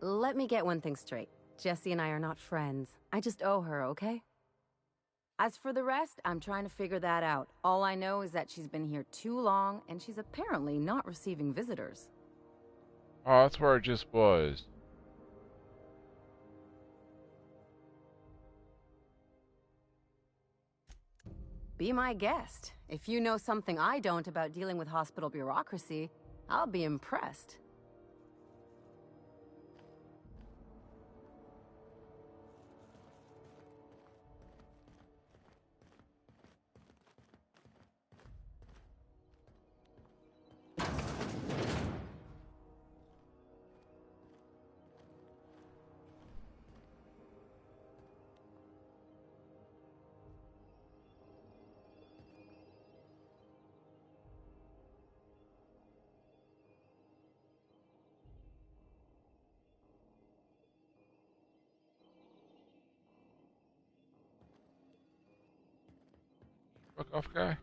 Let me get one thing straight. Jesse and I are not friends. I just owe her, okay? As for the rest, I'm trying to figure that out. All I know is that she's been here too long, and she's apparently not receiving visitors. Oh, that's where I just was. Be my guest. If you know something I don't about dealing with hospital bureaucracy, I'll be impressed. Fuck off, guy.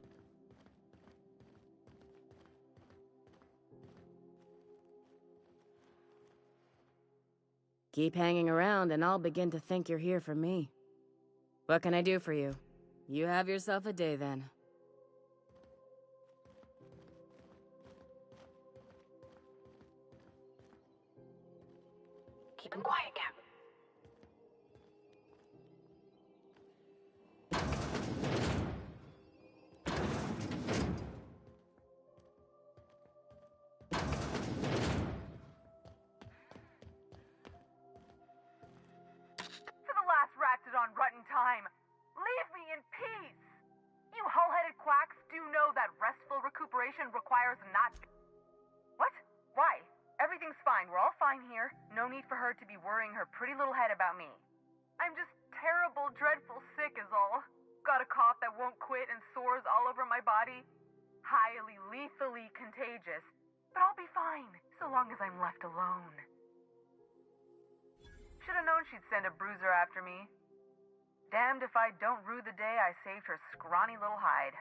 Keep hanging around and I'll begin to think you're here for me. What can I do for you? You have yourself a day then. Keep him quiet, Cap. On rotten time. Leave me in peace. You hull-headed quacks do know that restful recuperation requires not... What? Why? Everything's fine. We're all fine here. No need for her to be worrying her pretty little head about me. I'm just terrible, dreadful sick is all. Got a cough that won't quit and sores all over my body. Highly, lethally contagious. But I'll be fine, so long as I'm left alone. Should have known she'd send a bruiser after me. Damned if I don't rue the day I saved her scrawny little hide.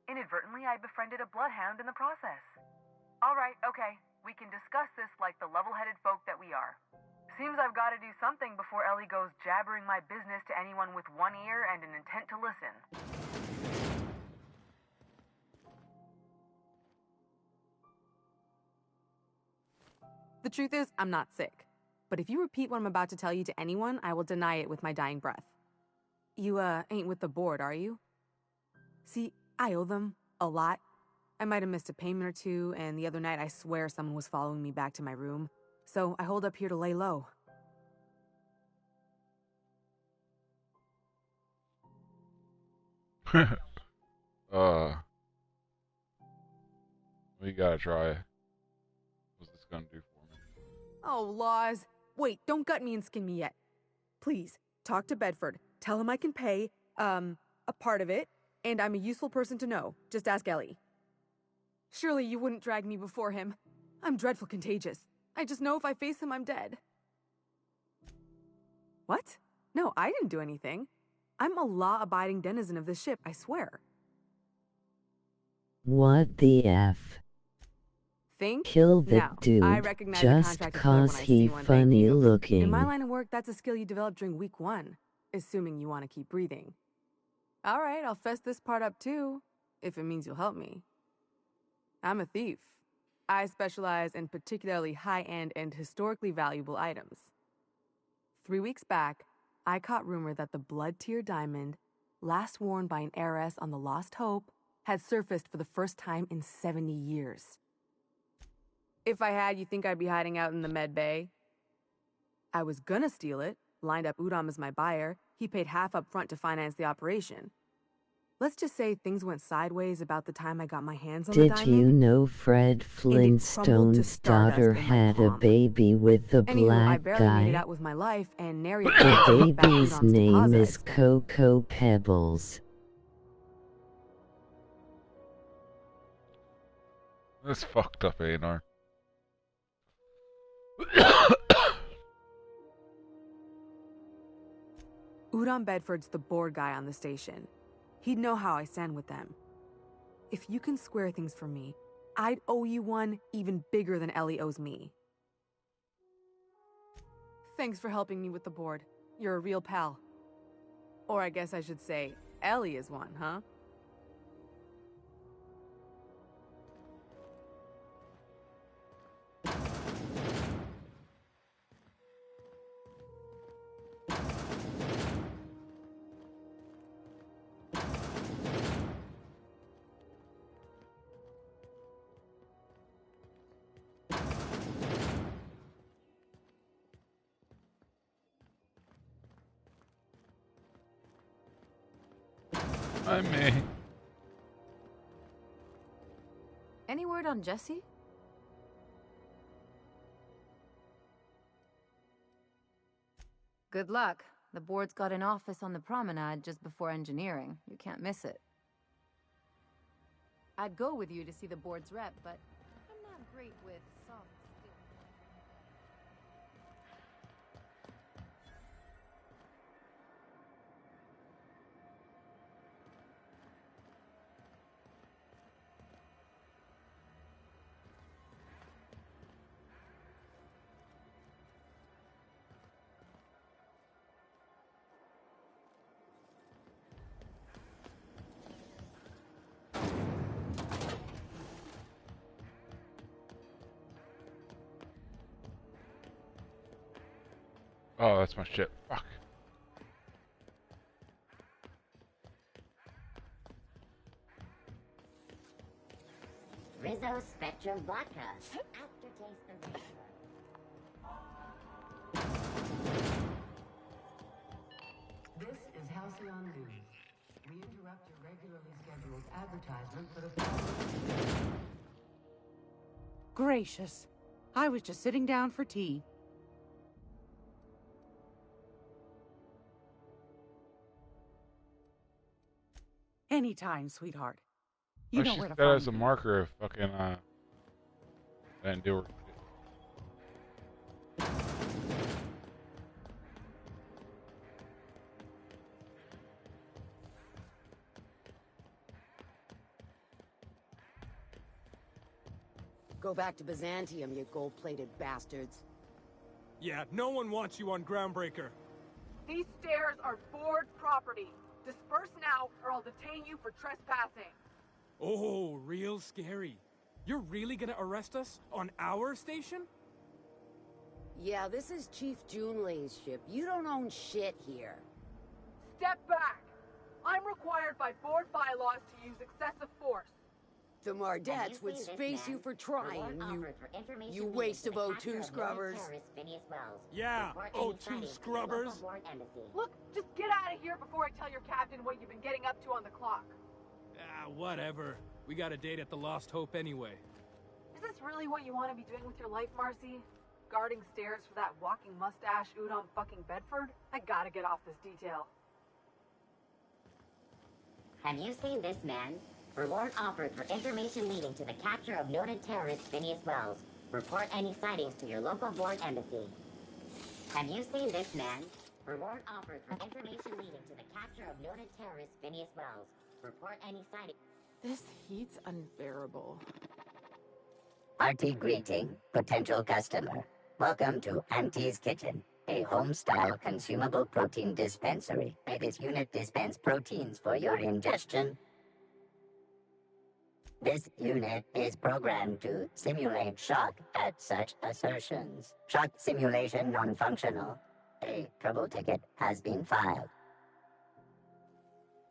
Inadvertently, I befriended a bloodhound in the process. Alright, okay. We can discuss this like the level-headed folk that we are. Seems I've got to do something before Ellie goes jabbering my business to anyone with one ear and an intent to listen. The truth is, I'm not sick. But if you repeat what I'm about to tell you to anyone, I will deny it with my dying breath. You, ain't with the board, are you? See, I owe them a lot. I might have missed a payment or two, and the other night I swear someone was following me back to my room. So I hold up here to lay low. We gotta try. What's this gonna do for me? Oh, laws. Wait, don't gut me and skin me yet. Please, talk to Bedford. Tell him I can pay, a part of it, and I'm a useful person to know. Just ask Ellie. Surely you wouldn't drag me before him. I'm dreadful contagious. I just know if I face him, I'm dead. What? No, I didn't do anything. I'm a law-abiding denizen of this ship, I swear. What the F? Think? Kill the now, dude I recognize just the cause he funny In looking. my line of work, that's a skill you develop during week 1, assuming you want to keep breathing. All right, I'll fess this part up too, if it means you'll help me. I'm a thief. I specialize in particularly high-end and historically valuable items. 3 weeks back, I caught rumor that the blood-tier diamond, last worn by an heiress on the Lost Hope, had surfaced for the first time in 70 years. If I had, you think I'd be hiding out in the med bay? I was gonna steal it, lined up Udom as my buyer. He paid half up front to finance the operation. Let's just say things went sideways about the time I got my hands on the Did diamond. you know Fred Flintstone's daughter had a baby with a Anywho, I black barely made it guy? out with my life, and nary The baby's name is Cocoa Pebbles. That's fucked up, A&R. Udon Bedford's the board guy on the station. He'd know how I stand with them. If you can square things for me, I'd owe you one even bigger than Ellie owes me. Thanks for helping me with the board. You're a real pal. Or I guess I should say, Ellie is one, huh? I may. Any word on Jesse? Good luck. The board's got an office on the promenade just before engineering. You can't miss it. I'd go with you to see the board's rep, but I'm not great with soft skills. Oh, that's my shit. Fuck. Rizzo Spectrum Vodka. Aftertaste of Rizzo. This is Halcyon News. We interrupt your regularly scheduled advertisement for the following. Gracious. I was just sitting down for tea. Anytime, sweetheart. You know where to that find as a me. marker of fucking and do it. Go back to Byzantium, you gold-plated bastards. Yeah, no one wants you on Groundbreaker. These stairs are board property. Disperse now, or I'll detain you for trespassing. Oh, real scary. You're really gonna arrest us on our station? Yeah, this is Chief Junlei's ship. You don't own shit here. Step back! I'm required by board bylaws to use excessive force. The Mardettes would space you for trying, you waste of O2 scrubbers. Yeah, O2 scrubbers. Look, just get out of here before I tell your captain what you've been getting up to on the clock. Ah, whatever. We got a date at the Lost Hope anyway. Is this really what you want to be doing with your life, Marcy? Guarding stairs for that walking mustache Udon fucking Bedford? I gotta get off this detail. Have you seen this man? Reward offered for information leading to the capture of noted terrorist Phineas Wells. Report any sightings to your local board embassy. Have you seen this man? Reward offered for information leading to the capture of noted terrorist Phineas Wells. Report any sightings. This heat's unbearable. Hearty greeting, potential customer. Welcome to Auntie's Kitchen, a home-style consumable protein dispensary. May this unit dispense proteins for your ingestion. This unit is programmed to simulate shock at such assertions. Shock simulation non-functional. A trouble ticket has been filed.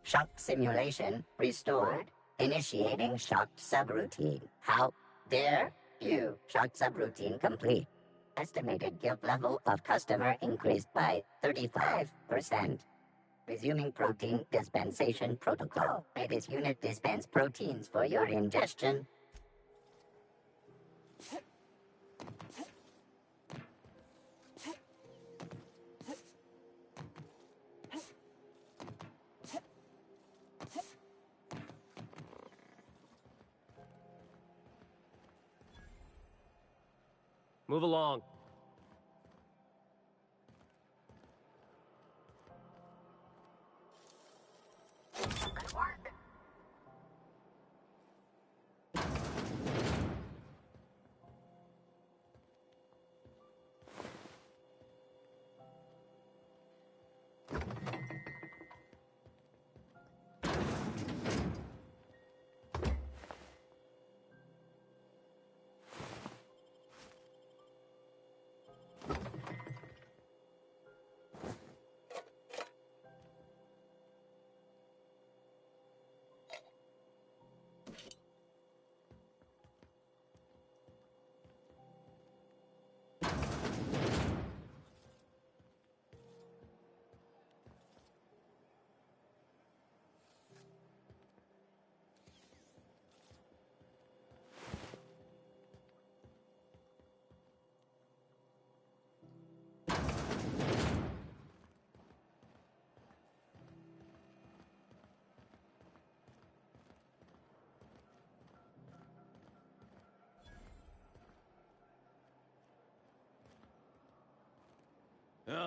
Shock simulation restored. Initiating shock subroutine. How dare you? Shock subroutine complete. Estimated guilt level of customer increased by 35%. Resuming protein dispensation protocol. May this unit dispense proteins for your ingestion. Move along.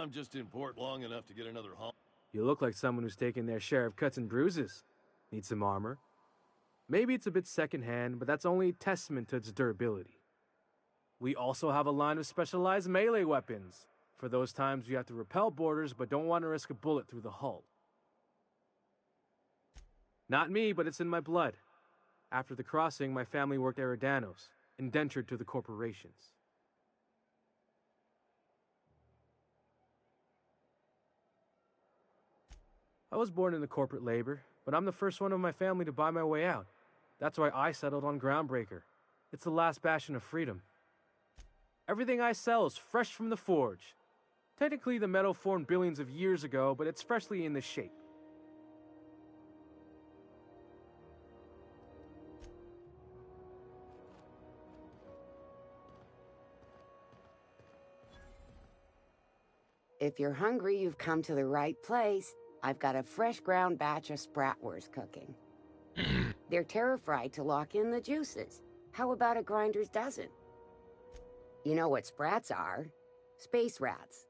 I'm just in port long enough to get another haul. You look like someone who's taken their share of cuts and bruises. Need some armor? Maybe it's a bit secondhand, but that's only a testament to its durability. We also have a line of specialized melee weapons, for those times you have to repel boarders but don't want to risk a bullet through the hull. Not me, but it's in my blood. After the crossing, my family worked Eridanos, indentured to the corporations. I was born into corporate labor, but I'm the first one of my family to buy my way out. That's why I settled on Groundbreaker. It's the last bastion of freedom. Everything I sell is fresh from the forge. Technically, the metal formed billions of years ago, but it's freshly in this shape. If you're hungry, you've come to the right place. I've got a fresh ground batch of Spratwurst cooking. They're terra-fried to lock in the juices. How about a grinder's dozen? You know what sprats are? Space rats.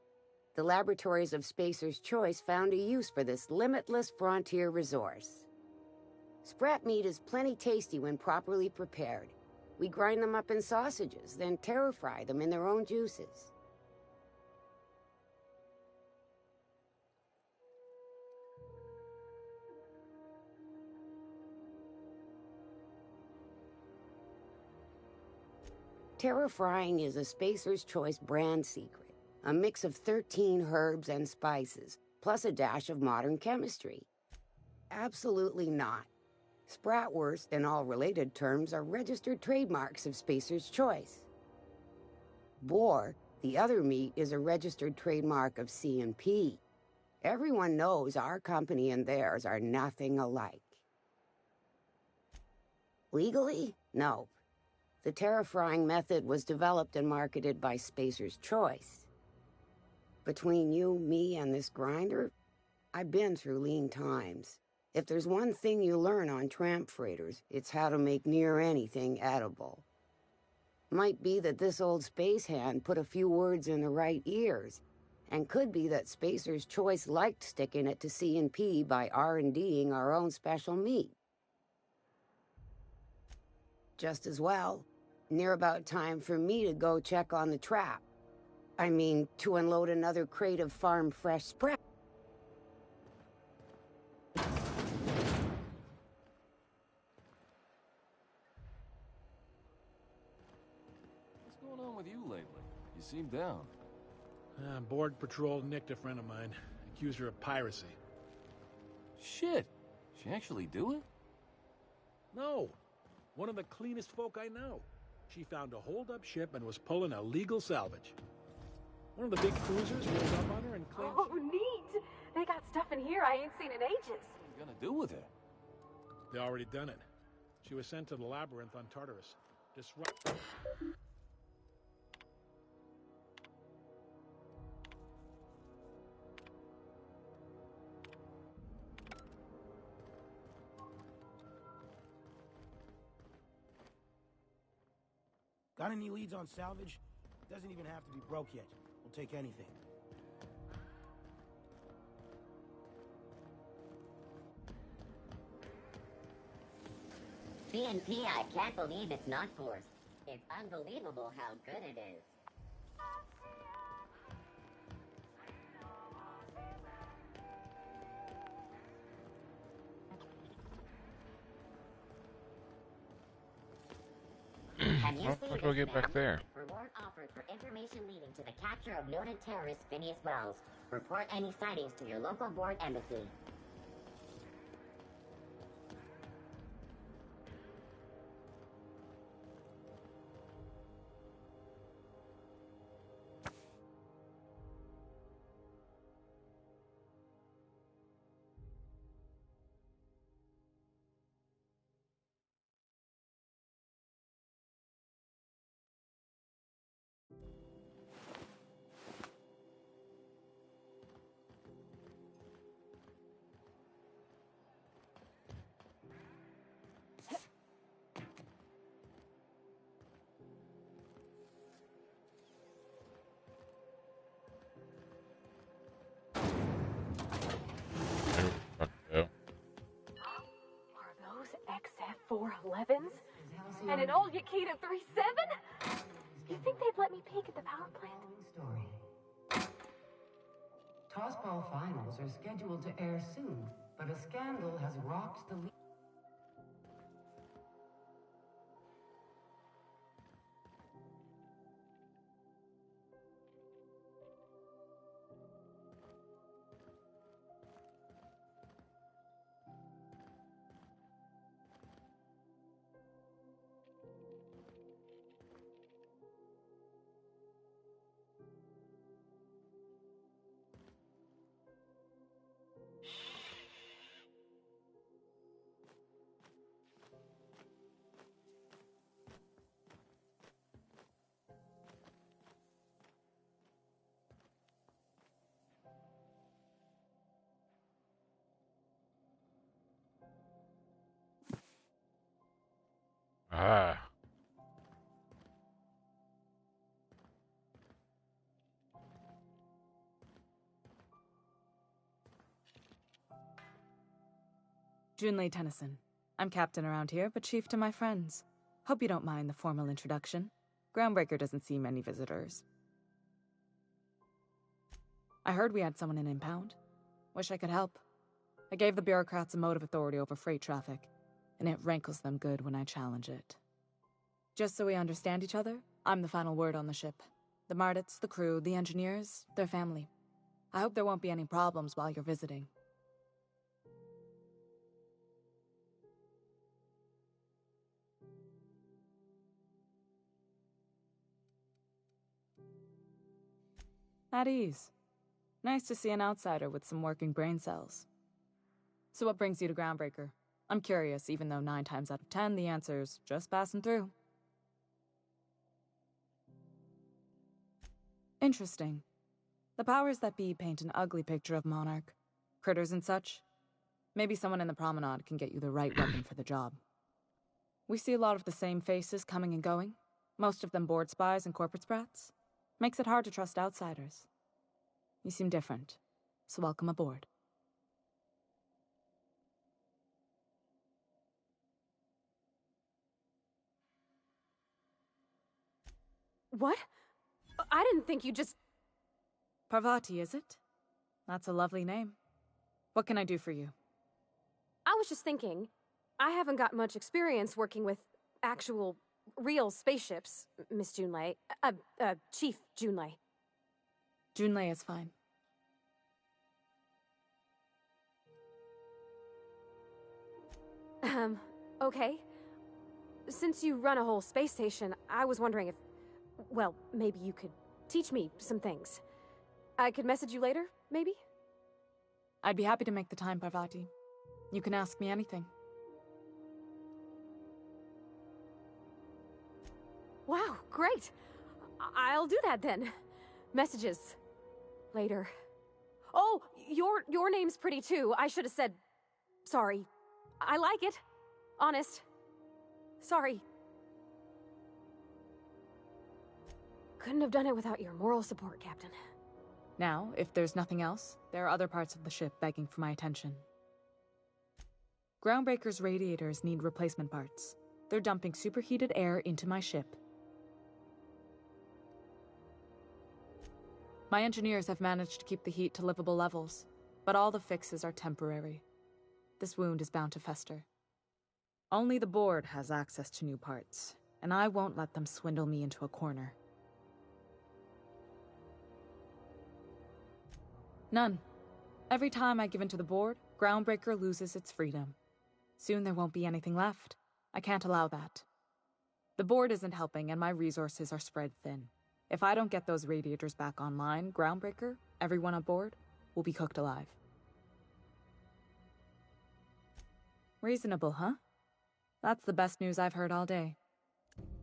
The laboratories of Spacer's Choice found a use for this limitless frontier resource. Sprat meat is plenty tasty when properly prepared. We grind them up in sausages, then terra-fry them in their own juices. Terra-frying is a Spacer's Choice brand secret, a mix of 13 herbs and spices, plus a dash of modern chemistry. Absolutely not. Spratwurst and all related terms are registered trademarks of Spacer's Choice. Boar, the other meat, is a registered trademark of C&P. Everyone knows our company and theirs are nothing alike. Legally? No. The terra-frying method was developed and marketed by Spacer's Choice. Between you, me, and this grinder, I've been through lean times. If there's one thing you learn on tramp freighters, it's how to make near anything edible. Might be that this old space hand put a few words in the right ears, and could be that Spacer's Choice liked sticking it to C&P by R&Ding our own special meat. Just as well. Near about time for me to go check on the trap. I mean, to unload another crate of farm-fresh Sprat. What's going on with you lately? You seem down. Board patrol nicked a friend of mine. Accused her of piracy. Shit! She actually do it? No. One of the cleanest folk I know. She found a hold-up ship and was pulling illegal salvage. One of the big cruisers rolled up on her and claimed... Oh, neat! They got stuff in here I ain't seen in ages. What are you gonna do with her? They already done it. She was sent to the labyrinth on Tartarus. Disrupt... Got any leads on salvage? Doesn't even have to be broke yet. We'll take anything. C&P, I can't believe it's not forced. It's unbelievable how good it is. Have you seen How do I get back there? Reward offered for information leading to the capture of noted terrorist Phineas Wells. Report any sightings to your local board embassy. 411s? And an old Yakita 37? You think they'd let me peek at the power plant? Tossball finals are scheduled to air soon, but a scandal has rocked the league. Ah. Junlei Tennyson. I'm captain around here, but chief to my friends. Hope you don't mind the formal introduction. Groundbreaker doesn't see many visitors. I heard we had someone in impound. Wish I could help. I gave the bureaucrats a motive authority over freight traffic, and it rankles them good when I challenge it. Just so we understand each other, I'm the final word on the ship. The Mardits, the crew, the engineers, their family. I hope there won't be any problems while you're visiting. At ease. Nice to see an outsider with some working brain cells. So what brings you to Groundbreaker? I'm curious, even though 9 times out of 10 the answer's just passing through. Interesting. The powers that be paint an ugly picture of Monarch. Critters and such. Maybe someone in the promenade can get you the right weapon for the job. We see a lot of the same faces coming and going. Most of them board spies and corporate sprats. Makes it hard to trust outsiders. You seem different, so welcome aboard. What? I didn't think you just... Parvati, is it? That's a lovely name. What can I do for you? I was just thinking, I haven't got much experience working with actual, real spaceships, Miss Junlei. Chief Junlei. Junlei is fine. Okay. Since you run a whole space station, I was wondering if... Well, maybe you could teach me some things. I could message you later, maybe? I'd be happy to make the time, Parvati. You can ask me anything. Wow, great. I'll do that then. Messages. Later. Oh, your name's pretty too. I should have said... Sorry. I like it. Honest. Sorry. Couldn't have done it without your moral support, Captain. Now, if there's nothing else, there are other parts of the ship begging for my attention. Groundbreaker's radiators need replacement parts. They're dumping superheated air into my ship. My engineers have managed to keep the heat to livable levels, but all the fixes are temporary. This wound is bound to fester. Only the board has access to new parts, and I won't let them swindle me into a corner. None. Every time I give in to the board, Groundbreaker loses its freedom. Soon there won't be anything left. I can't allow that. The board isn't helping, and my resources are spread thin. If I don't get those radiators back online, Groundbreaker, everyone aboard, will be cooked alive. Reasonable, huh? That's the best news I've heard all day.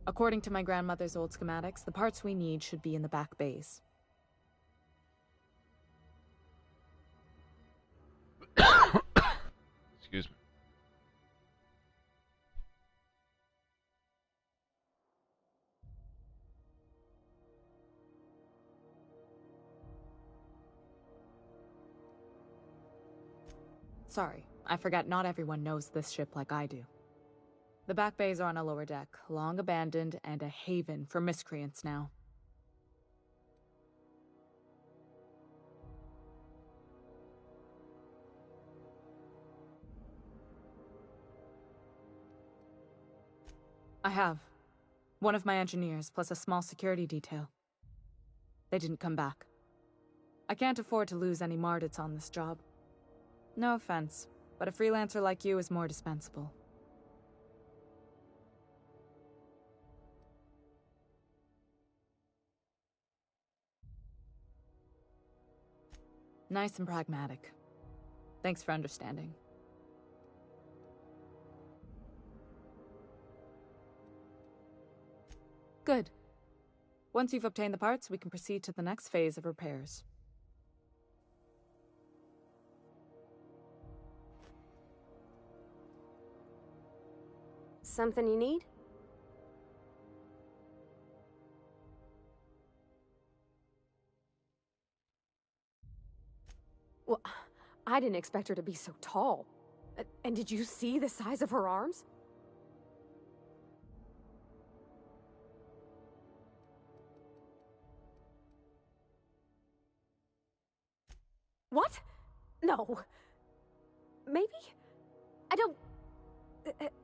According to my grandmother's old schematics, the parts we need should be in the back bays. Excuse me. Sorry, I forgot not everyone knows this ship like I do. The back bays are on a lower deck, long abandoned and a haven for miscreants now. I have. One of my engineers, plus a small security detail. They didn't come back. I can't afford to lose any Mardits on this job. No offense, but a freelancer like you is more dispensable. Nice and pragmatic. Thanks for understanding. Good. Once you've obtained the parts, we can proceed to the next phase of repairs. Something you need? Well, I didn't expect her to be so tall. And did you see the size of her arms? What? No. Maybe? I don't...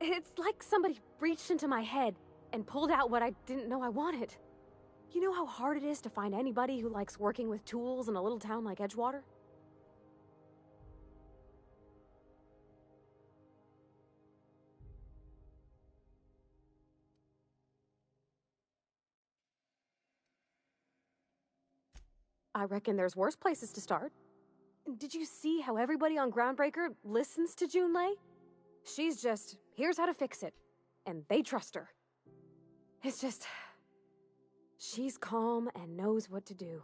It's like somebody reached into my head and pulled out what I didn't know I wanted. You know how hard it is to find anybody who likes working with tools in a little town like Edgewater? I reckon there's worse places to start. Did you see how everybody on Groundbreaker listens to Junlei? She's just, here's how to fix it. And they trust her. It's just... she's calm and knows what to do.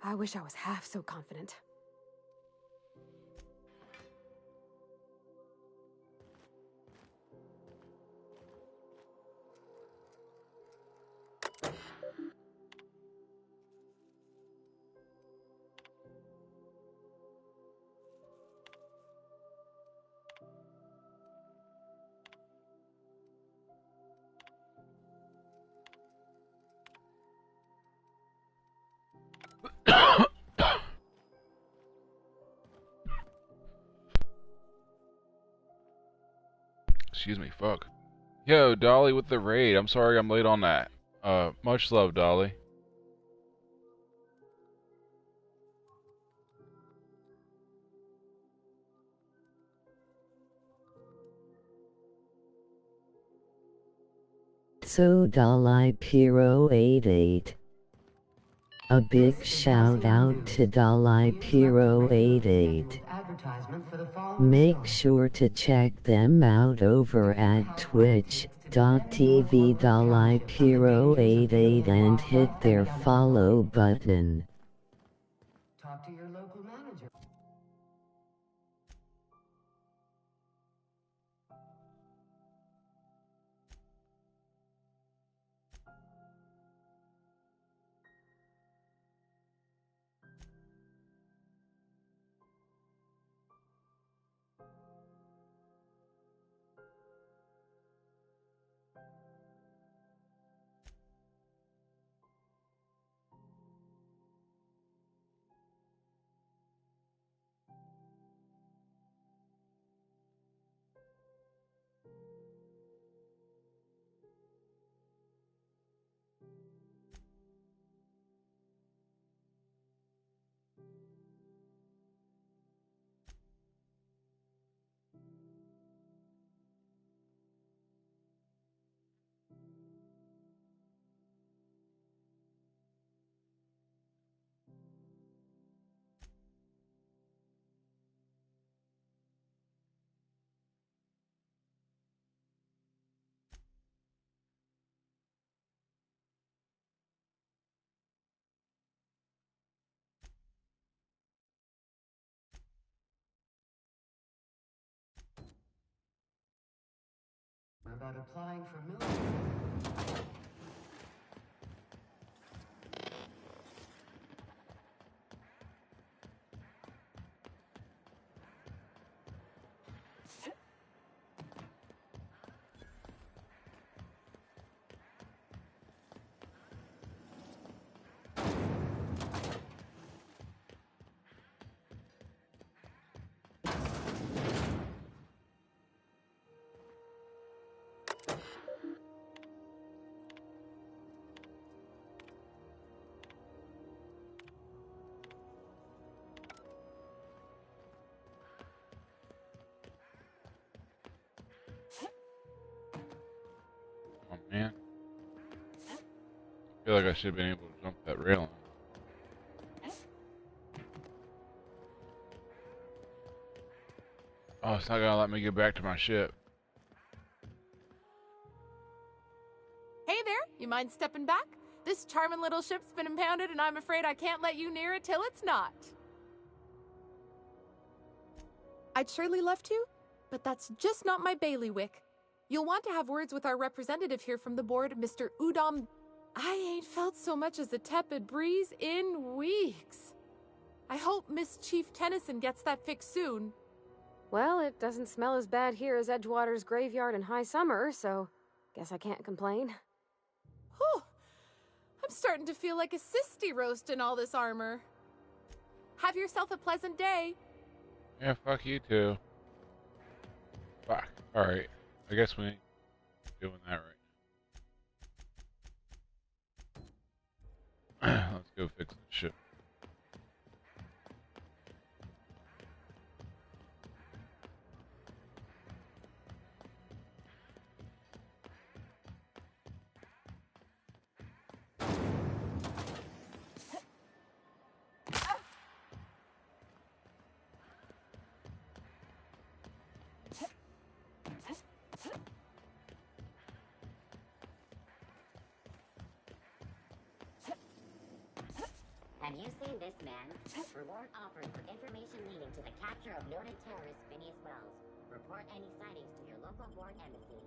I wish I was half so confident. Excuse me, fuck. Yo, Dolly with the raid. I'm sorry I'm late on that. Much love, Dolly. So Dolly Piro 88. A big shout out to Dolly Piro 88. Make sure to check them out over at twitch.tv Dolly Piro 88 and hit their follow button. Talk to your local manager. We're about applying for military. feel like I should have been able to jump that railing. Oh, it's not gonna let me get back to my ship. Hey there, you mind stepping back? This charming little ship's been impounded and I'm afraid I can't let you near it till it's not. I'd surely love to, but that's just not my bailiwick. You'll want to have words with our representative here from the board, Mr. Udom. I ain't felt so much as a tepid breeze in weeks. I hope Miss Chief Tennyson gets that fixed soon. Well, it doesn't smell as bad here as Edgewater's graveyard in high summer, so guess I can't complain. Whew. I'm starting to feel like a sisty roast in all this armor. Have yourself a pleasant day. Yeah, fuck you too. Fuck. Alright. I guess we ain't doing that right now. Let's go fix this shit. Have you seen this man? Reward offered for information leading to the capture of noted terrorist Phineas Wells. Report any sightings to your local board embassy.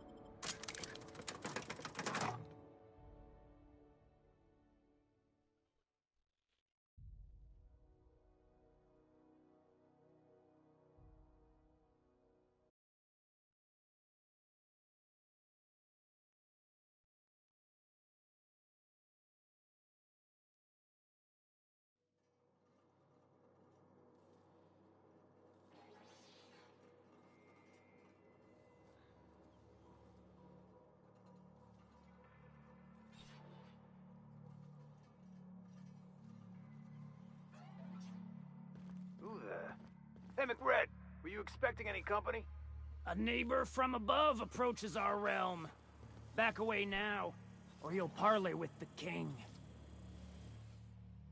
Who the... Hey, McRed, were you expecting any company? A neighbor from above approaches our realm. Back away now, or he'll parley with the king.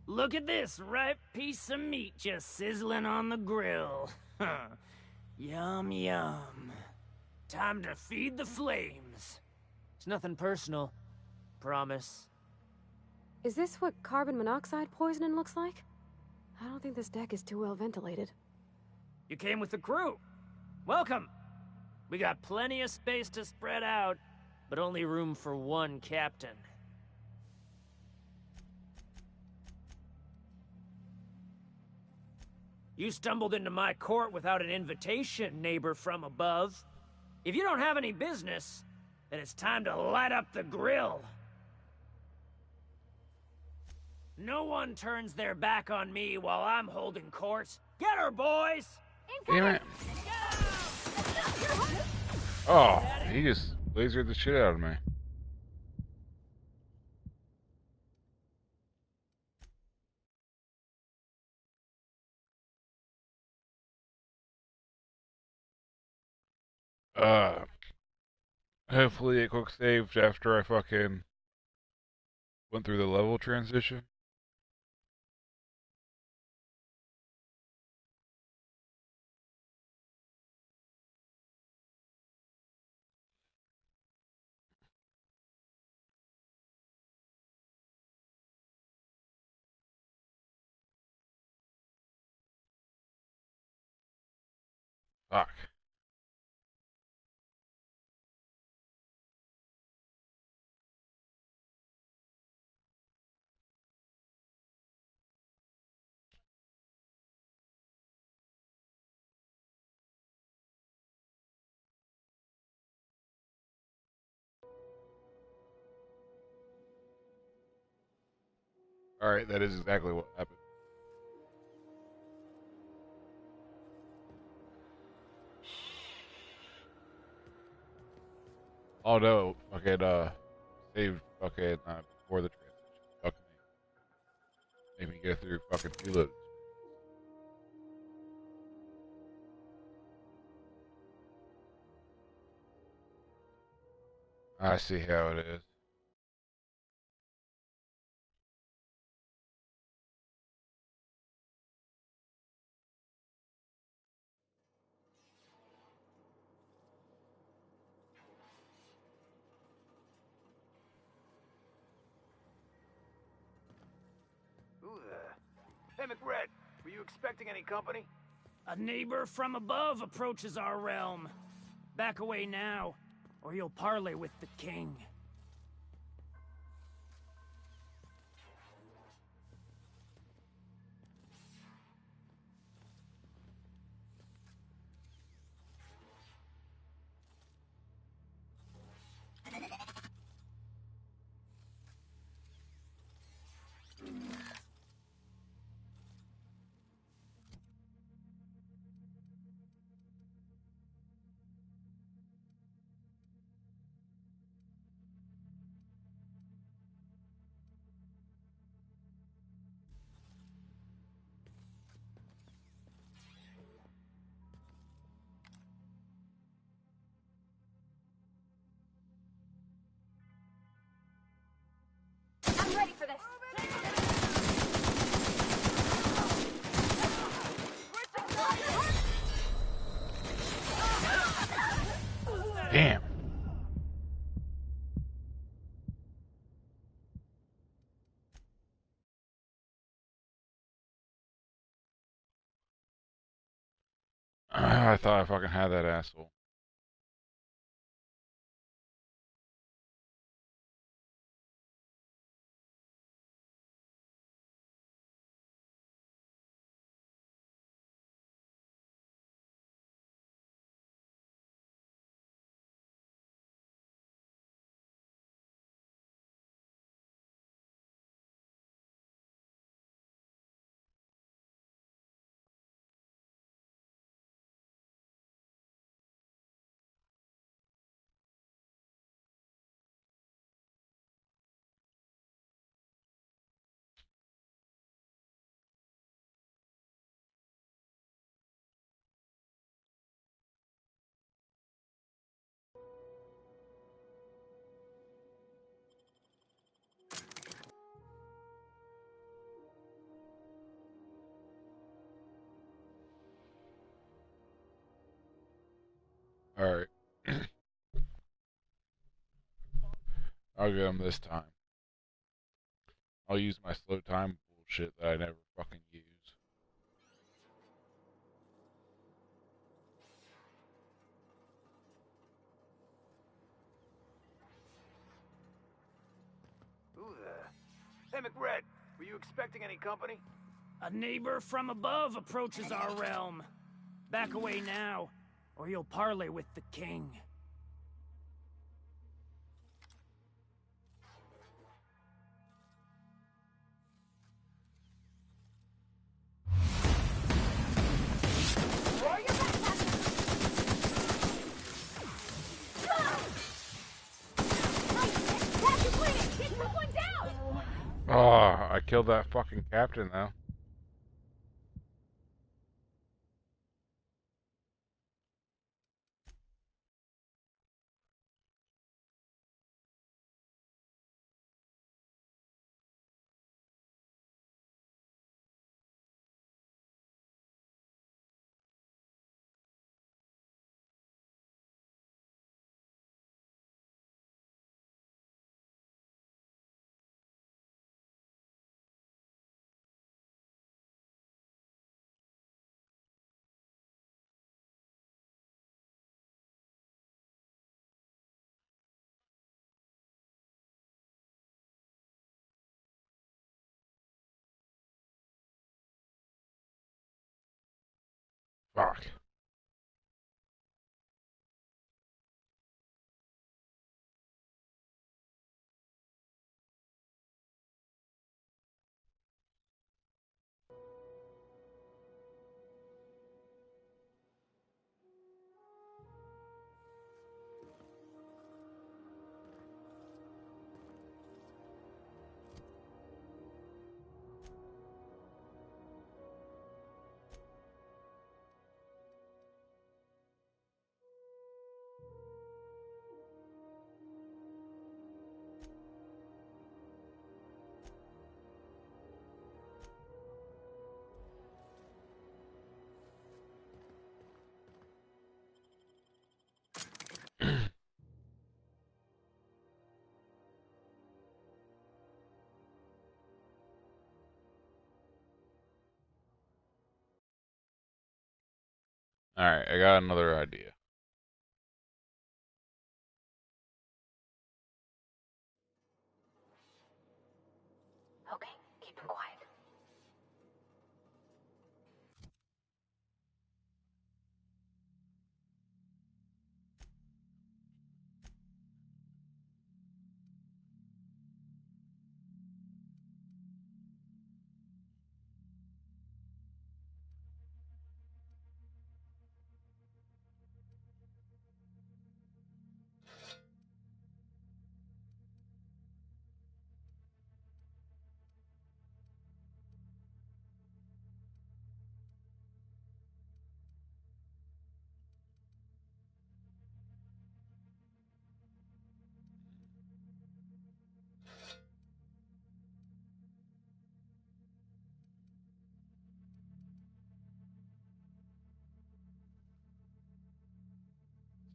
Look at this ripe piece of meat just sizzling on the grill. Yum, yum. Time to feed the flames. It's nothing personal. Promise. Is this what carbon monoxide poisoning looks like? I don't think this deck is too well ventilated. You came with the crew. Welcome. We got plenty of space to spread out, but only room for one captain. You stumbled into my court without an invitation, neighbor from above. If you don't have any business, then it's time to light up the grill. No one turns their back on me while I'm holding court. Get her, boys! Damn it. Oh, he just lasered the shit out of me. Hopefully it quick saved after I fucking went through the level transition. Fuck. Alright, that is exactly what happened. Oh no, fucking, saved fucking, before the transition. Fuck me. Made me go through fucking 2 loads. I see how it is. McRed, were you expecting any company? A neighbor from above approaches our realm. Back away now, or you'll parley with the king. I'm ready for this. Damn. I thought I fucking had that asshole. Alright. I'll get him this time. I'll use my slow time bullshit that I never fucking use. Who the... Hey, McRed, were you expecting any company? A neighbor from above approaches our realm. Back away now, or you'll parley with the king. Oh, I killed that fucking captain though. Fuck. Alright, I got another idea. Okay, keep him quiet.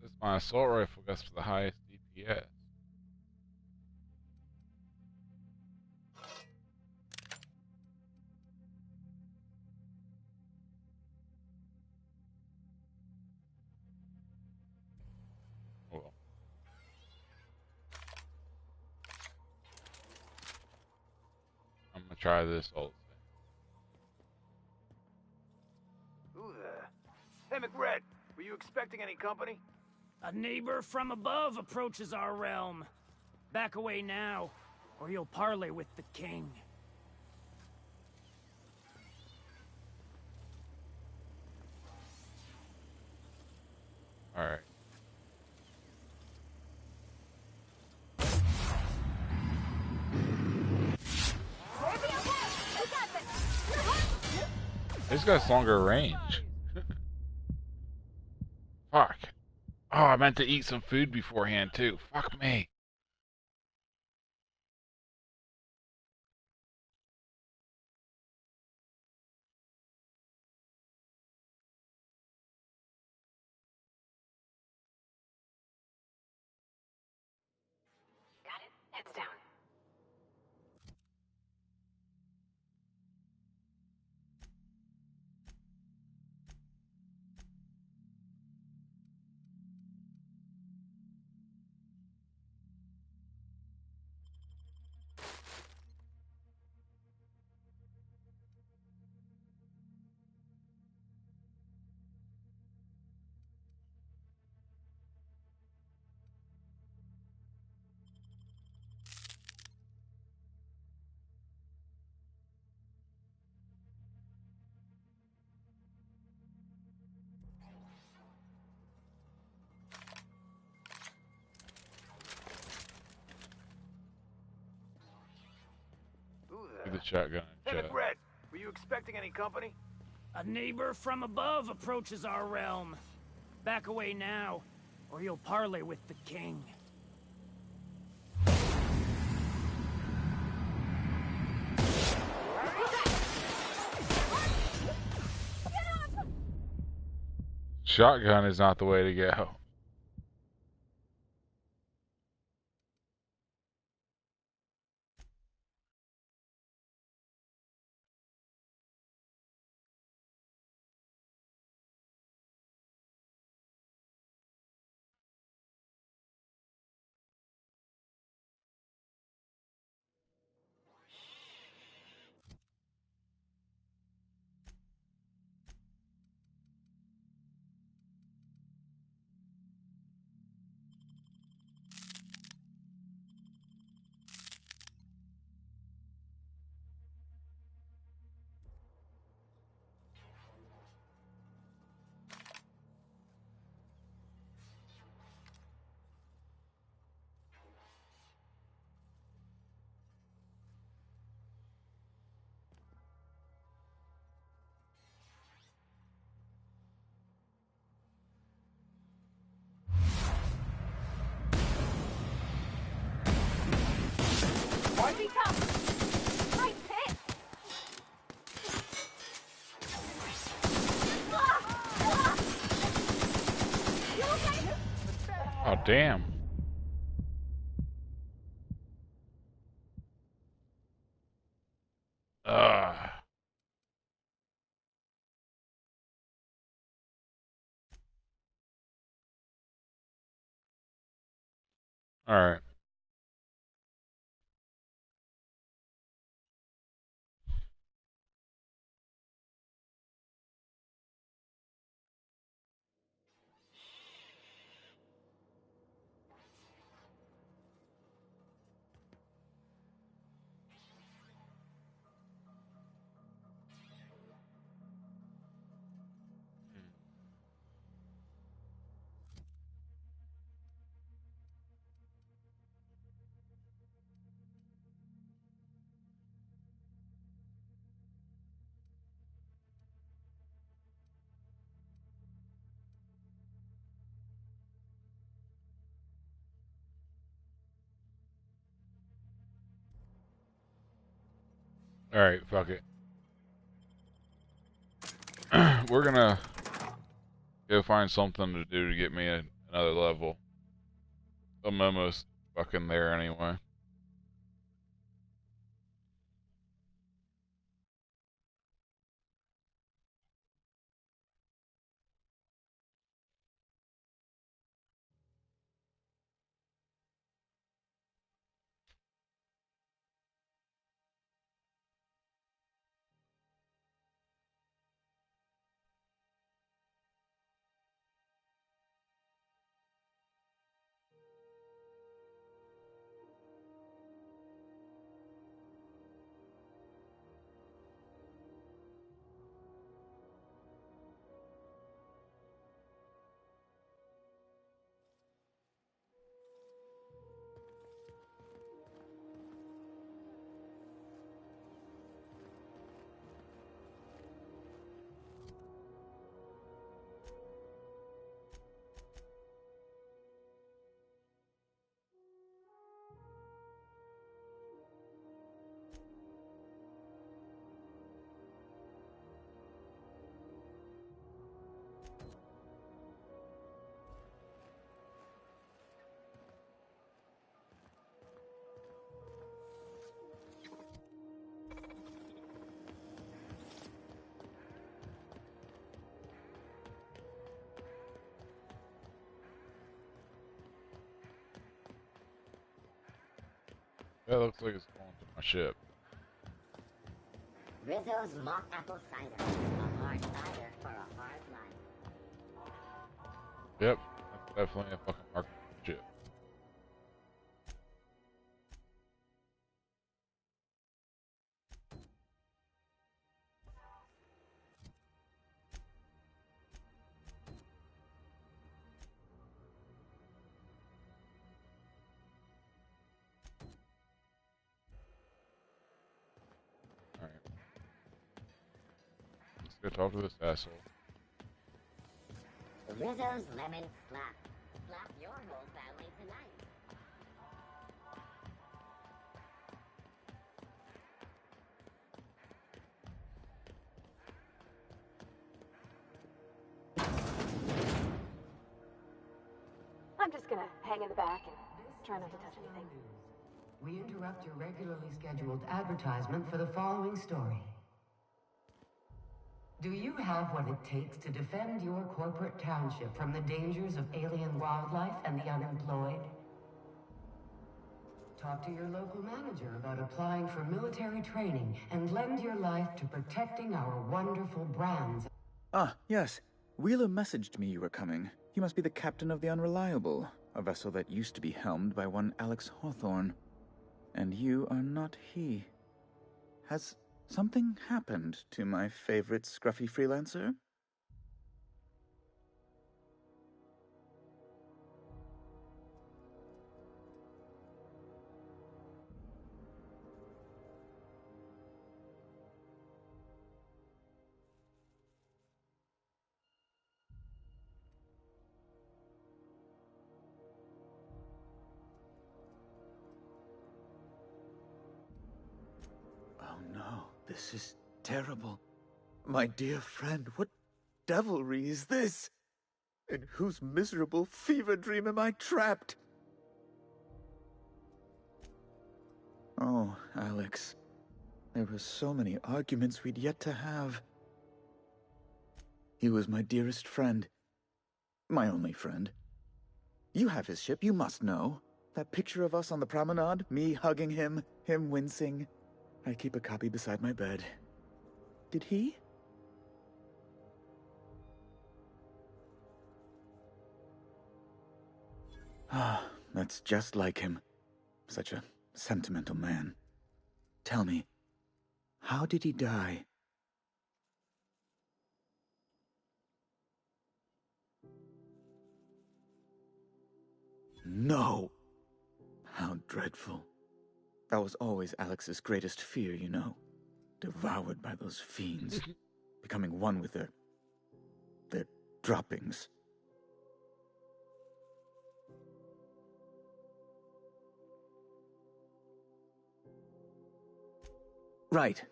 Says my assault rifle gets the highest DPS. Oh well. I'm gonna try this old Who the? Hey, McRed, were you expecting any company? A neighbor from above approaches our realm. Back away now, or you'll parley with the king. Alright. This guy's longer range. Fuck. Oh, I meant to eat some food beforehand too. Fuck me. Got it. Heads down. Who Give the shotgun a Hey, shot. McRed, were you expecting any company? A neighbor from above approaches our realm. Back away now, or you'll parley with the king. Shotgun is not the way to go. Be tough. Right hit. You okay? Oh, damn. Ugh. Alright. Alright, fuck it. We're gonna go find something to do to get me another level. I'm almost fucking there anyway. That looks like it's going to my ship. Rizzo's mock apple cider. A hard cider for a hard life. Yep, that's definitely a fucking mark ship. Alright. Let's go talk to this asshole. Rizzo's lemon slap. Slap your whole family tonight. I'm just gonna hang in the back and try not to touch anything. We interrupt your regularly scheduled advertisement for the following story. Do you have what it takes to defend your corporate township from the dangers of alien wildlife and the unemployed? Talk to your local manager about applying for military training and lend your life to protecting our wonderful brands. Ah, yes. Wheeler messaged me you were coming. You must be the captain of the Unreliable, a vessel that used to be helmed by one Alex Hawthorne. And you are not he. Has something happened to my favorite scruffy freelancer? Oh no, this is terrible. My dear friend, what devilry is this? In whose miserable fever dream am I trapped? Oh, Alex. There were so many arguments we'd yet to have. He was my dearest friend. My only friend. You have his ship, you must know. That picture of us on the promenade, me hugging him, him wincing. I keep a copy beside my bed. Did he? Ah, that's just like him. Such a sentimental man. Tell me, how did he die? No! How dreadful. That was always Alex's greatest fear, you know. Devoured by those fiends. Becoming one with their droppings. Right.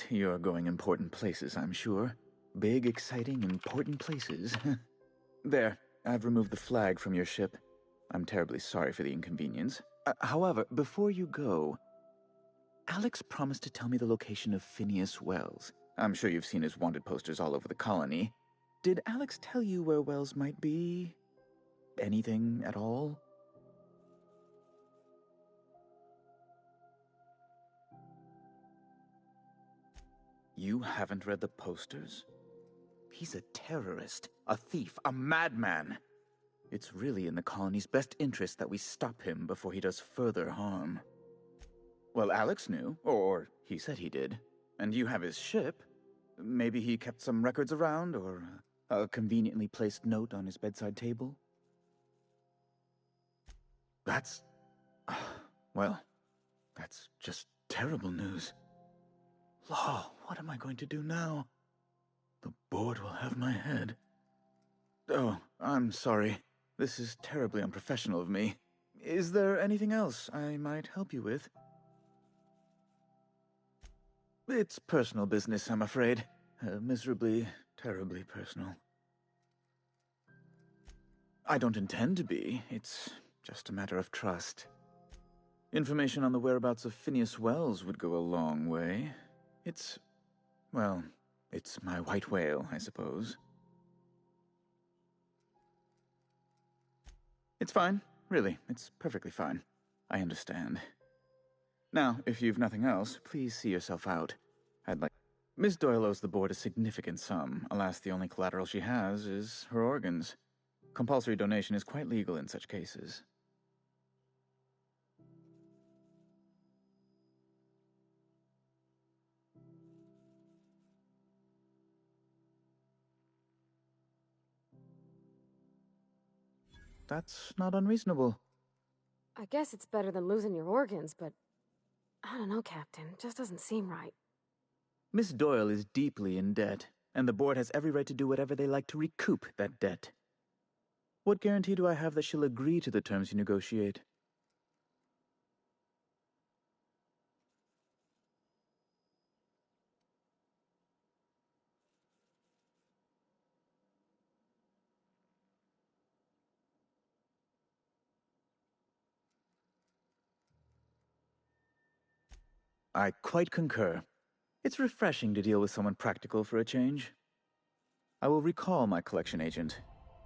You're going important places, I'm sure. Big, exciting, important places. There, I've removed the flag from your ship. I'm terribly sorry for the inconvenience. However, before you go, Alex promised to tell me the location of Phineas Wells. I'm sure you've seen his wanted posters all over the colony. Did Alex tell you where Wells might be? Anything at all? You haven't read the posters? He's a terrorist, a thief, a madman. It's really in the colony's best interest that we stop him before he does further harm. Well, Alex knew, or he said he did. And you have his ship. Maybe he kept some records around, or a conveniently placed note on his bedside table. That's... well, that's just terrible news. Law, what am I going to do now? The board will have my head. Oh, I'm sorry. This is terribly unprofessional of me. Is there anything else I might help you with? It's personal business, I'm afraid. Miserably, terribly personal. I don't intend to be. It's just a matter of trust. Information on the whereabouts of Phineas Wells would go a long way. It's my white whale, I suppose. It's fine. Really, it's perfectly fine. I understand. Now, if you've nothing else, please see yourself out. Miss Doyle owes the board a significant sum. Alas, the only collateral she has is her organs. Compulsory donation is quite legal in such cases. That's not unreasonable. I guess it's better than losing your organs, but I don't know, Captain. It just doesn't seem right. Miss Doyle is deeply in debt, and the board has every right to do whatever they like to recoup that debt. What guarantee do I have that she'll agree to the terms you negotiate? I quite concur. It's refreshing to deal with someone practical for a change. I will recall my collection agent.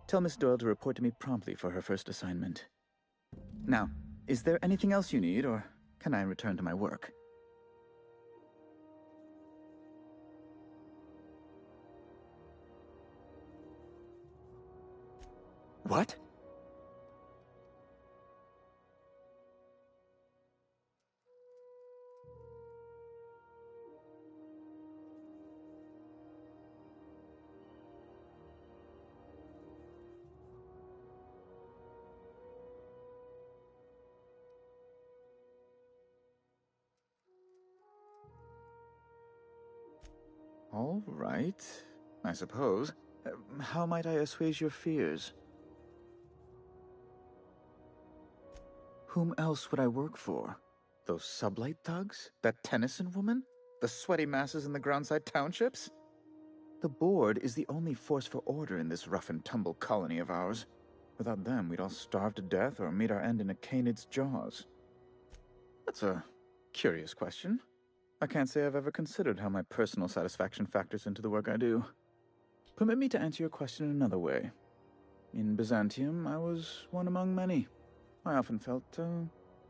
Tell Miss Doyle to report to me promptly for her first assignment. Now, is there anything else you need, or can I return to my work? What? All right, I suppose. How might I assuage your fears? Whom else would I work for? Those sublight thugs? That Tennyson woman? The sweaty masses in the groundside townships? The board is the only force for order in this rough-and-tumble colony of ours. Without them, we'd all starve to death or meet our end in a canid's jaws. That's a curious question. I can't say I've ever considered how my personal satisfaction factors into the work I do. Permit me to answer your question in another way. In Byzantium, I was one among many. I often felt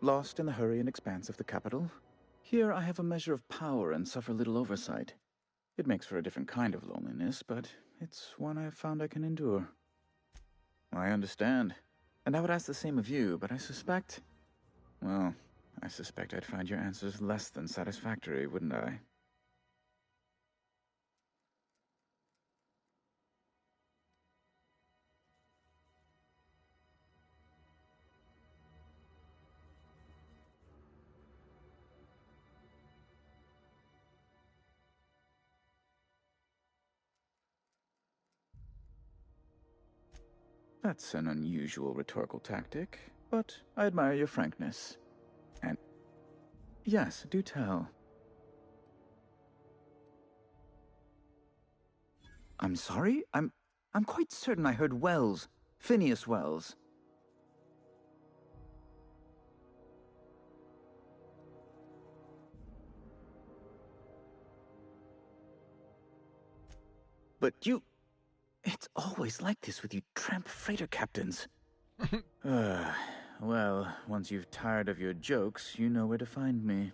lost in the hurry and expanse of the capital. Here I have a measure of power and suffer little oversight. It makes for a different kind of loneliness, but it's one I have found I can endure. I understand, and I would ask the same of you, but I suspect I'd find your answers less than satisfactory, wouldn't I? That's an unusual rhetorical tactic, but I admire your frankness. And yes, do tell. I'm sorry? I'm quite certain I heard Wells. Phineas Wells. But you... It's always like this with you tramp freighter captains. Well, once you've tired of your jokes, you know where to find me.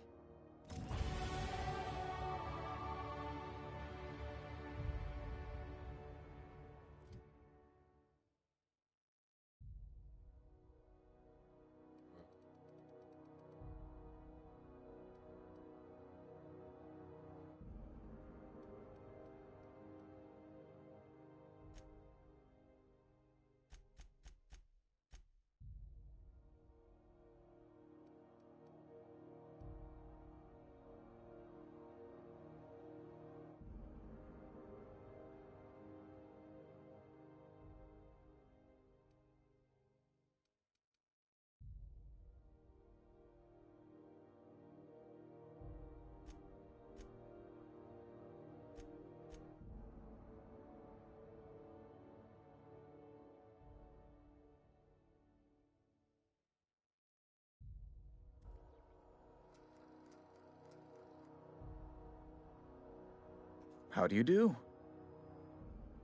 How do you do?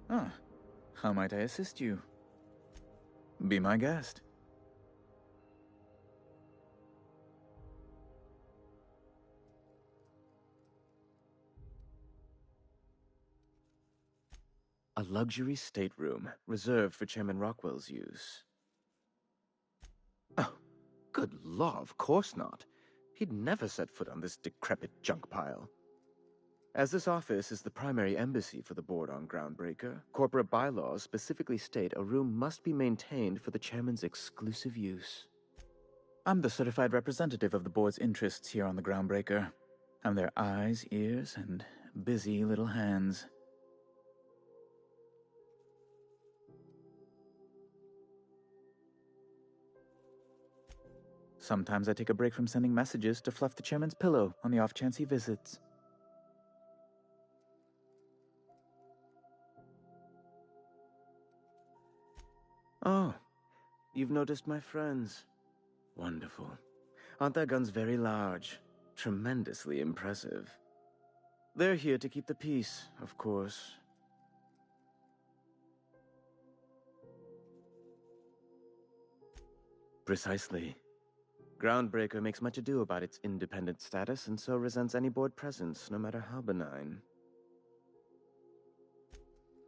Ah, how might I assist you? Be my guest. A luxury stateroom reserved for Chairman Rockwell's use. Oh, good law, of course not. He'd never set foot on this decrepit junk pile. As this office is the primary embassy for the board on Groundbreaker, corporate bylaws specifically state a room must be maintained for the chairman's exclusive use. I'm the certified representative of the board's interests here on the Groundbreaker. I'm their eyes, ears, and busy little hands. Sometimes I take a break from sending messages to fluff the chairman's pillow on the off chance he visits. Oh, you've noticed my friends. Wonderful. Aren't their guns very large? Tremendously impressive. They're here to keep the peace, of course. Precisely. Groundbreaker makes much ado about its independent status and so resents any board presence, no matter how benign.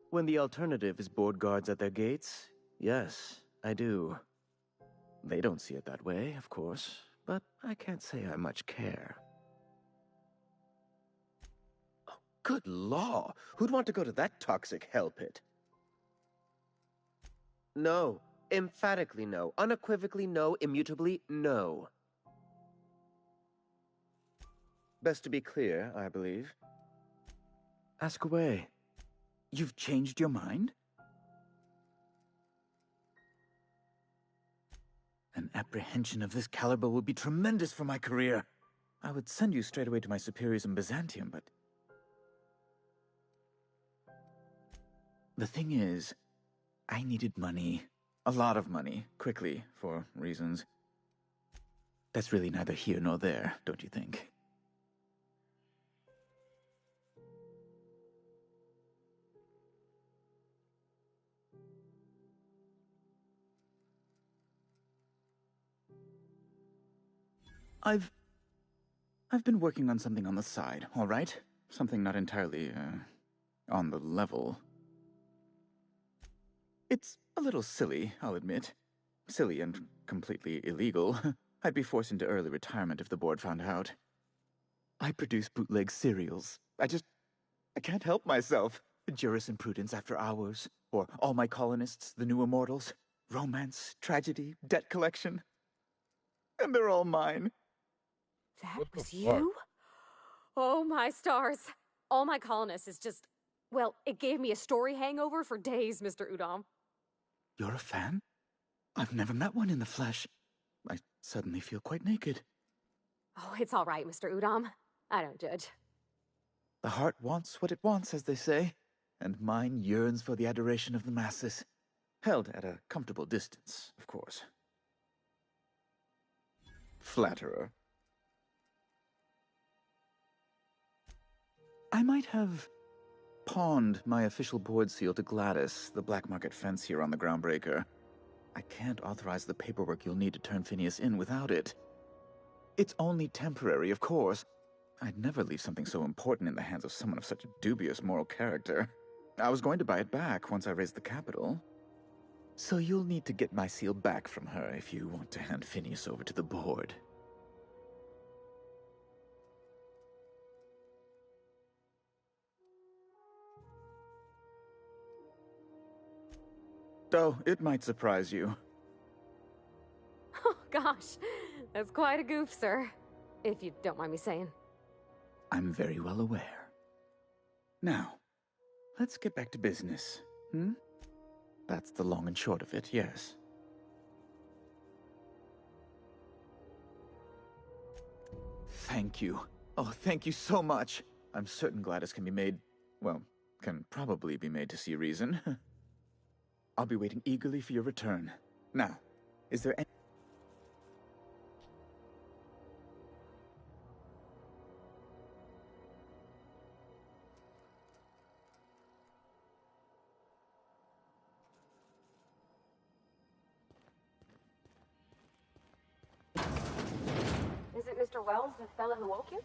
When the alternative is board guards at their gates, yes, I do. They don't see it that way, of course, but I can't say I much care. Oh, good law! Who'd want to go to that toxic hell pit? No. Emphatically no. Unequivocally no. Immutably no. Best to be clear, I believe. Ask away. You've changed your mind? An apprehension of this caliber would be tremendous for my career. I would send you straight away to my superiors in Byzantium, but... The thing is, I needed money. A lot of money, quickly, for reasons. That's really neither here nor there, don't you think? I've been working on something on the side, all right? Something not entirely, on the level. It's a little silly, I'll admit. Silly and completely illegal. I'd be forced into early retirement if the board found out. I produce bootleg serials. I can't help myself. Jurisprudence After Hours, or All My Colonists, The New Immortals, romance, tragedy, debt collection. And they're all mine. That was you? Oh my stars. All My Colonists is just, well, it gave me a story hangover for days, Mr. Udom. You're a fan? I've never met one in the flesh. I suddenly feel quite naked. Oh, it's all right, Mr. Udom. I don't judge. The heart wants what it wants, as they say, and mine yearns for the adoration of the masses. Held at a comfortable distance, of course. Flatterer. I might have pawned my official board seal to Gladys, the black market fence here on the Groundbreaker. I can't authorize the paperwork you'll need to turn Phineas in without it. It's only temporary, of course. I'd never leave something so important in the hands of someone of such a dubious moral character. I was going to buy it back once I raised the capital. So you'll need to get my seal back from her if you want to hand Phineas over to the board. Oh, it might surprise you. Oh, gosh. That's quite a goof, sir. If you don't mind me saying. I'm very well aware. Now, let's get back to business, That's the long and short of it, yes. Thank you. Oh, thank you so much. I'm certain Gladys can be made, well, can probably be made to see reason. I'll be waiting eagerly for your return. Now, is there any... Is it Mr. Wells, the fella who woke you?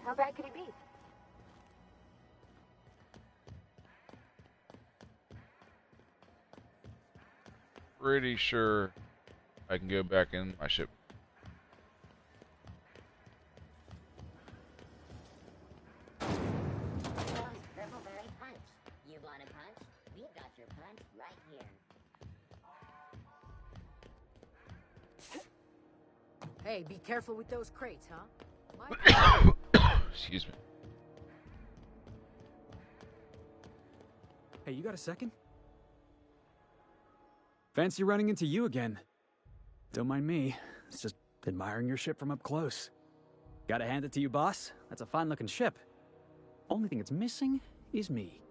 How bad could he be? Pretty sure I can go back in my ship. Purpleberry punch. You want a punch? We've got your punch right here. Hey, be careful with those crates, huh? Excuse me. Hey, you got a second? Fancy running into you again. Don't mind me. It's just admiring your ship from up close. Gotta hand it to you, boss. That's a fine-looking ship. Only thing it's missing is me.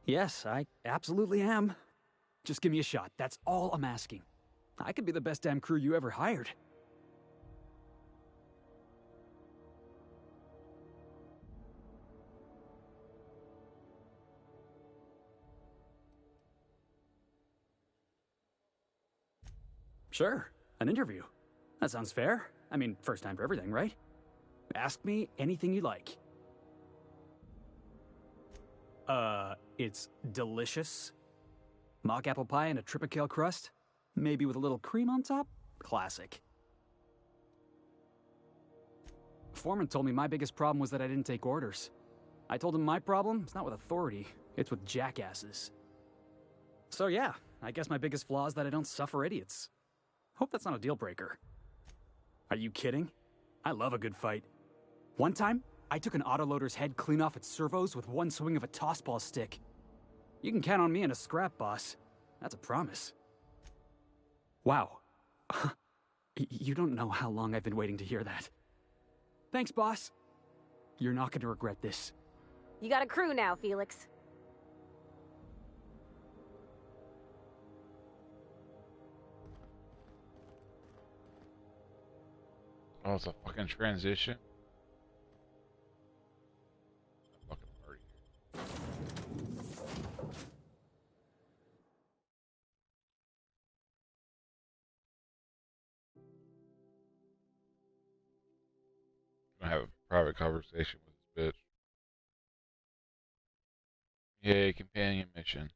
Yes, I absolutely am. Just give me a shot. That's all I'm asking. I could be the best damn crew you ever hired. Sure, an interview. That sounds fair. I mean, first time for everything, right? Ask me anything you like. It's delicious. Mock apple pie and a tripicale crust? Maybe with a little cream on top? Classic. Foreman told me my biggest problem was that I didn't take orders. I told him my problem is not with authority, it's with jackasses. So yeah, I guess my biggest flaw is that I don't suffer idiots. Hope that's not a deal breaker. Are you kidding? I love a good fight. One time, I took an autoloader's head clean off its servos with one swing of a tossball stick. You can count on me in a scrap, boss. That's a promise. Wow. You don't know how long I've been waiting to hear that. Thanks, boss. You're not going to regret this. You got a crew now, Felix. Oh, it's a fucking transition. have a private conversation with this bitch. Yay, companion missions.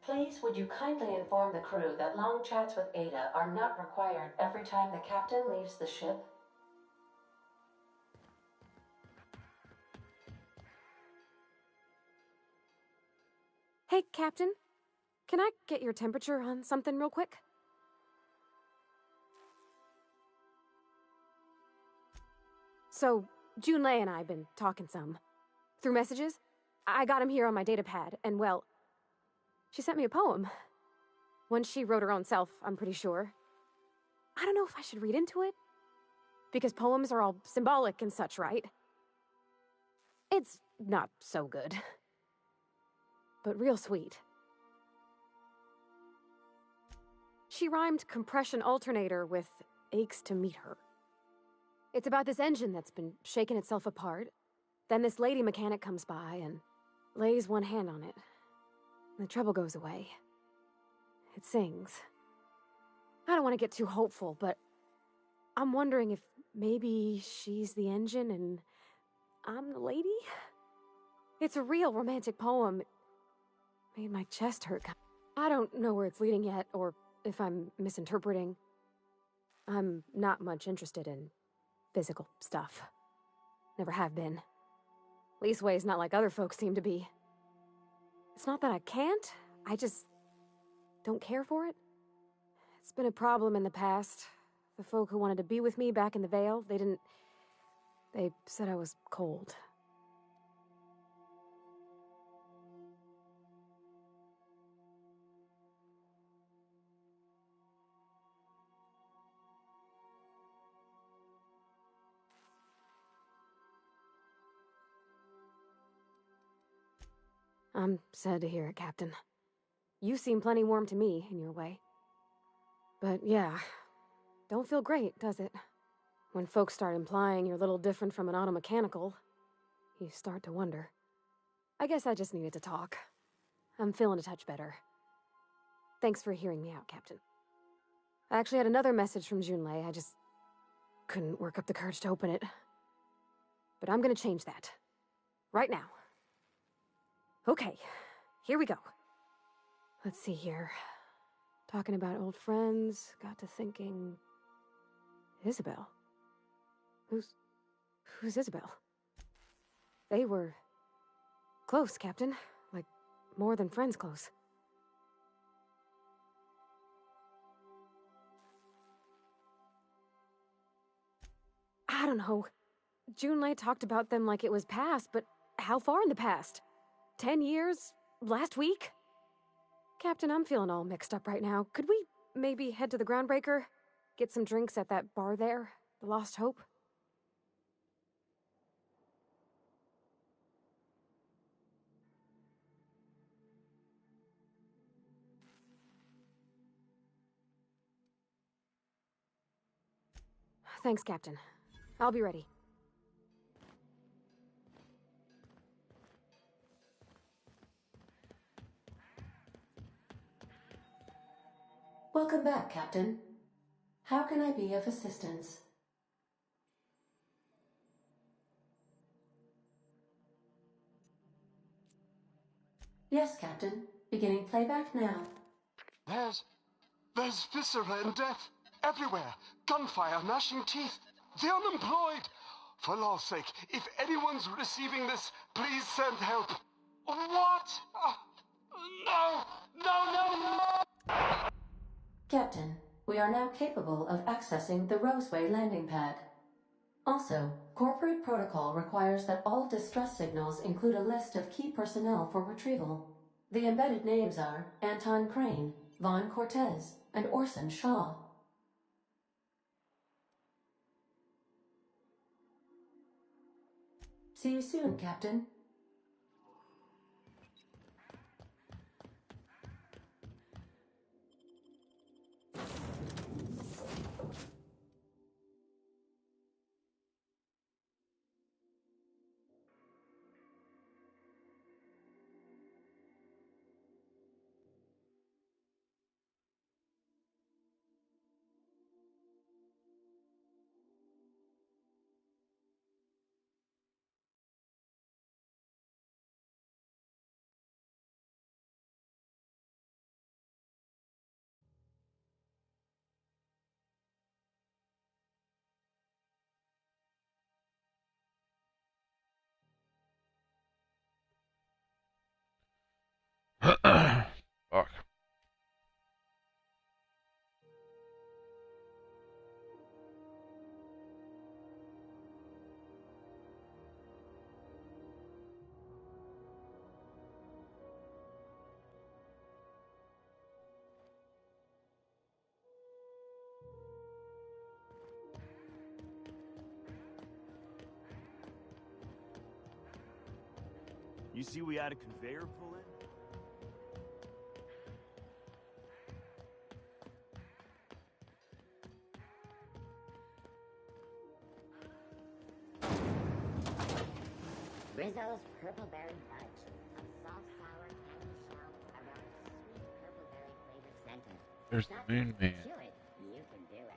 Please, would you kindly inform the crew that long chats with Ada are not required every time the captain leaves the ship? Hey, Captain. Can I get your temperature on something real quick? So, Junlei and I have been talking some. Through messages. I got him here on my datapad, and well, she sent me a poem. One she wrote her own self, I'm pretty sure. I don't know if I should read into it. Because poems are all symbolic and such, right? It's not so good. But real sweet. She rhymed compression alternator with aches to meet her. It's about this engine that's been shaking itself apart. Then this lady mechanic comes by and lays one hand on it. The trouble goes away. It sings. I don't want to get too hopeful, but I'm wondering if maybe she's the engine and I'm the lady? It's a real romantic poem. It made my chest hurt. I don't know where it's leading yet, or if I'm misinterpreting. I'm not much interested in physical stuff. Never have been. Leastways, not like other folks seem to be. It's not that I can't, I just don't care for it. It's been a problem in the past. The folk who wanted to be with me back in the Vale, they said I was cold. I'm sad to hear it, Captain. You seem plenty warm to me, in your way. But yeah, don't feel great, does it? When folks start implying you're a little different from an automechanical, you start to wonder. I guess I just needed to talk. I'm feeling a touch better. Thanks for hearing me out, Captain. I actually had another message from Junlei, I just couldn't work up the courage to open it. But I'm gonna change that. Right now. Okay, here we go. Let's see here. Talking about old friends, got to thinking... Isabel? Who's Isabel? They were... close, Captain. Like, more than friends close. I don't know. Junlei talked about them like it was past, but how far in the past? 10 years? Last week? Captain, I'm feeling all mixed up right now. Could we maybe head to the Groundbreaker? Get some drinks at that bar there? The Lost Hope? Thanks, Captain. I'll be ready. Welcome back, Captain. How can I be of assistance? Yes, Captain. Beginning playback now. There's viscera and death everywhere. Gunfire, gnashing teeth. The unemployed. For law's sake, if anyone's receiving this, please send help. What? No! Captain, we are now capable of accessing the Roseway landing pad. Also, corporate protocol requires that all distress signals include a list of key personnel for retrieval. The embedded names are Anton Crane, Vaughn Cortez, and Orson Shaw. See you soon, Captain. You see we had a conveyor pull in? Rizzo's Purple Berry Fudge. A soft, sour candy shell around a sweet purple berry flavored center. There's the Moon Man. Chew it. You can do it.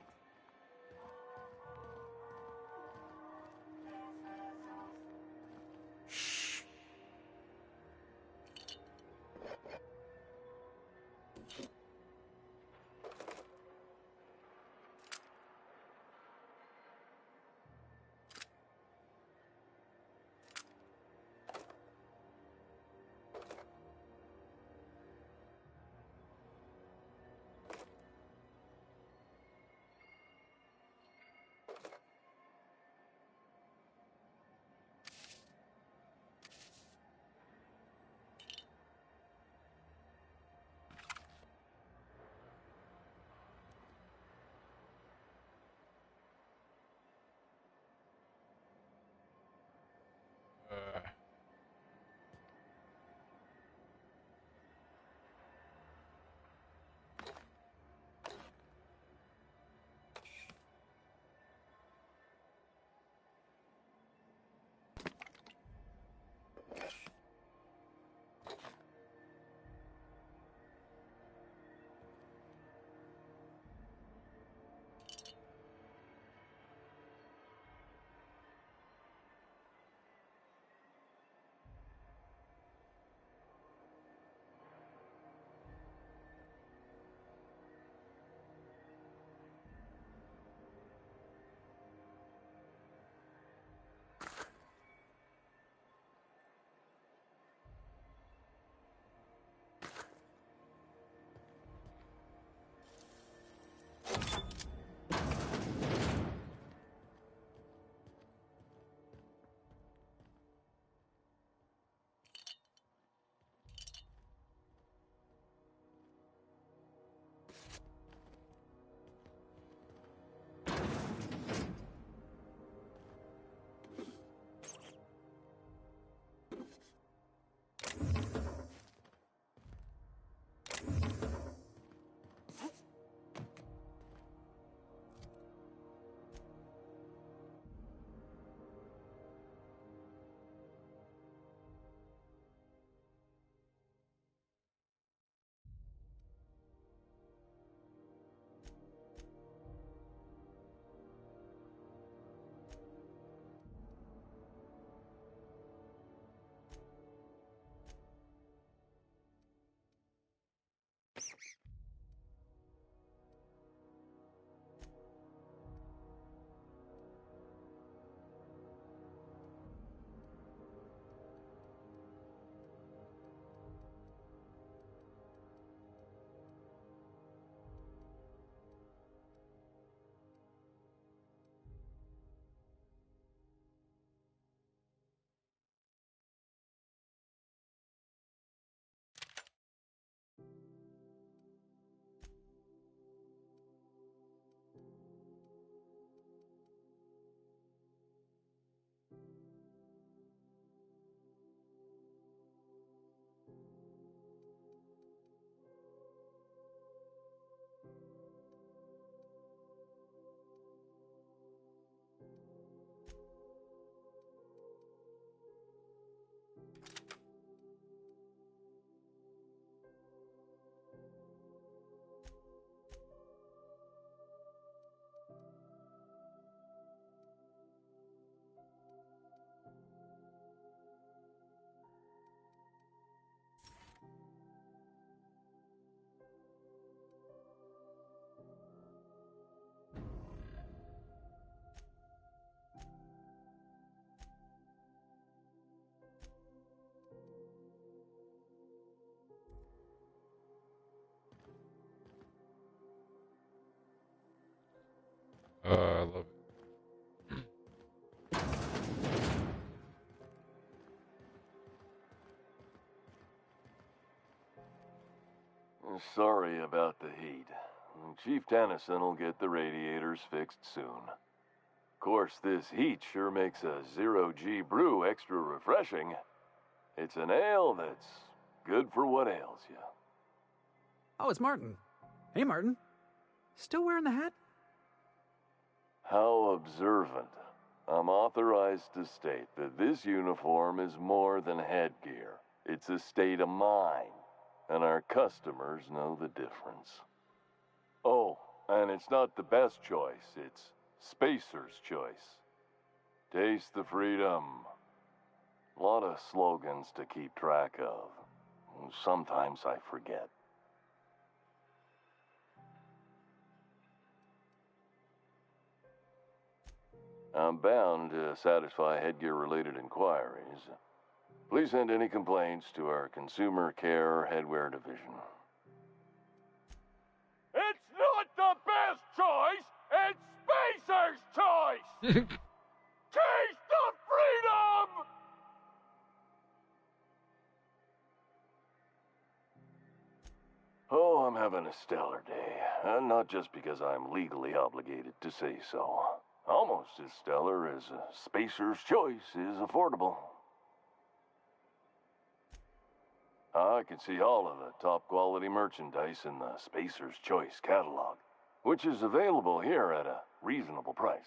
I love it. Sorry about the heat. Chief Tennyson will get the radiators fixed soon. Of course, this heat sure makes a zero-G brew extra refreshing. It's an ale that's good for what ails you. Oh, it's Martin. Hey, Martin. Still wearing the hat? How observant. I'm authorized to state that this uniform is more than headgear. It's a state of mind, and our customers know the difference. Oh, and it's not the best choice, it's Spacer's choice. Taste the freedom. A lot of slogans to keep track of. Sometimes I forget. I'm bound to satisfy headgear-related inquiries. Please send any complaints to our Consumer Care Headwear Division. It's not the best choice, it's Spacer's choice! Taste the freedom! Oh, I'm having a stellar day. And not just because I'm legally obligated to say so. Almost as stellar as Spacer's Choice is affordable. I can see all of the top quality merchandise in the Spacer's Choice catalog, which is available here at a reasonable price.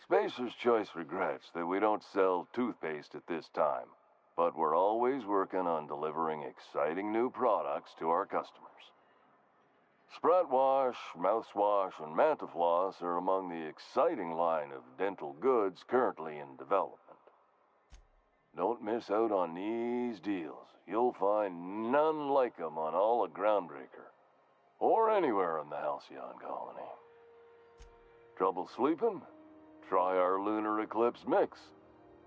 Spacer's Choice regrets that we don't sell toothpaste at this time, but we're always working on delivering exciting new products to our customers. Sprout Wash, Mouthwash, and Mantafloss are among the exciting line of dental goods currently in development. Don't miss out on these deals. You'll find none like them on all of Groundbreaker, or anywhere in the Halcyon Colony. Trouble sleeping? Try our Lunar Eclipse Mix.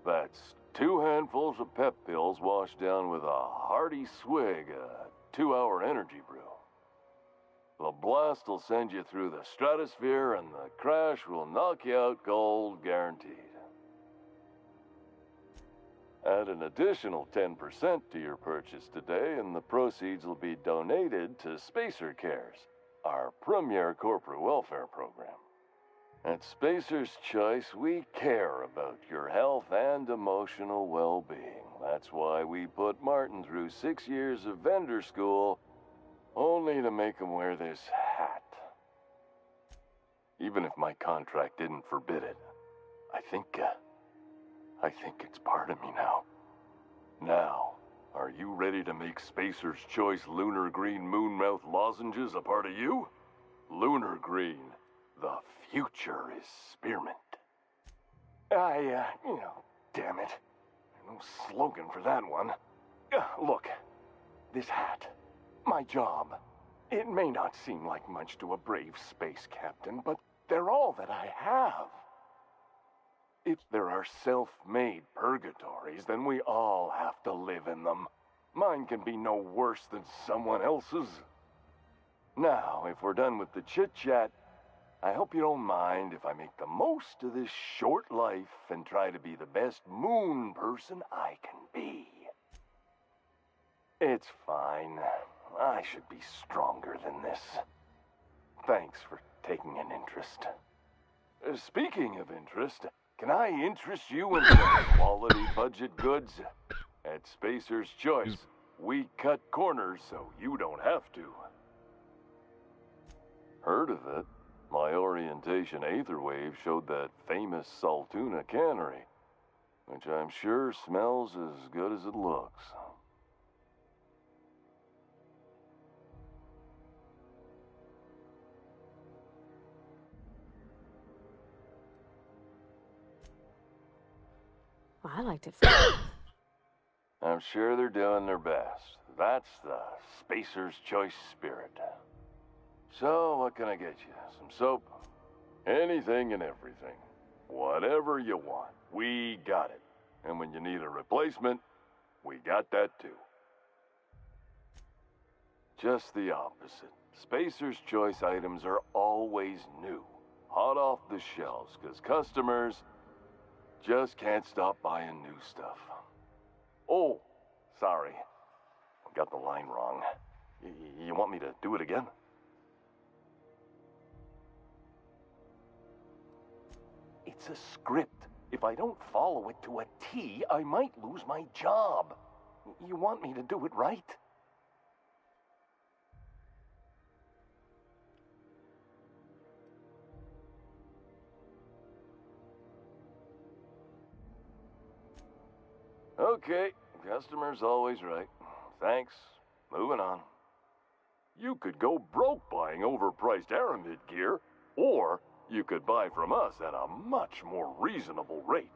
That's 2 handfuls of pep pills washed down with a hearty swig of 2-hour energy brew. The blast will send you through the stratosphere, and the crash will knock you out cold, guaranteed. Add an additional 10% to your purchase today, and the proceeds will be donated to Spacer Cares, our premier corporate welfare program. At Spacer's Choice, we care about your health and emotional well-being. That's why we put Martin through 6 years of vendor school, only to make him wear this hat. Even if my contract didn't forbid it, I think it's part of me now. Now, are you ready to make Spacer's Choice Lunar Green Moonmouth lozenges a part of you? Lunar Green, the future is spearmint. Damn it. No slogan for that one. Look, this hat, my job. It may not seem like much to a brave space captain, but they're all that I have. If there are self-made purgatories, then we all have to live in them. Mine can be no worse than someone else's. Now, if we're done with the chit-chat, I hope you don't mind if I make the most of this short life and try to be the best moon person I can be. It's fine. I should be stronger than this. Thanks for taking an interest. Speaking of interest, can I interest you in some quality budget goods? At Spacer's Choice, we cut corners so you don't have to. Heard of it? My orientation Aetherwave showed that famous Saltuna cannery, which I'm sure smells as good as it looks. I liked it. I'm sure they're doing their best. That's the Spacer's Choice spirit. So, what can I get you? Some soap? Anything and everything. Whatever you want, we got it. And when you need a replacement, we got that too. Just the opposite. Spacer's Choice items are always new, hot off the shelves, because customers just can't stop buying new stuff. Oh, sorry. I got the line wrong. You want me to do it again? It's a script. If I don't follow it to a T, I might lose my job. You want me to do it right? Okay, customer's always right. Thanks. Moving on. You could go broke buying overpriced Aramid gear, or you could buy from us at a much more reasonable rate.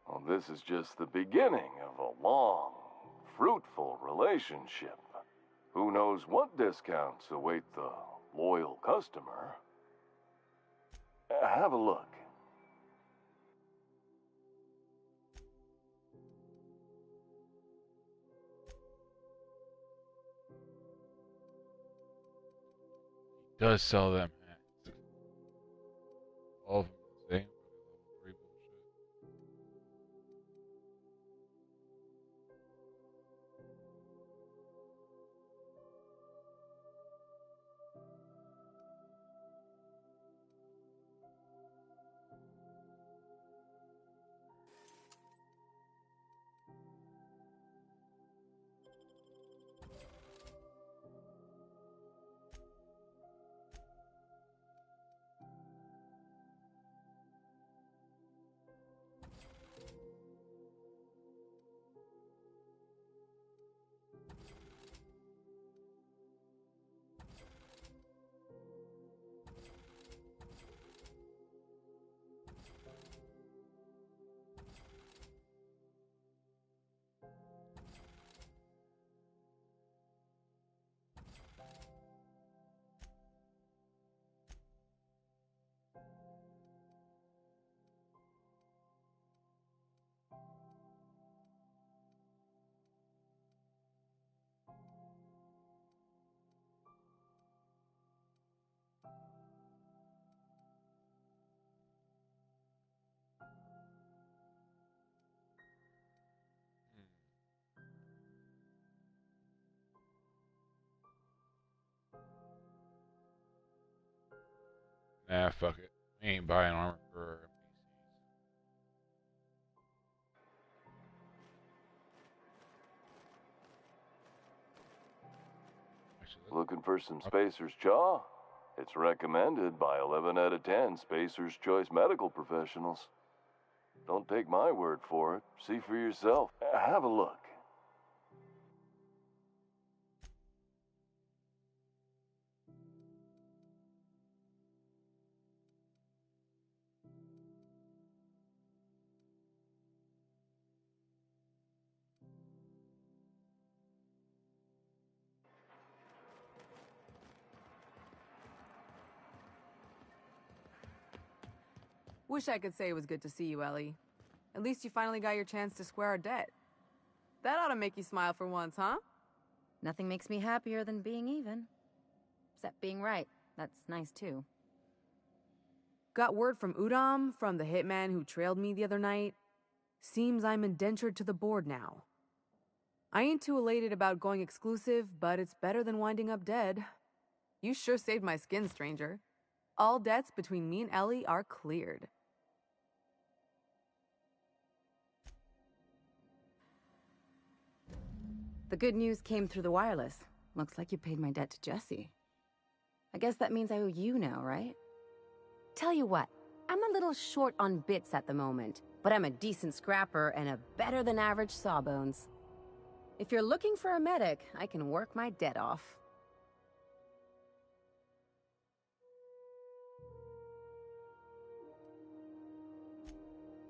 Well, this is just the beginning of a long, fruitful relationship. Who knows what discounts await the loyal customer? Have a look. He does sell them hats. All of them the same. Level 3 bullshit. Nah, fuck it. We ain't buying armor for Looking for some Spacer's Chaw? It's recommended by 11 out of 10 Spacer's Choice medical professionals. Don't take my word for it. See for yourself. Have a look. Wish I could say it was good to see you, Ellie. At least you finally got your chance to square our debt. That ought to make you smile for once, huh? Nothing makes me happier than being even. Except being right. That's nice, too. Got word from Udom, from the hitman who trailed me the other night. Seems I'm indentured to the board now. I ain't too elated about going exclusive, but it's better than winding up dead. You sure saved my skin, stranger. All debts between me and Ellie are cleared. The good news came through the wireless. Looks like you paid my debt to Jesse. I guess that means I owe you now, right? Tell you what, I'm a little short on bits at the moment, but I'm a decent scrapper and a better-than-average sawbones. If you're looking for a medic, I can work my debt off.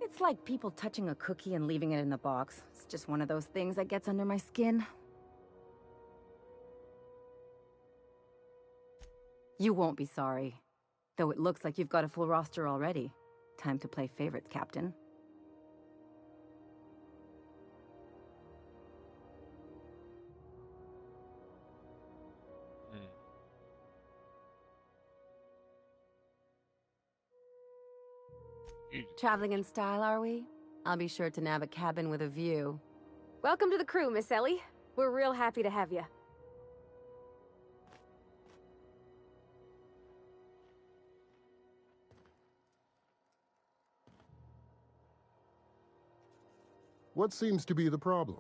It's like people touching a cookie and leaving it in the box. It's just one of those things that gets under my skin. You won't be sorry. Though it looks like you've got a full roster already. Time to play favorites, Captain. Traveling in style, are we? I'll be sure to nab a cabin with a view. Welcome to the crew, Miss Ellie. We're real happy to have you. What seems to be the problem?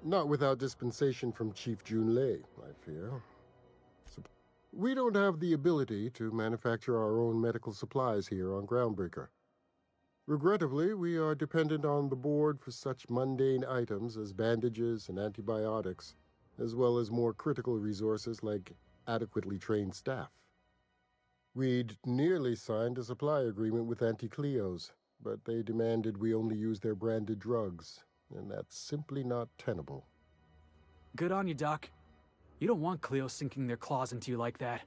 Not without dispensation from Chief Junlei, I fear. We don't have the ability to manufacture our own medical supplies here on Groundbreaker. Regrettably, we are dependent on the board for such mundane items as bandages and antibiotics, as well as more critical resources like adequately trained staff. We'd nearly signed a supply agreement with Anti-Cleos, but they demanded we only use their branded drugs, and that's simply not tenable. Good on you, Doc. You don't want Cleo sinking their claws into you like that.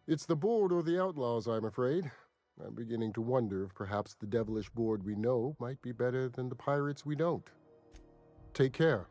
It's the board or the outlaws, I'm afraid. I'm beginning to wonder if perhaps the devilish board we know might be better than the pirates we don't. Take care.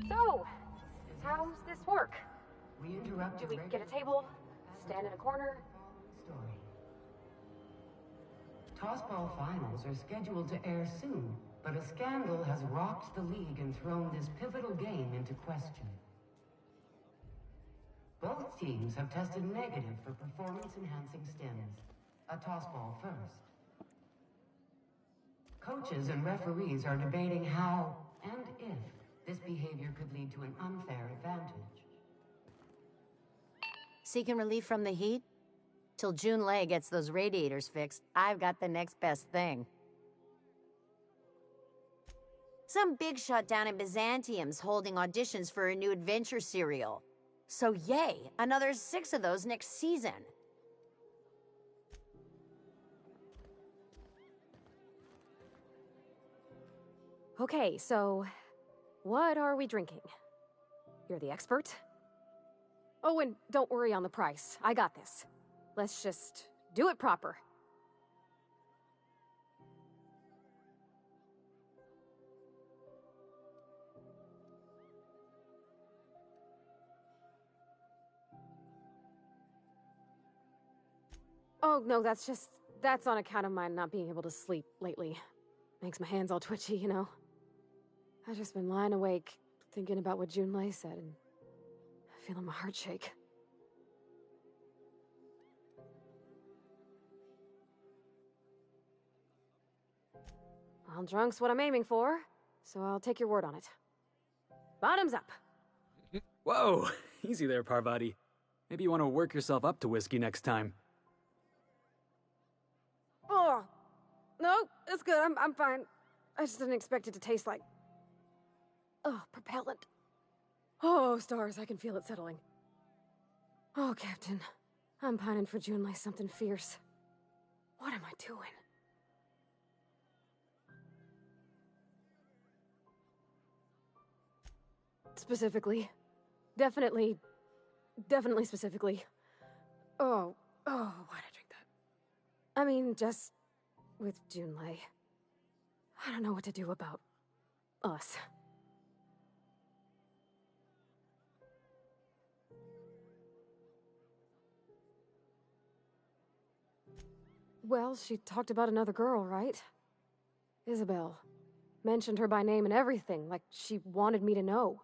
So, how's this work? We interrupt. Do we get a table? Stand in a corner? Story. Tossball finals are scheduled to air soon, but a scandal has rocked the league and thrown this pivotal game into question. Both teams have tested negative for performance-enhancing stims. A tossball first. Coaches and referees are debating how and if this behavior could lead to an unfair advantage. Seeking relief from the heat? Till Junlei gets those radiators fixed, I've got the next best thing. Some big shot down in Byzantium's holding auditions for a new adventure serial. So yay, another 6 of those next season. Okay, so what are we drinking? You're the expert? Oh, and don't worry on the price. I got this. Let's just do it proper. Oh, no, that's on account of my not being able to sleep lately. Makes my hands all twitchy, you know? I've just been lying awake, thinking about what Junlei said, and feeling my heart shake. Well, drunk's what I'm aiming for, so I'll take your word on it. Bottoms up! Whoa, easy there, Parvati. Maybe you want to work yourself up to whiskey next time. Oh! No, it's good, I'm fine. I just didn't expect it to taste like... oh, propellant. Oh, stars, I can feel it settling. Oh, Captain. I'm pining for Junlei something fierce. What am I doing? Specifically, definitely definitely specifically. Oh, why'd I drink that? I mean, just with Junlei. I don't know what to do about us. Well, she talked about another girl, right? Isabel. Mentioned her by name and everything, like she wanted me to know.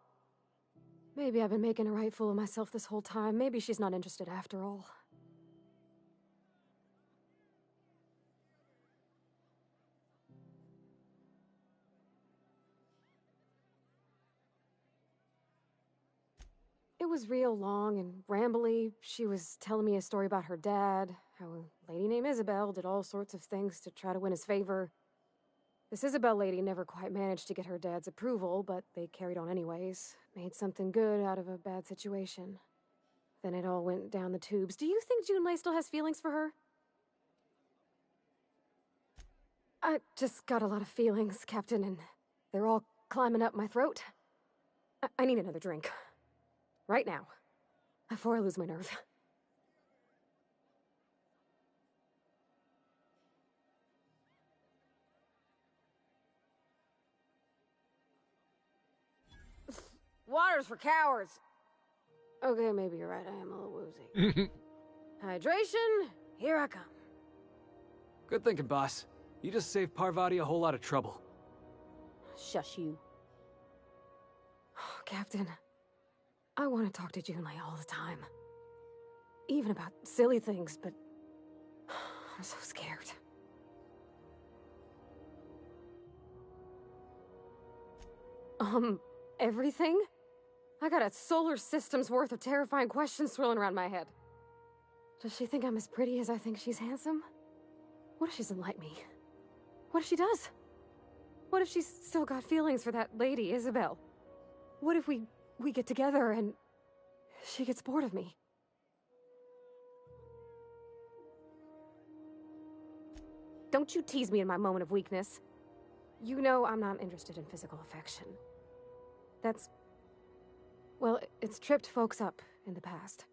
Maybe I've been making a right fool of myself this whole time. Maybe she's not interested after all. It was real long and rambly. She was telling me a story about her dad, how a lady named Isabel did all sorts of things to try to win his favor. This Isabel lady never quite managed to get her dad's approval, but they carried on anyways. Made something good out of a bad situation. Then it all went down the tubes. Do you think Junlei still has feelings for her? I just got a lot of feelings, Captain, and they're all climbing up my throat. I need another drink. Right now. Before I lose my nerve. Water's for cowards. Okay, maybe you're right. I am a little woozy. Hydration, here I come. Good thinking, boss. You just saved Parvati a whole lot of trouble. Shush you. Captain, I want to talk to Junlei all the time. Even about silly things, but I'm so scared. Everything? I got a solar system's worth of terrifying questions swirling around my head. Does she think I'm as pretty as I think she's handsome? What if she doesn't like me? What if she does? What if she's still got feelings for that lady, Isabel? What if we get together and she gets bored of me? Don't you tease me in my moment of weakness. You know I'm not interested in physical affection. That's... well, it's tripped folks up in the past.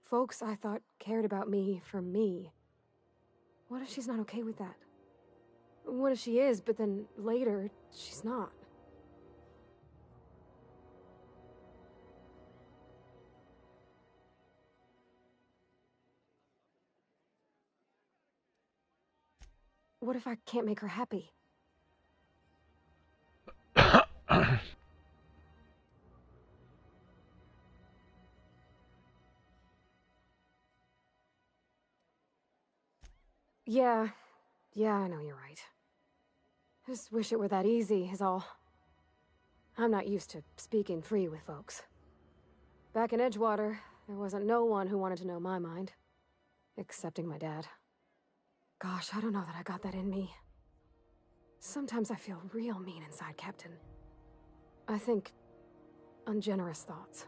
Folks I thought cared about me for me. What if she's not okay with that? What if she is, but then later, she's not? What if I can't make her happy? Yeah, I know you're right. Just wish it were that easy, is all. I'm not used to speaking free with folks. Back in Edgewater, there wasn't no one who wanted to know my mind. Excepting my dad. Gosh, I don't know that I got that in me. Sometimes I feel real mean inside, Captain. I think ungenerous thoughts.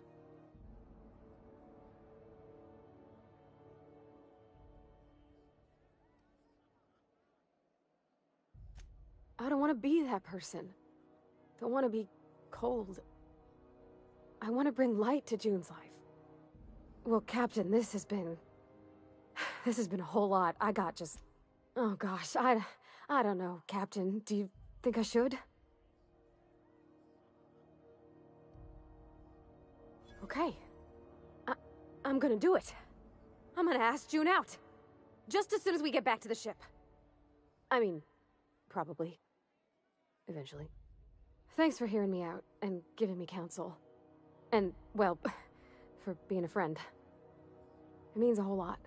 I don't want to be that person. Don't want to be cold. I want to bring light to June's life. Well, Captain, this has been a whole lot. I got just... oh gosh, I don't know, Captain. Do you think I should? Okay. I'm gonna do it. I'm gonna ask June out. Just as soon as we get back to the ship. I mean, probably. Eventually. Thanks for hearing me out and giving me counsel. And, well, for being a friend. It means a whole lot.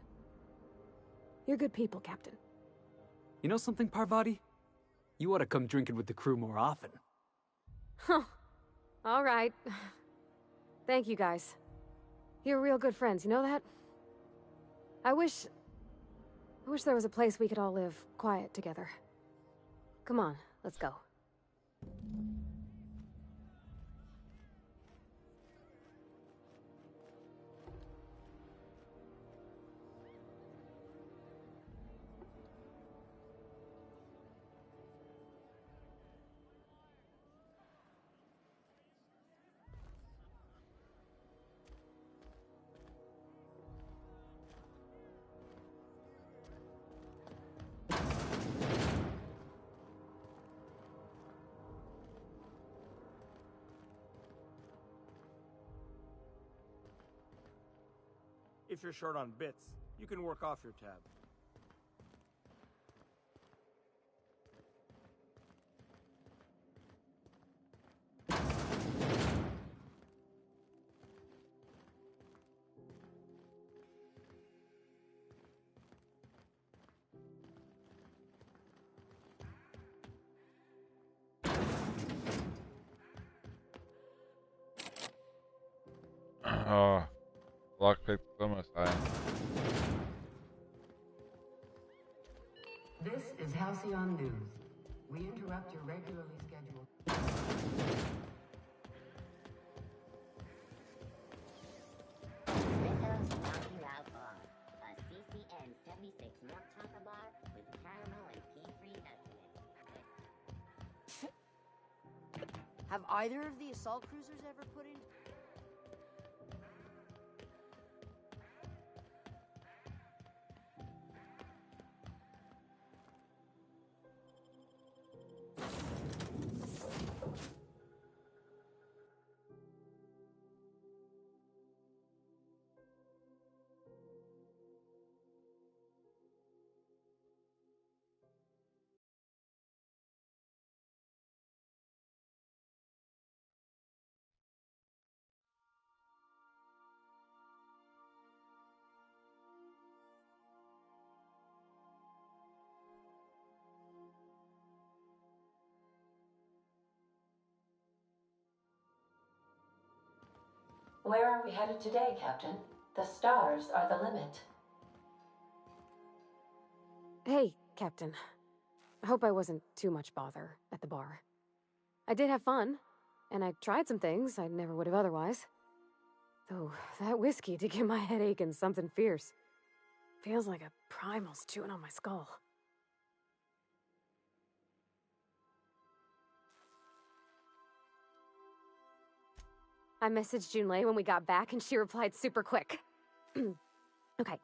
You're good people, Captain. You know something, Parvati? You ought to come drinking with the crew more often. Huh. All right. Thank you, guys. You're real good friends, you know that? I wish there was a place we could all live quiet together. Come on, let's go. If you're short on bits, you can work off your tab. Oh, lockpick almost high. This is Halcyon News. We interrupt your regularly scheduled... Rizzo's Rocky Route Bar, a CCN 76 milk chocolate bar with caramel and pea-free nuts in it. Have either of the assault cruisers ever put in? Where are we headed today, Captain? The stars are the limit. Hey, Captain. I hope I wasn't too much bother at the bar. I did have fun, and I tried some things I never would have otherwise. Though, that whiskey did give my head aching something fierce. Feels like a primal's chewing on my skull. I messaged Junlei when we got back, and she replied super quick. Okay.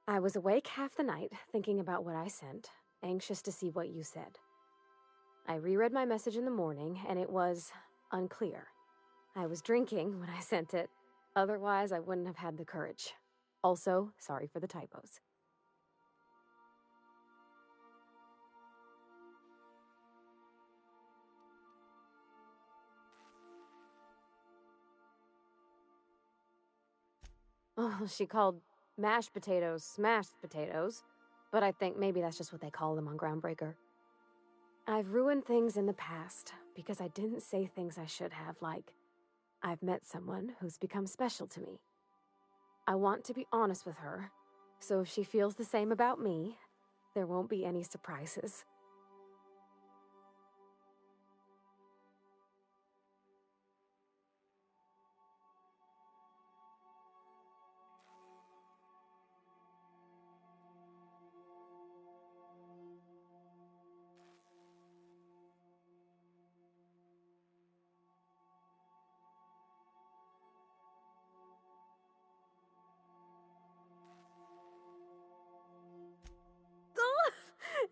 I was awake half the night, thinking about what I sent, anxious to see what you said. I reread my message in the morning, and it was unclear. I was drinking when I sent it. Otherwise, I wouldn't have had the courage. Also, sorry for the typos. Oh, she called mashed potatoes smashed potatoes, but I think maybe that's just what they call them on Groundbreaker. I've ruined things in the past because I didn't say things I should have, like, I've met someone who's become special to me. I want to be honest with her, so if she feels the same about me, there won't be any surprises.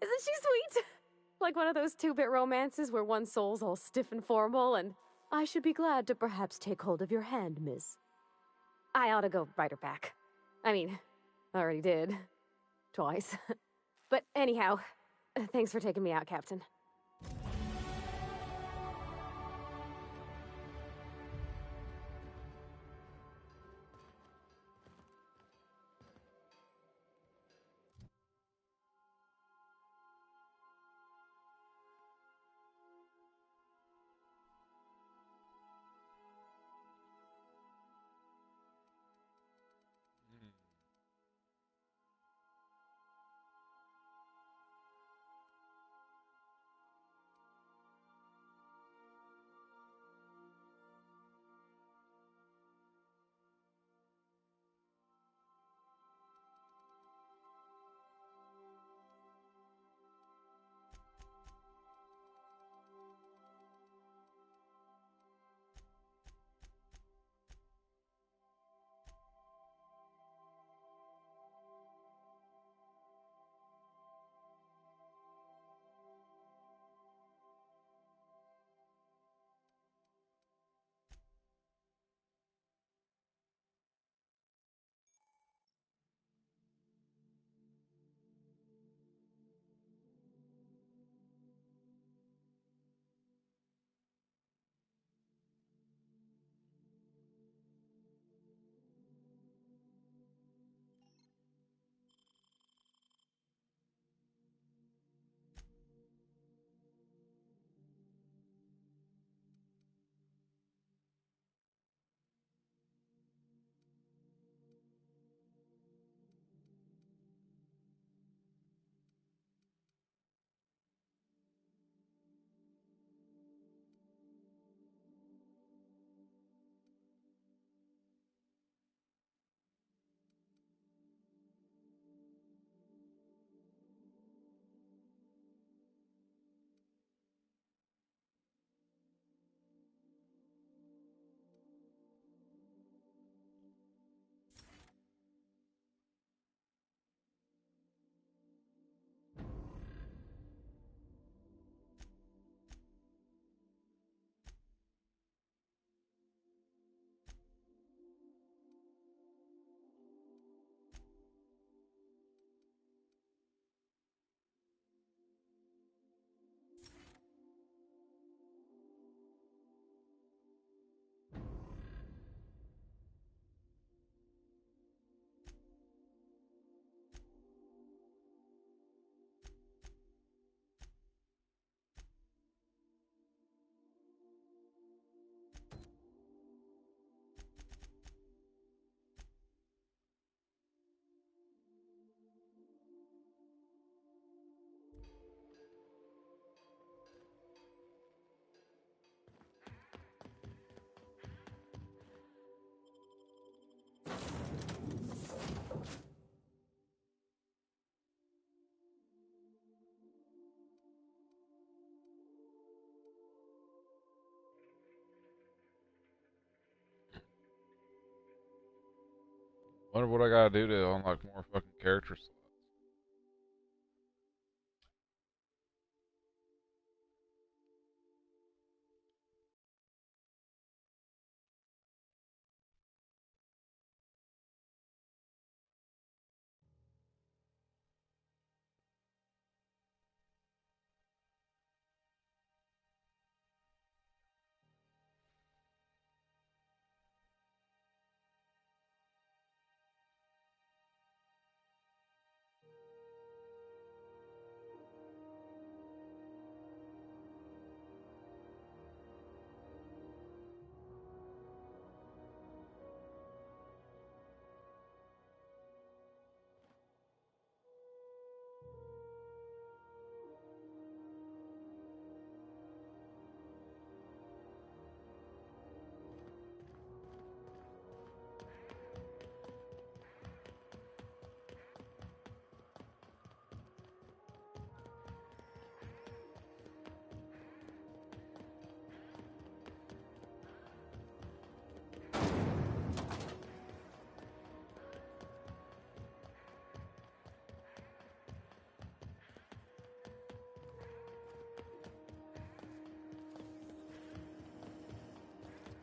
Isn't she sweet? Like one of those 2-bit romances where one soul's all stiff and formal and, I should be glad to perhaps take hold of your hand, miss. I ought to go write her back. I mean, I already did. Twice. But anyhow, thanks for taking me out, Captain. Wonder what I gotta do to unlock more fucking characters.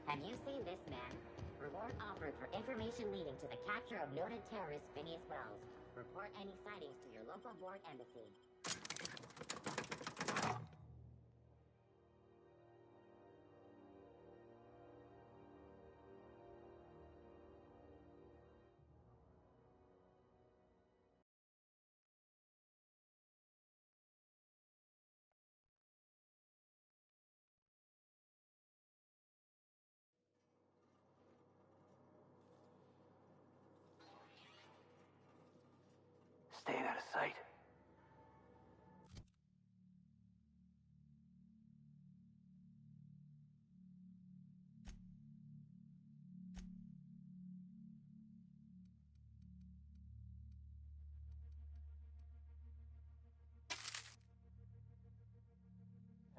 Have you seen this man? Reward offered for information leading to the capture of noted terrorist Phineas Wells. Report any sightings to your local board embassy. Staying out of sight.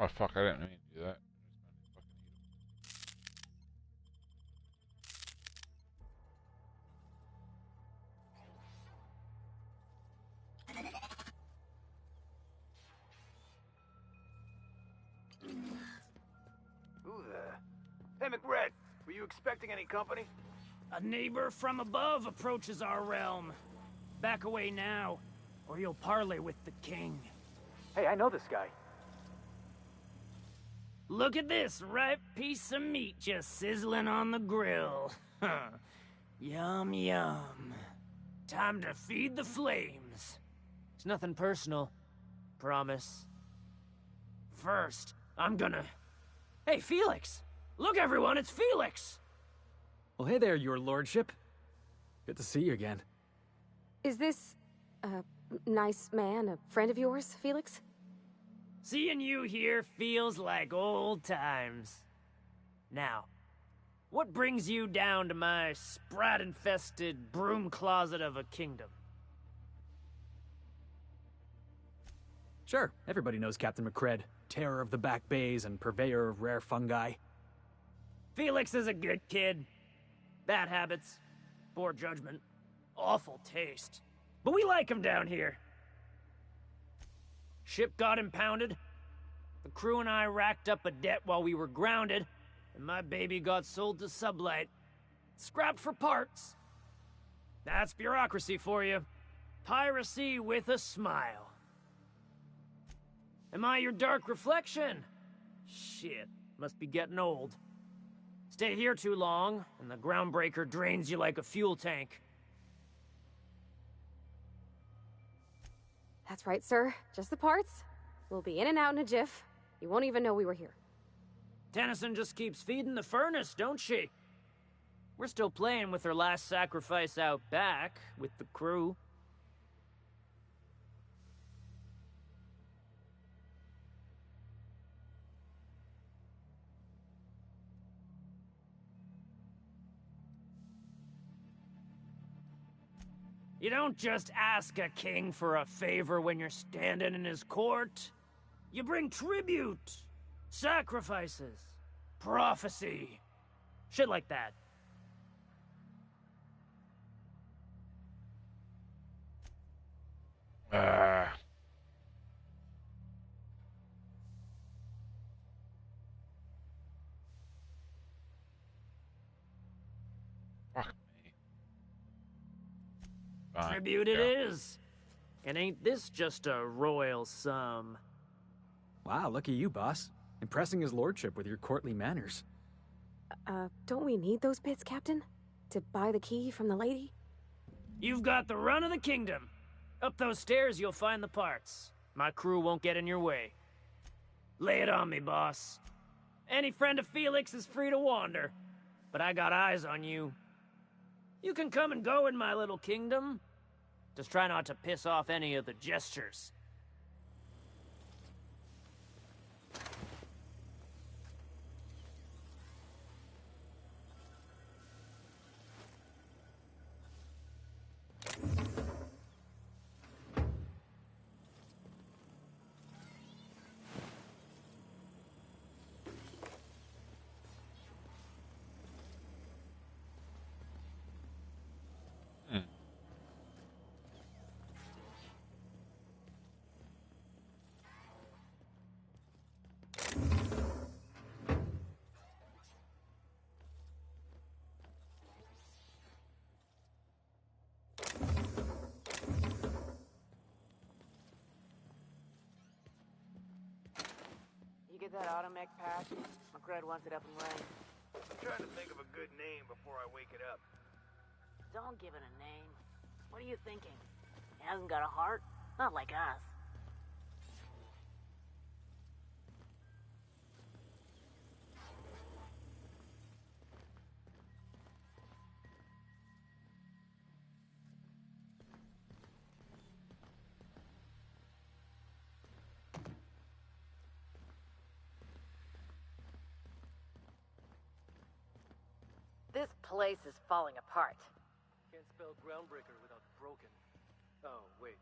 Oh fuck, I didn't mean to do that. Who the... Hey, McRed, were you expecting any company? A neighbor from above approaches our realm. Back away now, or you'll parley with the king. Hey, I know this guy. Look at this ripe piece of meat just sizzling on the grill. Yum, yum. Time to feed the flames. It's nothing personal. Promise. First, I'm gonna... Hey, Felix! Look, everyone, it's Felix! Well, hey there, your lordship. Good to see you again. Is this a nice man a friend of yours, Felix? Seeing you here feels like old times. Now, what brings you down to my sprat-infested broom closet of a kingdom? Sure, everybody knows Captain McCred, terror of the back bays and purveyor of rare fungi. Felix is a good kid. Bad habits, poor judgment, awful taste. But we like him down here. Ship got impounded. The crew and I racked up a debt while we were grounded, and my baby got sold to Sublight. Scrapped for parts. That's bureaucracy for you. Piracy with a smile. Am I your dark reflection? Shit, must be getting old. Stay here too long, and the groundbreaker drains you like a fuel tank. That's right, sir. Just the parts. We'll be in and out in a jiff. You won't even know we were here. Tennyson just keeps feeding the furnace, don't she? We're still playing with her last sacrifice out back, with the crew. You don't just ask a king for a favor when you're standing in his court. You bring tribute, sacrifices, prophecy, shit like that. Fine. Tribute it Yeah. is. And ain't this just a royal sum? Wow, look at you, boss. Impressing his lordship with your courtly manners. Don't we need those bits, Captain? To buy the key from the lady? You've got the run of the kingdom. Up those stairs, you'll find the parts. My crew won't get in your way. Lay it on me, boss. Any friend of Felix is free to wander, but I got eyes on you. You can come and go in my little kingdom. Just try not to piss off any of the gestures. You get that automech patch? McRed wants it up and running. I'm trying to think of a good name before I wake it up. Don't give it a name. What are you thinking? It hasn't got a heart? Not like us. This place is falling apart. Can't spell groundbreaker without broken. Oh, wait.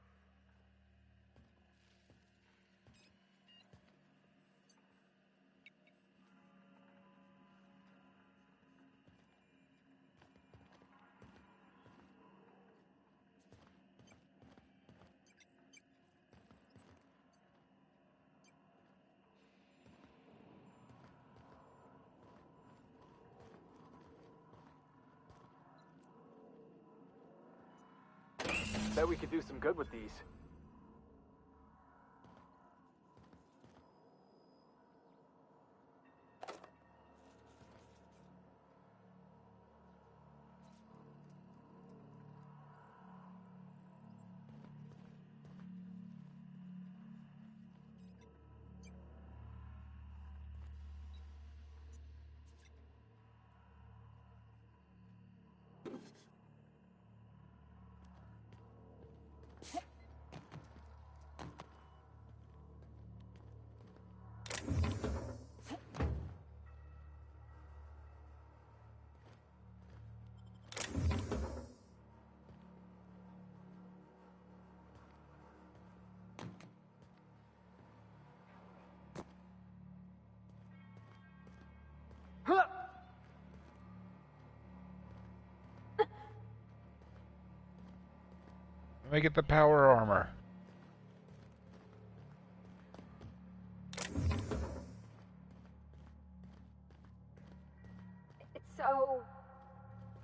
Bet we could do some good with these. Let me get the power armor. It's so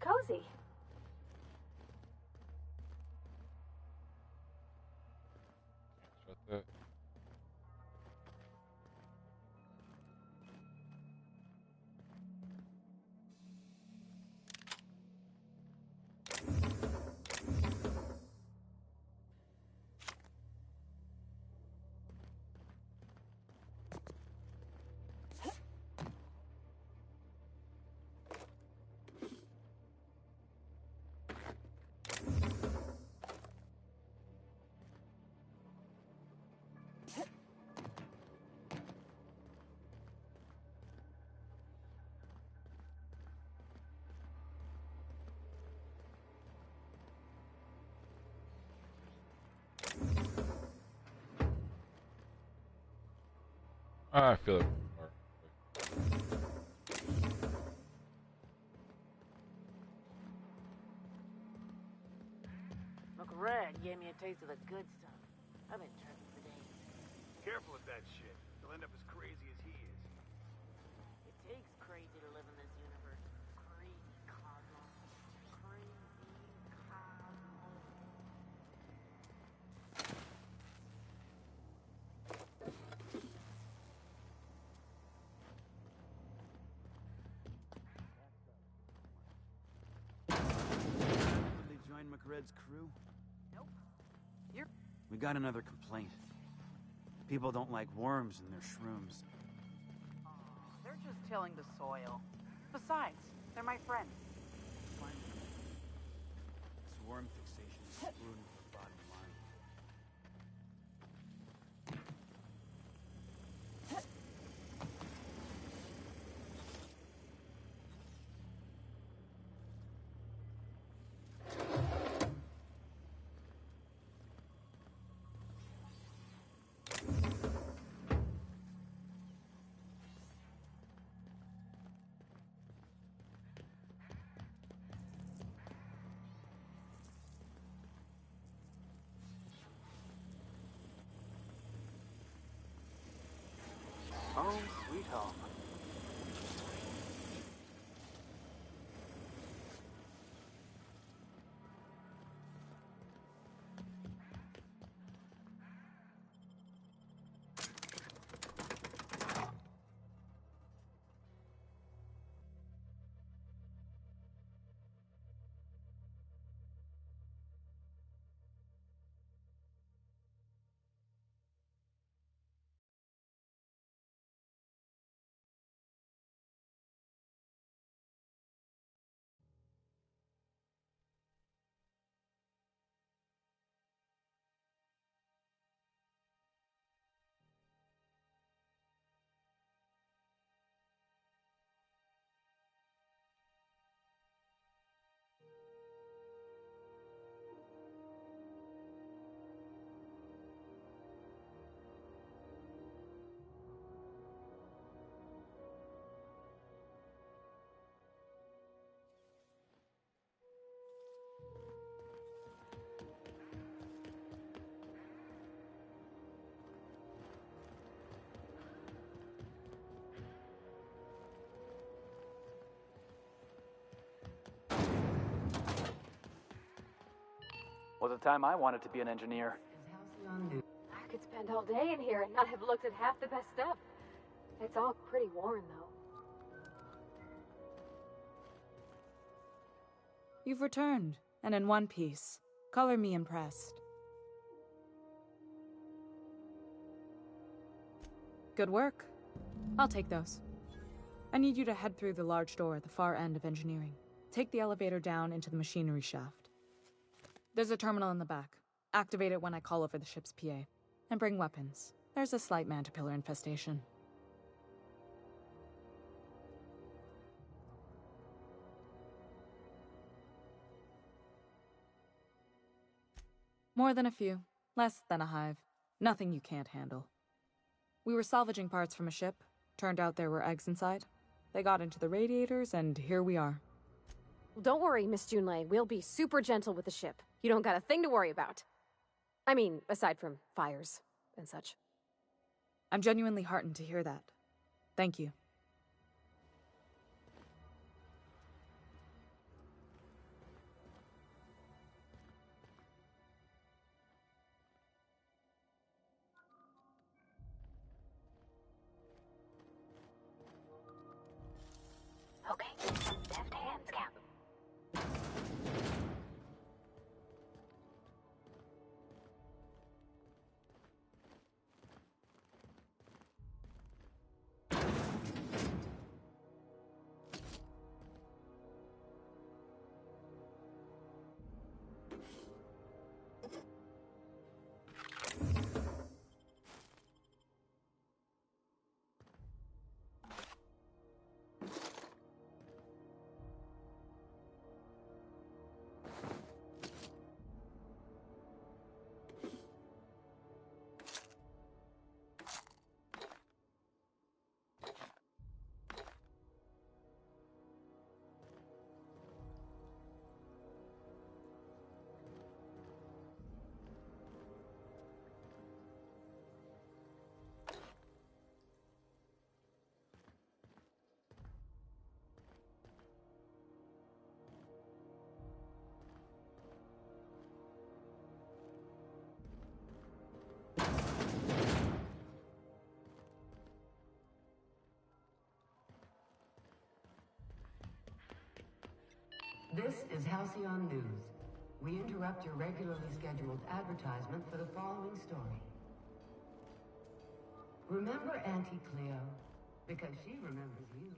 cozy. Shut that. I feel it. McRed gave me a taste of the good stuff. I've been turkey for days. Careful with that shit. You'll end up as crazy as he is. It takes crazy to live in this universe. Crazy cosmos. Crazy cosmos. We got another complaint. People don't like worms in their shrooms. They're just tilling the soil. Besides, they're my friends. This worm fixation is screwing with the bottom line. Home sweet home. Was a time I wanted to be an engineer. I could spend all day in here and not have looked at half the best stuff. It's all pretty worn, though. You've returned, and in one piece. Color me impressed. Good work. I'll take those. I need you to head through the large door at the far end of engineering. Take the elevator down into the machinery shaft. There's a terminal in the back. Activate it when I call over the ship's PA. And bring weapons. There's a slight Mantipillar infestation. More than a few. Less than a hive. Nothing you can't handle. We were salvaging parts from a ship. Turned out there were eggs inside. They got into the radiators, and here we are. Don't worry, Miss Junlei. We'll be super gentle with the ship. You don't got a thing to worry about. I mean, aside from fires and such. I'm genuinely heartened to hear that. Thank you. Okay, deft hands, Cap. This is Halcyon News. We interrupt your regularly scheduled advertisement for the following story. Remember Auntie Cleo? Because she remembers you.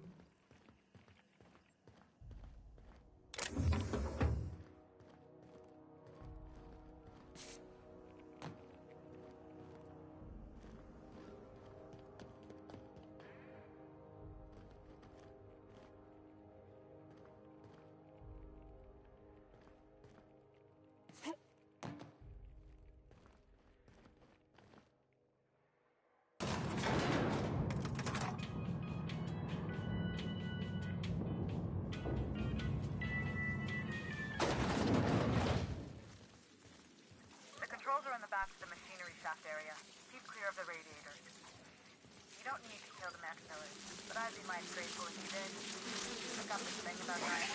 area. Keep clear of the radiators. You don't need to kill the Max Millers, but I'd be mighty grateful if you did. Pick up this thing about Ryan.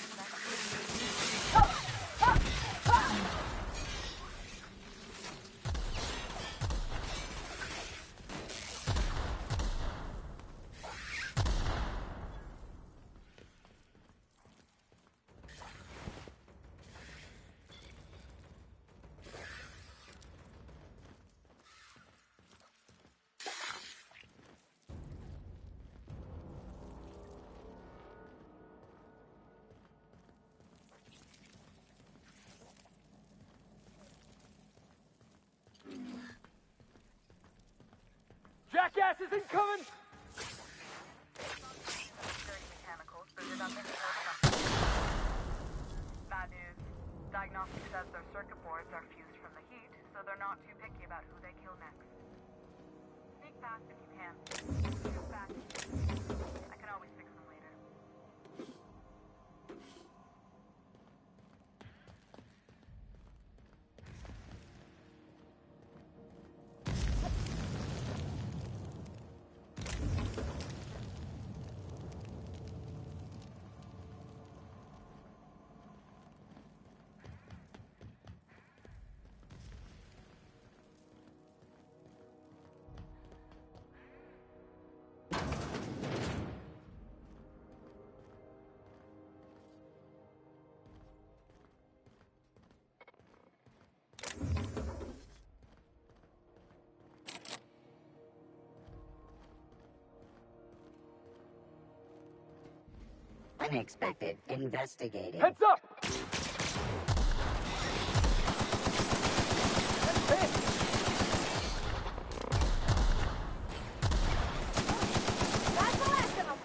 Jackass is incoming! Bad news. Diagnostics says their circuit boards are fused from the heat, so they're not too picky about who they kill next. Sneak past if you can. Shoot back. I can always fix them later. Unexpected investigating. Heads up! That's the last of them!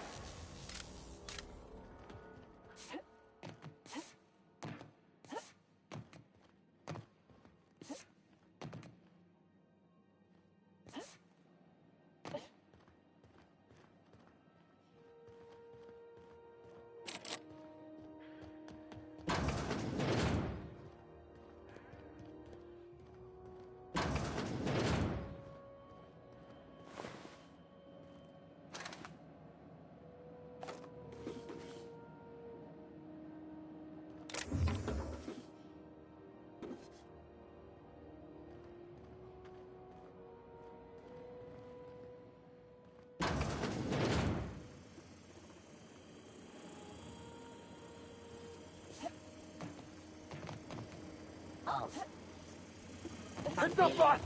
Heads up, boss!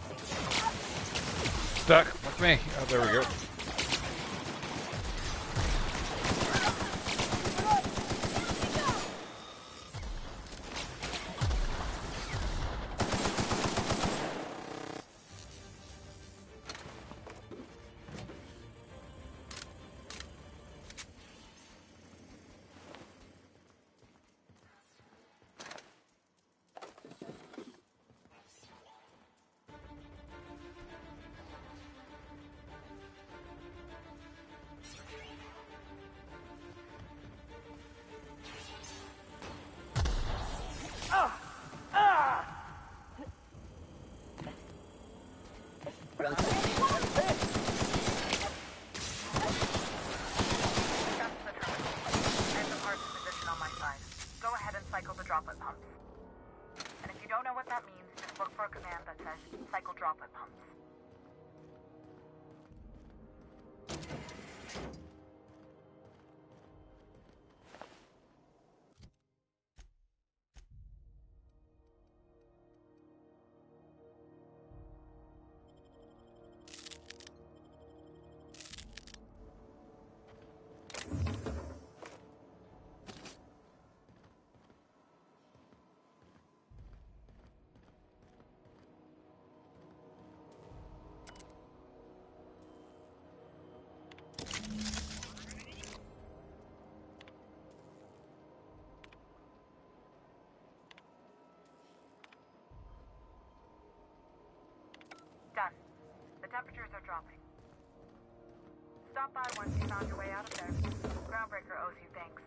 Stuck with me. Oh, there we go. Temperatures are dropping. Stop by once you found your way out of there. Groundbreaker owes you thanks.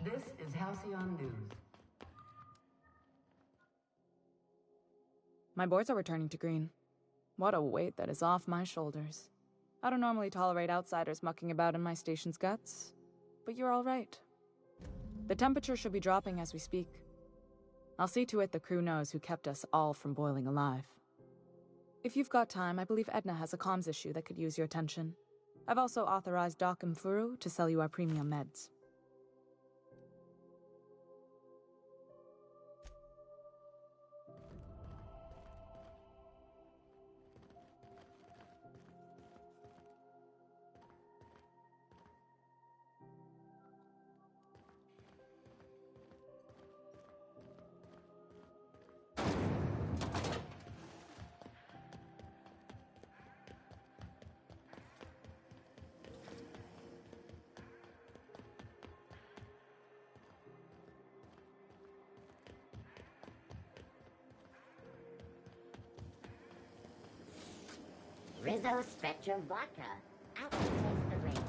This is Halcyon News. My boys are returning to green. What a weight that is off my shoulders. I don't normally tolerate outsiders mucking about in my station's guts, but you're all right. The temperature should be dropping as we speak. I'll see to it the crew knows who kept us all from boiling alive. If you've got time, I believe Edna has a comms issue that could use your attention. I've also authorized Doc and Furu to sell you our premium meds. Rizzo Spectrum Vodka. Out to taste the rainbow.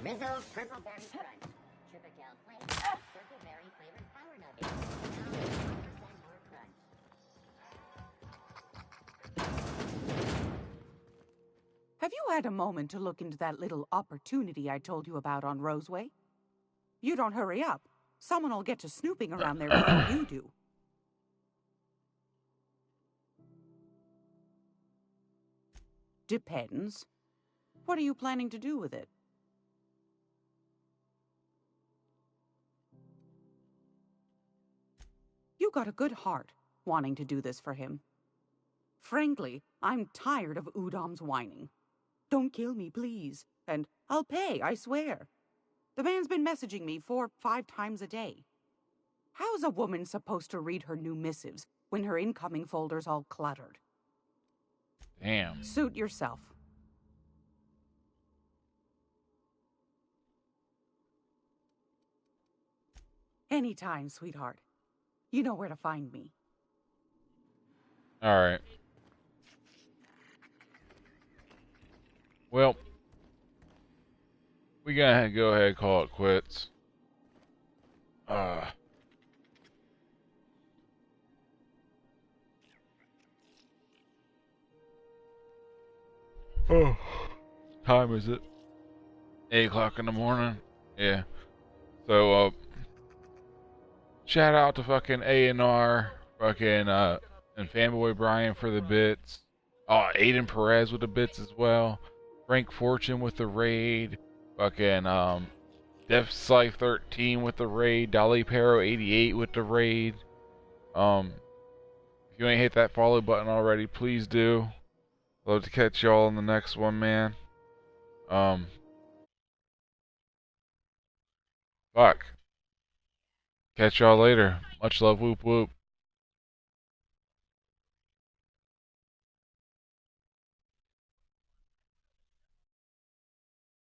Rizzo's Purple Berry Crunch. Triple flake, circle berry flavored power nugget. Now 1% more crunch. Have you had a moment to look into that little opportunity I told you about on Roseway? You don't hurry up. Someone will get to snooping around there before you do. Depends. What are you planning to do with it? You got a good heart, wanting to do this for him. Frankly, I'm tired of Udom's whining. Don't kill me, please. And I'll pay, I swear. The man's been messaging me 4 or 5 times a day. How's a woman supposed to read her new missives when her incoming folder's all cluttered? Damn. Suit yourself. Anytime, sweetheart. You know where to find me. Alright. Well, we gotta go ahead and call it quits. Oh, time is it? 8 o'clock in the morning? Yeah. So, shout out to fucking A&R, fucking, and Fanboy Brian for the bits. Oh, Aiden Perez with the bits as well. Frank Fortune with the raid. Fucking, Def Slife 13 with the raid. Dolly Pero 88 with the raid. If you ain't hit that follow button already, please do. Love to catch y'all in the next one, man. Fuck. Catch y'all later. Much love, whoop whoop.